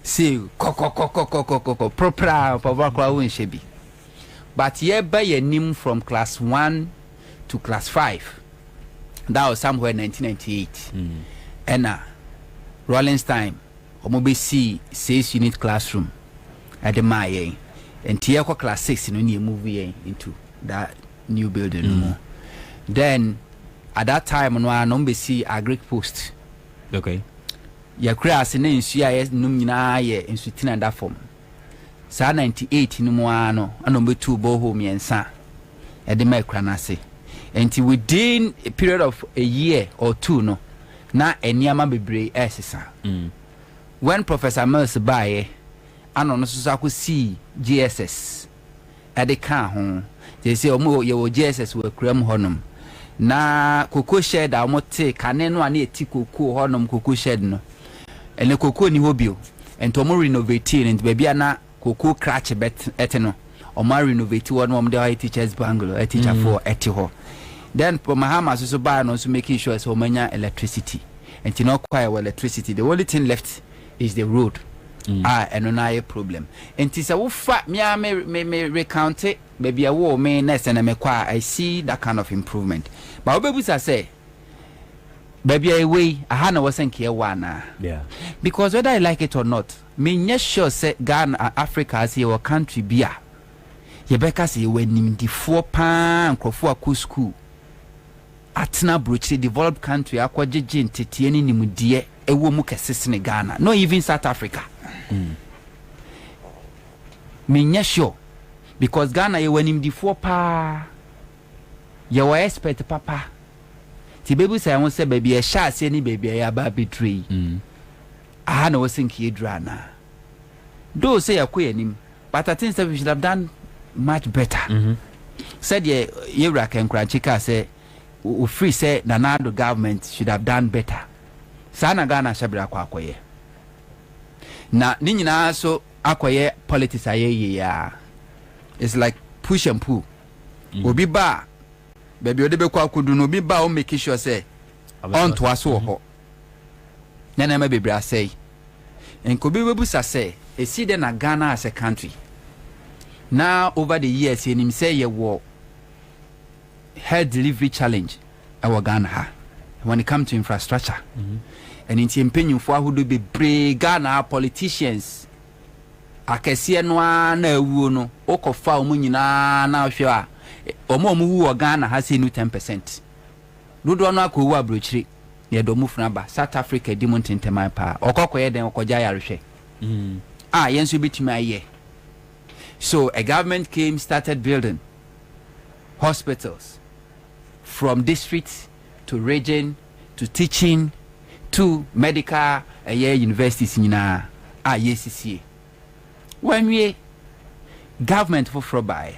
[SPEAKER 15] say koko proper kwa wo nhyebi but ye ba ye nim from class 1 to class 5 that was somewhere 1998 ena Rollins time omobe see 6 unit classroom at the maye and tie kwa class 6 no near move into that new building then at that time no be see agric post
[SPEAKER 17] okay
[SPEAKER 15] ya class na nsu ya num nyina ye nsu tina da form sa 98 no mo ano anombe two boho miensa e de makra na se enti within a period of a year or two no na eniama bebre esesa when Professor Mills bae ano no so akosi GSS e de ka ho they say omo ye wo GSS we kram honom na koko shed a mote kane no ana eti koko honom koko shed no ene koko ni hobio ento mo renovate ent bia na koko crash bet eteno o ma renovate one mom the teachers bungalow a teacher for eti then Mahama so buy no so making sure so manya electricity enti no quite electricity the only thing left is the road and no problem enti se wo fa me recount it baby a wo me next and me kwa I see that kind of improvement but obebusa say baby away aha na wasen ke wana because whether I like it or not me nya sure say Ghana Africa as your country bia ye beka say we nim di 4 pa nkrofo akọ school atna brochi developed country akwajeje ntetie ni nimudie ewo mu kesese Ghana no even South Africa me nya sure because Ghana ye wanim di 4 pa ye wa expert papa ti bebu say won say baby e sha ase ni baby ya ba betray aha na wosinki edrana do say yakọ anim but I think that we should have done much better. Said ye can Kranchika say free say Nanado government should have done better. Sana Ghana Shabra Kwakoye. Na Nina so Akoye politics ya. It's like push and pull. Obi ba baby odebe kwa kudu no bi ba o make sure say on to aso ho. Nana me bebra say. Enkobi webusa say e see the na Ghana as a country. Now over the years him say ye war health delivery challenge our Ghana when it comes to infrastructure. And in Timpenu for who do be brave Ghana politicians akese no na ewu no okofa omu nyina na hwe omo mu Ghana has no 10%. Dodo no akowu abrochiri ye do mufuna ba South Africa di montenteman pa okokoye den okoja yarehwe yenso bitimi aye. So a government came, started building hospitals from districts to region to teaching to medical universities in YCCA. When we government for buy,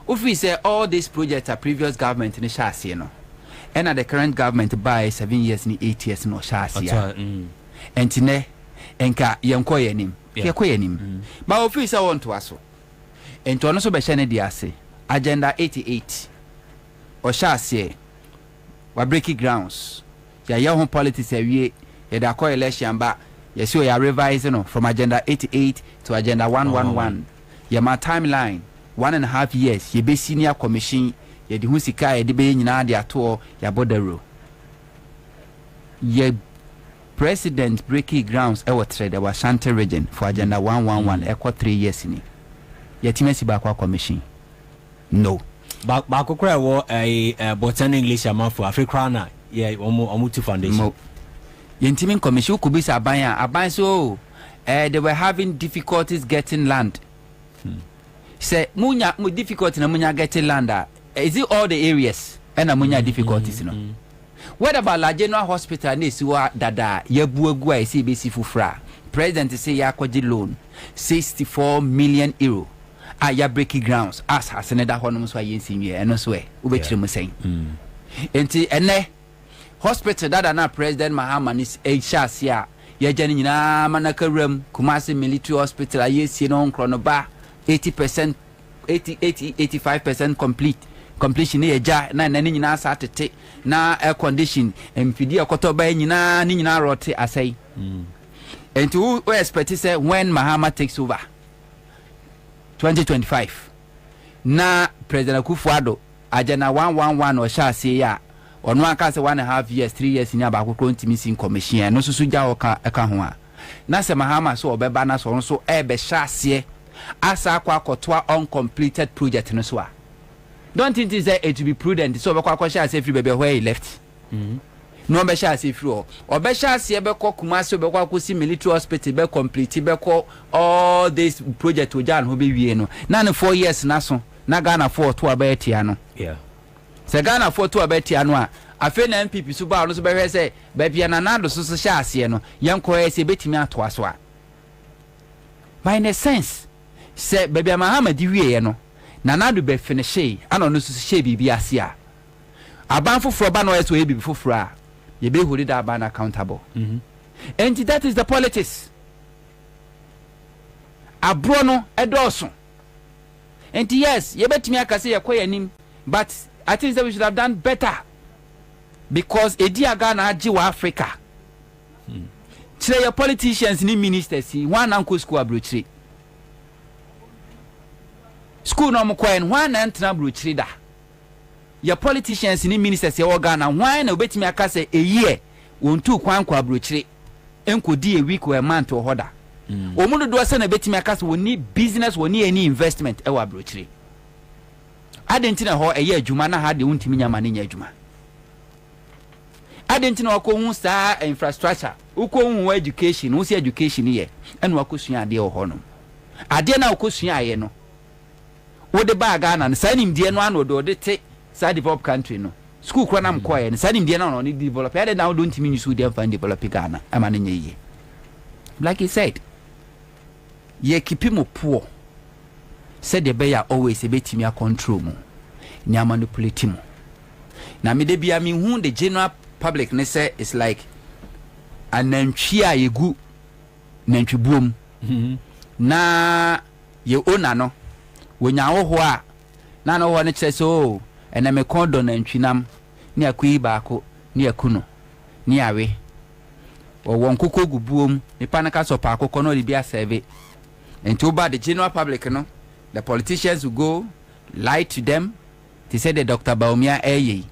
[SPEAKER 15] if we say all these projects are previous government in the chassis, and the current government buy 7 years and 8 years no chassis. And tine enka yankoyenim. But if we say want to aso. And to also be diase agenda 88 or shall say we breaking grounds ya young politics we ya da call election ba ya so ya revising from agenda 88 to agenda 111 ya my timeline 1.5 years ya be senior commission ya di husika ya di be nyina de ato ya bodero ya president breaking grounds e wotre the Ashanti region for agenda 111 equal 3 years ni Yatimesi Bakwa Commission. No.
[SPEAKER 17] Bakokra wo Botan English amafo Africana ye omutu foundation. No. Yentimin Commission could be aban so they were having difficulties getting land. Say munya difficulty na munya getting land. Is it all the areas and munya difficulties What about La General Hospital ni siwa dada yebuegu a CBC fufra. President say yakwaji loan 64 million euro. Ya breaking grounds as another honum so yen senior and no swear ubechire mu saying enti ene hospital that na President Mahama is a shasia ya jani nyina manaka ram Kumasi military hospital ayesi no nkro ba 80% 85% completion ya ja na nyina asatete na air condition mfidi akoto ba nyina ni nyina rote asai enti we expect say when Mahama takes over 2025 na President Akufo-Addo agenda 111 or sha say ya ono aka say 1.5 years 3 years ni abakoko ntimi commission no susu ja oka eka ho a na se Mahama so obeba na so so ebe sha ase asa akwa akotoa uncompleted project no so a don't think it to be prudent so obekwa sha ase free baby where he left no be sha ase free o be sha ase be ko Kumasi obekwa kosi military hospital be complete be ko all this project ojan ho be wie no na 4 years na so na Ghana 4 to abetia no se Ghana 4 to abetia no a afi na MPP so ba no so be hwe se ba bia na nado so sha ase no yenko ese betimi ato aso a by in a sense se ba bia Mahama di wie no na nado be finish ana no so she bibi ase a aban foforo ba no eso e bibi foforo a you be hold that ban accountable. And that is the politics. Abrono edoso. And yes, you bet me I can say nim, but I think that we should have done better. Because a dear Ghana Jiwa Africa. Today your politicians ni ministers one uncle school abrochiri. School no mo kwen one antina abrochiri da. Your politicians ni ministers ya Ghana why na obetimi aka say a year wontu kwan kwa abrochire enkodi a week or a month or hoda omudo do asa na betimi aka say woni business woni any investment e wa abrochire adentina ho eye adwuma na ha de wontimi nyama ne nya adwuma adentina ko hu sa infrastructure uko hu education hu si education ye ene wakosua ade ho no ade na wakosua ye no wo de ba Ghana na sa nim de no ano do de te sa develop country no
[SPEAKER 15] school kora nam koye ne sani mdia na no ni develop ya now don't mean you should find develop Ghana ama ne nye like he said ye keep him poor said the bear always a betimi a control mu ni a manipulate mu na me de bia me hu the general public ne say it's like anantwi a yegu nantwi buom na ye ona no wonya ho a na no ho ne kire so ena me kondo nantwi nam ni akui baako ni akuno ni awe won kokko gubuom ni panaka so pa akokko no bi aseve enti oba the general public no the politicians will go lie to them. They said the Dr. Baumia eye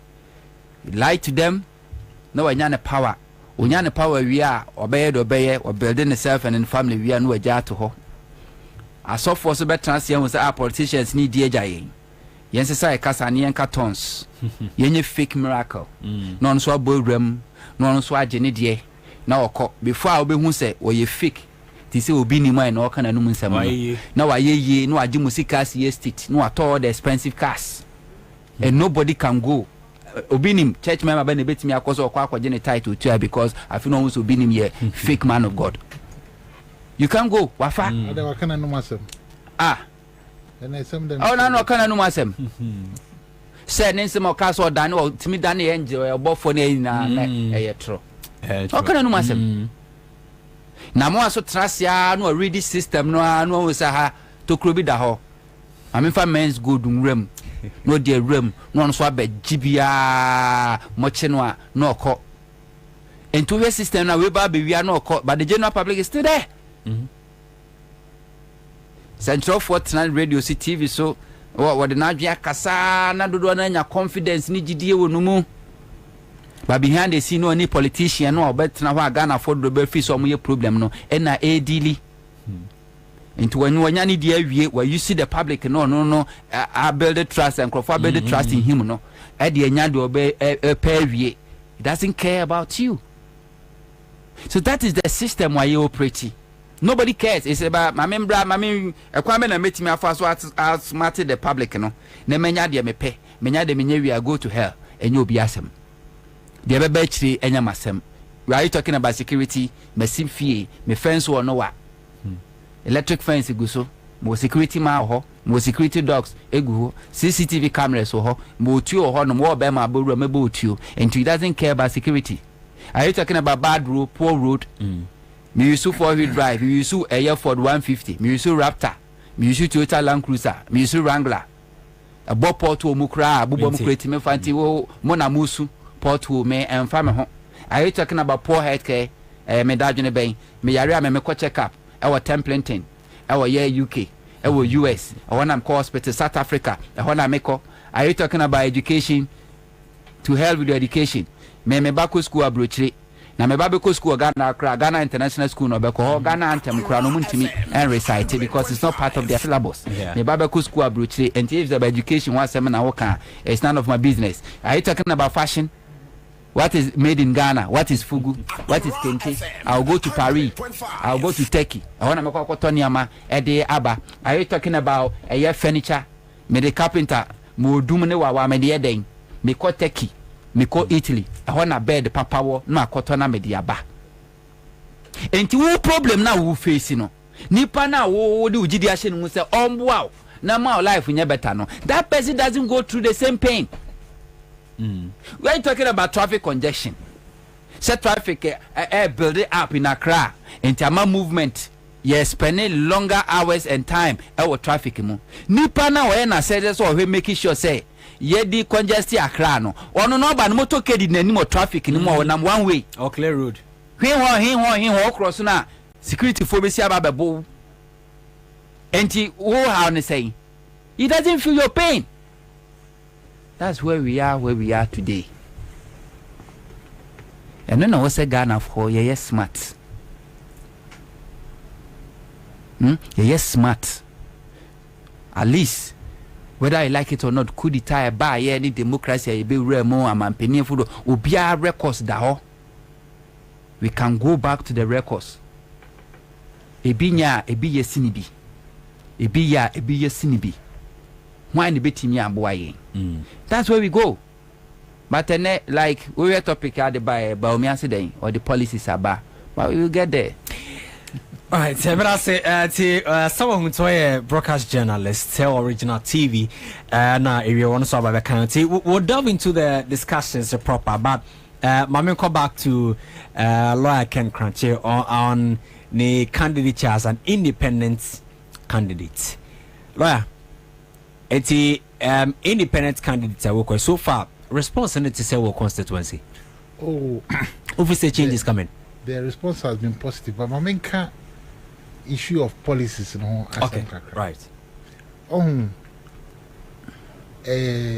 [SPEAKER 15] lie to them. No wanya power. Unya power we are obey or building itself and in family we are no aja to ho. As so for so better was our politicians need DJI. Yes, say kasani and cartons. Yenye fake miracle. Non so boydrem, non so agene die. Now before I be who say or ye fake. Ti say obi ni man no kan anu nsam na wa ye no agi musicas estate no at all the expensive cars and nobody can go obi ni church member ba na betimi akoso akwa gene title to because I feel no so obi ni here fake man of God you can go wafa
[SPEAKER 19] they wa kan anu masem and I some them
[SPEAKER 15] no kan anu masem say nsem o ka so dan o timi dan e angel e obofo na na e tro o kan anu masem na mo aso trasia no ready system no no say ha to krobi da ho amefa men's good nrem no de rem no so abagibia mo che no a no okọ into we system na we ba be wi na okọ but the general public is still there Central Fortran Radio TV so what the na kasa na dodo na nya confidence ni gidie wo no mu. But behind the scene, no any politician no bet na wa Ghana for the fee so mo problem no and na daily into when you nyani dey wie where you see the public no I build the trust and build the trust in him no e dey nya do be pay wie he doesn't care about you. So that is the system why you operate. Nobody cares. It's about my Kwabena metimi afa so outsmart the public no na menya de me pay menya de menya we go to hell and you be asem. The other battery enya masem. We are talking about security, me simfie, me fence or no wa. Electric fence go so, more security man ho, more security dogs egu, CCTV cameras ho, more two or no more bema buru me botu, and he doesn't care about security. Are you talking about bad road, poor road? Me use 4-wheel drive, me use a Ford 150, me use Raptor, me use Toyota Land Cruiser, me use Wrangler. A bopo to mukra, bubo mukreti me fanti wo mona musu. Port me and farmer home. Are you talking about poor healthcare? Me dajune bay, me yare me check up. Our Templeton, our UK, our US, I want to call hospital South Africa, I want to make. Are you talking about education? To hell with your education. Me bako school abrochire. Na me babeko school Ghana International School no beko Ghana anthem kra no muntimi and recite because it's not part of their syllabus. Me babeko school abrochire and if the education one seminar work it's none of my business. Are you talking about fashion? What is made in Ghana? What is fugu? What is kente? I'll go to Paris. I'll go to Turkey. I want to make a kotoniama ede aba. Are you talking about a furniture? Me the carpenter. Mo dumune wa me de eden. Me ko Turkey. Me ko Italy. I want a bed papa wo no akotona me de aba. Enti wo problem na wo face no. Nipa na wo de ugidi ahye no say omboa na my life nya better no. That person doesn't go through the same pain. We are talking about traffic congestion. Set traffic build it up in Accra. Interma movement. Yes, spending longer hours and time. Our traffic mo. Nipa na we na say so we making sure say ye di congestion Accra no. Ono no ba no motor kedi nani mo traffic ni mo na one way.
[SPEAKER 17] Or clear road.
[SPEAKER 15] He ho cross na security for be see ababo. Enti wo how ne say. He doesn't feel your pain. That's where we are today. And then I was a Ghana for yes smart. Yes smart. At least whether I like it or not, could it tie by any democracy be real more and penny food will be our records that we can go back to the records. Ebinya ebiye sinibi. Ebiye sinibi. Why the bit me boy? That's where we go. But like we were topic at the by Baumiasideng or the policies about. But we will get there.
[SPEAKER 17] All right, but I say, someone who's a broadcast journalist, tell Original TV, now if you want to solve the county, we'll delve into the discussions proper. But Mami, come back to lawyer Ken Crunchy on the candidate as an independent candidate. Lawyer, it's independent candidate. So far, response to say our constituency.
[SPEAKER 19] Oh,
[SPEAKER 17] obviously, change is coming.
[SPEAKER 19] The response has been positive, but Mami can't. Issue of policies,
[SPEAKER 17] okay, right.
[SPEAKER 19] I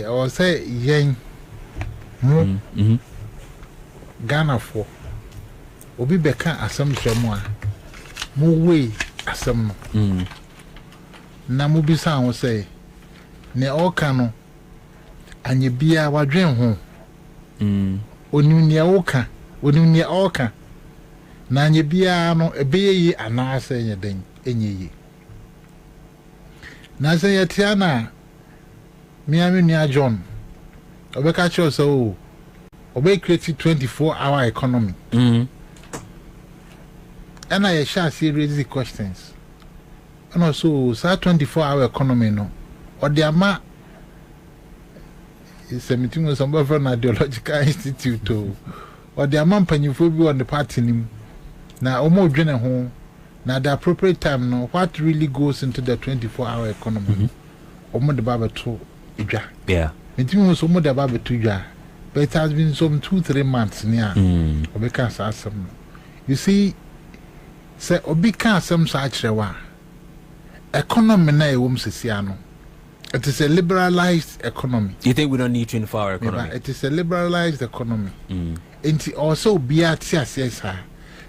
[SPEAKER 19] will say, young Ghana for Obi Beka assumption more way assumption. Namubisa will say, ne all cano and ye be our dream home. Onunia oka, onunia oka. Na nye bia no ebe yi anase nye den enye yi na se ye tia na miami nia John obeka cho so obe create 24-hour economy and I shall see raise questions and also sa 24-hour economy no or the ama is a meeting with some from ideological institute or the ama panyufo bi on the party nim. Now, omo dwene ho na the appropriate time no what really goes into the 24-hour economy. Omo de baba to idwa.
[SPEAKER 17] Yeah.
[SPEAKER 19] Mentimi ho so omo de baba to idwa. But it has been some 2-3 months near. Obeka sa asem. You see, say obika asem sa achrewa. Economy na ewom sesia no. It is a liberalized economy.
[SPEAKER 17] You think we don't need 24-hour economy?
[SPEAKER 19] Yeah, it is a liberalized economy. And also be at CSA.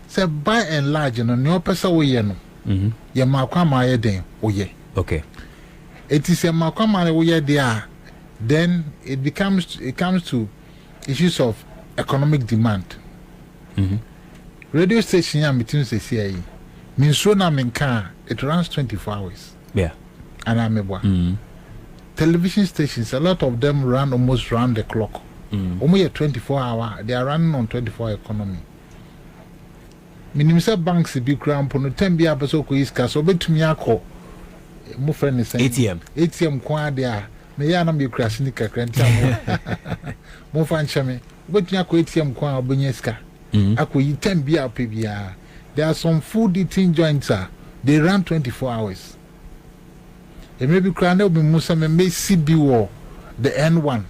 [SPEAKER 19] So by and large, you know, no person we no. Ye makwama ye den oye.
[SPEAKER 17] Okay.
[SPEAKER 19] It is a makwama we there. Then it comes to issues of economic demand. Radio station ya meeting say CIE. Minso na minka it runs 24 hours.
[SPEAKER 17] Yeah.
[SPEAKER 19] And I'm television stations, a lot of them run almost round the clock. Only a 24-hour, they are running on 24-hour economy. Minimum banks be crown pono 10 be abaso ko iska so betumi akọ mo friend is ATM kwa dia me ya na me crash ni kakra ntia mo fa ncheme betumi akọ ATM kwa obenye iska akọ yi 10 be apebia. There are some food eating joints they run 24 hours. And maybe crown will be musa me CB war the N1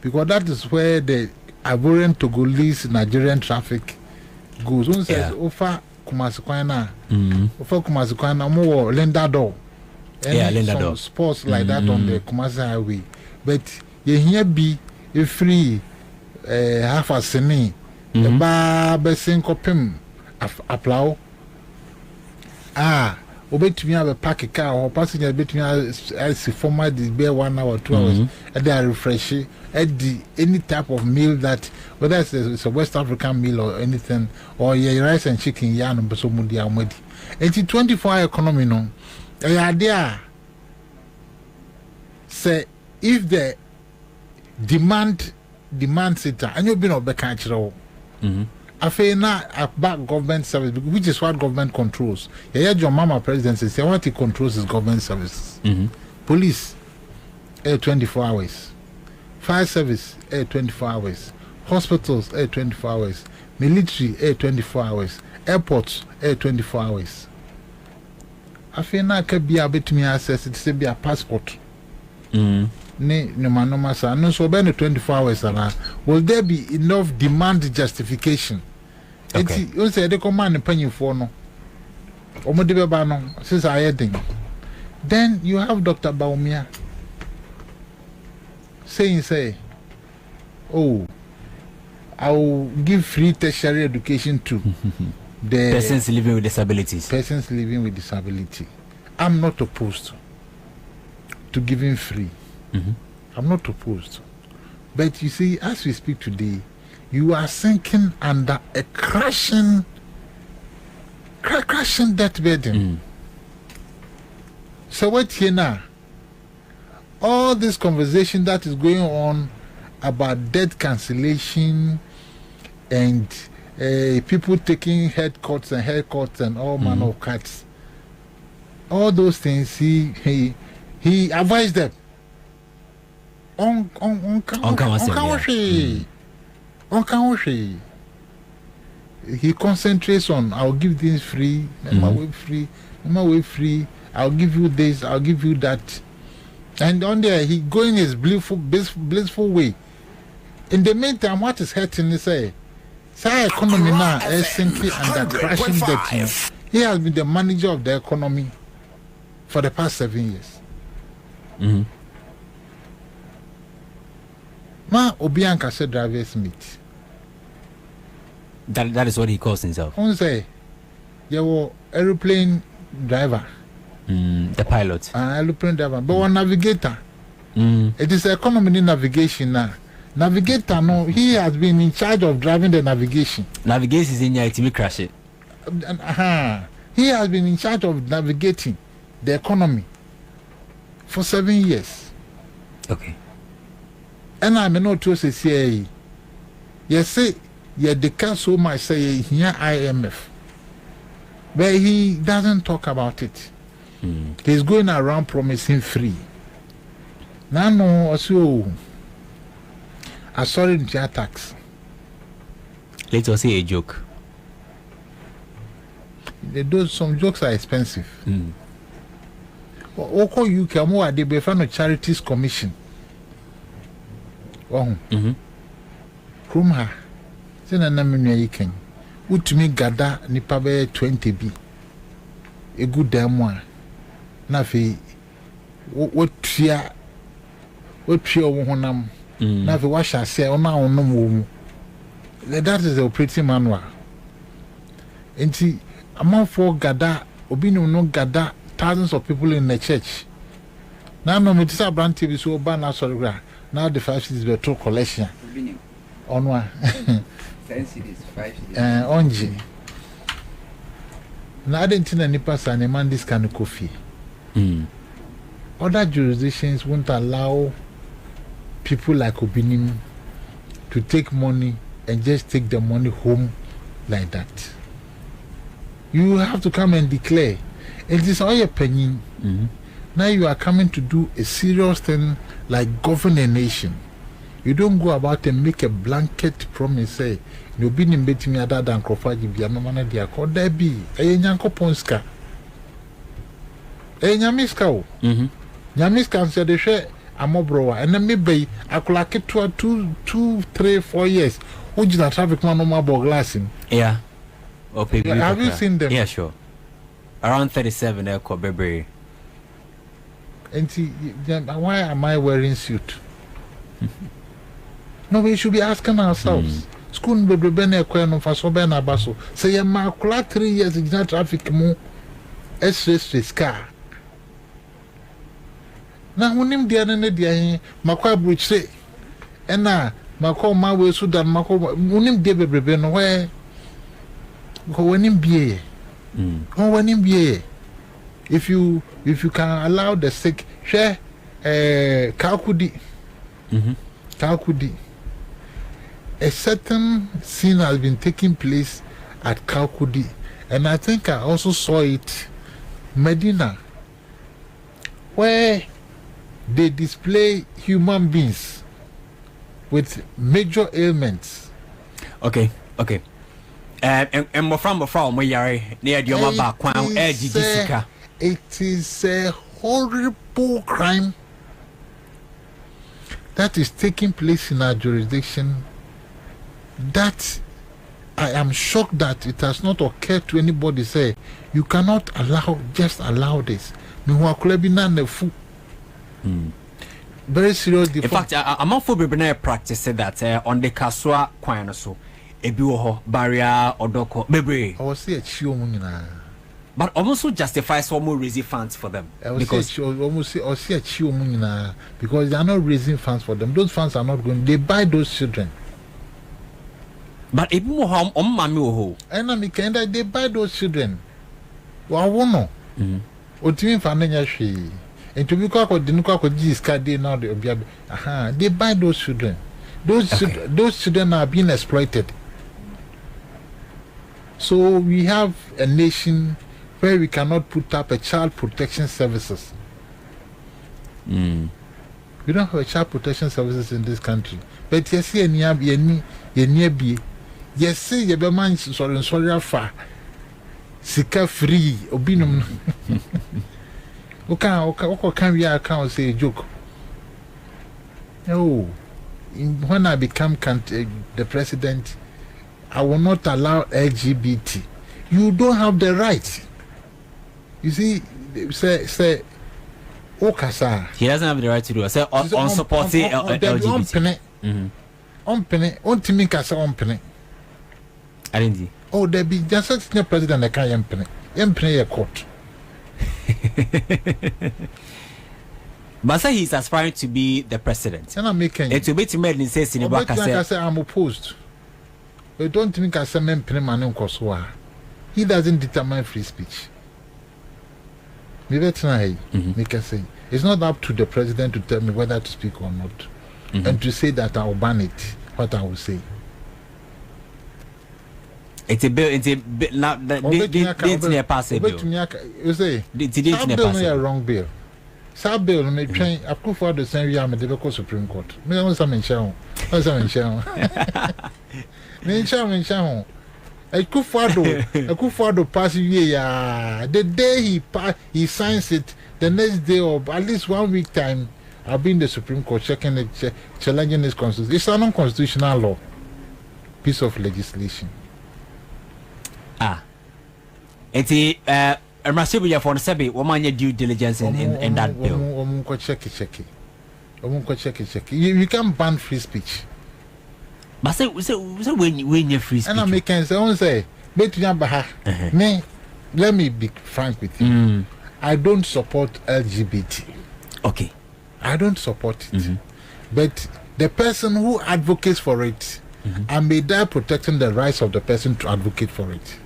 [SPEAKER 19] because that is where the Ivorian Togolese Nigerian traffic goes. One says, Ofa Kumasikwana, Ofa Kumasikwana, more Linda Door.
[SPEAKER 17] Linda Door.
[SPEAKER 19] Sports like that on the Kumasi Highway. But you hear be a free half a sene, the bar Bessin Copim, a plow. Obey to me have a pack a car or passenger between as former the bear 1 hour, 2 hours, and they are refreshing at any type of meal that whether it's a West African meal or anything, or rice and chicken, yarn and Basomudi Amedi. 24-hour economy no. Idea say if the demand it and you've been on the country. About government service, which is what government controls. Your mama presidency say what he controls is government services. Police, 24 hours. Fire service, 24 hours. Hospitals, 24 hours. Military, 24 hours. Airports, 24 hours. I feel now can be able to me access it to be a passport. No massa. So ben 24 hours will there be enough demand justification? Okay. You say they command penny for no. Since I heading. Then you have Dr. Baumia saying, oh, I will give free tertiary education to the
[SPEAKER 17] persons living with disabilities.
[SPEAKER 19] Persons living with disability. I'm not opposed to giving free. I'm not opposed. But you see, as we speak today, you are sinking under a crashing debt burden. So what here now? All this conversation that is going on about debt cancellation and people taking haircuts and all manner of cuts. All those things he advised them. On he concentrates on I'll give this free, my way free, I'll give you this, I'll give you that. And on there he going his blissful way. In the meantime, what is hurting is economy now is sinking and crashing debt. He has been the manager of the economy for the past 7 years. Ma Obianka said driver's mate.
[SPEAKER 17] That is what he calls himself.
[SPEAKER 19] On say, you were aeroplane driver.
[SPEAKER 17] The pilot.
[SPEAKER 19] Aeroplane driver, but one navigator. It is economy navigation now. Navigator, no, he has been in charge of driving the navigation.
[SPEAKER 17] Navigation is in your TV crash it.
[SPEAKER 19] He has been in charge of navigating the economy for 7 years.
[SPEAKER 17] Okay.
[SPEAKER 19] And I may not to say, yes, say, yeah, the council might say here IMF, but he doesn't talk about it. He's going around promising free. Now, no, also, I saw it in the tax.
[SPEAKER 17] Let us say a joke.
[SPEAKER 19] Some jokes are expensive. Oko you can more at the Befano Charities Commission. Oh, from her. Then a naming you can. Would me gada nipabe 20B. A good damn one. Nafi, what fear honam. Nafi, what shall I say? Oh, now, no more. That is the operating manual. And see, among for gada, Obino no gada, thousands of people in the church. Now, no, it is a brand TV so banner sorry. Now the 5 cities were total collection. On one.
[SPEAKER 15] 10 cities, 5 cities.
[SPEAKER 19] Onji. Now I didn't think any person a man this kind of coffee. Other jurisdictions won't allow people like Obinim to take money and just take the money home like that. You have to come and declare. It is all your penny. Now you are coming to do a serious thing like govern a nation. You don't go about and make a blanket promise, say, you'll be in betting me other than Crawford, be a man of the accord. There be a Yanko Ponska. A Yamiska. Yamiska said the share a mobrower, and then maybe I could like it to 2, 3, 4 years. Would you not traffic man on my glassing?
[SPEAKER 17] Yeah. Okay,
[SPEAKER 19] have you seen them?
[SPEAKER 17] Yeah, sure. Around 37 Echo Burberry.
[SPEAKER 19] And see, why am I wearing suit? No, we should be asking ourselves. School be bene kweno faso be na baso. Say ya makula 3 years in traffic mu stress car. Na wonim dia ne dia hin makwa bruche. Ena makwa ma we Sudan makwa wonim dia bebrebe no we ko wonim bie. Ko wonim bie. If you can allow the sick share Kalkudi. Kalkudi. A certain scene has been taking place at Kalkudi, and I think I also saw it Medina, where they display human beings with major ailments.
[SPEAKER 17] Okay. And more from near the background,
[SPEAKER 19] it is a horrible crime that is taking place in our jurisdiction. That I am shocked that it has not occurred to anybody. Say you cannot just allow this. Very serious.
[SPEAKER 17] In fact, I'm not for practice that on the Kaswa Kwanaso, Ebuho barrier or Doko Bebre.
[SPEAKER 19] I was say a
[SPEAKER 17] but also justifies for more raising funds for them.
[SPEAKER 19] Because almost because they are not raising funds for them. Those funds are not going. They buy those children.
[SPEAKER 17] But if you have
[SPEAKER 19] and they buy those children. Well, no. Ultimate financial and to be called the Nuka now they buy those children. Those children are being exploited. So we have a nation where we cannot put up a child protection services. We don't have a child protection services in this country. But yes, you see, you be man sorry fa sika free obinum. Okay, we are say a joke. No, when I become the president, I will not allow LGBT. You don't have the right. You see, say, Okasa.
[SPEAKER 17] He doesn't have the right to do it. Say, on supporting LGBT. On penny, on Timmy Casa on penny.
[SPEAKER 19] I didn't. Oh, there be just such a president that can't penny a court.
[SPEAKER 17] But say he's aspiring to be the president.
[SPEAKER 19] And I'm making
[SPEAKER 17] it. To be to me, says in
[SPEAKER 19] the say I'm opposed. But don't think I say men penny man in he doesn't determine free speech. Maybe tonight, make us say it's not up to the president to tell me whether to speak or not, and to say that I will ban it. What I will say.
[SPEAKER 17] It's a bill. It's a bill. Now, didn't pass a bill.
[SPEAKER 19] You say that bill is a wrong bill. That bill may train. I could for the same year. Me dey Supreme Court. Me want some mention. Mention. I could for the past year. The day he signs it, the next day or at least 1 week time, I'll be in the Supreme Court checking it, challenging this constitution. It's an unconstitutional law, piece of legislation.
[SPEAKER 17] It's a Rasibuya for the Sebi, woman, your due diligence in that bill.
[SPEAKER 19] Check it. You can't ban free speech.
[SPEAKER 17] But say when you're free speech.
[SPEAKER 19] And I'm making say, me, let me be frank with you. I don't support LGBT.
[SPEAKER 17] Okay.
[SPEAKER 19] I don't support it. But the person who advocates for it, I may die protecting the rights of the person to advocate for it.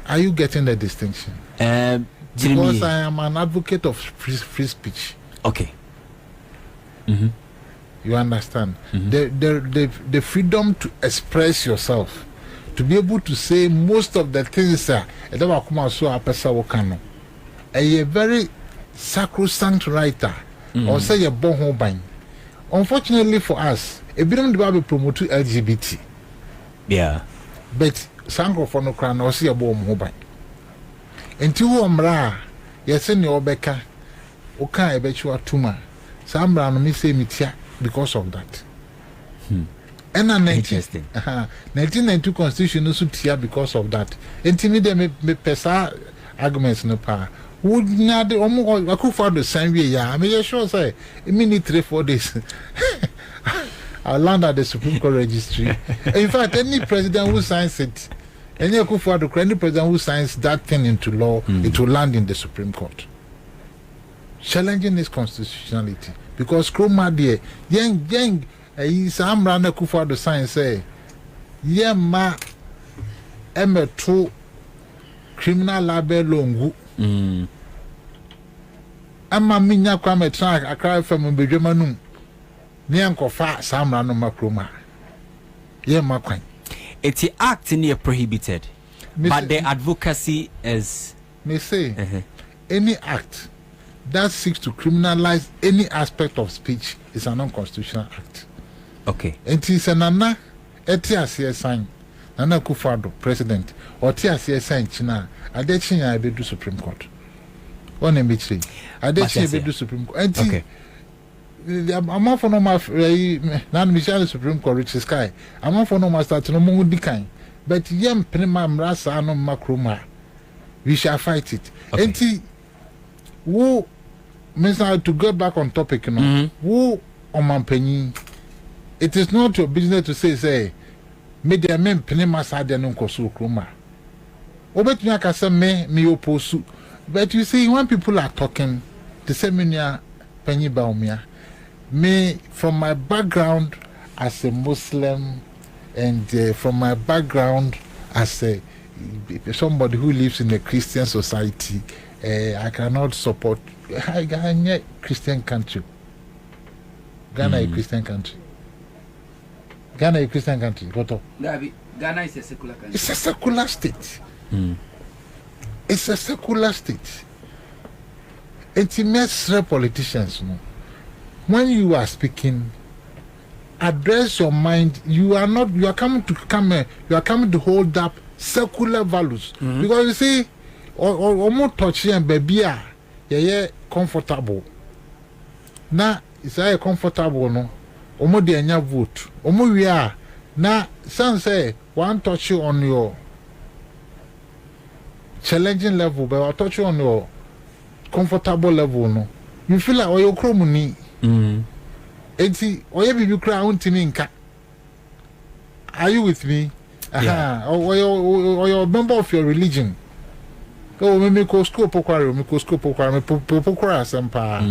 [SPEAKER 19] Are you getting the distinction? Because I am an advocate of free speech.
[SPEAKER 17] Okay.
[SPEAKER 19] You understand? The freedom to express yourself, to be able to say most of the things a very sacrosanct writer or say a bon. Unfortunately for us, a bit of promote LGBT.
[SPEAKER 17] Yeah.
[SPEAKER 19] But Sango for no crown or see a bomb mobile. Until Omra, yes, in your Becca, okay, I bet you are tuma. Some brown me say mitia because of that. And a 1992 constitution also tia because of that. Intimidate me pesa arguments no power. Would not the I could for the same way, yeah. I mean, sure say, a minute 3-4 days. I'll land at the Supreme Court registry. In fact, any president who signs it, any president who signs that thing into law, it will land in the Supreme Court. Challenging its constitutionality. Because Kroma dear, young, Sam Rana Kufa the sign say, yeah, ma, Emma 2 criminal label longu. Amma minya kwame track a cry from Bejamanum. Nianko fa Sam Rana Makroma. Yeah, ma quine.
[SPEAKER 17] It's the act near prohibited, but the advocacy is.
[SPEAKER 19] May say any act that seeks to criminalize any aspect of speech is an unconstitutional act.
[SPEAKER 17] Okay.
[SPEAKER 19] And it is an Nana Etias sign, Nana Kufado, president, or Tias sign China, Adechina I do Supreme Court. One in between. Adechina do Supreme Court. Okay. I'm off for no my Nan Michelle Supreme Court, Rich Sky. I'm off for no master to no more decline. But yam prima rasa no macroma. We shall fight it. And who Mr. to go back on topic, you know, who on my penny. It is not your business to say, me the men penema side and uncle so croma. Obet Yakasa me oppose. But you see, when people are talking, the seminar penny baumia. Me, from my background as a Muslim and from my background as somebody who lives in a Christian society, I cannot support Ghana, Christian country. Ghana a Christian country. Ghana is a Christian country.
[SPEAKER 15] Ghana is a secular country.
[SPEAKER 19] It's a secular state. It's a secular state. Intimate politicians, no. When you are speaking, address your mind. You are coming to hold up secular values. Because you see, almost touchy and baby are comfortable. Now it's very comfortable, no. Almost the anya vote. Almost we are now. Some say one touch you on your challenging level, but I touch you on your comfortable level, no. You feel like your cromony. Enti oye bibi kra untimi nka. Are you with me? Or you're a member of your religion. Oh, me ko school pokware me pokora asempa.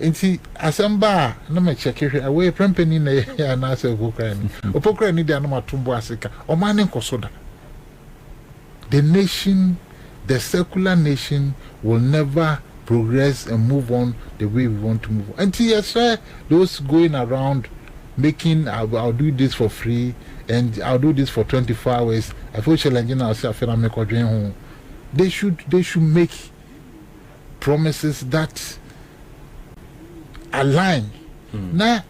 [SPEAKER 19] Enti asemba na me check here away prempeni na ya na ase pokora ni. Opokora ni dia na matumbo asika. O man nkosoda. The nation, the secular nation will never progress and move on the way we want to move on. Until yes, those going around making I'll do this for free and I'll do this for 24 hours. I feel challenging ourselves and make home. They should make promises that align. Now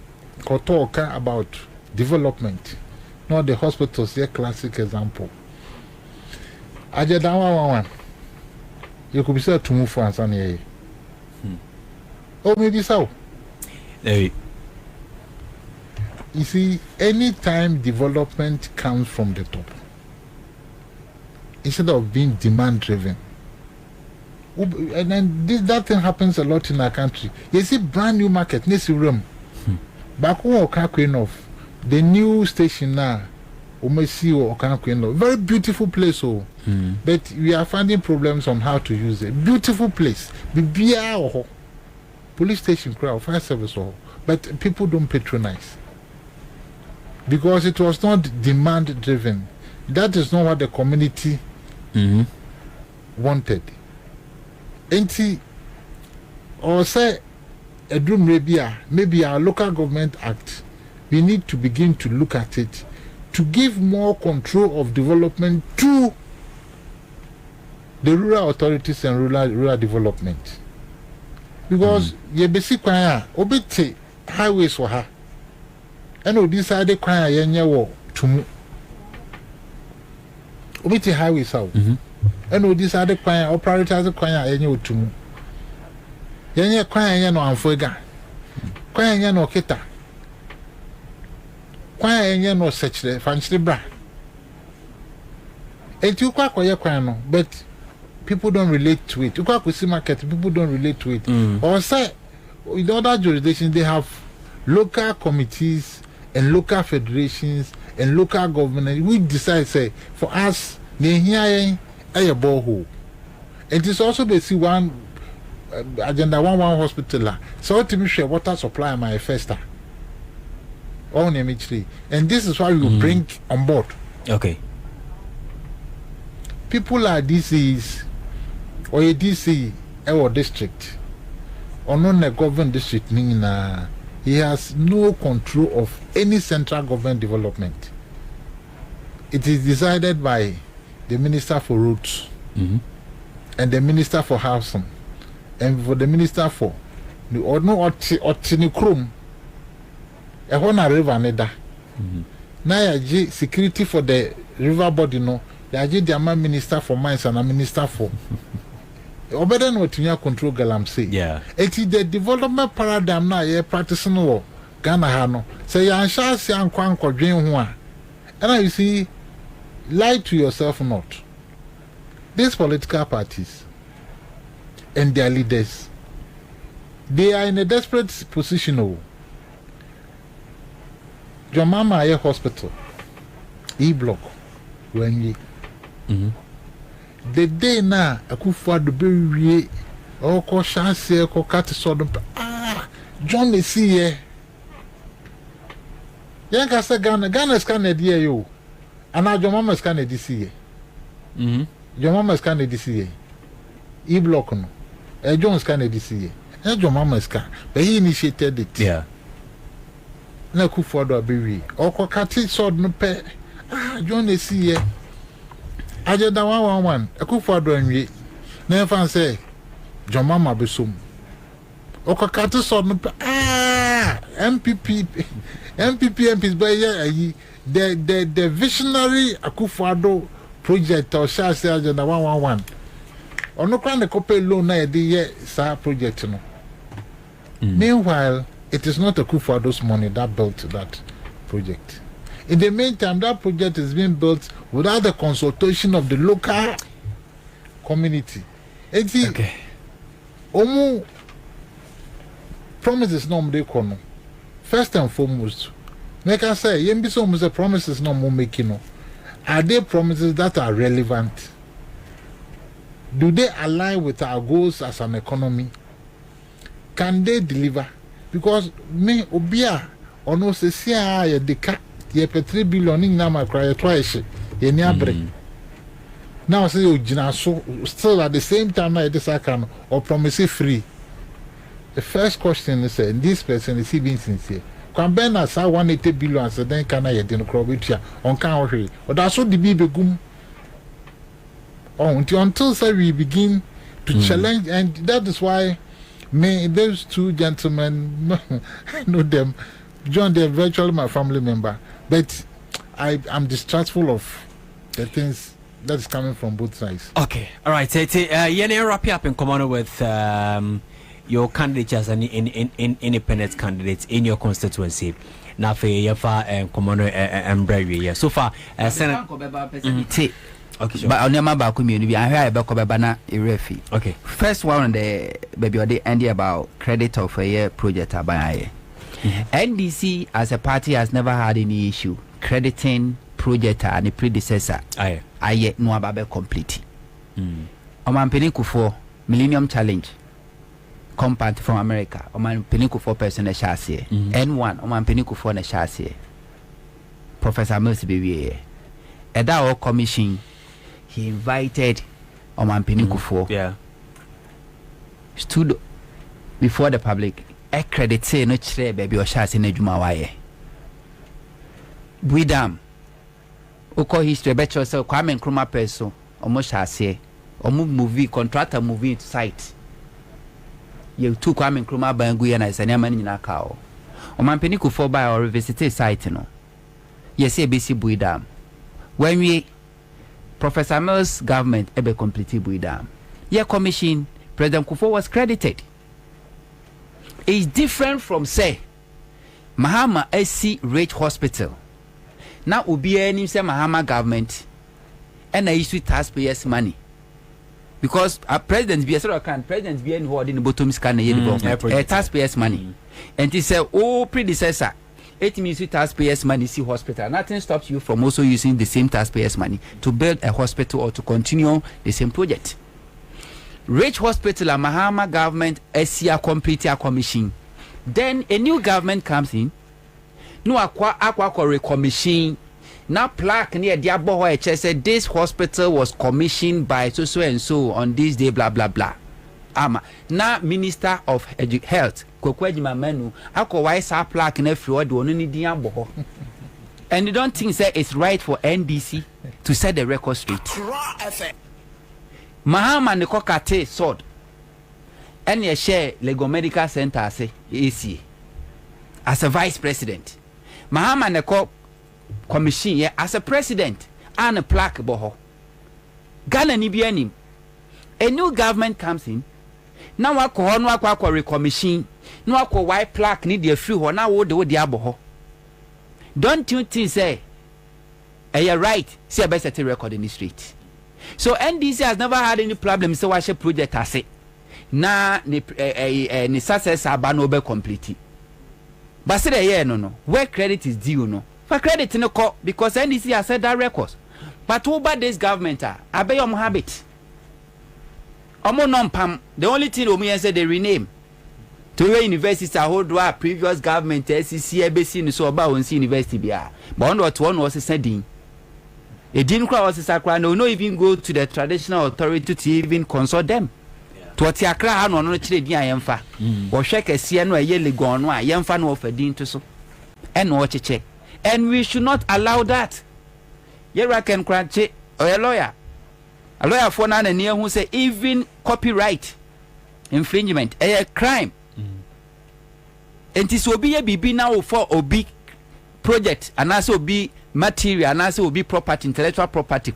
[SPEAKER 19] talk about development. Not the hospitals, a classic example. Ajadawa you could be said to move for Ansah. Oh, maybe so. You see, anytime development comes from the top, instead of being demand driven, and then that thing happens a lot in our country. You see, brand new market, Nisi room. Back home, of the new station now. Very beautiful place, but we are finding problems on how to use it. Beautiful place, police station, crowd, fire service, but people don't patronize because it was not demand driven. That is not what the community wanted. Or say a dream maybe our local government act. We need to begin to look at it to give more control of development to the rural authorities and rural development. Because ye basic kwaya obete highways for her. And o decide kwaya yenye wo tumu. Obete highways out. And o decide kwaya o prioritize kwaya yenye wo tumu. Yenye kwaya yenye no amfoga. Kwaya yenye no kita. Kwaya yenye no sechre fanchre bra. Enti ukwa kwaya kwaya no, but people don't relate to it. Ukwa kusi market, people don't relate to it. Or say in other jurisdictions they have local committees and local federations and local government. We decide say for us ne here a borehole. It is also they see one agenda 11 hospital. So to me share water supply my festa. On MH3. And this is why we bring on board.
[SPEAKER 17] Okay.
[SPEAKER 19] People are DCs or a DC or district or non-government district, he has no control of any central government development. It is decided by the Minister for Roads and the Minister for Housing and for the Minister for the Otinikrum. A hona river neda. Now ya security for the river body no. Ya the Minister for Mines and a Minister for Obeden what you control Galamsey.
[SPEAKER 17] Yeah.
[SPEAKER 19] It is the development paradigm now ye practicing law. Ghana hano. Say ya ansha si ankwan ko dwen ho a. And you see, lie to yourself not. These political parties and their leaders, they are in a desperate position. Your mama aye hospital, E-block, when ye. The day na Akufo-Addo be or ko chance ko cut sodom. John is here. Yanka say Ghana scan here yo. And now your mama scan this year. Your mama scan this year. E-block no. John scan this year. And your mama scan. But he initiated it.
[SPEAKER 17] Yeah.
[SPEAKER 19] na Kufuor abewi okọ kati sword no pe John esi ye agenda 111 Kufuor anwie na fan say John Mama besom okọ kati sword no pe MPs by ye the visionary Kufuor project or Shasi agenda 111 ono kwa ne kope loan na de ye sa project no. Meanwhile, it is not a Kufuor's money that built that project. In the meantime, that project is being built without the consultation of the local community. Okay. Omu promises no de kono. First and foremost, make I say, yembiso mu promises no mo making no. Are they promises that are relevant? Do they align with our goals as an economy? Can they deliver? Because me obia ono se sia ya deka ye pe 3 billion in na makra ye twice ye ni abre. Now say you gina so still at the same time na this can or promise free. The first question is this person is being sincere. Kwabena sa 180 billion so then can I dey no crowbitia on kan ohwe. But that's so the begum. Until say we begin to challenge, and that is why those two gentlemen, I know them. John, they're virtually my family member, but I'm distrustful of the things that is coming from both sides.
[SPEAKER 17] Okay, all right. You wrap up in common with your candidates as an independent candidate in your constituency. Now for your far and commoner and bravery. So far, Senate. Okay,
[SPEAKER 15] but on your mobile community, I heard about Kwabena Irefi. Okay, first one on the baby or the end about credit of a year project by NDC as a party has never had any issue crediting project and the predecessor. I yet no about complete. Oman Peniku for Millennium Challenge compact from America. Oman Peniku for person a chassis. N1 Oman Peniku for a chassis. Professor Mercy Baby. At that commission. He invited Oman Penikufor. Yeah. Stood before the public. I credit say no chre baby or shas in a Jumawaye. Buidam. Oko history betcha so Kwame Nkrumah person almost shase. Omu movie contractor movie to site. You took Kwame Nkrumah Bangu and I said man in a cow. Oman Penikufor by or revisit site no. Yes, ABC Buidam. When we Professor Mills' government ebe completed with them. Your commission, President Kufuor was credited. It's different from say Mahama SC Rate Hospital. Now ubi any say Mahama government and I issue taxpayers money. Because a president be a can president be any who in the bottom scan a taxpayers money. And he said, oh predecessor. It means you taxpayers money see hospital. Nothing stops you from also using the same taxpayers money to build a hospital or to continue the same project. Rich Hospital and Mahama government SCA complete a commission. Then a new government comes in. No aqua recommission. Now plaque near Diabo said this hospital was commissioned by so and so on this day blah blah blah. Now Minister of Health Kokwejima Menu ako why sa plaque na free do no ni dia boho. And you don't think say it's right for NDC to set the record straight. Mahama ne kokate sword. And ye share Lego Medical Center say AC as a vice president. Mahama ne commission ye as a president and a plaque boho. Ghana ni bianim. A new government comes in. Now I call no recommission. No I call white plaque need the free one now would the aboho. Don't you think say you're right? See a better record in the street. So NDC has never had any problem. So I should project I say na ni success abano be complete. But say no where credit is due no. For credit no call because NDC has said that records. But over this government I be your habit. The only thing Omi said they rename to where universities are hold our previous government SCC ABC so about one university bia. But one was sending. It didn't cross the sacra no even go to the traditional authority to even consult them. To what Yakra no no chile dia yemfa. Or shake a siano a yearly gone why yemfa no for din to so. and watch check. And we should not allow that. Yera can crunch it or a lawyer for none and near who say even copyright infringement a crime. And this will be a BB now for a big project and also be material and also be property, intellectual property.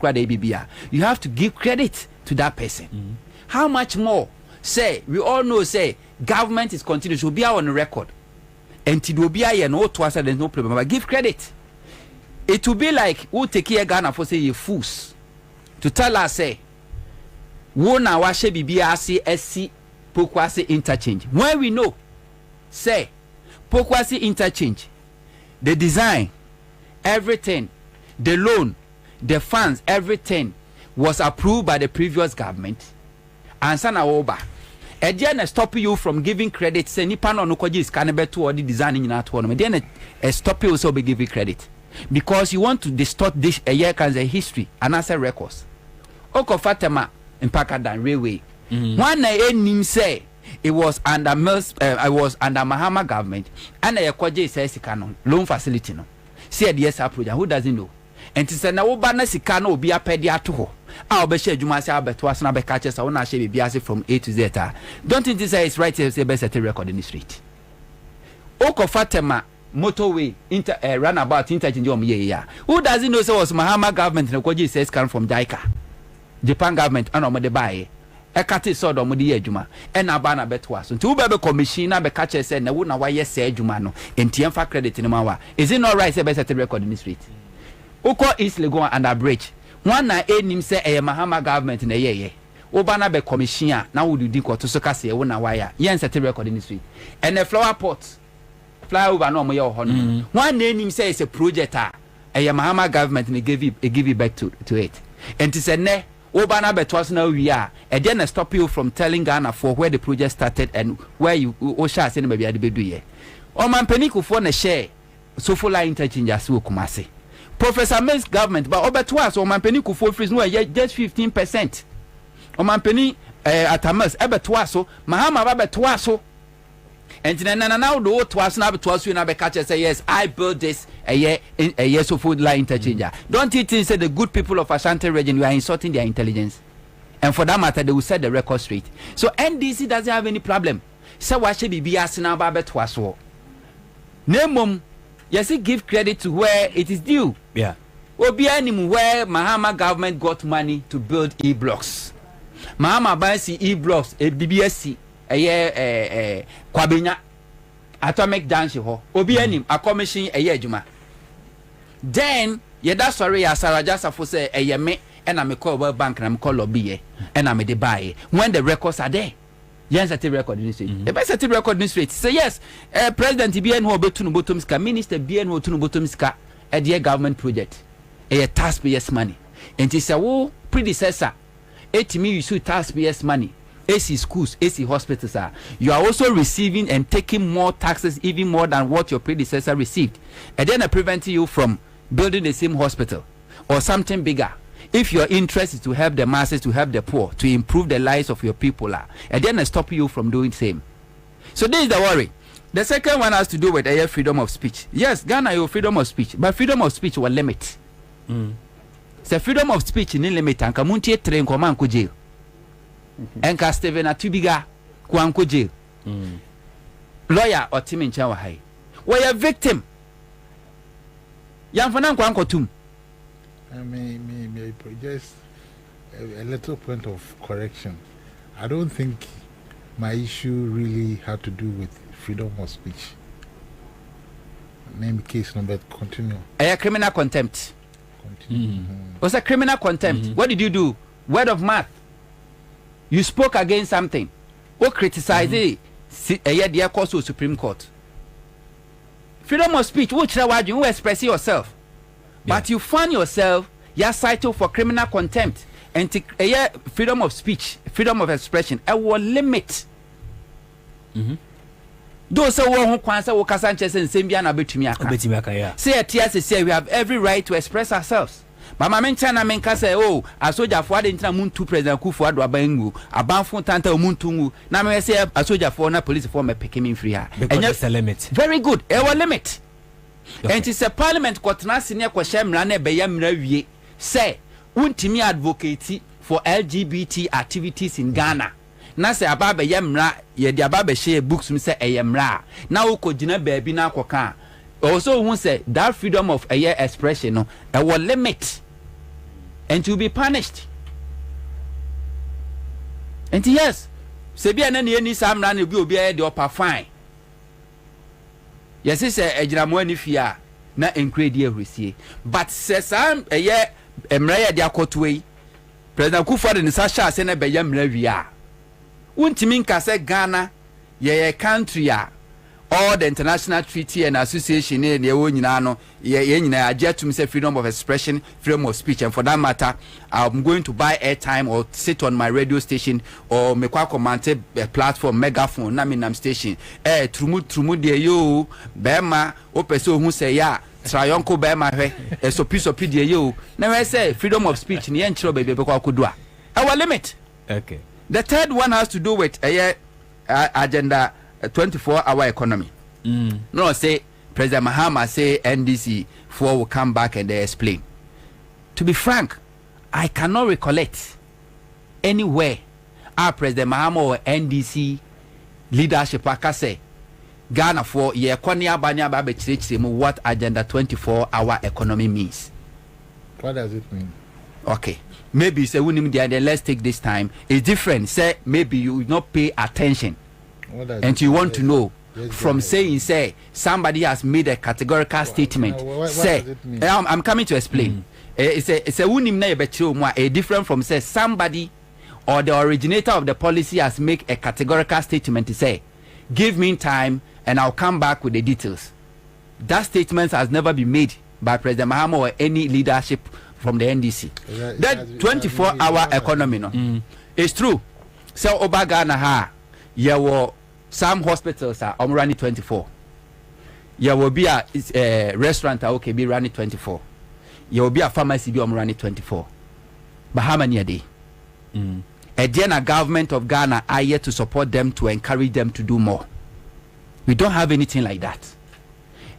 [SPEAKER 15] You have to give credit to that person. How much more? Say, we all know, say, government is continuous to be on the record. And it will be a no to us, there's no problem. But give credit. It will be like who take care Ghana for say you fools to tell us say wona wa she bibia ase SC Pokwase interchange. When we know say Pokwase interchange, the design, everything, the loan, the funds, everything was approved by the previous government. Ansah na oba. Again, stop you from giving credit. Say nipa no koji is canable to or the designing in that one. Then stop you also be giving credit because you want to distort this a year can say history and answer records. Oko Fatema in Pakadan Railway. One name say it was under I was under Mahama government and a koji says canon loan facility no. See the yes project. Who doesn't know? And to say na obana sikano be a pedia to ho. I'll be sure you must have but was not be catches. I want to share biasi from A to Z. Don't think this is right to say best at a record in the street. Oko Fatema motorway runabout interchange who doesn't know so was Mahama government and Koji says come from JICA. Japan government and on the buy. Ekati saw the Modi Juma and Abana betwas. And two baby commissioner be catches and I wouldn't know why yes say Jumano in TM credit in Mawa. Is it not right to best at a record in the street? Oko East Legon and a bridge. One na him say a Mahama government in a year. Obana be commissioner now would do to Sokase one wire. Yen set a record in the street. And a flower pot fly over no more honor. One name him say it's a project a Mahama government and give it back to it. And to say ne Obana be twas now we are and then stop you from telling Ghana for where the project started and where you Osha say maybe at the bedu ye. O man peniku for na share so full interchange as we kumase. Professor May's government, but over twice, or man penny could freeze no just 15%. Or man penny at a mess, ever twice, so Mahama Rabba twice, so and then now the old twice now twice you never catch say yes, I built this a year so food line interchanger. Don't you think say the good people of Ashanti region you are insulting their intelligence? And for that matter, they will set the record straight. So NDC doesn't have any problem. So why should be asking about twice? Name yes, give credit to where it is due.
[SPEAKER 17] Yeah.
[SPEAKER 15] Obi animu where Mahama government got money to build e-blocks. Mahama buys e-blocks, BBSC, Kwabena, atomic dance ho. Obi anim a commission a year juma. Then yeda sorry ya Sarajasa for say a me and I'm a call World Bank and I'm call lobby and I'm a buy when the records are there. Yes, at the record in the street. The best at the record in the street. Say yes, President BN who betunu botomska, Minister BN who tunu botomska at the government project. A taxpayers money. And it's a predecessor. 80 million you should taxpayers money. AC schools, AC hospitals are. You are also receiving and taking more taxes, even more than what your predecessor received. And then I prevent you from building the same hospital or something bigger. If your interest is to help the masses, to help the poor, to improve the lives of your people, and then I stop you from doing the same. So this is the worry. The second one has to do with freedom of speech. Yes, Ghana, your freedom of speech, but freedom of speech will limit. So freedom of speech in limit and kamunti train komanko jail. And Steven Atubiga kwanko jail. Lawyer or Tim in Chawahai. Why a victim? Yang fanan kwanko tum.
[SPEAKER 19] I may just a little point of correction. I don't think my issue really had to do with freedom of speech. Name case number, continue.
[SPEAKER 15] A criminal contempt. Was a criminal contempt. What did you do? Word of mouth. You spoke against something. Or criticized it. A year dear course to Supreme Court. Freedom of speech, which you express yourself. But you find yourself, you're cited for criminal contempt and freedom of speech, freedom of expression, a will limit. Those who can't say Sanchez and Simbiana Betumia. Say at TS say we have every right to express ourselves. But my mention I mean say, oh, a soldier for the Intramuntu President Kufu Abengu, a Banfun Tanta Muntungu, now I say a soldier for na police form a picking free. And
[SPEAKER 17] that's the limit.
[SPEAKER 15] Very good, a limit. And it's a parliament kotena senior kwahye mra na be ya mra wie say untimi advocate for LGBT activities in Ghana. Na say aba be ya mra ye de aba be share books mi say mra na wo kogina baabi na akoka also who say that freedom of expression no e will limit and to be punished. And yes, se bia na ne ni samra na bi obi e de upper fine. Yes, say ejiramo ani fia na encredi ehresie. But se sam emra ya de akotwe President Kufuor ni sa sha se na be ya mra wi a. Untimi nka se Ghana ye country a all the international treaty and association in the nyina no ye nyina ajetum say freedom of expression, freedom of speech, and for that matter I'm going to buy airtime or sit on my radio station or make a command a platform megaphone na minam station trumu de yo bema o person who say ya trayonko bema hwe so piece of de yo na we say freedom of speech ni enchiro be kwa kodua our limit.
[SPEAKER 17] Okay,
[SPEAKER 15] the third one has to do with agenda 24-hour economy. No, say President Mahama say NDC will come back and they explain. To be frank, I cannot recollect anywhere our President Mahama or NDC leadership say Ghana for ye konia banya ba be what agenda 24-hour economy means.
[SPEAKER 19] What does it mean?
[SPEAKER 15] Okay. Maybe say we then let's take this time. It's different. Say maybe you will not pay attention. And you want to know from saying say somebody has made a categorical statement. Say I'm coming to explain. It's a unim na yebetiro a different from say somebody or the originator of the policy has made a categorical statement to say give me time and I'll come back with the details. That statement has never been made by President Mahama or any leadership from the NDC. That 24-hour economy no. It's true. So Obaga na ha yewo some hospitals are running 24. There will be a restaurant okay be running 24. There will be a pharmacy be running 24. But how many a day? And then a government of Ghana are here to support them to encourage them to do more. We don't have anything like that.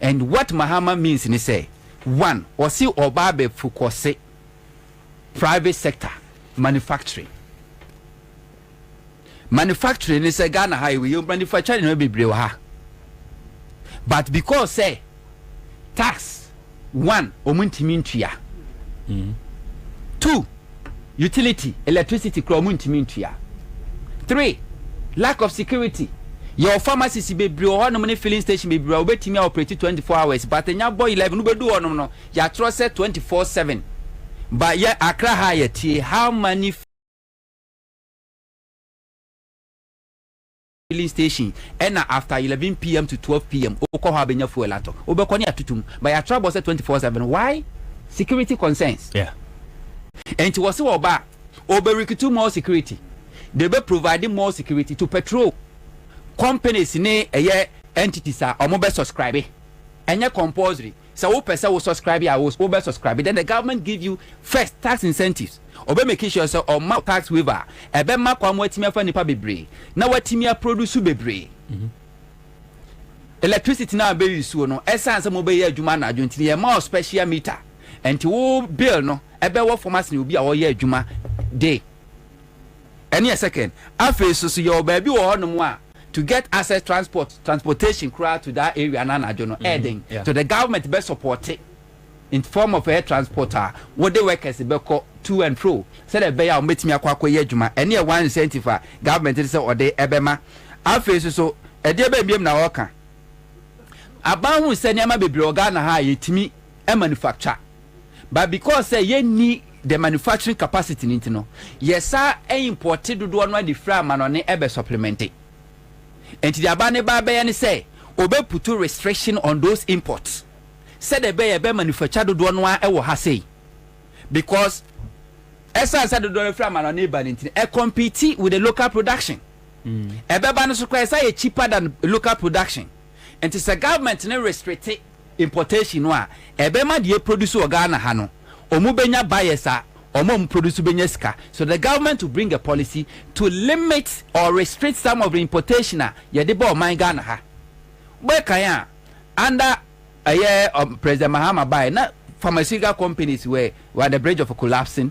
[SPEAKER 15] And what Mahama means in say one or see obabe fukose private sector manufacturing. Manufacturing is a Ghana highway, you manufacturing no be brewa. But because say tax one omuntimintia. 2 utility electricity kromuntimintia. 3 lack of security. Your pharmacy be brewa no money filling station be brewa betimi operate 24 hours but nya boy 11 no be do ono no ya trust 24/7. But yeah Accra high tie how many filling station and after 11 p.m. to 12 p.m. oko ha benya fuel ato obekoni atutum but ya trouble say 24/7. Why? Security concerns.
[SPEAKER 17] Yeah.
[SPEAKER 15] And it was oba recruit more security. They be providing more security to patrol companies ne entities are or mobile subscribe and compulsory. So who person will subscribe I will mobile subscribe. Then the government give you first tax incentives. Obe making sure so or more tax waiver. Ebe ma kwa mwetimi afa nipa bebre. Na watimi produce bebre. Electricity na be use no. Essence mo be ye adwuma na adwuntini ye more special meter. And wo bill no ebe wo pharmacy obi a wo ye adwuma day. Any a second. Afa so your baby wo hono a to get access transportation crowd to that area na adwono adding. So the government be support it in form of air transporter what the workers be call to and fro said the bear metimi akwa ye adwuma ene e one incentive government say or dey ebema afa so e dey be biem na woka aban hu se niam bebre oga na ha yetimi e manufacture but because say ye ni the manufacturing capacity nti no yesa e imported do no the fra manone e be supplement enti the abane ba be ne say obe put restriction on those imports said the be manufacture do no e wo ha say because esa said do fra manone ba nti e compete with the local production ebeba no so kwa say cheaper than local production and it's a government ne restrict importation no a ebema de produce Ghana ha no omu benya buyers a omu produce benya sika so the government will bring a policy to limit or restrict some of the importation a ye de ba o man Ghana ha we kan ya under President Mahama by na pharmaceutical companies were the bridge of collapsing.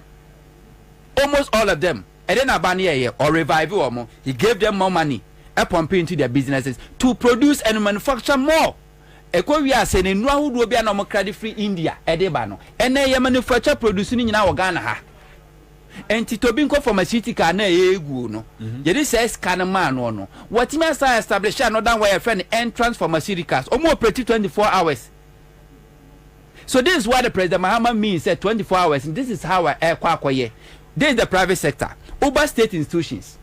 [SPEAKER 15] Almost all of them. And then Abani or revive more. He gave them more money, pump into their businesses to produce and manufacture more. Eko we are saying no who do be an credit free India edebano. And they manufacture producing in our Ghana ha. And Titobinko pharmaceutical na egu no. Yedi says can man no. What me say establish another way friend entrance pharmaceuticals or more pretty 24 hours. So this is what the President Mahama means said 24 hours, and this is how I kwaye. This is the private sector. Over state institutions.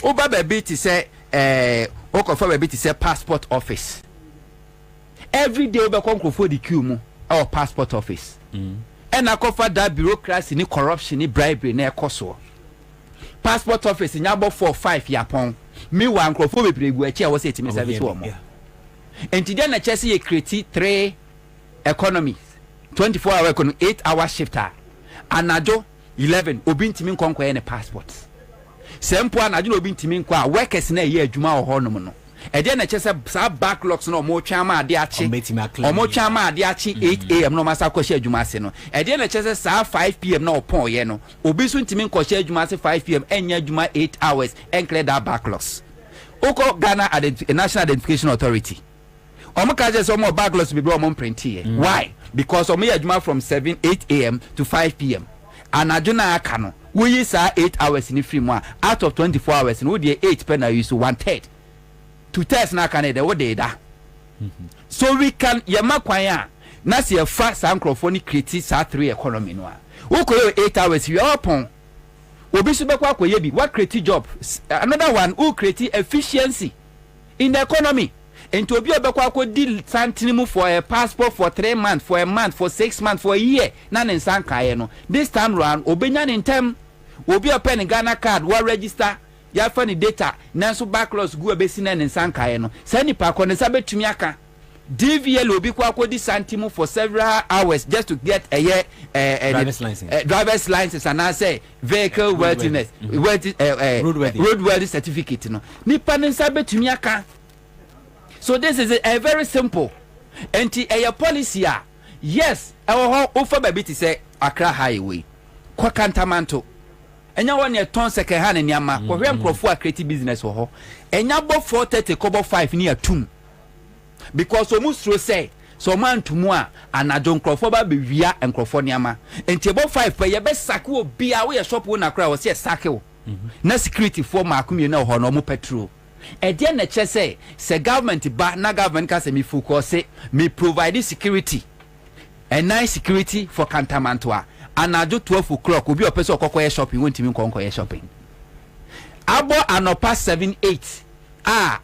[SPEAKER 15] Over baby to say baby to say passport office. Every day we come for the queue our passport office. And I cover that bureaucracy, ni corruption, ni bribery, ni ekoso. Passport office in about 4 or 5 year pon. Me one crofo we pre was 8 service one. And today na chesi ye create 3 economies. 24-hour economy, 8-hour shifter. Anajo 11 obintimi nkonkwa ye ne passport. Sempo anajo no obintimi nkwa workers na ye adwuma ho no no. E dey na chese sa backlogs no mo twama ade achi. Omo twama ade achi 8 am no masa kwahye adwuma ase no. E dey na chese sa 5 pm na opon ye no. Obi so ntimi nkwahye adwuma ase 5 pm enya adwuma 8 hours and clear that backlogs. Oko Ghana National Identification Authority. Omo ka je so mo backlogs be bro mo print here. Why? Because omo ye adwuma from 8 am to 5 pm. Anajuna akano we use 8 hours in free one out of 24 hours and we the 8 pen use 1/3 to test na kan what they da. So we can yama kwanya na se fast microphone create sa 3 economy no a we ko 8 hours we upon obi so be kwa koye bi what create job another one who create efficiency in the economy. And to be a bakwa deal santimu for a passport for 3 months, for a month, for 6 months, for a year. Nan in San Kayeno. This time round, Obenyan in term will be a pen in Ghana card, what register, ya funny data, Nansu backlogs go a basin in San Kayeno. Sani Park on the Sabbath to Miaka. DVL will be kwa di santimu for several hours just to get a year driver's license and I say vehicle worthiness, roadworthy certificate. No, Nipan in Sabbath to Miaka. So this is a very simple a policy. Yes, our offer baby to say Accra Highway, Kwakantamanto. And you want your ton second hand in Yama, where I'm for a creative business for her. And you bought 430 cover 5 near 2. Because almost to say, so man to moi, and I don't crofova be via and crofoniama. And table 5 for your best sack be away shop when I cry was yes, sacco. No security for my communal or no petrol. E dey na chese se government ba na government ka se me focus me provide security and nice security for Kantamantoa anajo 12 o'clock obi opese okokoye shopping won timi nkonkoye shopping abo anopa 7-8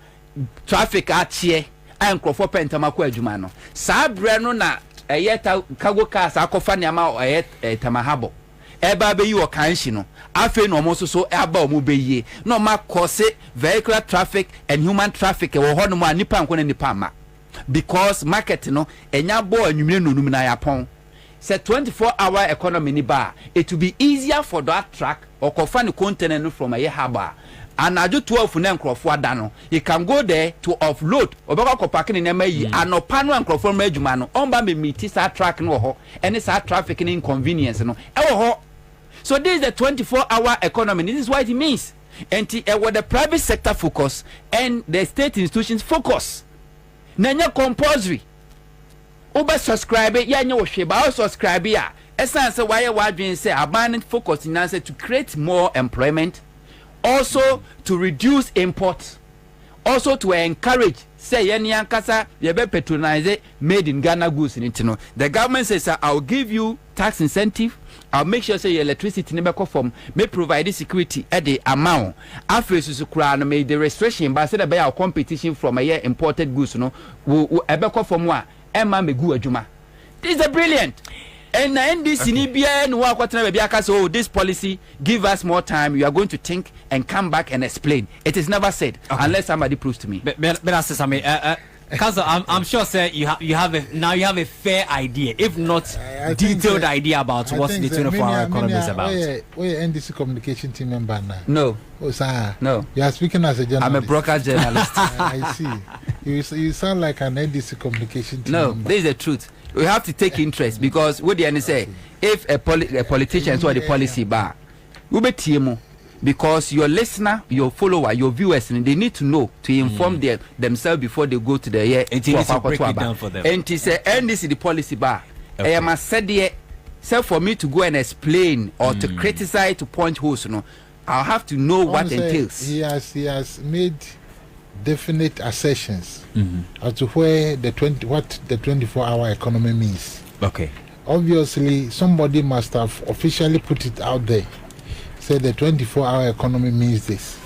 [SPEAKER 15] traffic achie ankrofo pentamako adwuma no saa bre no na eyeta cargo cars akofa niama tamahabo eba be yi o kanshi no afi no mo so aba omo be yi no ma cause vehicular traffic and human traffic wo ho no ma nipa nkona nipa ma because market no enya bo anwumire nonum na yapon say 24-hour economy ni ba it will be easier for that truck or kofa ni container no from a harbor and aju 12 na nkrofo ada no you can go there to offload obeka ko park ni na yi anopa no nkrofo ma adwuma no omba me meet sa truck no ho any sa traffic ni inconvenience no e wo ho. So this is the 24-hour economy. This is what it means. And where the private sector focus and the state institutions focus. Nanya compulsory. Uber subscribe ya nyo sheba subscribe ya. Essence why you doing say abandoned focus in answer to create more employment, also to reduce imports, also to encourage say yani ankasa ye be patronize made in Ghana goods in it. The government says I'll give you tax incentive. I'll make sure say your electricity never come from may provide security at the amount. After so kura made the restriction but said about competition from a year imported goods no will ever come from one Emma me gu adwuma. This is a brilliant. And NDC ni bia no wa kwatena be aka so this policy give us more time you are going to think and come back and explain. It is never said unless somebody proves to me.
[SPEAKER 17] Council, I'm sure, sir, you have a fair idea, if not detailed idea about what the 24-hour economy is about.
[SPEAKER 19] Where NDC communication team member now?
[SPEAKER 15] No.
[SPEAKER 19] Oh, sir.
[SPEAKER 15] No.
[SPEAKER 19] You are speaking as a journalist.
[SPEAKER 15] I'm a broker journalist.
[SPEAKER 19] I see. You sound like an NDC communication team.
[SPEAKER 15] No, this is the truth. We have to take interest because what the end say, if a politician saw the policy bar, we be TMO. Because your listener, your follower, your viewers, and they need to know to inform themselves before they go to the year.
[SPEAKER 17] And to break it down for them.
[SPEAKER 15] And to say, and this is the policy bar. I am said here, so for me to go and explain or to criticize, to point holes, I'll have to know what entails.
[SPEAKER 19] He has made definite assertions as to where what the 24-hour economy means.
[SPEAKER 17] Okay.
[SPEAKER 19] Obviously, somebody must have officially put it out there. Say the 24-hour economy means this.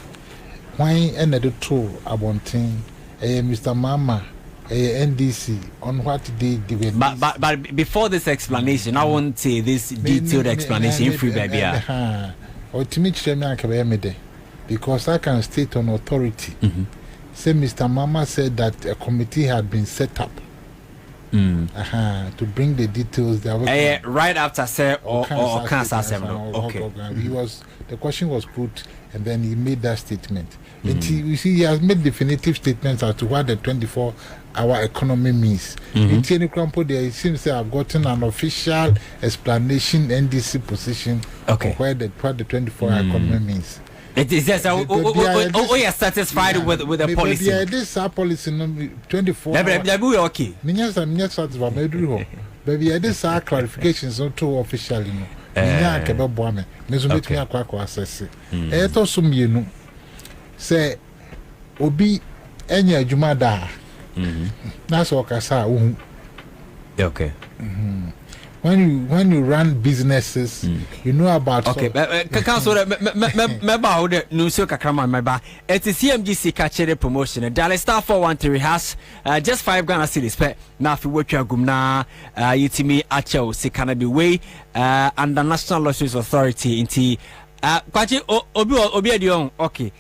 [SPEAKER 19] Why another two about Mr. Mama, NDC on what they did.
[SPEAKER 17] But before this explanation, I won't say this detailed explanation free baby.
[SPEAKER 19] Or to me, because I can state on authority. Say Mr. Mama said that a committee had been set up to bring the details.
[SPEAKER 17] Right after say or okay.
[SPEAKER 19] The question was put, and then he made that statement. You see, he has made definitive statements as to what the 24-hour economy means. It seems to have gotten an official explanation, NDC position of what the 24-hour economy means.
[SPEAKER 17] It is just you are satisfied with the policy.
[SPEAKER 19] Yeah, this policy 24.
[SPEAKER 17] Okay.
[SPEAKER 19] Baby, this clarifications not too official. Say obi enya adwuma da na so kasa
[SPEAKER 17] okay.
[SPEAKER 19] When you run businesses, you know about.
[SPEAKER 17] Okay, council, member who the no so kakrama member. It's CMGC catcher promotion. Dial star 413 has just 5 Ghana cedis. Pe na fi wetwa gumna yitimi acho sikana bi way under National Lotteries Authority inti kwachi obi edion. Okay.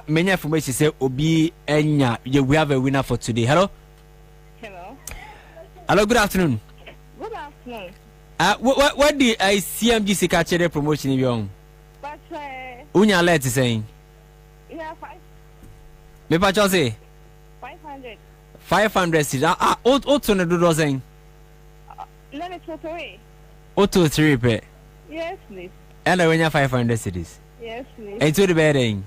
[SPEAKER 17] Many information say obi enya. We have a winner for today. Hello. Hello. Good afternoon.
[SPEAKER 20] Good afternoon.
[SPEAKER 17] What the CMGC catcher promotion you on?
[SPEAKER 20] But
[SPEAKER 17] Unya let saying.
[SPEAKER 20] Yeah, 5.
[SPEAKER 17] Me pa say
[SPEAKER 20] 500.
[SPEAKER 17] 500 cities. What to do saying?
[SPEAKER 20] Let me put away.
[SPEAKER 17] What to 3 pe?
[SPEAKER 20] Yes, please.
[SPEAKER 17] And I win 500 cities.
[SPEAKER 20] Yes, please.
[SPEAKER 17] And to the bedding.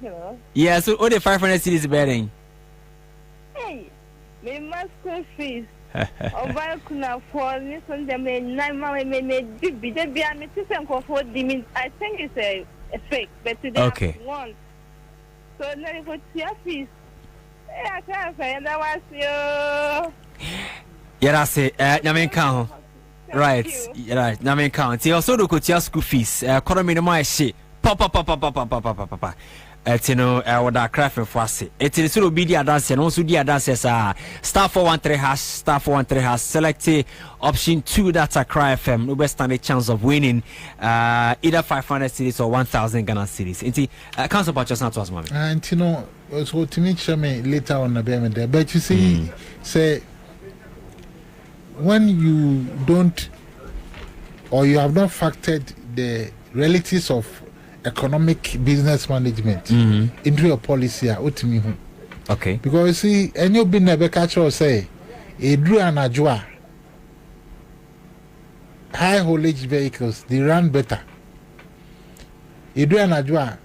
[SPEAKER 20] Hello.
[SPEAKER 17] Yeah, so all the 500 cities bedding.
[SPEAKER 20] Hey, me must school fees. Over kuna for this one the me 9 months me be I think it's a fake, but today
[SPEAKER 17] okay.
[SPEAKER 20] One. So now you put your fees. I can't say that was you.
[SPEAKER 17] Yeah, I say Nyamin count. Right, right. Nyamin count. You also look at your school fees. Economy no more shit. Papa. You know, what I craft for us. It is so be the dance and also the dances star 413 hash, star 413 hash. Select option 2 that's a cry FM. No best stand a chance of winning either 500 cities or 1,000 Ghana cities. Inti council purchase not to us, mommy.
[SPEAKER 19] And you know, so to me, later on the there. But you see, say when you don't or you have not factored the realities of economic business management into your policy
[SPEAKER 17] okay,
[SPEAKER 19] because you see any of never catch or say a drew and a joa high haulage vehicles they run better. A drew and a joa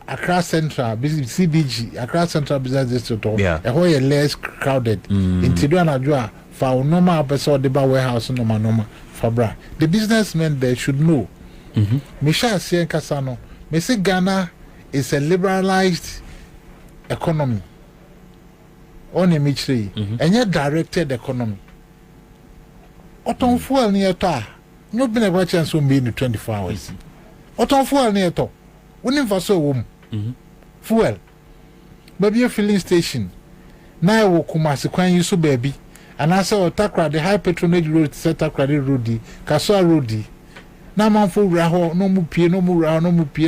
[SPEAKER 19] across central CBG across central business district a whole less crowded into drew and a joa for normal episode the warehouse normal fabra the businessmen they should know. Misha Sien Kasano me say Ghana is a liberalized economy on a michri and yet directed economy. Oton fuel near ta no been a chance will be in 24 hours. Oton fuel near to winning for so fuel baby a filling station now will come as a coin you so baby and I saw Takra the high patronage road set up credit roady Kasua roady. Na manfo raho no mu pie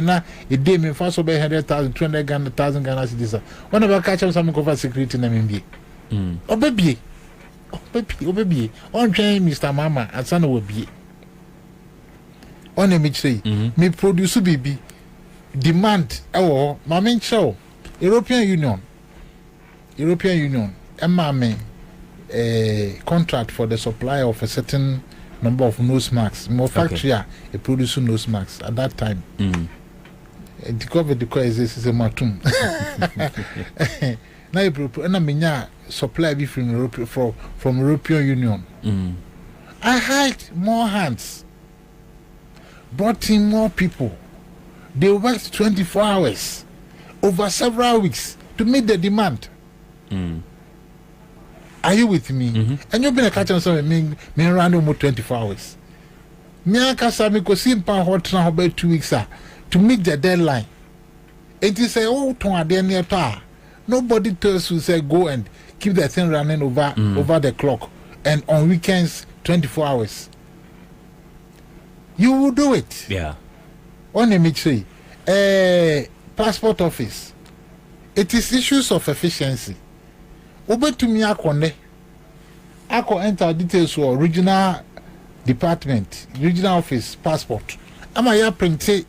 [SPEAKER 19] na e dey me fa so be 100,000 200,000 Ghana cedis. One about catch am some cover security na me bie. Obebie on train Mr. Mama Ansah no bie. On e me say me produce bibi demand e wo ma me nche European Union, me a contract for the supply of a certain number of nose masks. More factory a produce nose masks at that time. The COVID is a matum. Now you supply from European Union. I hired more hands, brought in more people. They worked 24 hours over several weeks to meet the demand. Are you with me? And you've been a catcher, so me around almost 24 hours. Me and Kasami go see hot now about 2 weeks to meet the deadline. It is a near tar. Nobody tells you say go and keep the thing running over the clock, and on weekends 24 hours. You will do it.
[SPEAKER 17] Yeah.
[SPEAKER 19] On a say, passport office. It is issues of efficiency. Over to me, I can enter details for regional department, regional office passport. Am I print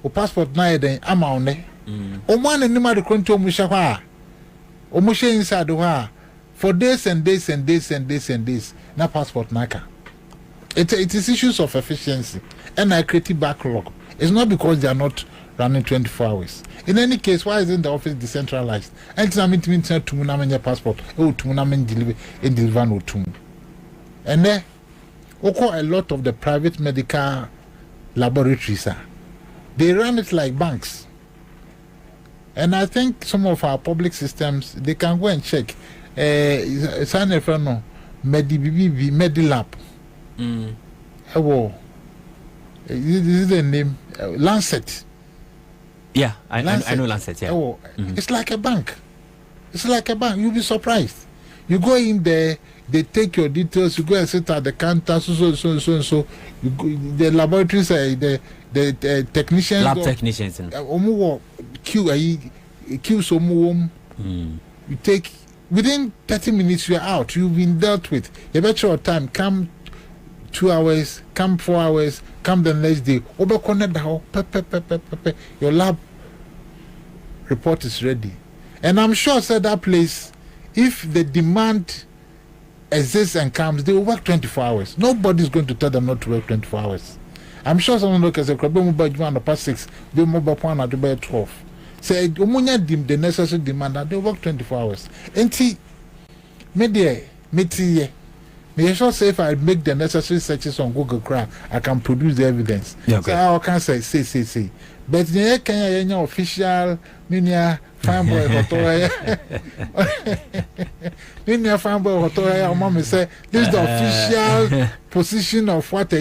[SPEAKER 19] o passport na then am on there? O man and the country Mushawa. O Musha inside the for days and days and days and days and days. Na passport naka. It is issues of efficiency and I create backlog. It's not because they are not running 24 hours. In any case, why isn't the office decentralized? And I mean to your passport. Oh, to deliver no to. And then, a lot of the private medical laboratories they run it like banks. And I think some of our public systems they can go and check. Sign a friend no Medilab. This is the name Lancet.
[SPEAKER 17] Yeah, I know Lancet. Yeah.
[SPEAKER 19] It's like a bank. It's like a bank. You'll be surprised. You go in there, they take your details. You go and sit at the counter. So. You go, the laboratories, the technicians,
[SPEAKER 17] lab technicians.
[SPEAKER 19] You take within 30 minutes. You're out. You've been dealt with. You bet your time. Come 2 hours. Come 4 hours. Come the next day. Your lab report is ready. And I'm sure said that place, if the demand exists and comes, they will work 24 hours. Nobody's going to tell them not to work 24 hours. I'm sure someone look as a Kwabena mobile past 6, they mobile point at the 12. Say the necessary demand that they work 24 hours. And see, may sure say if I make the necessary searches on Google Chrome, I can produce the evidence.
[SPEAKER 17] Yeah, okay.
[SPEAKER 19] So I can say. But the Kenya official Minia fanboy hotoya. Minia fanboy hotoya, mommy say this is the official position of what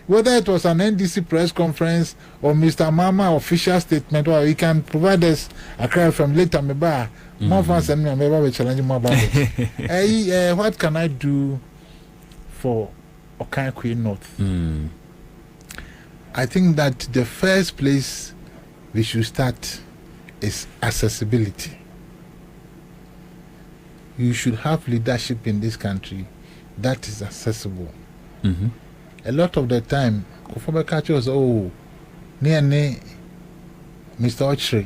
[SPEAKER 19] whether it was an NDC press conference or Mr. Mama official statement, or he can provide us a cry from later meba. More fans and me will challenge more about it. What can I do for Okankwe North? I think that the first place we should start is accessibility. You should have leadership in this country that is accessible. A lot of the time, near Mr. Ochre,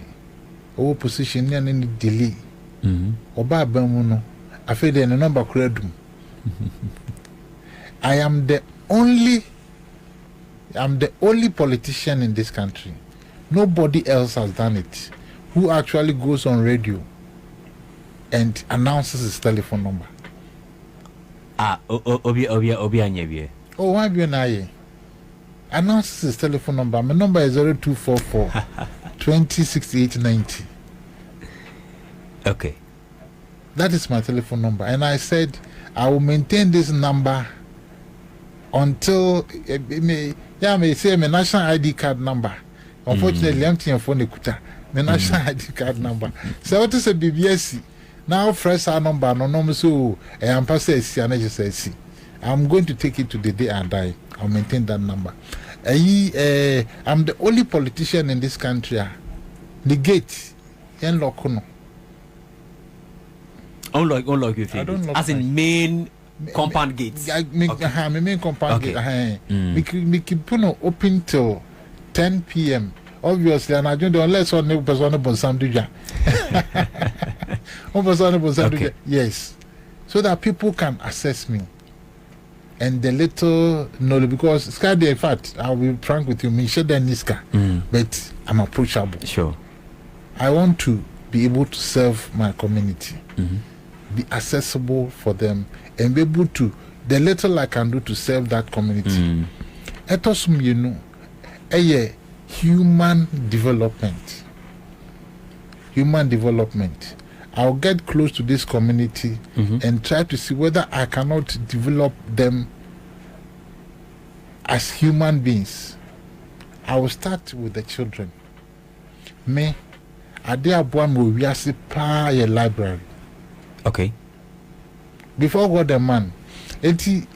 [SPEAKER 19] position near any delay. Oba Bemuno, I feel the number credum. I am the only politician in this country. Nobody else has done it. Who actually goes on radio and announces his telephone number.
[SPEAKER 17] Obi Anyebi.
[SPEAKER 19] Oh, why be an announces his telephone number. My number is 0244 206890.
[SPEAKER 17] Okay.
[SPEAKER 19] That is my telephone number. And I said I will maintain this number until may say my national ID card number. Unfortunately, I'm taking phone kuta. My national ID card number. So what is a BBSC? Now fresh our number no so I'm going to take it to the day I die. I'll maintain that number. I'm the only politician in this country. The gate and lokono.
[SPEAKER 17] Unlike you think. As in main compound gates.
[SPEAKER 19] My main compound gate. We keep open till 10 p.m. Obviously, and I don't unless one person on some 1%, yes, so that people can assess me. And the little knowledge, because Skadi, in fact, I'll be frank with you, but I'm approachable.
[SPEAKER 17] Sure.
[SPEAKER 19] I want to be able to serve my community, be accessible for them, and be able to, the little I can do to serve that community. Etosum, you know, human development. Human development. I'll get close to this community and try to see whether I cannot develop them as human beings. I will start with the children. Me, I dare one will we are a library.
[SPEAKER 17] Okay.
[SPEAKER 19] Before God the man, eti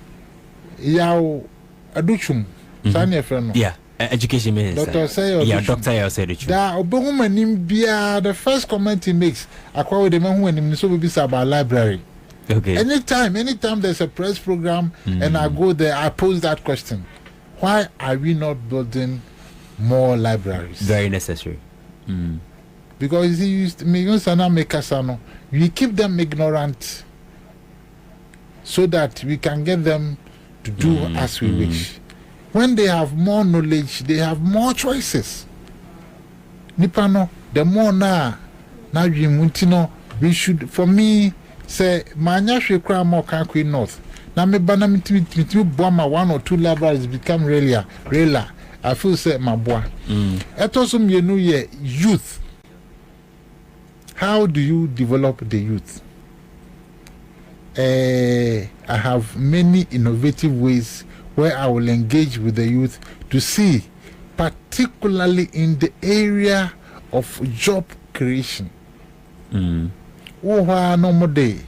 [SPEAKER 19] yaw aduchum. Sani friend.
[SPEAKER 17] Yeah. Education minister.
[SPEAKER 19] Doctor say
[SPEAKER 17] yeah, doctor I said it.
[SPEAKER 19] Da obehuma nim bia the first comment he makes akwa with the man who nim so be about library.
[SPEAKER 17] Okay.
[SPEAKER 19] Anytime there's a press program and I go there, I pose that question. Why are we not building more libraries?
[SPEAKER 17] Very necessary.
[SPEAKER 19] Because we keep them ignorant so that we can get them to do as we wish. When they have more knowledge, they have more choices. Nipano, the more now we should, for me, say, Manya should cry more Kankwi North. Now, me banana bomber 1 or 2 libraries become realer. I feel say my boy. Etosum you know youth. How do you develop the youth? I have many innovative ways where I will engage with the youth to see, particularly in the area of job creation. Oh, no more day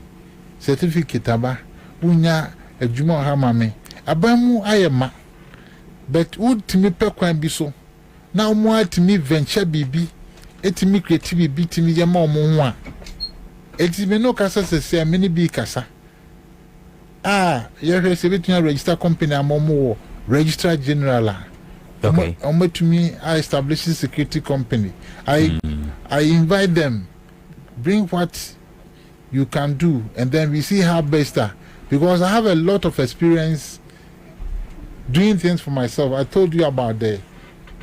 [SPEAKER 19] certificate aba unya adwuma hamame abamu ayema but would to me per kwan bi so now more to me venture bibi etimi creative bibi timi yema omo ho a etimi no kasa se many bi kasa you have to register company amomo registrar general. Okay. To me I establish a security company. I invite them, bring what you can do, and then we see how best because I have a lot of experience doing things for myself. I told you about the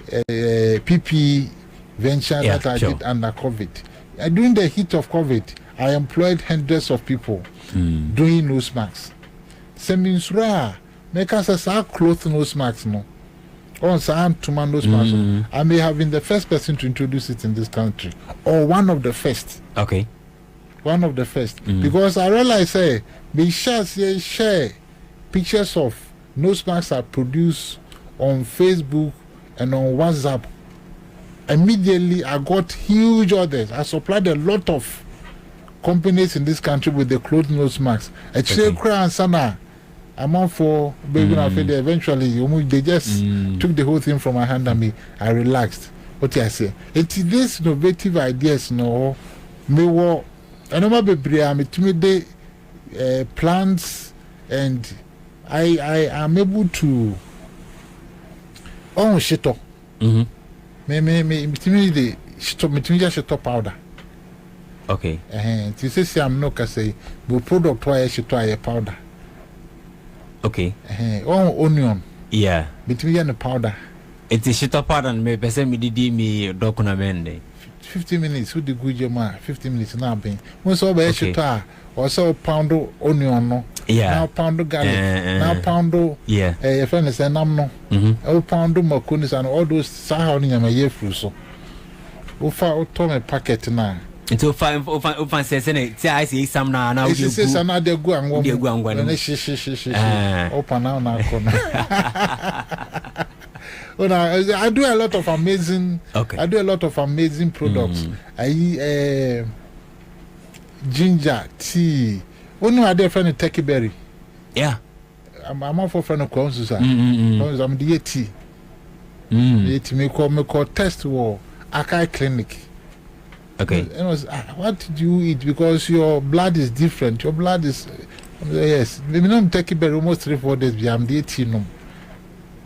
[SPEAKER 19] PP venture that I did under COVID. During the heat of COVID, I employed hundreds of people doing nose masks. Seminsura, make us a cloth nose masks no. On some to man nose masks. I may have been the first person to introduce it in this country, or one of the first.
[SPEAKER 17] Okay.
[SPEAKER 19] One of the first. Because I realize we share pictures of nose masks are produced on Facebook and on WhatsApp. Immediately I got huge orders. I supplied a lot of companies in this country with the cloth nose masks. Actually, Ansah, amount for baby eventually they just took the whole thing from my hand and me. I relaxed. What I say? It's these innovative ideas no me wo anoma bebre me to plans and I am able to shit up. Me the shit up powder.
[SPEAKER 17] Okay.
[SPEAKER 19] To say I'm no can say but product why shit powder.
[SPEAKER 17] Okay.
[SPEAKER 19] Onion.
[SPEAKER 17] Yeah.
[SPEAKER 19] Between and the powder.
[SPEAKER 17] It is shit up powder and me person me did me document
[SPEAKER 19] 50 minutes. Who the good man? 50 minutes now being. Most of the shit or so pound onion no.
[SPEAKER 17] Yeah.
[SPEAKER 19] Now pound garlic. Now pound.
[SPEAKER 17] Yeah.
[SPEAKER 19] A friend is an amno. Oh pound macunis and all those sahani and my year fruit so. Ufa a packet now.
[SPEAKER 17] Until five says I see some now.
[SPEAKER 19] This is another go and one. Open now. I do a lot of amazing.
[SPEAKER 17] Okay.
[SPEAKER 19] I do a lot of amazing products. I eat ginger tea. Oh no, I do a friend of turkey berry.
[SPEAKER 17] Yeah.
[SPEAKER 19] I'm all for friend of Ansah. I'm the tea. The me call test war Akai clinic.
[SPEAKER 17] Okay.
[SPEAKER 19] What did you eat? Because your blood is different. Your blood is yes. Maybe not take it almost 3-4 days. I'm the 18.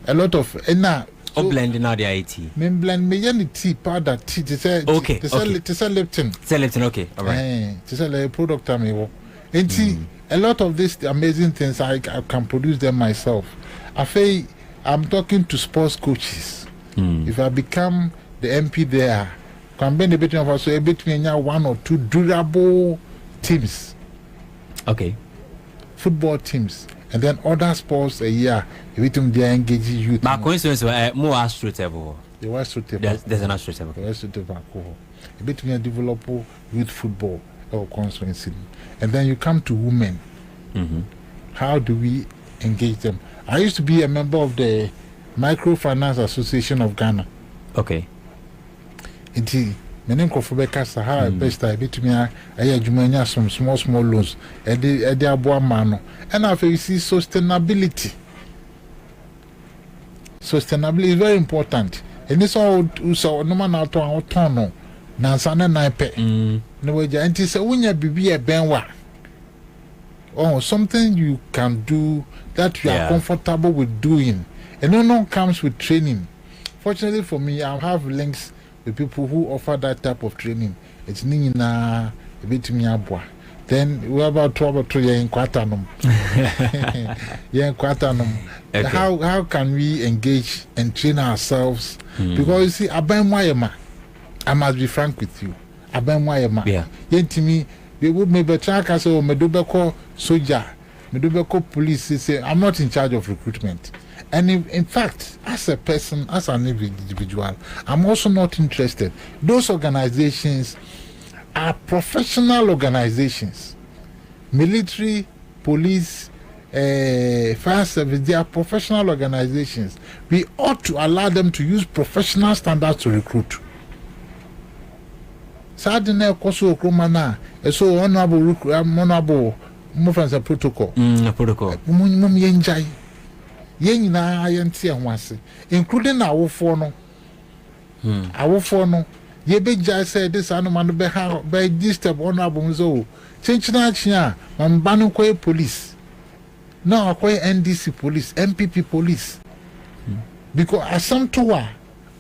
[SPEAKER 19] A lot of
[SPEAKER 17] So, blending out the IT.
[SPEAKER 19] Me blend me any tea powder tea to say
[SPEAKER 17] okay.
[SPEAKER 19] To say Lipton.
[SPEAKER 17] Say Lipton, okay. All right.
[SPEAKER 19] To say the product I mean. And see a lot of these amazing things I can produce them myself. I feel I'm talking to sports coaches. If I become the MP there, can be the between of us so between 1 or 2 durable teams.
[SPEAKER 17] Okay.
[SPEAKER 19] Football teams. And then other sports a year, everything they engage youth.
[SPEAKER 17] My coincidence, more astro table.
[SPEAKER 19] The astro table.
[SPEAKER 17] There's an astro table.
[SPEAKER 19] The astro table. A bit me develop youth football or constituency. And then you come to women. How do we engage them? I used to be a member of the Microfinance Association of Ghana.
[SPEAKER 17] Okay.
[SPEAKER 19] Indeed. Many Kofobeka Sahara best I bit me a Jumania some small loans, Eddie Mano. And after you see sustainability. Sustainability is very important. And this all so no man out on autono. Nansana Naipe. No way, and it's a winner be a benwa. Oh, something you can do that you are comfortable with doing. And no comes with training. Fortunately for me, I have links with people who offer that type of training. It's Nina, a bit me abwa. Then we about 12 or 3 in Quatanum. How can we engage and train ourselves? Because you see, I must be frank with you. To me, they would maybe track us or Medubeko soldier, Medubeko police. Say, I'm not in charge of recruitment. And in fact, as a person, as an individual, I'm also not interested. Those organizations are professional organizations. Military, police, fire service, they are professional organizations. We ought to allow them to use professional standards to recruit. Sadine Koso Kromana, so honorable Mufransa protocol.
[SPEAKER 17] Protocol.
[SPEAKER 19] Yenjai. Yenina Ayantia Wasi, including our phone. Our phone. Ye big jai said this animal by this step honorable so. Change na Mambano police. Now acquire NDC police, MPP police. Because as some tour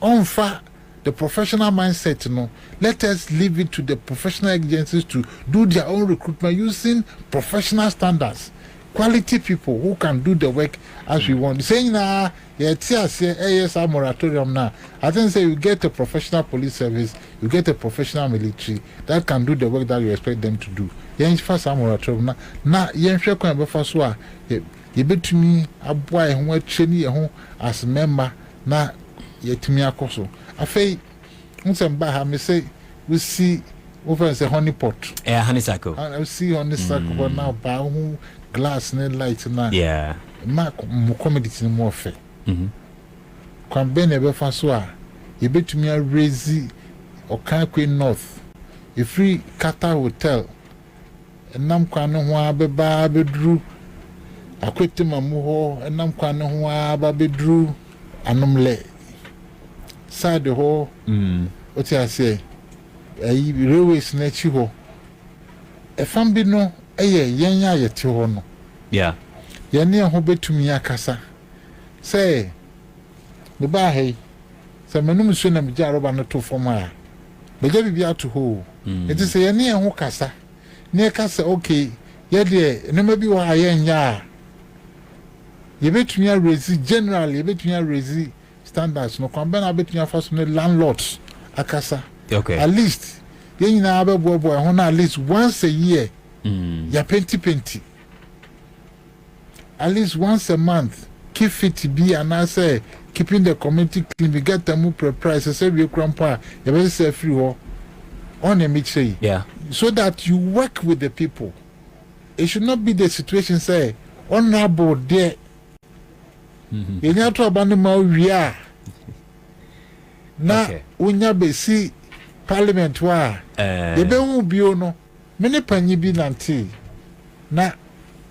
[SPEAKER 19] on far the professional mindset, let us leave it to the professional agencies to do their own recruitment using professional standards. Quality people who can do the work as we want. Saying now, ASR moratorium now. I think say you get a professional police service, you get a professional military that can do the work that you expect them to do. Yen first moratorium na yen hwe kwan be fa so a ye betumi aboa ho atwani ho as member na yetumi akoso. Afei unsem ba ha me say we see over say honey pot.
[SPEAKER 17] Honeysuckle.
[SPEAKER 19] I see honeysuckle now ba ho glass ne light na.
[SPEAKER 17] Yeah.
[SPEAKER 19] Ma mo comedy tin mo fe. Kwabena be fa so a ye betumi a raise Okankwe North. A free Qatar hotel. Nam kwano ho abeba bedru akwetema mu ho nam kwano ho aba bedru anomle side ho oti ase ayi railways na chi ho e fam bi no eye yenya yete ho no yene ho betumi akasa say me ba he say menum so na me jaroba no to fom a be je bibia to ho eti say yene ho kasa ne kasa okay ye de no ma bi wa yenya ye betumi a raise generally ye betumi a raise standards no Kwabena betumi afa so landlords akasa at least ye nyina abebo ho na at least once a year ya penti at least once a month keep fit be and I say keeping the community clean we get them price say we grandpa you be say free ho on a mix say so that you work with the people. It should not be the situation say honorable there you need to abandon my area na unya be see parliament wa ye be hu bio no many panyi bi nanti na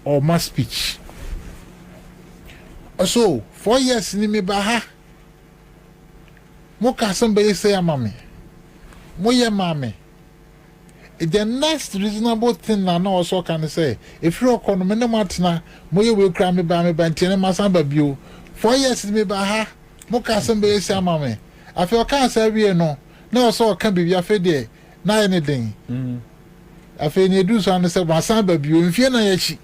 [SPEAKER 19] or ma speech so 4 years ni me ba ha mo ka somebody say amame mo ye mame the next reasonable thing na no also can say if you are me no matna mo ye we kra me ba ntiene masamba bio 4 years me ba ha Moka Sembe Samame. I feel can't say we no. No, so can be your fede. Na anything. I feel you do so and say, my son, baby, you in Fiona Yachi.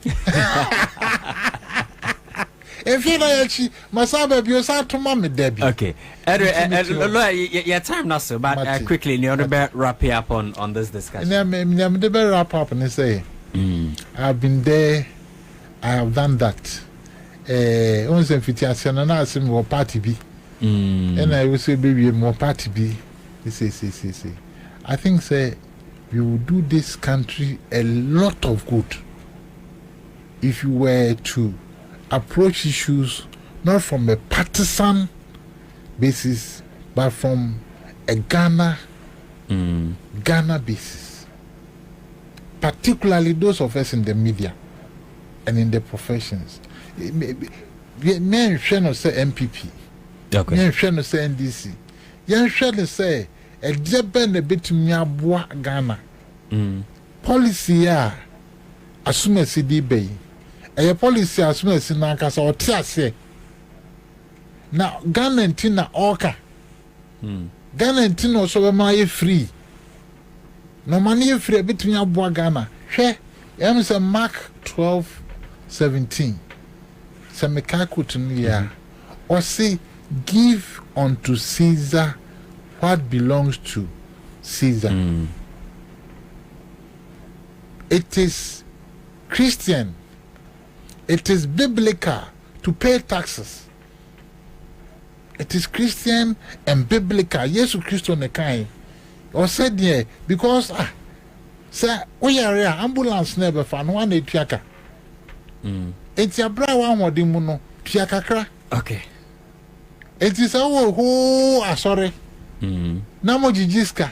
[SPEAKER 19] If you know, my son, baby, you start to mommy, Debbie.
[SPEAKER 17] Okay. Your time now, sir, but quickly, you want to wrap up on this discussion.
[SPEAKER 19] I'm the wrap up and say, I've been there, I have done that. Once in Fitiation, and I say more party B. And I will say, baby, more party B. Say. I think, say, you will do this country a lot of good if you were to approach issues not from a partisan basis but from a Ghana basis, particularly those of us in the media and in the professions. Men trying to say MPP, men trying to say NDC, men trying to say a deben a bit miabwa Ghana policy assume a CD bay. A policy as well as in Nankasa or Tiase. Now, Ghana and Tina Orca. Ghana and Tina so my free. No money free between your Ghana. She, Emerson Mark 12:17. Samekaku to Nia. Or say, give unto Caesar what belongs to Caesar. It is Christian. It is biblical to pay taxes. It is Christian and biblical. Yes, Christian the kind. Or said yeah, because sir, we are ambulance never found one tiaka. It's your bra one more dimuno tiaka.
[SPEAKER 17] Okay.
[SPEAKER 19] It is our sorry. Namo jijiska.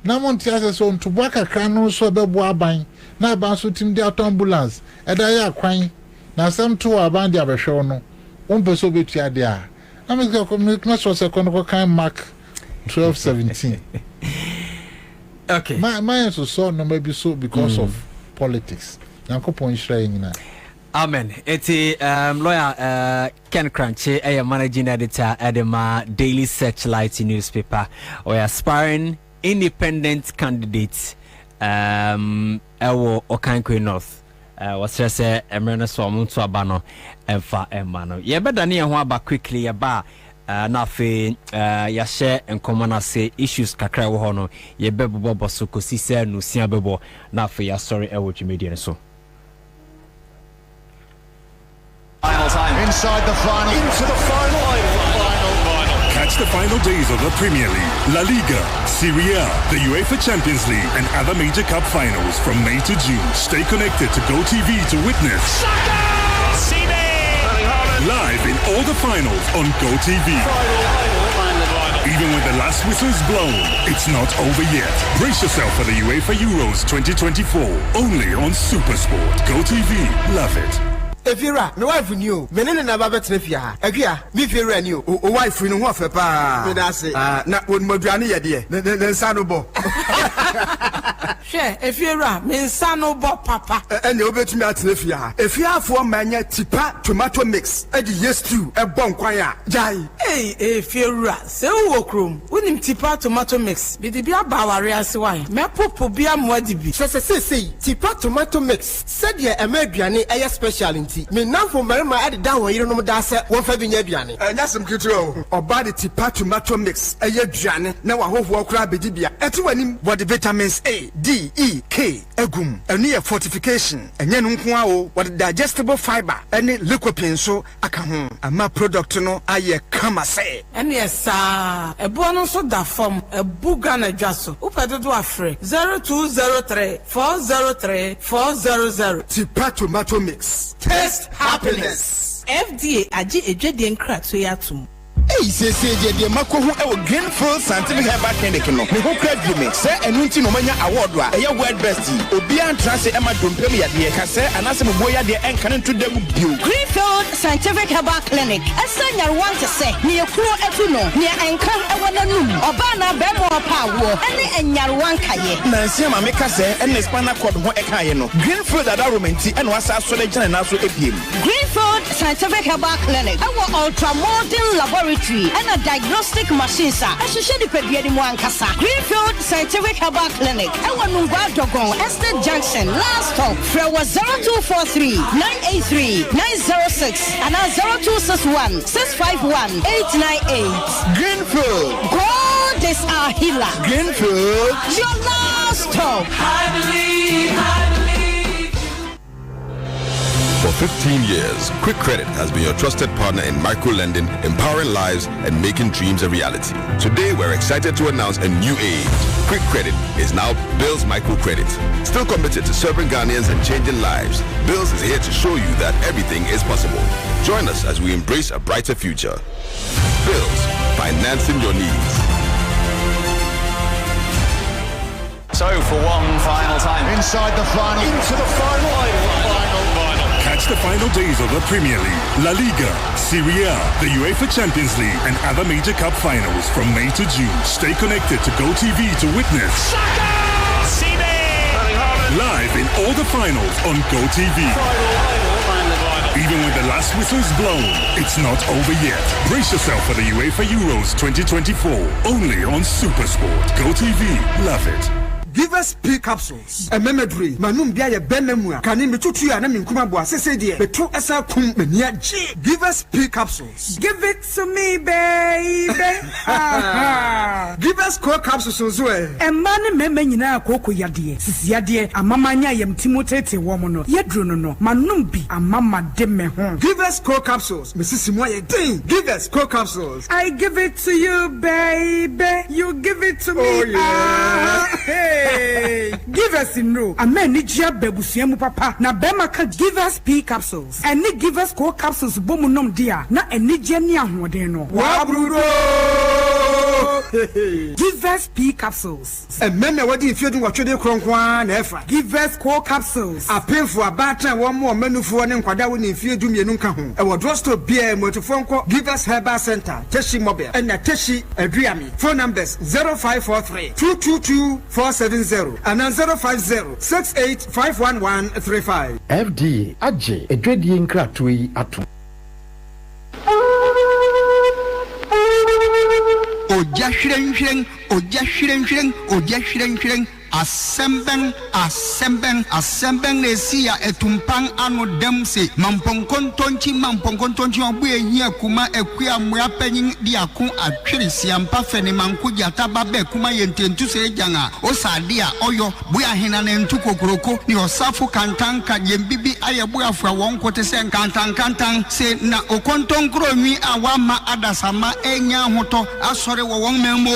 [SPEAKER 19] Namo tiasa so to waka crano so be boaban. Na banso tim de ambulance eda ya kwan na sam to aban de abehwe no umpe so betua de a na me go come so second ko kan Mark 12:17.
[SPEAKER 17] Okay,
[SPEAKER 19] my so no maybe so because of politics. Yankopon shire nyina.
[SPEAKER 17] Amen. Eti lawyer Ken Crunchy, a managing editor at the Daily Searchlight newspaper, or aspiring independent candidate ewo Okankwe North was just a emrena so to abano emfa emano ye bedane ye ho aba quickly ye ba na fe ya share enkomana say issues kakra wo ho no ye bebo boso kosi se no sia bebo na fe ya sorry ewo media so
[SPEAKER 21] final time inside the final into the final. Catch the final days of the Premier League, La Liga, Serie A, the UEFA Champions League, and other major cup finals from May to June. Stay connected to GoTV to witness live in all the finals on GoTV. Even when the last whistle is blown, it's not over yet. Brace yourself for the UEFA Euros 2024, only on SuperSport. GoTV, love it.
[SPEAKER 22] Efira, my wife knew. Menene na baba trefia. Efia, me fira knew. O wife no ho afepa. Me da se. Na won maduane ye de. Ne nsa no bo.
[SPEAKER 23] Hwe, Efira, me nsa no bo papa.
[SPEAKER 22] Ene obetumi atrefia. Efia afo manya tipa tomato mix. E di yes stew e bon kwan a. Jai.
[SPEAKER 23] Hey, Efira, se wo krom. Wonim tipa tomato mix. Bi di bia ba ware ase wan. Me popo bia moadi bi.
[SPEAKER 22] Se tipa tomato mix. Se de e ma aduane e special me now for marima add down when you know that say one for being aduane anya some kitro oba the tipa tomato mix eye aduane na wa hoho okra bedibia etu wanim what the vitamins A, D, E, K egum enu ye fortification enye no nko awo what digestible fiber any lycopene so aka ho ama product no aye kama say
[SPEAKER 23] ene esa ebo no so da form ebuga na dwaso upedodo afre 0203 403 400
[SPEAKER 22] tipa tomato mix. Taste happiness.
[SPEAKER 23] FDA aji ejede nkra to yatum.
[SPEAKER 22] Hey, say the Makohu Greenfield Scientific Herbal Clinic. No, me who credit me. Say, and Unti no mania award. A word bestie. Obian Transit Emma Dumpemia, dear Cassa, and as a boya, dear, and cannon to them. Greenfield
[SPEAKER 24] Scientific Herbal Clinic. As I want to say, near Kuro Etuno, near Anchor, and
[SPEAKER 2] num obana bemo pawo ene enyarewan kaye
[SPEAKER 4] na nsia make say ene spinal cord ho ekaye no Greenfield Adaromenti ene wasa so le gina na so ebiem
[SPEAKER 2] Greenfield Scientific Herbal Clinic our ultramodern laboratory and a diagnostic machines a hwehwe di pedua di mu ankasa Greenfield Scientific Herbal Clinic our Nungwa Dogon Estate Junction last stop from 0243 983 906 and 0261 651 898
[SPEAKER 4] Greenfield
[SPEAKER 2] God is our healer
[SPEAKER 4] Greenfield
[SPEAKER 2] your last stop
[SPEAKER 7] I believe
[SPEAKER 24] For 15 years, Quick Credit has been your trusted partner in micro-lending, empowering lives, and making dreams a reality. Today, we're excited to announce a new age. Quick Credit is now Bills Microcredit. Still committed to serving Ghanaians and changing lives, Bills is here to show you that everything is possible. Join us as we embrace a brighter future. Bills, financing your needs.
[SPEAKER 25] So, for one final time,
[SPEAKER 21] inside the final,
[SPEAKER 25] into the final.
[SPEAKER 21] Catch the final days of the Premier League, La Liga, Serie A, the UEFA Champions League, and other major cup finals from May to June. Stay connected to GoTV to witness live in all the finals on GoTV. Even when the last whistle is blown, it's not over yet. Brace yourself for the UEFA Euros 2024, only on SuperSport. GoTV, love it.
[SPEAKER 22] Give us P capsules. A memedry. Manum bia ye benemua. Kani metutu ya na minkuma bua sese die. Betu esa kum menia G. Give us P capsules.
[SPEAKER 23] Give it to me, baby.
[SPEAKER 22] Give us core capsules ozwe.
[SPEAKER 23] Emane meme nyina akoko yade. Sisi yade amamanya yem timotete womo no. Yedro no. Manum bi amama de me ho.
[SPEAKER 22] Give us core capsules. Mesisi mo ye ding. Give us core capsules.
[SPEAKER 23] I give it to you, baby. You give it to me.
[SPEAKER 22] Oh yeah.
[SPEAKER 23] Hey, give us in no. A man need ya bebusiamu papa. Na bemaka give us P capsules. And ni give us core capsules bomunum dia. Na eni jeni ahwodeno.
[SPEAKER 22] Wabrudo.
[SPEAKER 23] Give us P capsules.
[SPEAKER 22] A man wadi ifedu watwede kronkwan na efa.
[SPEAKER 23] Give us core capsules.
[SPEAKER 22] A painful abata one more menufu ne nkwada wo ne ifedu mienu nka ho. E wo drugstore bia motofonko Give us Herbal Center. Teshi Mobile. And na Teshi Adriami. Phone numbers 0543 222 470 and 050-68-51135.
[SPEAKER 26] FD Aje Edwedi Nkratui Atu.
[SPEAKER 1] Oja shireng Assemben nesia etumpan ano demse mamponkontonchi obu ehia kuma ekua mua penyin dia ko atwere siampa fene manko jata babe kuma yententu se janga osade a oyo bua hena na ntu kokoroko ni osafo kantanka yembibi ayebu afra wonkote se kantan se na okontonkro nwi awama adasama enya hoto asore wo won memmo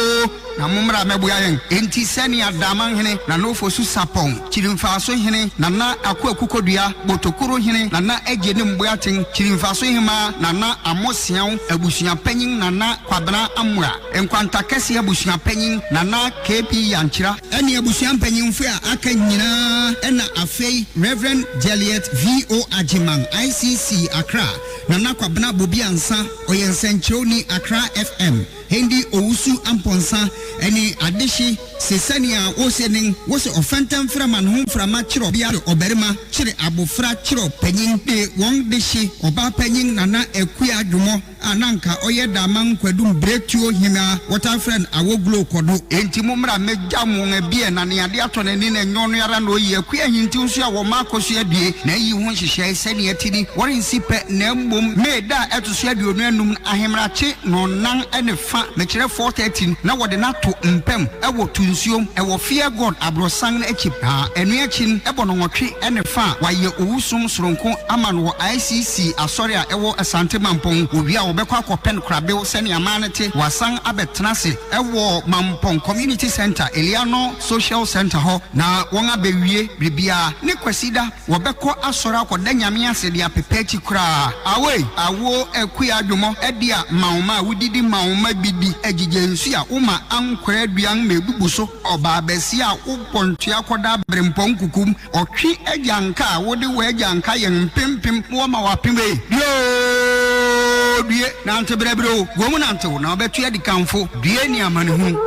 [SPEAKER 1] na mumra mebua yen enti seni adaman na no fosu sapon chirimfaso hene na akukodua botokoro hene na eje ne mbuaten chirimfaso hema na amosian abusuan panyin na kwabena amura enkwanta kese abusuan panyin na KP yanchira ene abusuan panyin fu a aka nyina ena afei Reverend Juliet VO Ajiman ICC Accra na kwabena Bobie Ansah oyensenchoni Accra FM Hendi Owusu Amponsa eni adeshi sesania wosenin wose ofentam framan hom frama chiro bia oberima chire abofra chiro panyin de won deshi oba panyin nana ekua adwomo ananka oyeda man kwadum bretuo hima water friend awoglo kodo enti momra megya mo bia na ne ade atonani na nyono yara no yi ekua hinti nso a wo makoso adie na yi ho hyehyɛ sani atini wɔrensi pɛ na mbom meda etoso aduonu anum ahemrache no nan ene fa mekire 413 na wode na to mpem ewo tunsuom ewo fear god abrosan na echi enu echi ebo no nwotwe ene fa waye owusum soronko ama no ICC asori a ewo asante mampon obi a obekwa kopen krabew sene amanete wasan abetenase ewo mampon community center Eliano social center ho na won abewie bibia ne kwasida wobekọ asori akoda nyame ase dia pepechi kra awe awo ekua adwomo edia mauma wudidi mauma bidi ejije nsu a uma ankwara aduan mebubu so oba besi a upontua koda brempon kukum otwe ajanka wode we ajanka yen pimpim wo ma wapime yo due nante brebro gomu nante wo na obetu ya dikamfo due ni amane hu.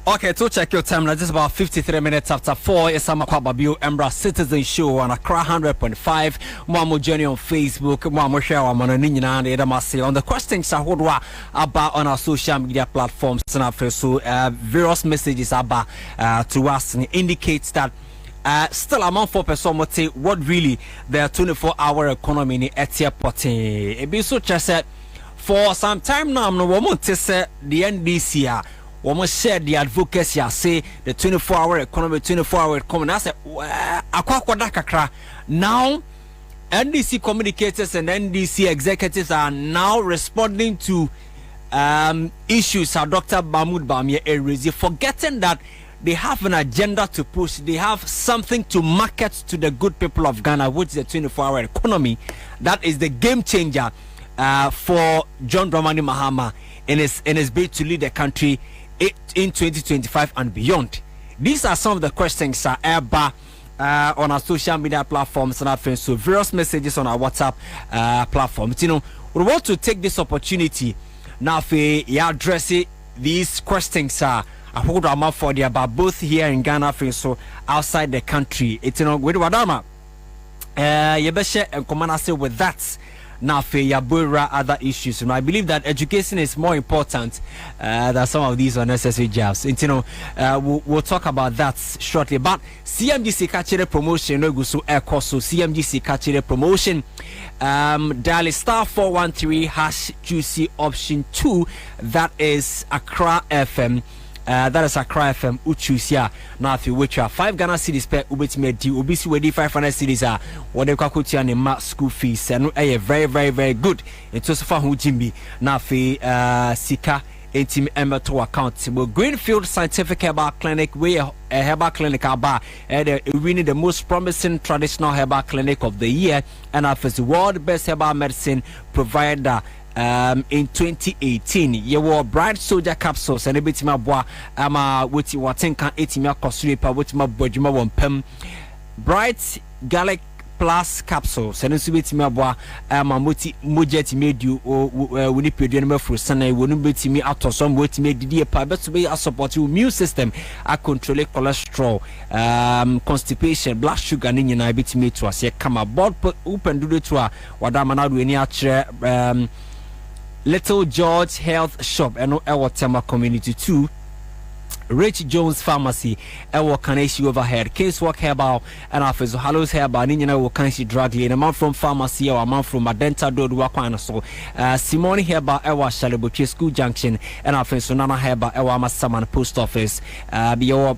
[SPEAKER 17] Okay, to check your time now, just about 53 minutes after 4. It's Ansah Kwabena Embra Citizen Show on Accra 100.5. Mwamo journey on Facebook. Mwamo share wa mananina and edamasi on the questions about on our social media platforms. So various messages about to us indicates that still among 4% what really the 24-hour economy in Etia Potin. It be so just said for some time now. No woman to say the NDC. Almost shared the advocacy. I say the 24-hour economy, 24-hour economy. I said, now NDC communicators and NDC executives are now responding to issues that Dr. Mahmoud Bawumia raised, forgetting that they have an agenda to push. They have something to market to the good people of Ghana, which is the 24-hour economy. That is the game changer for John Dramani Mahama in his bid to lead the country in 2025 and beyond. These are some of the questions on our social media platforms and our friends. So various messages on our WhatsApp platforms. You know, we want to take this opportunity now for addressing these questions. I hold on for the about both here in Ghana, so outside the country. It's you know with Wadama. You better and come on say with that. Now for Yabura other issues, and I believe that education is more important than some of these unnecessary jobs. And you know, we'll talk about that shortly. But CMGC Kachere promotion, no so CMGC Kachere promotion. Dial star 413 hash QC option 2. That is Accra FM. That is Accra FM Uchusia. Now if you which are 5 Ghana cedis per ubetime di obisi wedi 500 cedis are what they kwakutia ne ma school fees and very very very good. It was for hu jimbi na fi sika etim emeto account. But Greenfield Scientific Herbal Clinic, we a herbal clinic aba winning the most promising traditional herbal clinic of the year, and as the world best herbal medicine provider in 2018. You were bright soldier capsules and a bit my boy with what can 80 milk costripa with my bojuma one pem bright garlic plus capsules and it's bit my boy mujet made you when you put your for Sunday wouldn't be me out of some way to make the but to be a support your immune system. I control cholesterol, constipation, blood sugar, and in I bit me to us. Come aboard, open do the tour. What I'm not doing here. Little George Health Shop and our Tema Community 2. Rich Jones Pharmacy, our Kaneshi overhead, Casework Herbal, and Office Hallows Herbal, Nina Wakanshi Drug Lane, a man from Pharmacy, or a man from Madenta Road, Wakanaso, Simone Herbal, our Shalabuchi School Junction, and Office Nana Herbal, our Masaman Post Office, your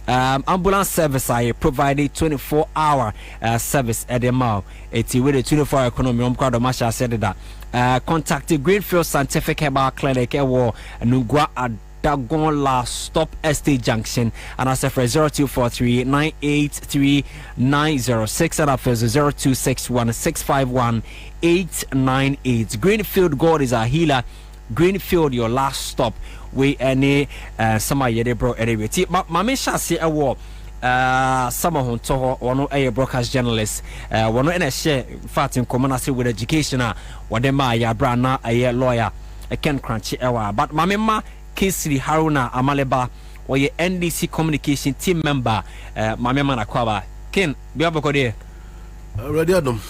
[SPEAKER 17] ambulance service I provided 24-hour service at the mall. It's with a 24-hour economy. I'm proud of Masha said that. Contacted Greenfield Scientific Herbal Clinic or Nugua Dagon La Stop Estate Junction, and I said for 0243 983 906 and after 0261 651 898. Greenfield God is a healer. Greenfield your last stop. We any some yede bro anyway. Mama Shasi awo summer hon to one a broadcast journalist one in share fact in common with education what them ya brana a lawyer a Ken Crunchy ewa but Mama Kinsley Haruna Amaleba or your NDC communication team member Mama Nakwaba Ken be aboko there
[SPEAKER 5] already adam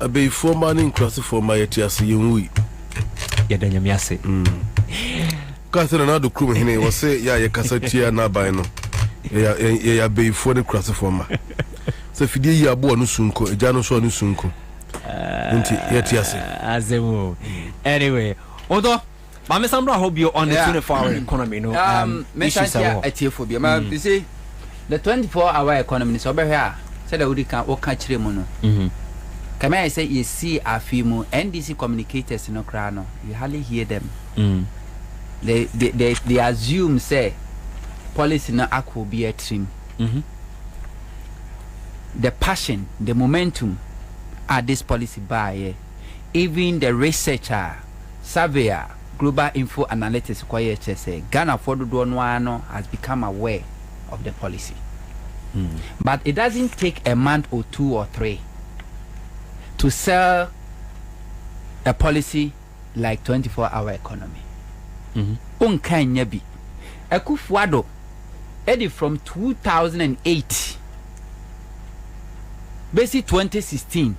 [SPEAKER 5] a be former in class for my TRC yumi
[SPEAKER 17] yedenya miase
[SPEAKER 5] Catherine na do crew hine was say ya kasatia na by no ya be for the class former so fidie ya bo no sunko eja no so no sunko nti yetiase
[SPEAKER 17] azemu anyway odo Mama Sandra hope you on the 24-hour economy no
[SPEAKER 15] issues are atiefobia ma you see the 24-hour economy so be here said we can o ka kire mu no Come I say you see a few NDC communicators in Okrano, you hardly hear them. They assume say policy no will be a trim. The passion, the momentum at this policy by even the researcher, surveyor, global info analytics say Ghana for the has become aware of the policy. But it doesn't take a month or 2 or 3 to sell a policy like 24-hour economy. Unkanya bi. Akufo-Addo, Eddie from 2008, basically 2016,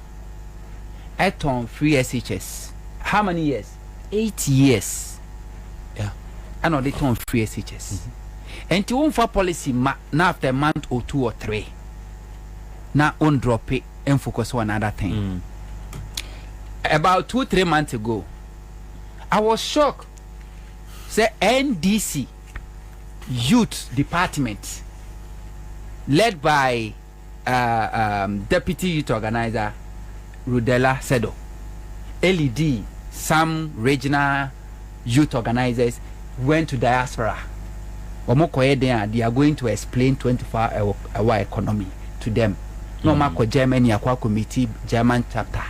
[SPEAKER 15] on free SHS. How many years? 8 years. Yeah. And they turn free SHS. And to own for policy now after a month or 2 or 3. Now on drop it and focus on another thing. About 2-3 months ago, I was shocked. Say NDC Youth Department, led by Deputy Youth Organizer Rudella Sedo, LED, some regional youth organizers went to diaspora. They are going to explain 24-hour economy to them. No matter Germany, Aqua Committee, German chapter,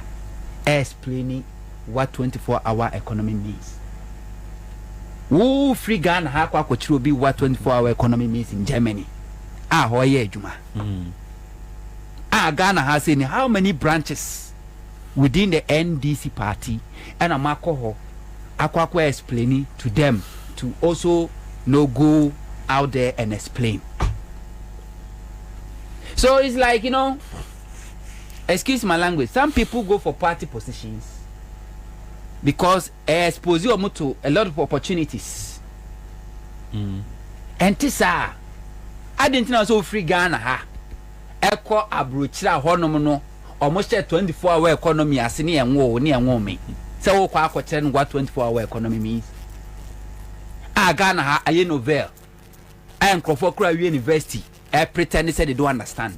[SPEAKER 15] explaining what 24-hour economy means. Who free Ghana Aqua will be what 24-hour economy means in Germany. Hoye Juma. Ghana has seen how many branches within the NDC party, and Amako Aqua explaining to them to also go out there and explain. So it's like, excuse my language, some people go for party positions because expose you to a lot of opportunities. And this I didn't know so free Ghana ha. Eko abrochira honomono almost 24-hour economy asini enwo ni enwo me. Say wo kwa akotire what 24-hour economy means. Ghana ha aye novel. And Crawford University pretend they said they don't understand.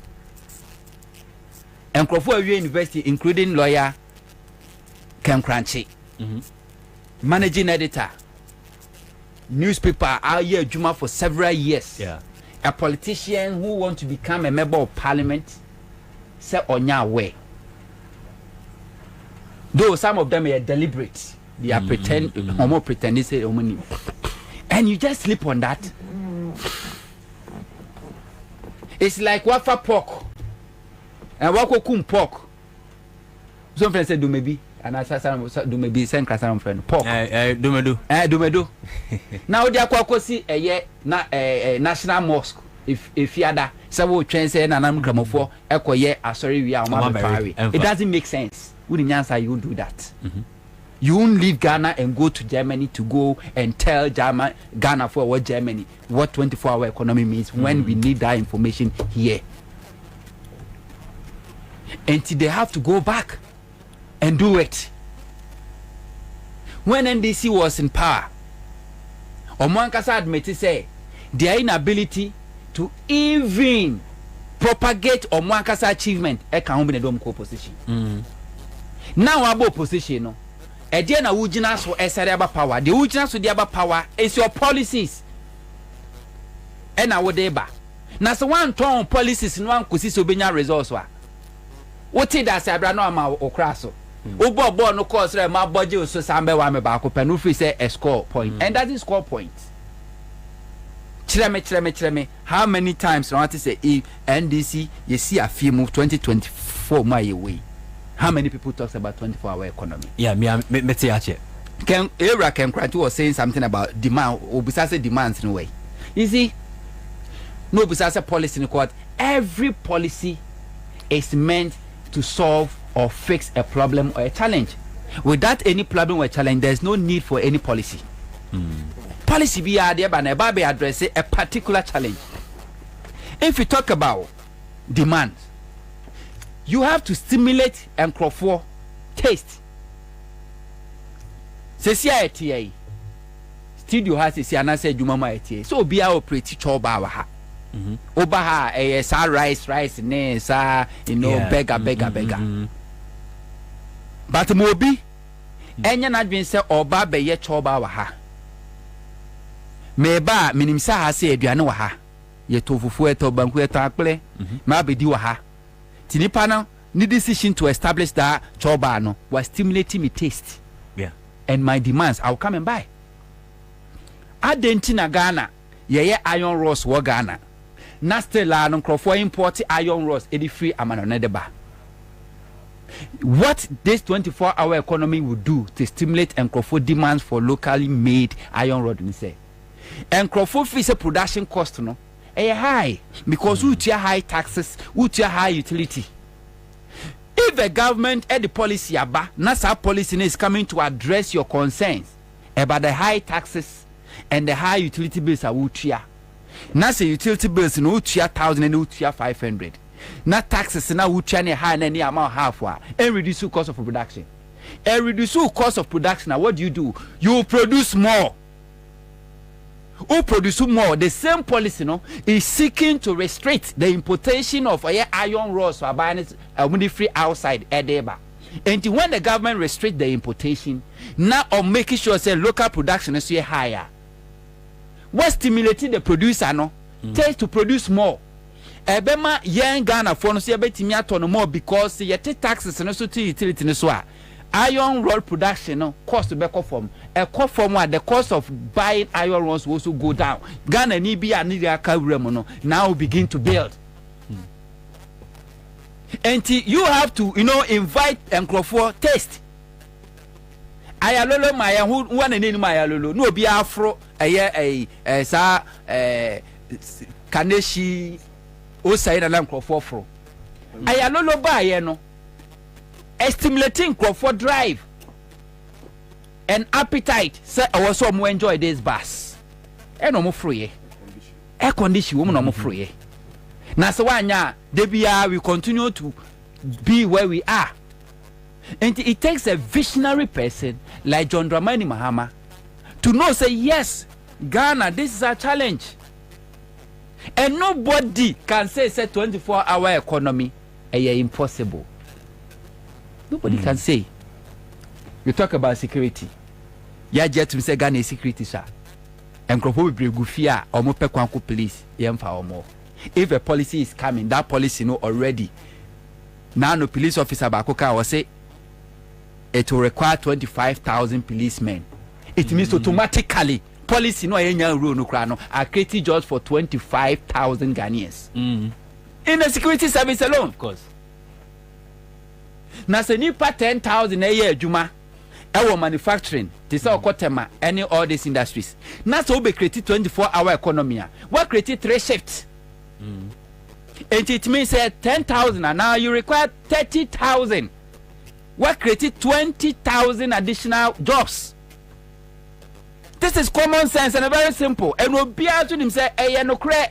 [SPEAKER 15] And Crawford University, including lawyer Ken Crunchy, managing editor, newspaper out here Juma for several years. Yeah. A politician who want to become a member of parliament, say on your way. Though some of them are deliberate, they are or more pretend they say and you just sleep on that. It's like wafa pork and wako kum pork. Some friends say do maybe and I say do maybe send class friend pork. Do medo. Now they are see a year na national mosque if yada several train say na nam gramofo eko ye asori wi a it doesn't make sense. Wouldn't answer you do that. You won't leave Ghana and go to Germany to go and tell Ghana for what Germany what 24-hour economy means when we need that information here. Until they have to go back and do it. When NDC was in power, Omwankasa admitted say their inability to even propagate Omwankasa achievement can be the opposition. Now about opposition, no. Again, a wujina so esareba power. The wujina so the power is your policies. And our deba. Na so one ton policies no one kusi so benya results wa. What it does abra no ama okraso. Obo no cause re ma budget so sambe wa me ba ko panu free say a score point. And that is score point. Chireme. How many times no want to say if NDC you see a film move 2024 my way. How many people talks about 24-hour economy? Yeah, me say ache. Ken Kranti was saying something about demand. Obisase demands in a way. You see, no Obisase policy in court. Every policy is meant to solve or fix a problem or a challenge. Without any problem or challenge, there's no need for any policy. Policy be there, but never be address a particular challenge. If you talk about demand, you have to stimulate and crop for taste. Say studio has a say Jumama eti. So be our pretty choba ha. Obaha a rice ne sa beggar. But Mobi enya not been say oba be ye choba ha. Meba minimsa ha say aduane wa ha. Ye tofufu eto banku eto akple. Ma be di wa ha. Tinipana need decision to establish that choba no was stimulating me taste. Yeah. And my demands, I'll come and buy. Adentina Ghana, iron ross wa Ghana. na still la no nkrofo import iron rods edi free amano ne deba. What this 24-hour economy would do to stimulate nkrofo demands for locally made iron rod ni say. Nkrofo fee say production cost no high because we tier high taxes, we tier high utility. If the government and the policy aba, NASA policy is coming to address your concerns about the high taxes and the high utility bills are utia. NASA utility bills in utia 1,000 and utia 500. Na taxes na utia ne high and any amount half and reduce the cost of production. And reduce the cost of production. Now what do? You produce more. Who produce more? The same policy no is seeking to restrict the importation of iron rods for buying free outside edeba. And when the government restrict the importation, now on making sure say local production is higher. What stimulating the producer no? Take to produce more. Ebema yen Ghana for no say betimi ato more because ye taxes no so to utility no so iron rod production no cost to back from a cost from what the cost of buying iron rods will also go down. Ghana ni be and no now begin to build. And you have to invite nkrofo taste. Ayalolo maya who one and maya lolo no be afro sa kaneshi o say na nkrofo fro. Ayalolo ba ye no stimulating Crawford drive and appetite say I was so more enjoy this bus and no free air condition woman no free na so wanya debia we continue to be where we are, and it takes a visionary person like John Dramani Mahama to know say yes Ghana this is a challenge and nobody can say 24-hour economy impossible. Nobody can say. You talk about security. Ya jet to say Ghana security sir. And Kropo will be fear or more Pekwanko police. Or more. If a policy is coming, that policy know already. Now no police officer Bakoka will say it will require 25,000 policemen. It means automatically policy no any rule no crano are created just for 25,000 Ghanaians. In the security service alone, of course. Na se nipa 10,000 a year juma ewo manufacturing they say okotema any all these industries na so be create 24-hour economy what create 3 shifts and it means 10,000 and now you require 30,000 what create 20,000 additional jobs. This is common sense and very simple and will be out to him say no cre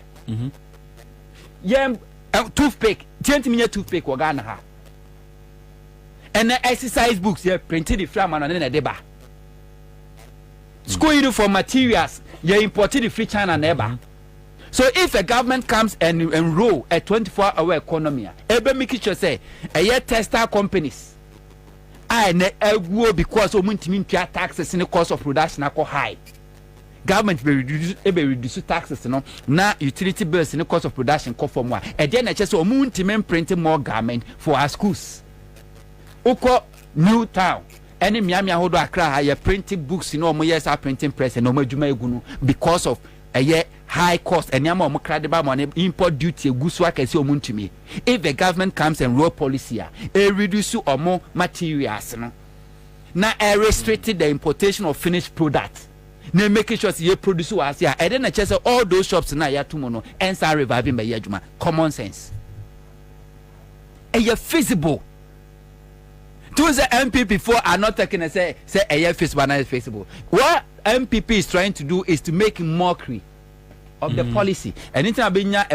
[SPEAKER 15] toothpick 20 minute toothpick wa Ghana ha. And the exercise books, you printed the frame and then a deba. School uniform materials, you imported the free China neighbor. So if a government comes and enroll a 24-hour economy, ebe make sure say a year textile companies, I will because of taxes in the cost of production are high. Government will reduce taxes, now utility bills in the cost of production come from one. And then I just printing more garment for our schools. Uko New Town any Miami Hodo Accra you printing books in all years are printing press and no more because of a year high cost and yama credible money import duty guswa can see to me. If the government comes and roll policy a reduce or more materials now I restricted the importation of finished products. Now making sure you produce was here and then I just all those shops now ya tomorrow Ansah reviving by Yajuma. Common sense. And you're feasible. To the MPP before are not taking and say a year face banana is feasible. What MPP is trying to do is to make mockery of the policy. And it's a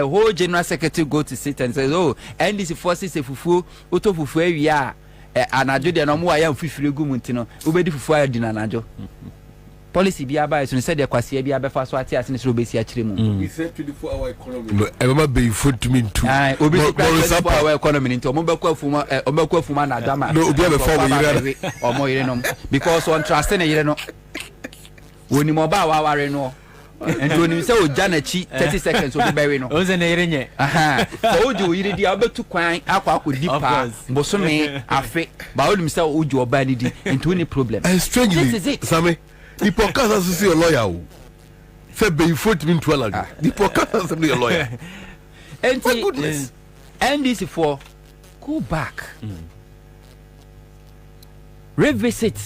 [SPEAKER 15] whole general secretary go to sit and say, oh, and this forces a fufu, uto fufu we are and I do the normal I am free gumuntino, ubedi fufu dinanajo. Policy be about so said the kwasi be aba faso ati asine so besi achire mu.
[SPEAKER 5] We said 24-hour economy. E ma be food to me too.
[SPEAKER 15] Obi 24-hour economy nti omekwa fuma na dama.
[SPEAKER 5] No obi aba fa wo yire.
[SPEAKER 15] Omo yire no because on trust na yire no. Woni mo ba wa ware no. And when you say o jana chi 30 seconds obi bewe no.
[SPEAKER 17] O ze na yire nye.
[SPEAKER 15] So ojo yire di abetu kwan akwa akodipa. Mbosome afe. Ba onim say ojo oba ni di into any problem.
[SPEAKER 5] Strangely.
[SPEAKER 15] This is it.
[SPEAKER 5] Same. The podcast has to see a lawyer. Say be foot me to allow. The podcast has to be a lawyer.
[SPEAKER 15] goodness. NDC for go back. Revisit.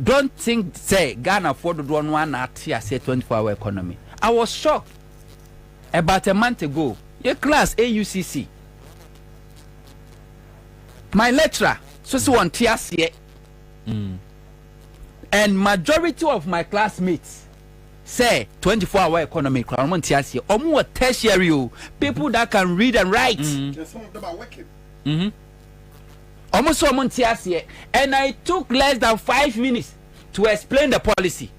[SPEAKER 15] Don't think say Ghana for the one at here say 24-hour economy. I was shocked about a month ago. Your class AUCC. My lecturer so one tears here. And majority of my classmates say 24-hour economy. Or tertiary people that can read and write.
[SPEAKER 3] Some of them are working.
[SPEAKER 15] Almost someone tears here. And I took less than 5 minutes to explain the policy.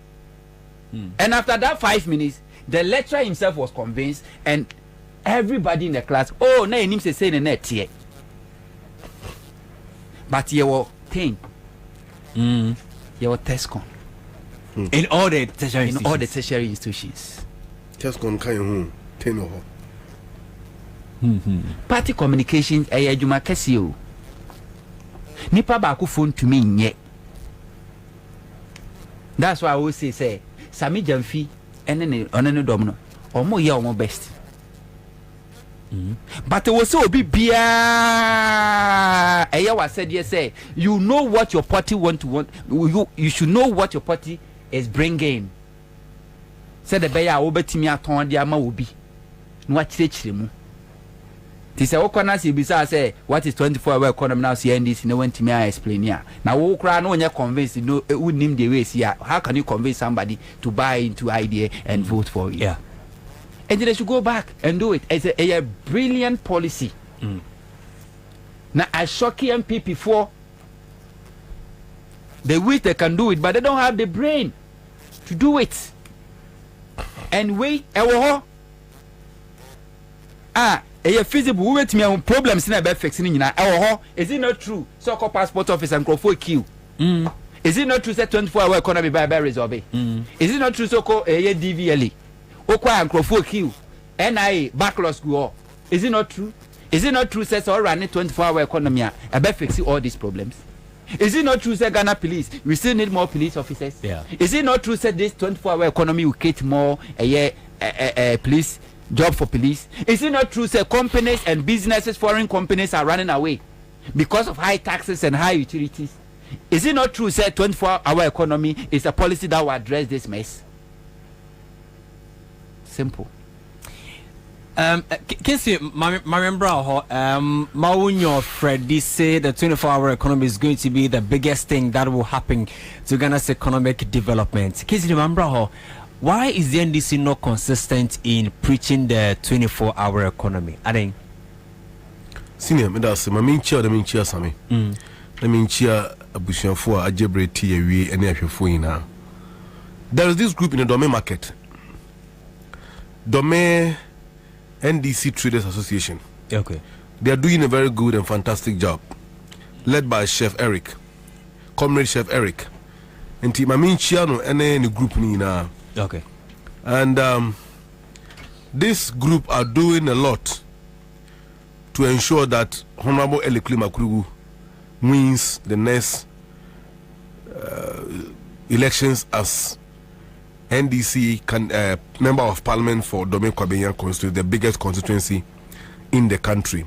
[SPEAKER 15] And after that 5 minutes, the lecturer himself was convinced, and everybody in the class, oh, no, you need to say the net here. But you were 10. You were TESCON.
[SPEAKER 17] In all the tertiary
[SPEAKER 15] institutions.
[SPEAKER 5] TESCON can 10
[SPEAKER 15] Party communications, Juma Casio. Nipa baku phone to me nye. That's why I always say Sami Jamfi and then on domino or more year or best. But it was so be bia. I said yes, say you know what your party want. You should know what your party is bringing. Said the bear obetimi aton de ama obi. No achirechire mu. Ti say okona si bisa say what is 24-hour economy now see NDC no want me explain here. Now wo kra no nya convince no unim the way see how can you convince somebody to buy into idea and vote for it?
[SPEAKER 17] Yeah.
[SPEAKER 15] And they should go back and do it. It's a brilliant policy. Now I shock MP before they wish they can do it, but they don't have the brain to do it. And wait, a feasible with me on problems in a bed fixing in is it not true? So called passport office and crowd queue. Is it not true that 24-hour economy by resolve? Is it not true so called a DVLE? Okwa and crowd queue. NIA backlogs go. Is it not true? Is it not true that all running 24-hour economy a bed fixing all these problems? Is it not true that Ghana police we still need more police officers?
[SPEAKER 17] Yeah.
[SPEAKER 15] Is it not true that this 24-hour economy will create more police job for police? Is it not true that companies and businesses, foreign companies are running away because of high taxes and high utilities? Is it not true that 24-hour economy is a policy that will address this mess? Simple.
[SPEAKER 17] Kinsi, my member, Maunyo Freddy say the 24-hour economy is going to be the biggest thing that will happen to Ghana's economic development. Kinsi, remember why is the NDC not consistent in preaching the 24-hour economy? I think.
[SPEAKER 5] Senior, me that's my main chair, the main chair, Sammy. The main chair, Abushan for a Jebre Tia, and Yafina. There is this group in the Dome market. Dome NDC Traders Association.
[SPEAKER 17] Okay.
[SPEAKER 5] They are doing a very good and fantastic job, led by Chef Eric, Comrade Chef Eric, and Timamin Chiano and any group Nina.
[SPEAKER 17] Okay.
[SPEAKER 5] And this group are doing a lot to ensure that Honorable Elikli Makrugu wins the next elections as NDC member of parliament for Dome Kwabena constituency, the biggest constituency in the country.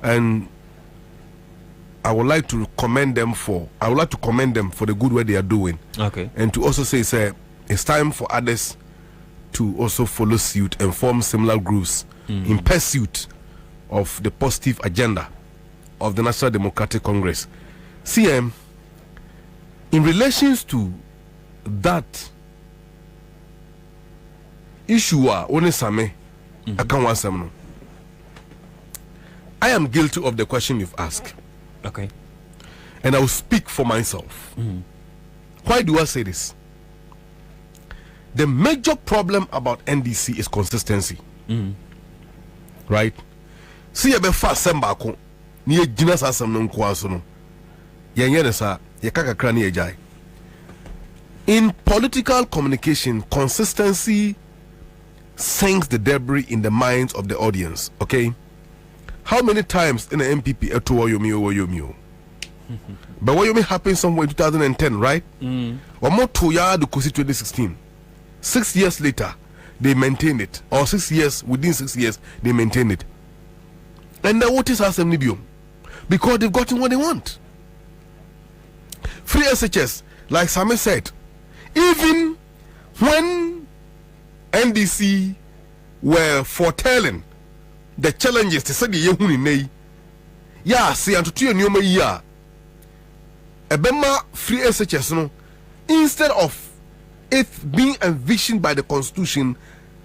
[SPEAKER 5] And I would like to commend them for the good work they are doing.
[SPEAKER 17] Okay.
[SPEAKER 5] And to also say it's time for others to also follow suit and form similar groups in pursuit of the positive agenda of the National Democratic Congress. CM, in relations to that issue, I am guilty of the question you've asked.
[SPEAKER 17] Okay.
[SPEAKER 5] And I will speak for myself. Why do I say this? The major problem about NDC is consistency. Right? See you before Sembako. Near Jinas Asam Nunquasono. Yanyanesa, Yakaka Crani Ajai. In political communication, consistency sinks the debris in the minds of the audience. Okay? How many times in the MPP Yomi? But what you mean happened somewhere in 2010, right? Or more to ya the 2016. 6 years later, they maintained it. Or 6 years, within 6 years, they maintained it. And the what is assembly bill? Because they've gotten what they want. Free SHS, like Sami said, even when NDC were foretelling the challenges to say the Yehuni Nei, yeah, see, and to two new year, a Bema free SHS, no, instead of it being envisioned by the constitution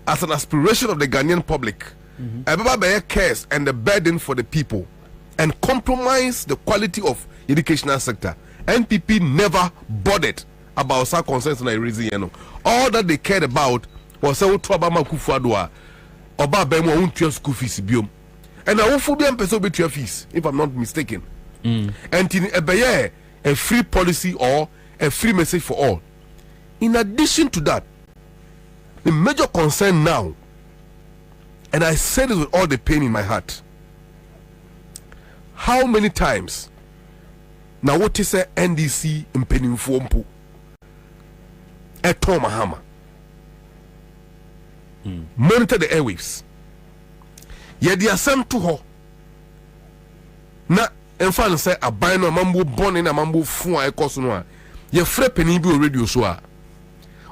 [SPEAKER 5] as an aspiration of the Ghanaian public, Bema bear cares and the burden for the people and compromise the quality of educational sector. NPP never bothered about such concerns in Arizona. All that they cared about was how to Obama Kufuadua, Oba Bemo won't your school fees biom. And I will fully person with your fees, if I'm not mistaken. And in a free policy or a free message for all. In addition to that, the major concern now, and I said it with all the pain in my heart, how many times now what is a NDC in Penifompo? A Tom Mahama. Monitor the airwaves. Yet they are sent to her. Na en fan say a bino mambo born in a mambo fun a cosnoa. Ye fre penibi radio so a.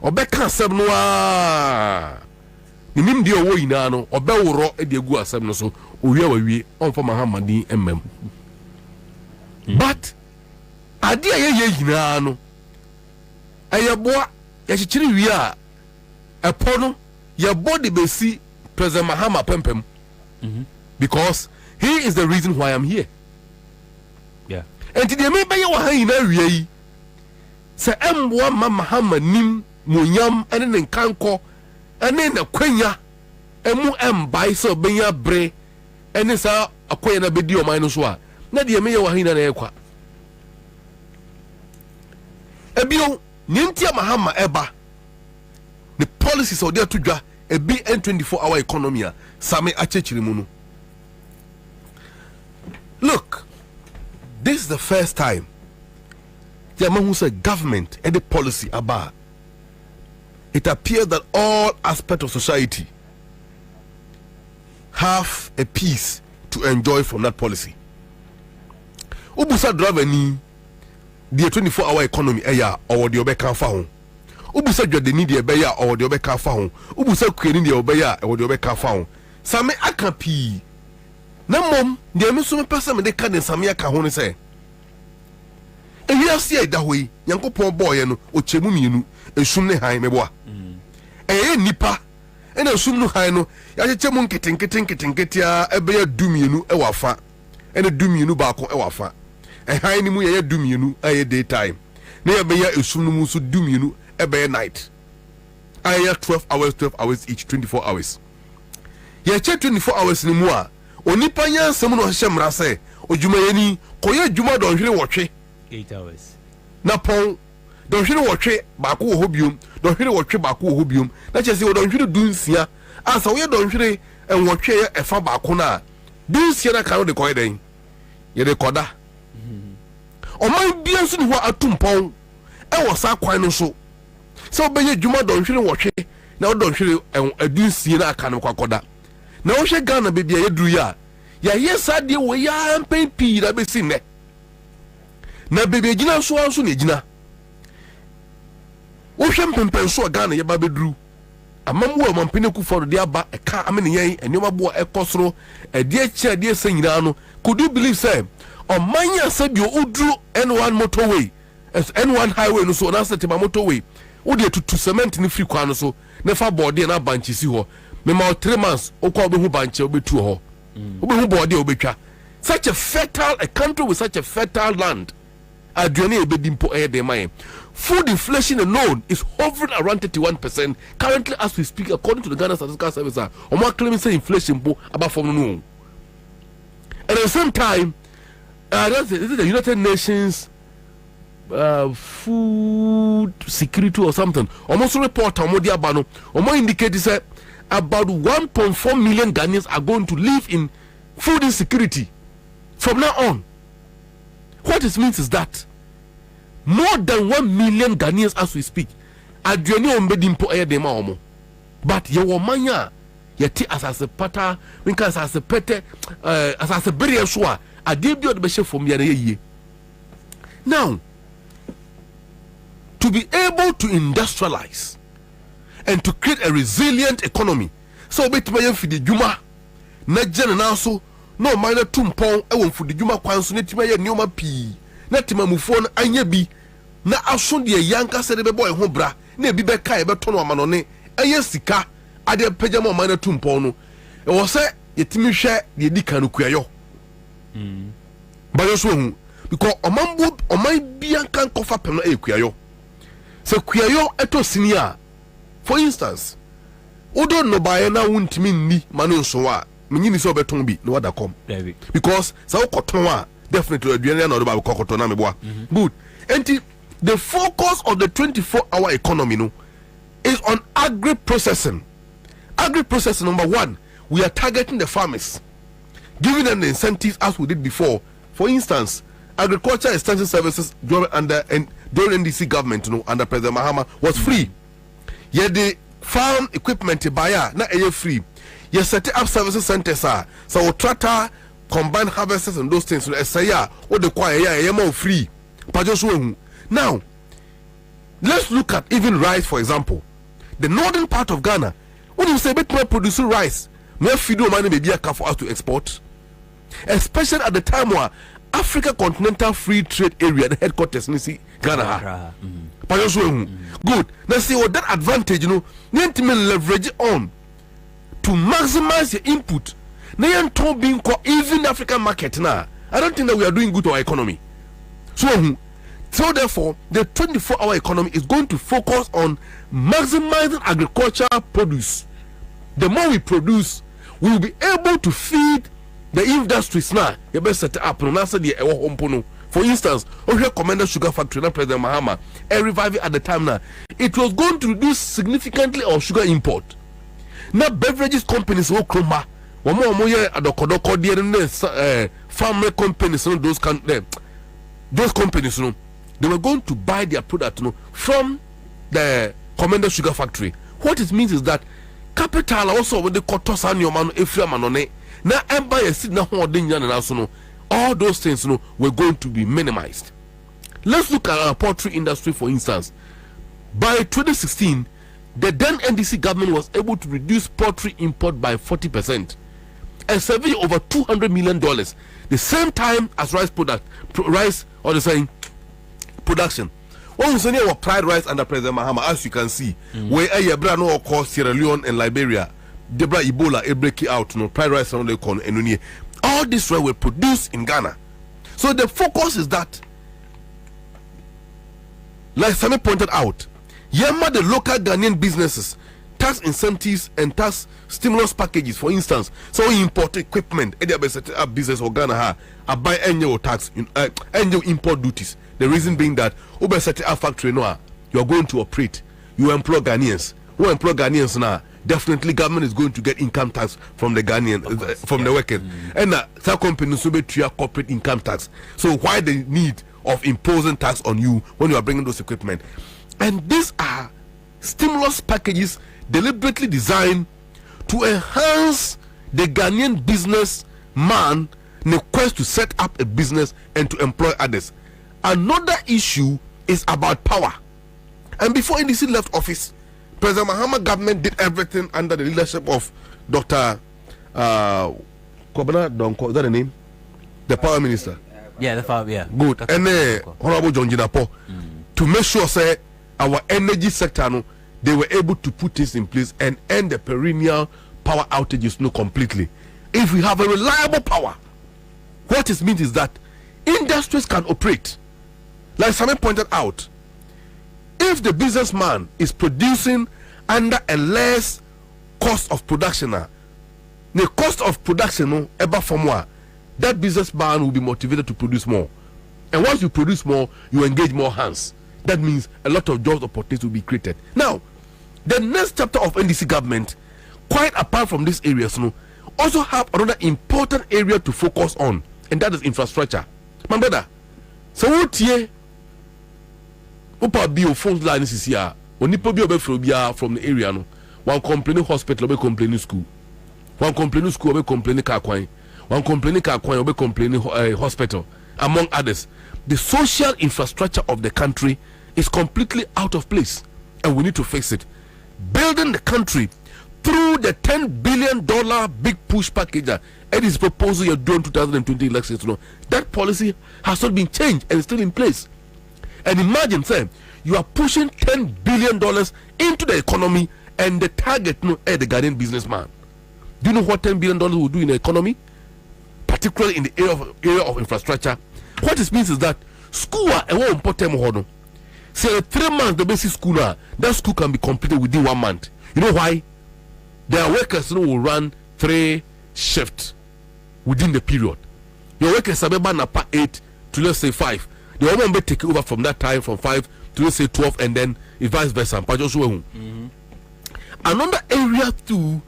[SPEAKER 5] Obeka seb noa. Nim de owo ina no obeworo e de gu asem no so owie wawie on for Mahama din emmem. But ade a ye yina no ayeboa ye chichiri wi a epo no ye body be see President Mahama pempem because he is the reason why I'm here.
[SPEAKER 17] Yeah.
[SPEAKER 5] And today me be wa han ina wi yi se emboa Mahama nim monyam ene ne nkanko ene na kwanya emu embai so benya bre ene sa akoya na bedi o man no so a na de me ye wa han na ekwa ebio nyintia Mahama eba the policies of there to dwa a big 24-hour economy same achechiri mu no. Look, this is the first time the man who said government and the policy about it appears that all aspects of society have a piece to enjoy from that policy. Ubusa driver ni the 24-hour economy eya or the obeka fa ho. Ubusa dwade ni de ebeya or the obeka fa ho. Ubusa kwani de obeya or the obeka fa ho. Same aka pi. Na mom de me so me pesa me de ka de same aka ho ne se. Ehia sia da hoi Yankopon boy no ochemu mienu esum ne han meboa. Nipa ena esum no han no ya chechemu nkete a ebeya dumienu e wafa. Ena dumienu ba ko e wafa. Han ni mu ye dumienu aye daytime. Na ebeya esum no mu so dumienu ebe night. Aye 12 hours each, 24 hours. Ye che 24 hours ni mu a onipa nya nsem no hye mra se odwuma yani koye dwuma do hwere wotwe
[SPEAKER 17] 8 hours.
[SPEAKER 5] Na pon do hwere wotwe ba ko ho biom do hwere wotwe ba ko ho biom na che se do hwere dunsia asa wo ye do hwere enwotwe ye efa ba ko na dunsia na kan de koye den ye de koda oman bia nso ni ho atumpon e wo sa kwan no so so be ye dwuma do hwere wotwe na do hwere adunsia na kan ko koda na wo hwe Ghana be bia ye duru ya yes ade wo ya mpen pi na be sinne na bebe gina so anso na gina wo hwe mpempen so Ghana ye ba be duru amamwo amampene ku for de aba eka amene yen enoma bo ekosoro ade echi ade ese nyina no could you believe say on manya said you udru N1 motorway as N1 highway no so na sete ba motorway wo de tutu cement ni free kwa no so na fa board na banchi si ho me ma 3 months okwa obehu banchi obetu ho obehu board obetwa such a fertile a country with such a fertile land aduane ebedimpo de man food inflation alone is hovering around 31% currently as we speak according to the Ghana Statistical Service omo claiming say inflation bo about from no and at the same time this is the United Nations food security or something almost report omodi abano omo indicate say about 1.4 million Ghanaians are going to live in food insecurity from now on. What it means is that more than 1 million Ghanaians as we speak aduane ombedimpo eye de ma omo but ye wo manya ye ti asase pata minka asase pete asase bere so a ade bi od be hye fom ye na ye. Now, to be able to industrialize and to create a resilient economy, so bit me fidi djuma na jene na so no minor tumpon e won fidi djuma kwan so netima ye neoma pi na tima mufo na anya bi na aso de yanka se de be boy ho bra na bi be kai be to no amanone eye sika ade pejama minor tumpon no e wo se yetimi hwe de di kan kuayo ba yo so hu because oman bian kan kofa pem na e kuayo se kuayo eto sinia. For instance, odo no buy na wuntimi ni manu so a menyini so beton bi no wada kom because sa ukoton a definitely aduane na odo ba kokoton na meboa. Good. And the focus of the 24-hour economy no is on agri-processing. Agri-processing, number one, we are targeting the farmers, giving them the incentives as we did before. For instance, agriculture extension services during NDC government, under President Mahama, was free. Yet the farm equipment buyer na free. You set up services centers so tractor, combined harvesters and those things. What the choir more free. Now, let's look at even rice, for example. The northern part of Ghana, when you say bit more producing rice, more feed money may be a car for us to export, especially at the time where Africa Continental Free Trade Area, the headquarters, you see Ghana. Good. Now see what that advantage, need to leverage on to maximize your input. Now being even African market now. I don't think that we are doing good to our economy. So therefore, the 24-hour economy is going to focus on maximizing agricultural produce. The more we produce, we will be able to feed the industries now. You better set up. For instance, Ohio Commander Sugar Factory, now President Mahama, revive it at the time now. It was going to reduce significantly our sugar import. Now beverages companies will come back. One more farmer companies, those companies, they were going to buy their product from the Commander Sugar Factory. What it means is that capital also when they cut us on your man, if you are manone, now empire sit now holding yan and also all those things were going to be minimized. Let's look at our poultry industry, for instance. By 2016, the then NDC government was able to reduce poultry import by 40% and saving over $200 million. The same time as rice production. When we say our pride rice under President Mahama, as you can see, where Ayabra no call Sierra Leone and Liberia, Debra Ebola, break it out, pride rice on the corn and all this rice were produced in Ghana. So the focus is that, like Sammy pointed out, Yama the local Ghanaian businesses, tax incentives and tax stimulus packages, for instance. So we import equipment, set up business or Ghana, I buy annual tax, annual import duties. The reason being that Uber set up factory now, you are going to operate, you employ Ghanaians. Who employ Ghanaians now? Definitely government is going to get income tax from the Ghanaian, from the workers. And some companies will be treated corporate income tax. So why the need of imposing tax on you when you are bringing those equipment? And these are stimulus packages deliberately designed to enhance the Ghanaian businessman in a quest to set up a business and to employ others. Another issue is about power. And before NDC left office, President Mahama government did everything under the leadership of Dr. Kwabena, is that the name? The power minister.
[SPEAKER 15] Yeah, the power, yeah.
[SPEAKER 5] Good. And Honorable John Jinapo, to make sure say our energy sector, they were able to put this in place and end the perennial power outages completely. If we have a reliable power, what it means is that industries can operate. Like someone pointed out, if the businessman is producing under a less cost of production, the cost of production ever for more, that businessman will be motivated to produce more. And once you produce more, you engage more hands. That means a lot of jobs opportunities will be created. Now, the next chapter of NDC government, quite apart from these areas, also have another important area to focus on, and that is infrastructure. My brother, so what here? Upa bio phone line is here. When you from the area, one complaining hospital, be complaining school. One complaining school, be complaining car coin. One complaining car coin, be complaining hospital, among others. The social infrastructure of the country is completely out of place, and we need to fix it. Building the country through the $10 billion big push package that it is proposal you're doing 2020 elections. You know, that policy has not been changed and is still in place. And imagine, say, you are pushing $10 billion into the economy, and the target, no, the Ghanaian businessman. Do you know what $10 billion will do in the economy, particularly in the area of infrastructure? What it means is that school and one important. Say 3 months the basic school that school can be completed within 1 month. You know why? Their workers will run 3 shifts within the period. Your workers are napa 8 to let's say 5. The woman may take over from that time from 5 to let's say 12, and then vice versa. Another area too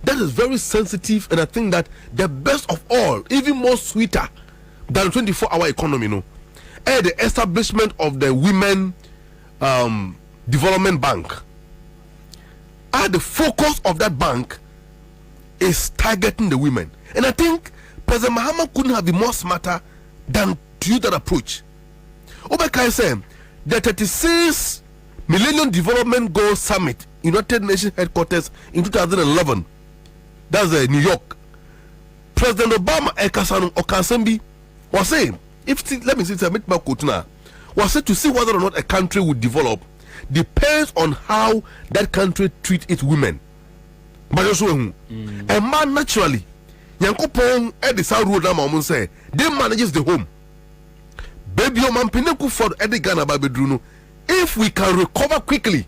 [SPEAKER 5] that is very sensitive, and I think that the best of all, even more sweeter than 24-hour economy, the establishment of the Women Development Bank. The focus of that bank is targeting the women, and I think President Mahama couldn't have been more smarter than to use that approach. Obekai said the 36 Millennium Development Goals Summit, United Nations headquarters in 2011. That's New York. President Obama Ekasanu Okasembi was saying, let me see, was said to see whether or not a country would develop depends on how that country treats its women. And man, naturally, Yankopon Eddie Saru say they manages the home. Baby, man, Pineku for Eddie Ghana Babedruno. If we can recover quickly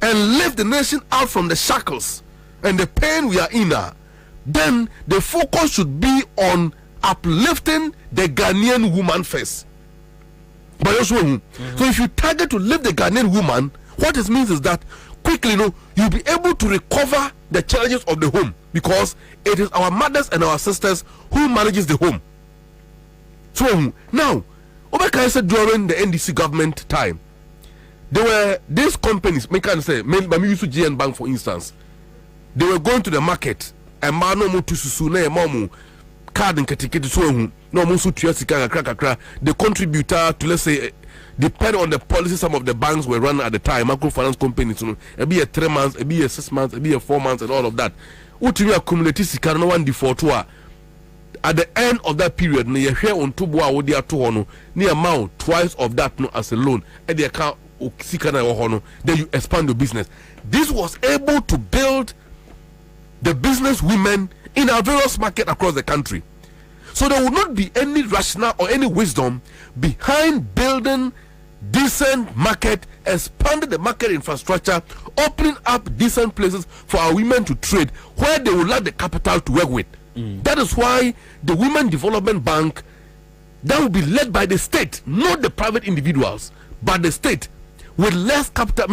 [SPEAKER 5] and lift the nation out from the shackles and the pain we are in now, then the focus should be on uplifting the Ghanaian woman first. So if you target to lift the Ghanaian woman, what it means is that quickly, you'll be able to recover the challenges of the home, because it is our mothers and our sisters who manages the home. So now, Obeka said during the NDC government time, there were these companies, GN Bank for instance, they were going to the market and card and katiketi no musu kakra the contributor to, let's say, depending on the policy some of the banks were run at the time, microfinance companies, it be a 3 months, it be a 6 months, it be a 4 months, and all of that. Utimi accumulate sika no one default at the end of that period, you share on two boa wodi ato near amount twice of that as a loan at the account sika na then you expand your business. This was able to build the business women in our various market across the country. So there will not be any rationale or any wisdom behind building decent market, expanding the market infrastructure, opening up decent places for our women to trade where they will lack the capital to work with. That is why the Women Development Bank, that will be led by the state, not the private individuals, but the state, with less capital,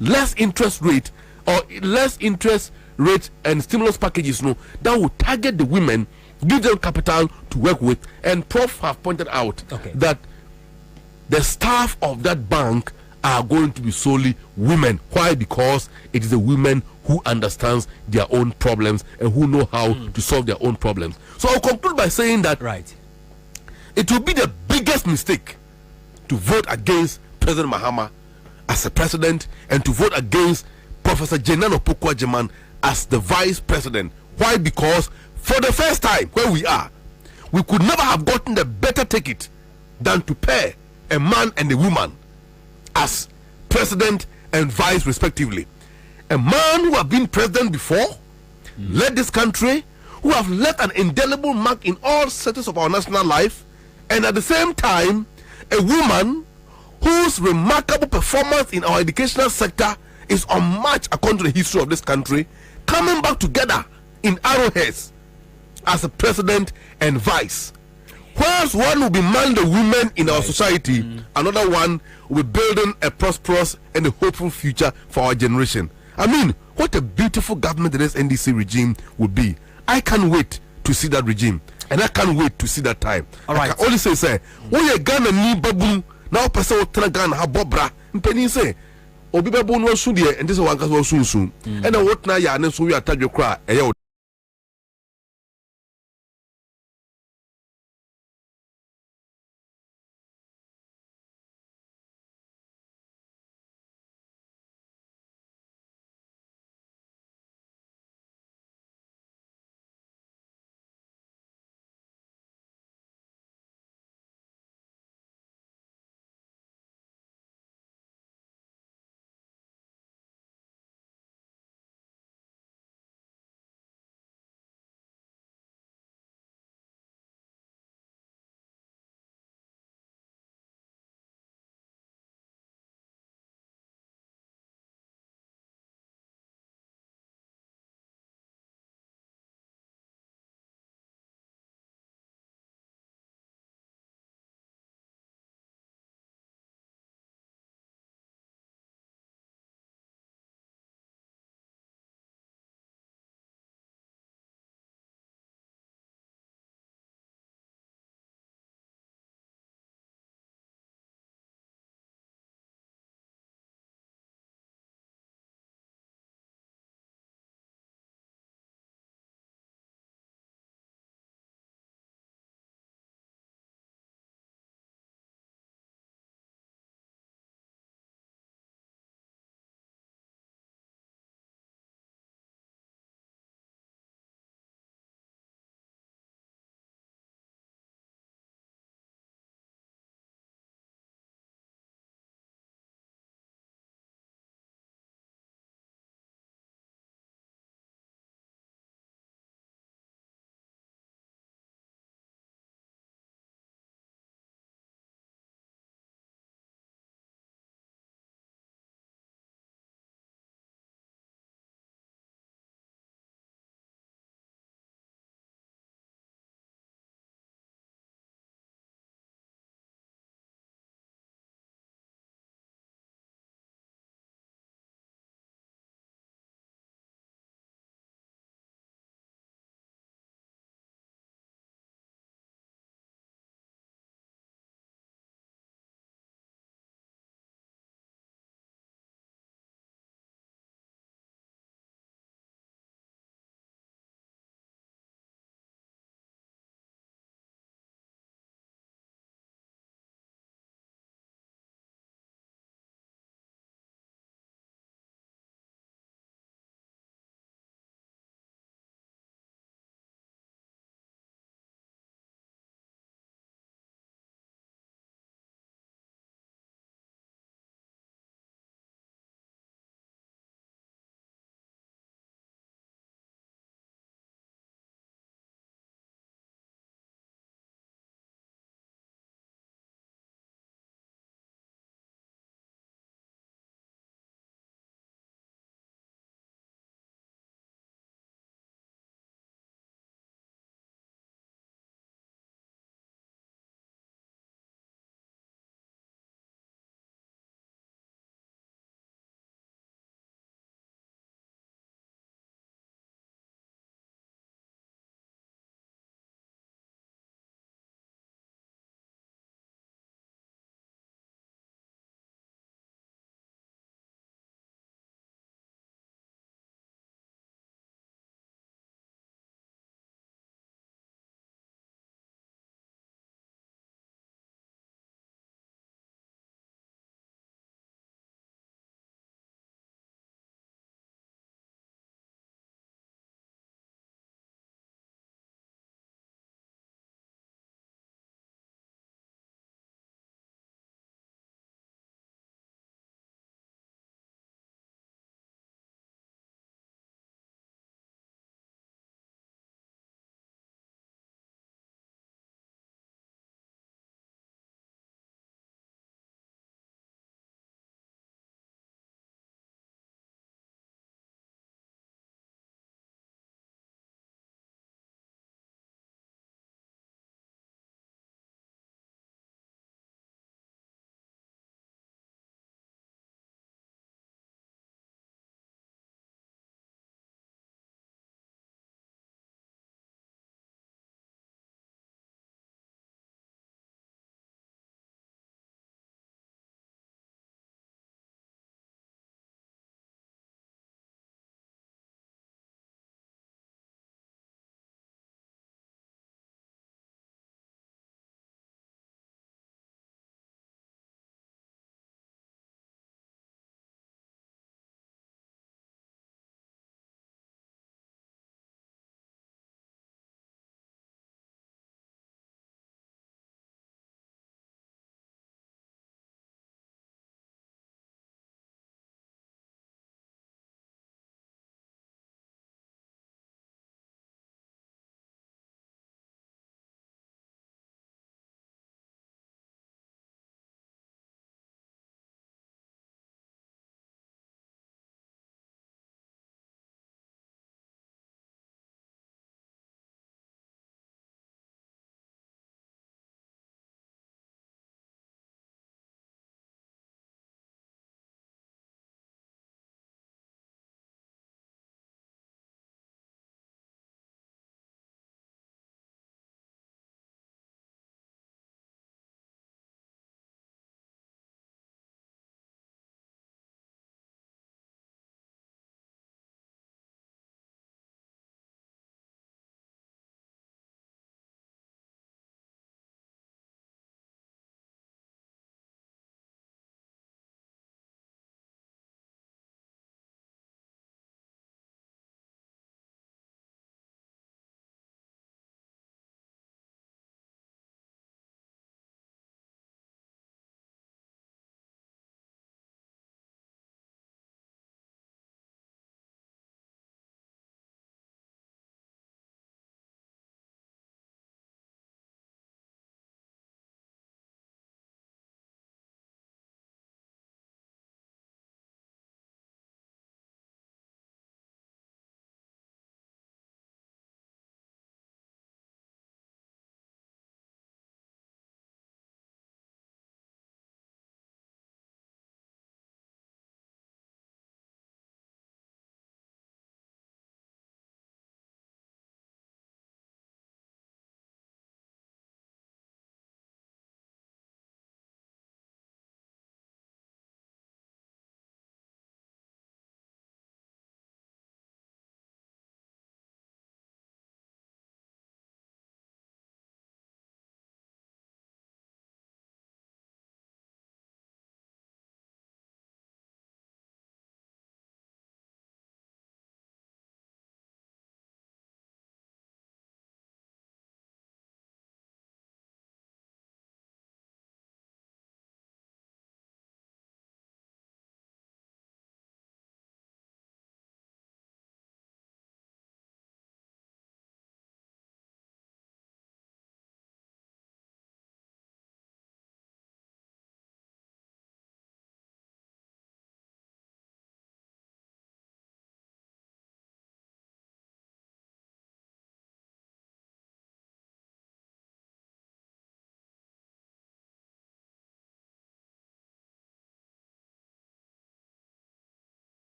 [SPEAKER 5] less interest rate, or less interest rate and stimulus packages, that will target the women, give them capital to work with. And Prof have pointed out that the staff of that bank are going to be solely women. Why? Because it is the women who understands their own problems and who know how to solve their own problems. So I'll conclude by saying that it will be the biggest mistake to vote against President Mahama as a president and to vote against Professor Jenano Pokwa-Jeman as the vice president. Why? Because for the first time where we are, we could never have gotten a better ticket than to pair a man and a woman as president and vice respectively. A man who have been president before, led this country, who have left an indelible mark in all sectors of our national life, and at the same time a woman whose remarkable performance in our educational sector is unmatched according to the history of this country, coming back together in arrowheads as a president and vice. Whilst one will be man the women in our society, another one will be building a prosperous and a hopeful future for our generation. I mean, what a beautiful government the next NDC regime would be. I can't wait to see that regime, and I can't wait to see that time. I can only say, when you Ghana ni babu, now person will tell Ghana ha bobra, mpeni say, obi bɛbo no asu deɛ ɛnte sɛ wankasa wasunsun ɛna wotena yɛ ane so wi atadwe kora ɛyɛ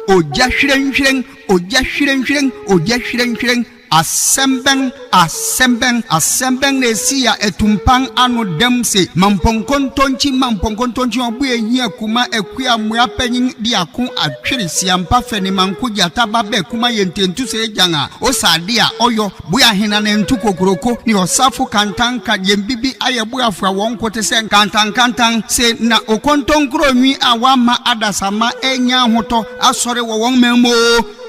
[SPEAKER 1] oja hwirenhwiren oja hwirenhwiren oja hwirenhwiren asembeng ne sia etumpan anu dem se mamponkontonchi obu ehia kuma ekua moa panyin di akon atwere siampa fene manko jata babe kuma yententu se janga osade a oyo boya hena ne ntu kokoroko ni osafo kantanka yembibi ayeboafo won kote se kantankantan se na okontonkro nwi awama adasama enya hoto asore wo won memo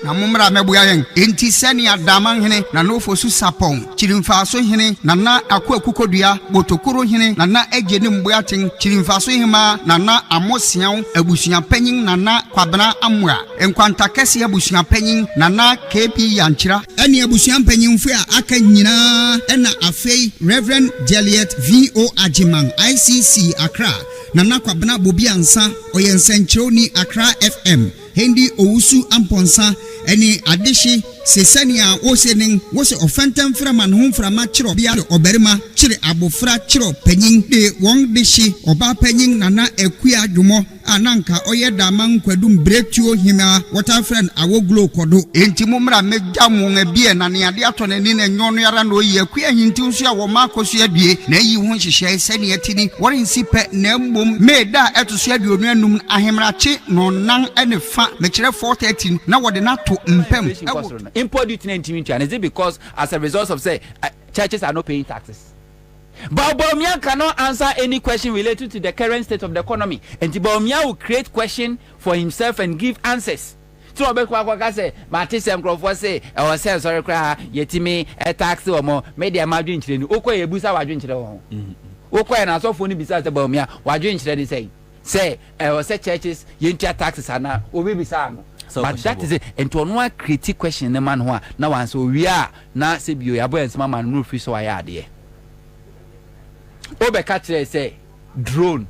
[SPEAKER 1] na mumra mebuya yen enti sani adaman hene na no fosu sapon chirimfaso hene na na akukodua botokoro hene na na ejeni mbuaten chirimfaso hema na na amosian abusuan panyin na na kwabena amwa enkwanta kese abusuan panyin na na KP yanchira eni abusuan panyin fu a aka nyina ena afei Reverend Juliet VO Ajiman ICC Accra na na kwabena Bobie Ansah oyensenchironi Accra FM Hendi Owusu Amponsa eni adeshi sesania wosenin wose ofentam framan hom frama chiro bia oberima chire abofra chiro panyin de won deshi oba panyin nana ekua adwomo ananka oyeda man kwadum breakthrough hima water friend awoglo kodo enti mumra mejam ebie na ne ade ato ne ne nyono yara no yi ekua hinti nso a wo makoso adue na yi ho hyehyɛ sane atini wɔren sipe na mbom meda etoso aduonu anum ahemrache no nan ene fa mekire 430 na wode na to mpem
[SPEAKER 15] import duty and is it because as a result of say churches are not paying taxes? But Bobie cannot answer any question related to the current state of the economy, and Bobie will create question for himself and give answers. So Obekwa say, Martin Crawford say, "Our sales sorry cry yetimi a tax or more media margin children. Okwe ebusa wadwin children. Okwe na so phone bisa the Bobie wadwin children say our churches yentia taxes ana obi bisa no." So but that is it. And to one critique question the man who now answer we are na say bio ya boy and small man no free so I there. Obeka tire say drone.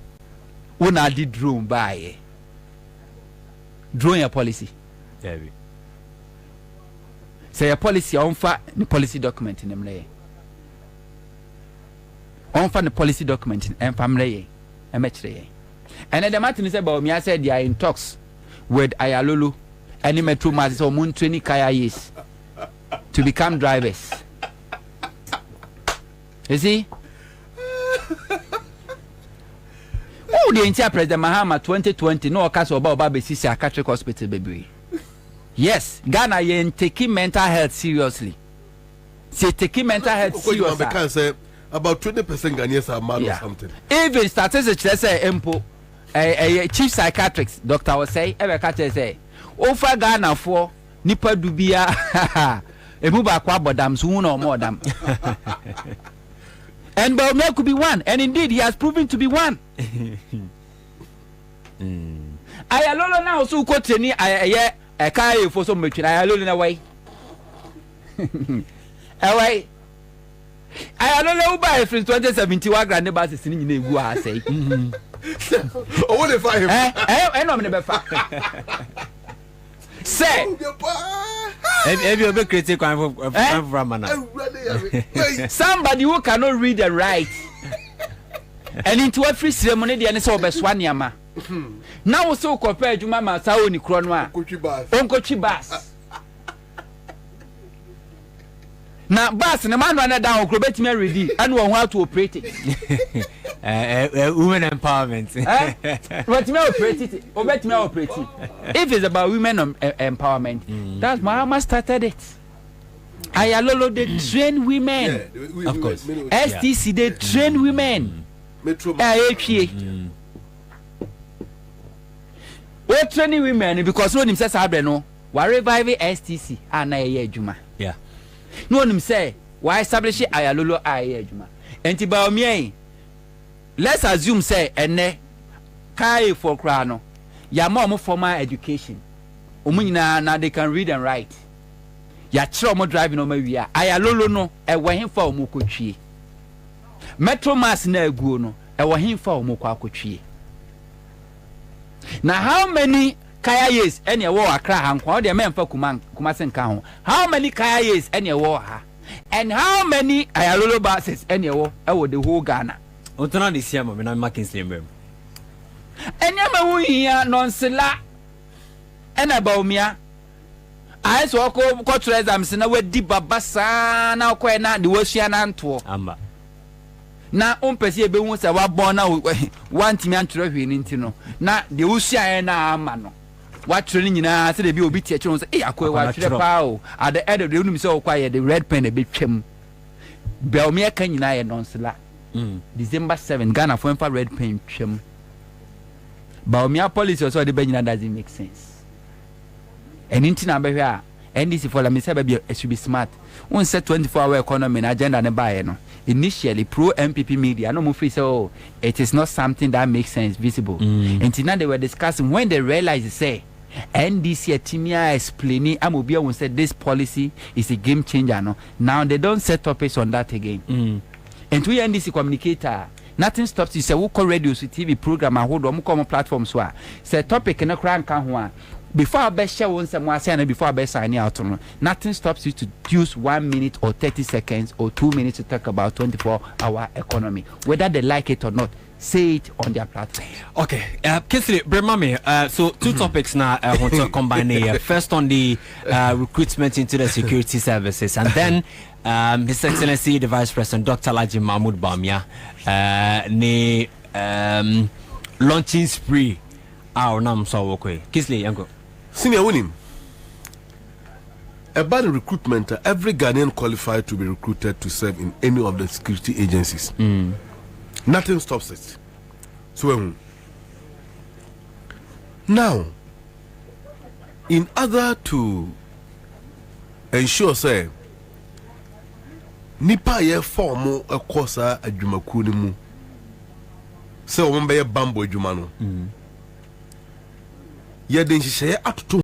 [SPEAKER 15] Una di drone buy. Drone your policy. Yeah. Say your policy on fa the policy document in them lay. On fa the policy document in family and then the Martin said about me I said they are in talks with Ayalulu and Metro Mass or Moon 20 Kaya years to become drivers. You see? Oh, the entire President Mahama 2020 no case about Bobie Sisi Catholic Hospital baby. Yes, Ghana yen taking mental health seriously. Say taking mental health seriously.
[SPEAKER 5] Because say about 20% Ghanaians are mad or something. Even
[SPEAKER 15] statistics let's say Empo a chief psychiatrist doctor will say ever catch say over Ghana for nipa dubia emuba kwa bodam so no more dam. And Bobie could be one, and indeed he has proven to be one. Ayalolo now so quote ni a kai for some machine. Ayalolo na way. Away. Ayalolo buy from 2071 grand bus is in egu ha say.
[SPEAKER 5] Oh, what if I him?
[SPEAKER 15] No me be fa. Say.
[SPEAKER 17] If you be critic from
[SPEAKER 15] somebody who cannot read and write. And into every ceremony the so be swaniama. Now so compare Juma Masa oni kronwa. Onkochi bas. Na bas na man na down okrobet me ready and one how to operate it.
[SPEAKER 17] Women empowerment.
[SPEAKER 15] But me operate it. Obet me operate it. If it's about women empowerment, that's Mahama started it. Ayalolo they train women.
[SPEAKER 5] Yeah,
[SPEAKER 15] of course. STC they train women.
[SPEAKER 5] Metro.
[SPEAKER 15] We're training women because no him says no. Why revive STC and I juma.
[SPEAKER 17] Yeah.
[SPEAKER 15] No him say why establish Ayalolo I juma. Enti ba omi let's assume say ene kai for krano. Ya more formal education. Omunyina na they can read and write. Ya try mo driving on my wia. Ayalolo no e wo him fa omo kotwie. Metro Mass na aguo no e wo him fa omo kwa kotwie. Now how many kaya years any war Accra hankwa de memfa Kumasi nka ho. How many kaya years any war ha? And how many Ayalolo buses any war e the whole Ghana?
[SPEAKER 17] Otona this year me na marking slim.
[SPEAKER 15] Enyama hu hia nonsela. ena baumia I so ko exams na wadi baba saa na ko na de wasua na nto
[SPEAKER 17] amba
[SPEAKER 15] na ompese ebe hu se wa bon na want me antro hwe ni ntino na de usua na ama no wa tro ni nyina se de bi obi tie tro so akwa wa tro pa o at the end of the unum se o kwa ye the red pen e be twam baumia kan nyina ye nonsela December 7 Ghana for red pen twam baumia policy so de be nyina doesn't make sense. And in Tina Behia, NDC for me say it should be smart. One set 24-hour economy and agenda and buy no. Initially, pro MPP media, no more say, oh, it is not something that makes sense visible. And Tina they were discussing when they realized, say, NDC Timia explaining, Amobia will say this policy is a game changer. No, now they don't set topics on that again. And to NDC communicator. Nothing stops you say, who call radio, TV program, and hold on, come platforms. Say topic in a crank can before I best share one some and before I best sign out. Nothing stops you to use 1 minute or 30 seconds or 2 minutes to talk about 24-hour economy, whether they like it or not. Say it on their platform.
[SPEAKER 17] Okay, Kinsley, Bremame, so two topics now I want to combine here. First on the recruitment into the security services, and then His Excellency the Vice President Dr. Laji Mahmoud Bamia launching spree. Our nam so okay. Kinsley, yango.
[SPEAKER 5] Senior winning. About the recruitment, every Ghanaian qualified to be recruited to serve in any of the security agencies. Nothing stops it. So now, in order to ensure, say, nipa ye form a course a jumakunimu, say, one by a bamboo jumano. Ye then she say,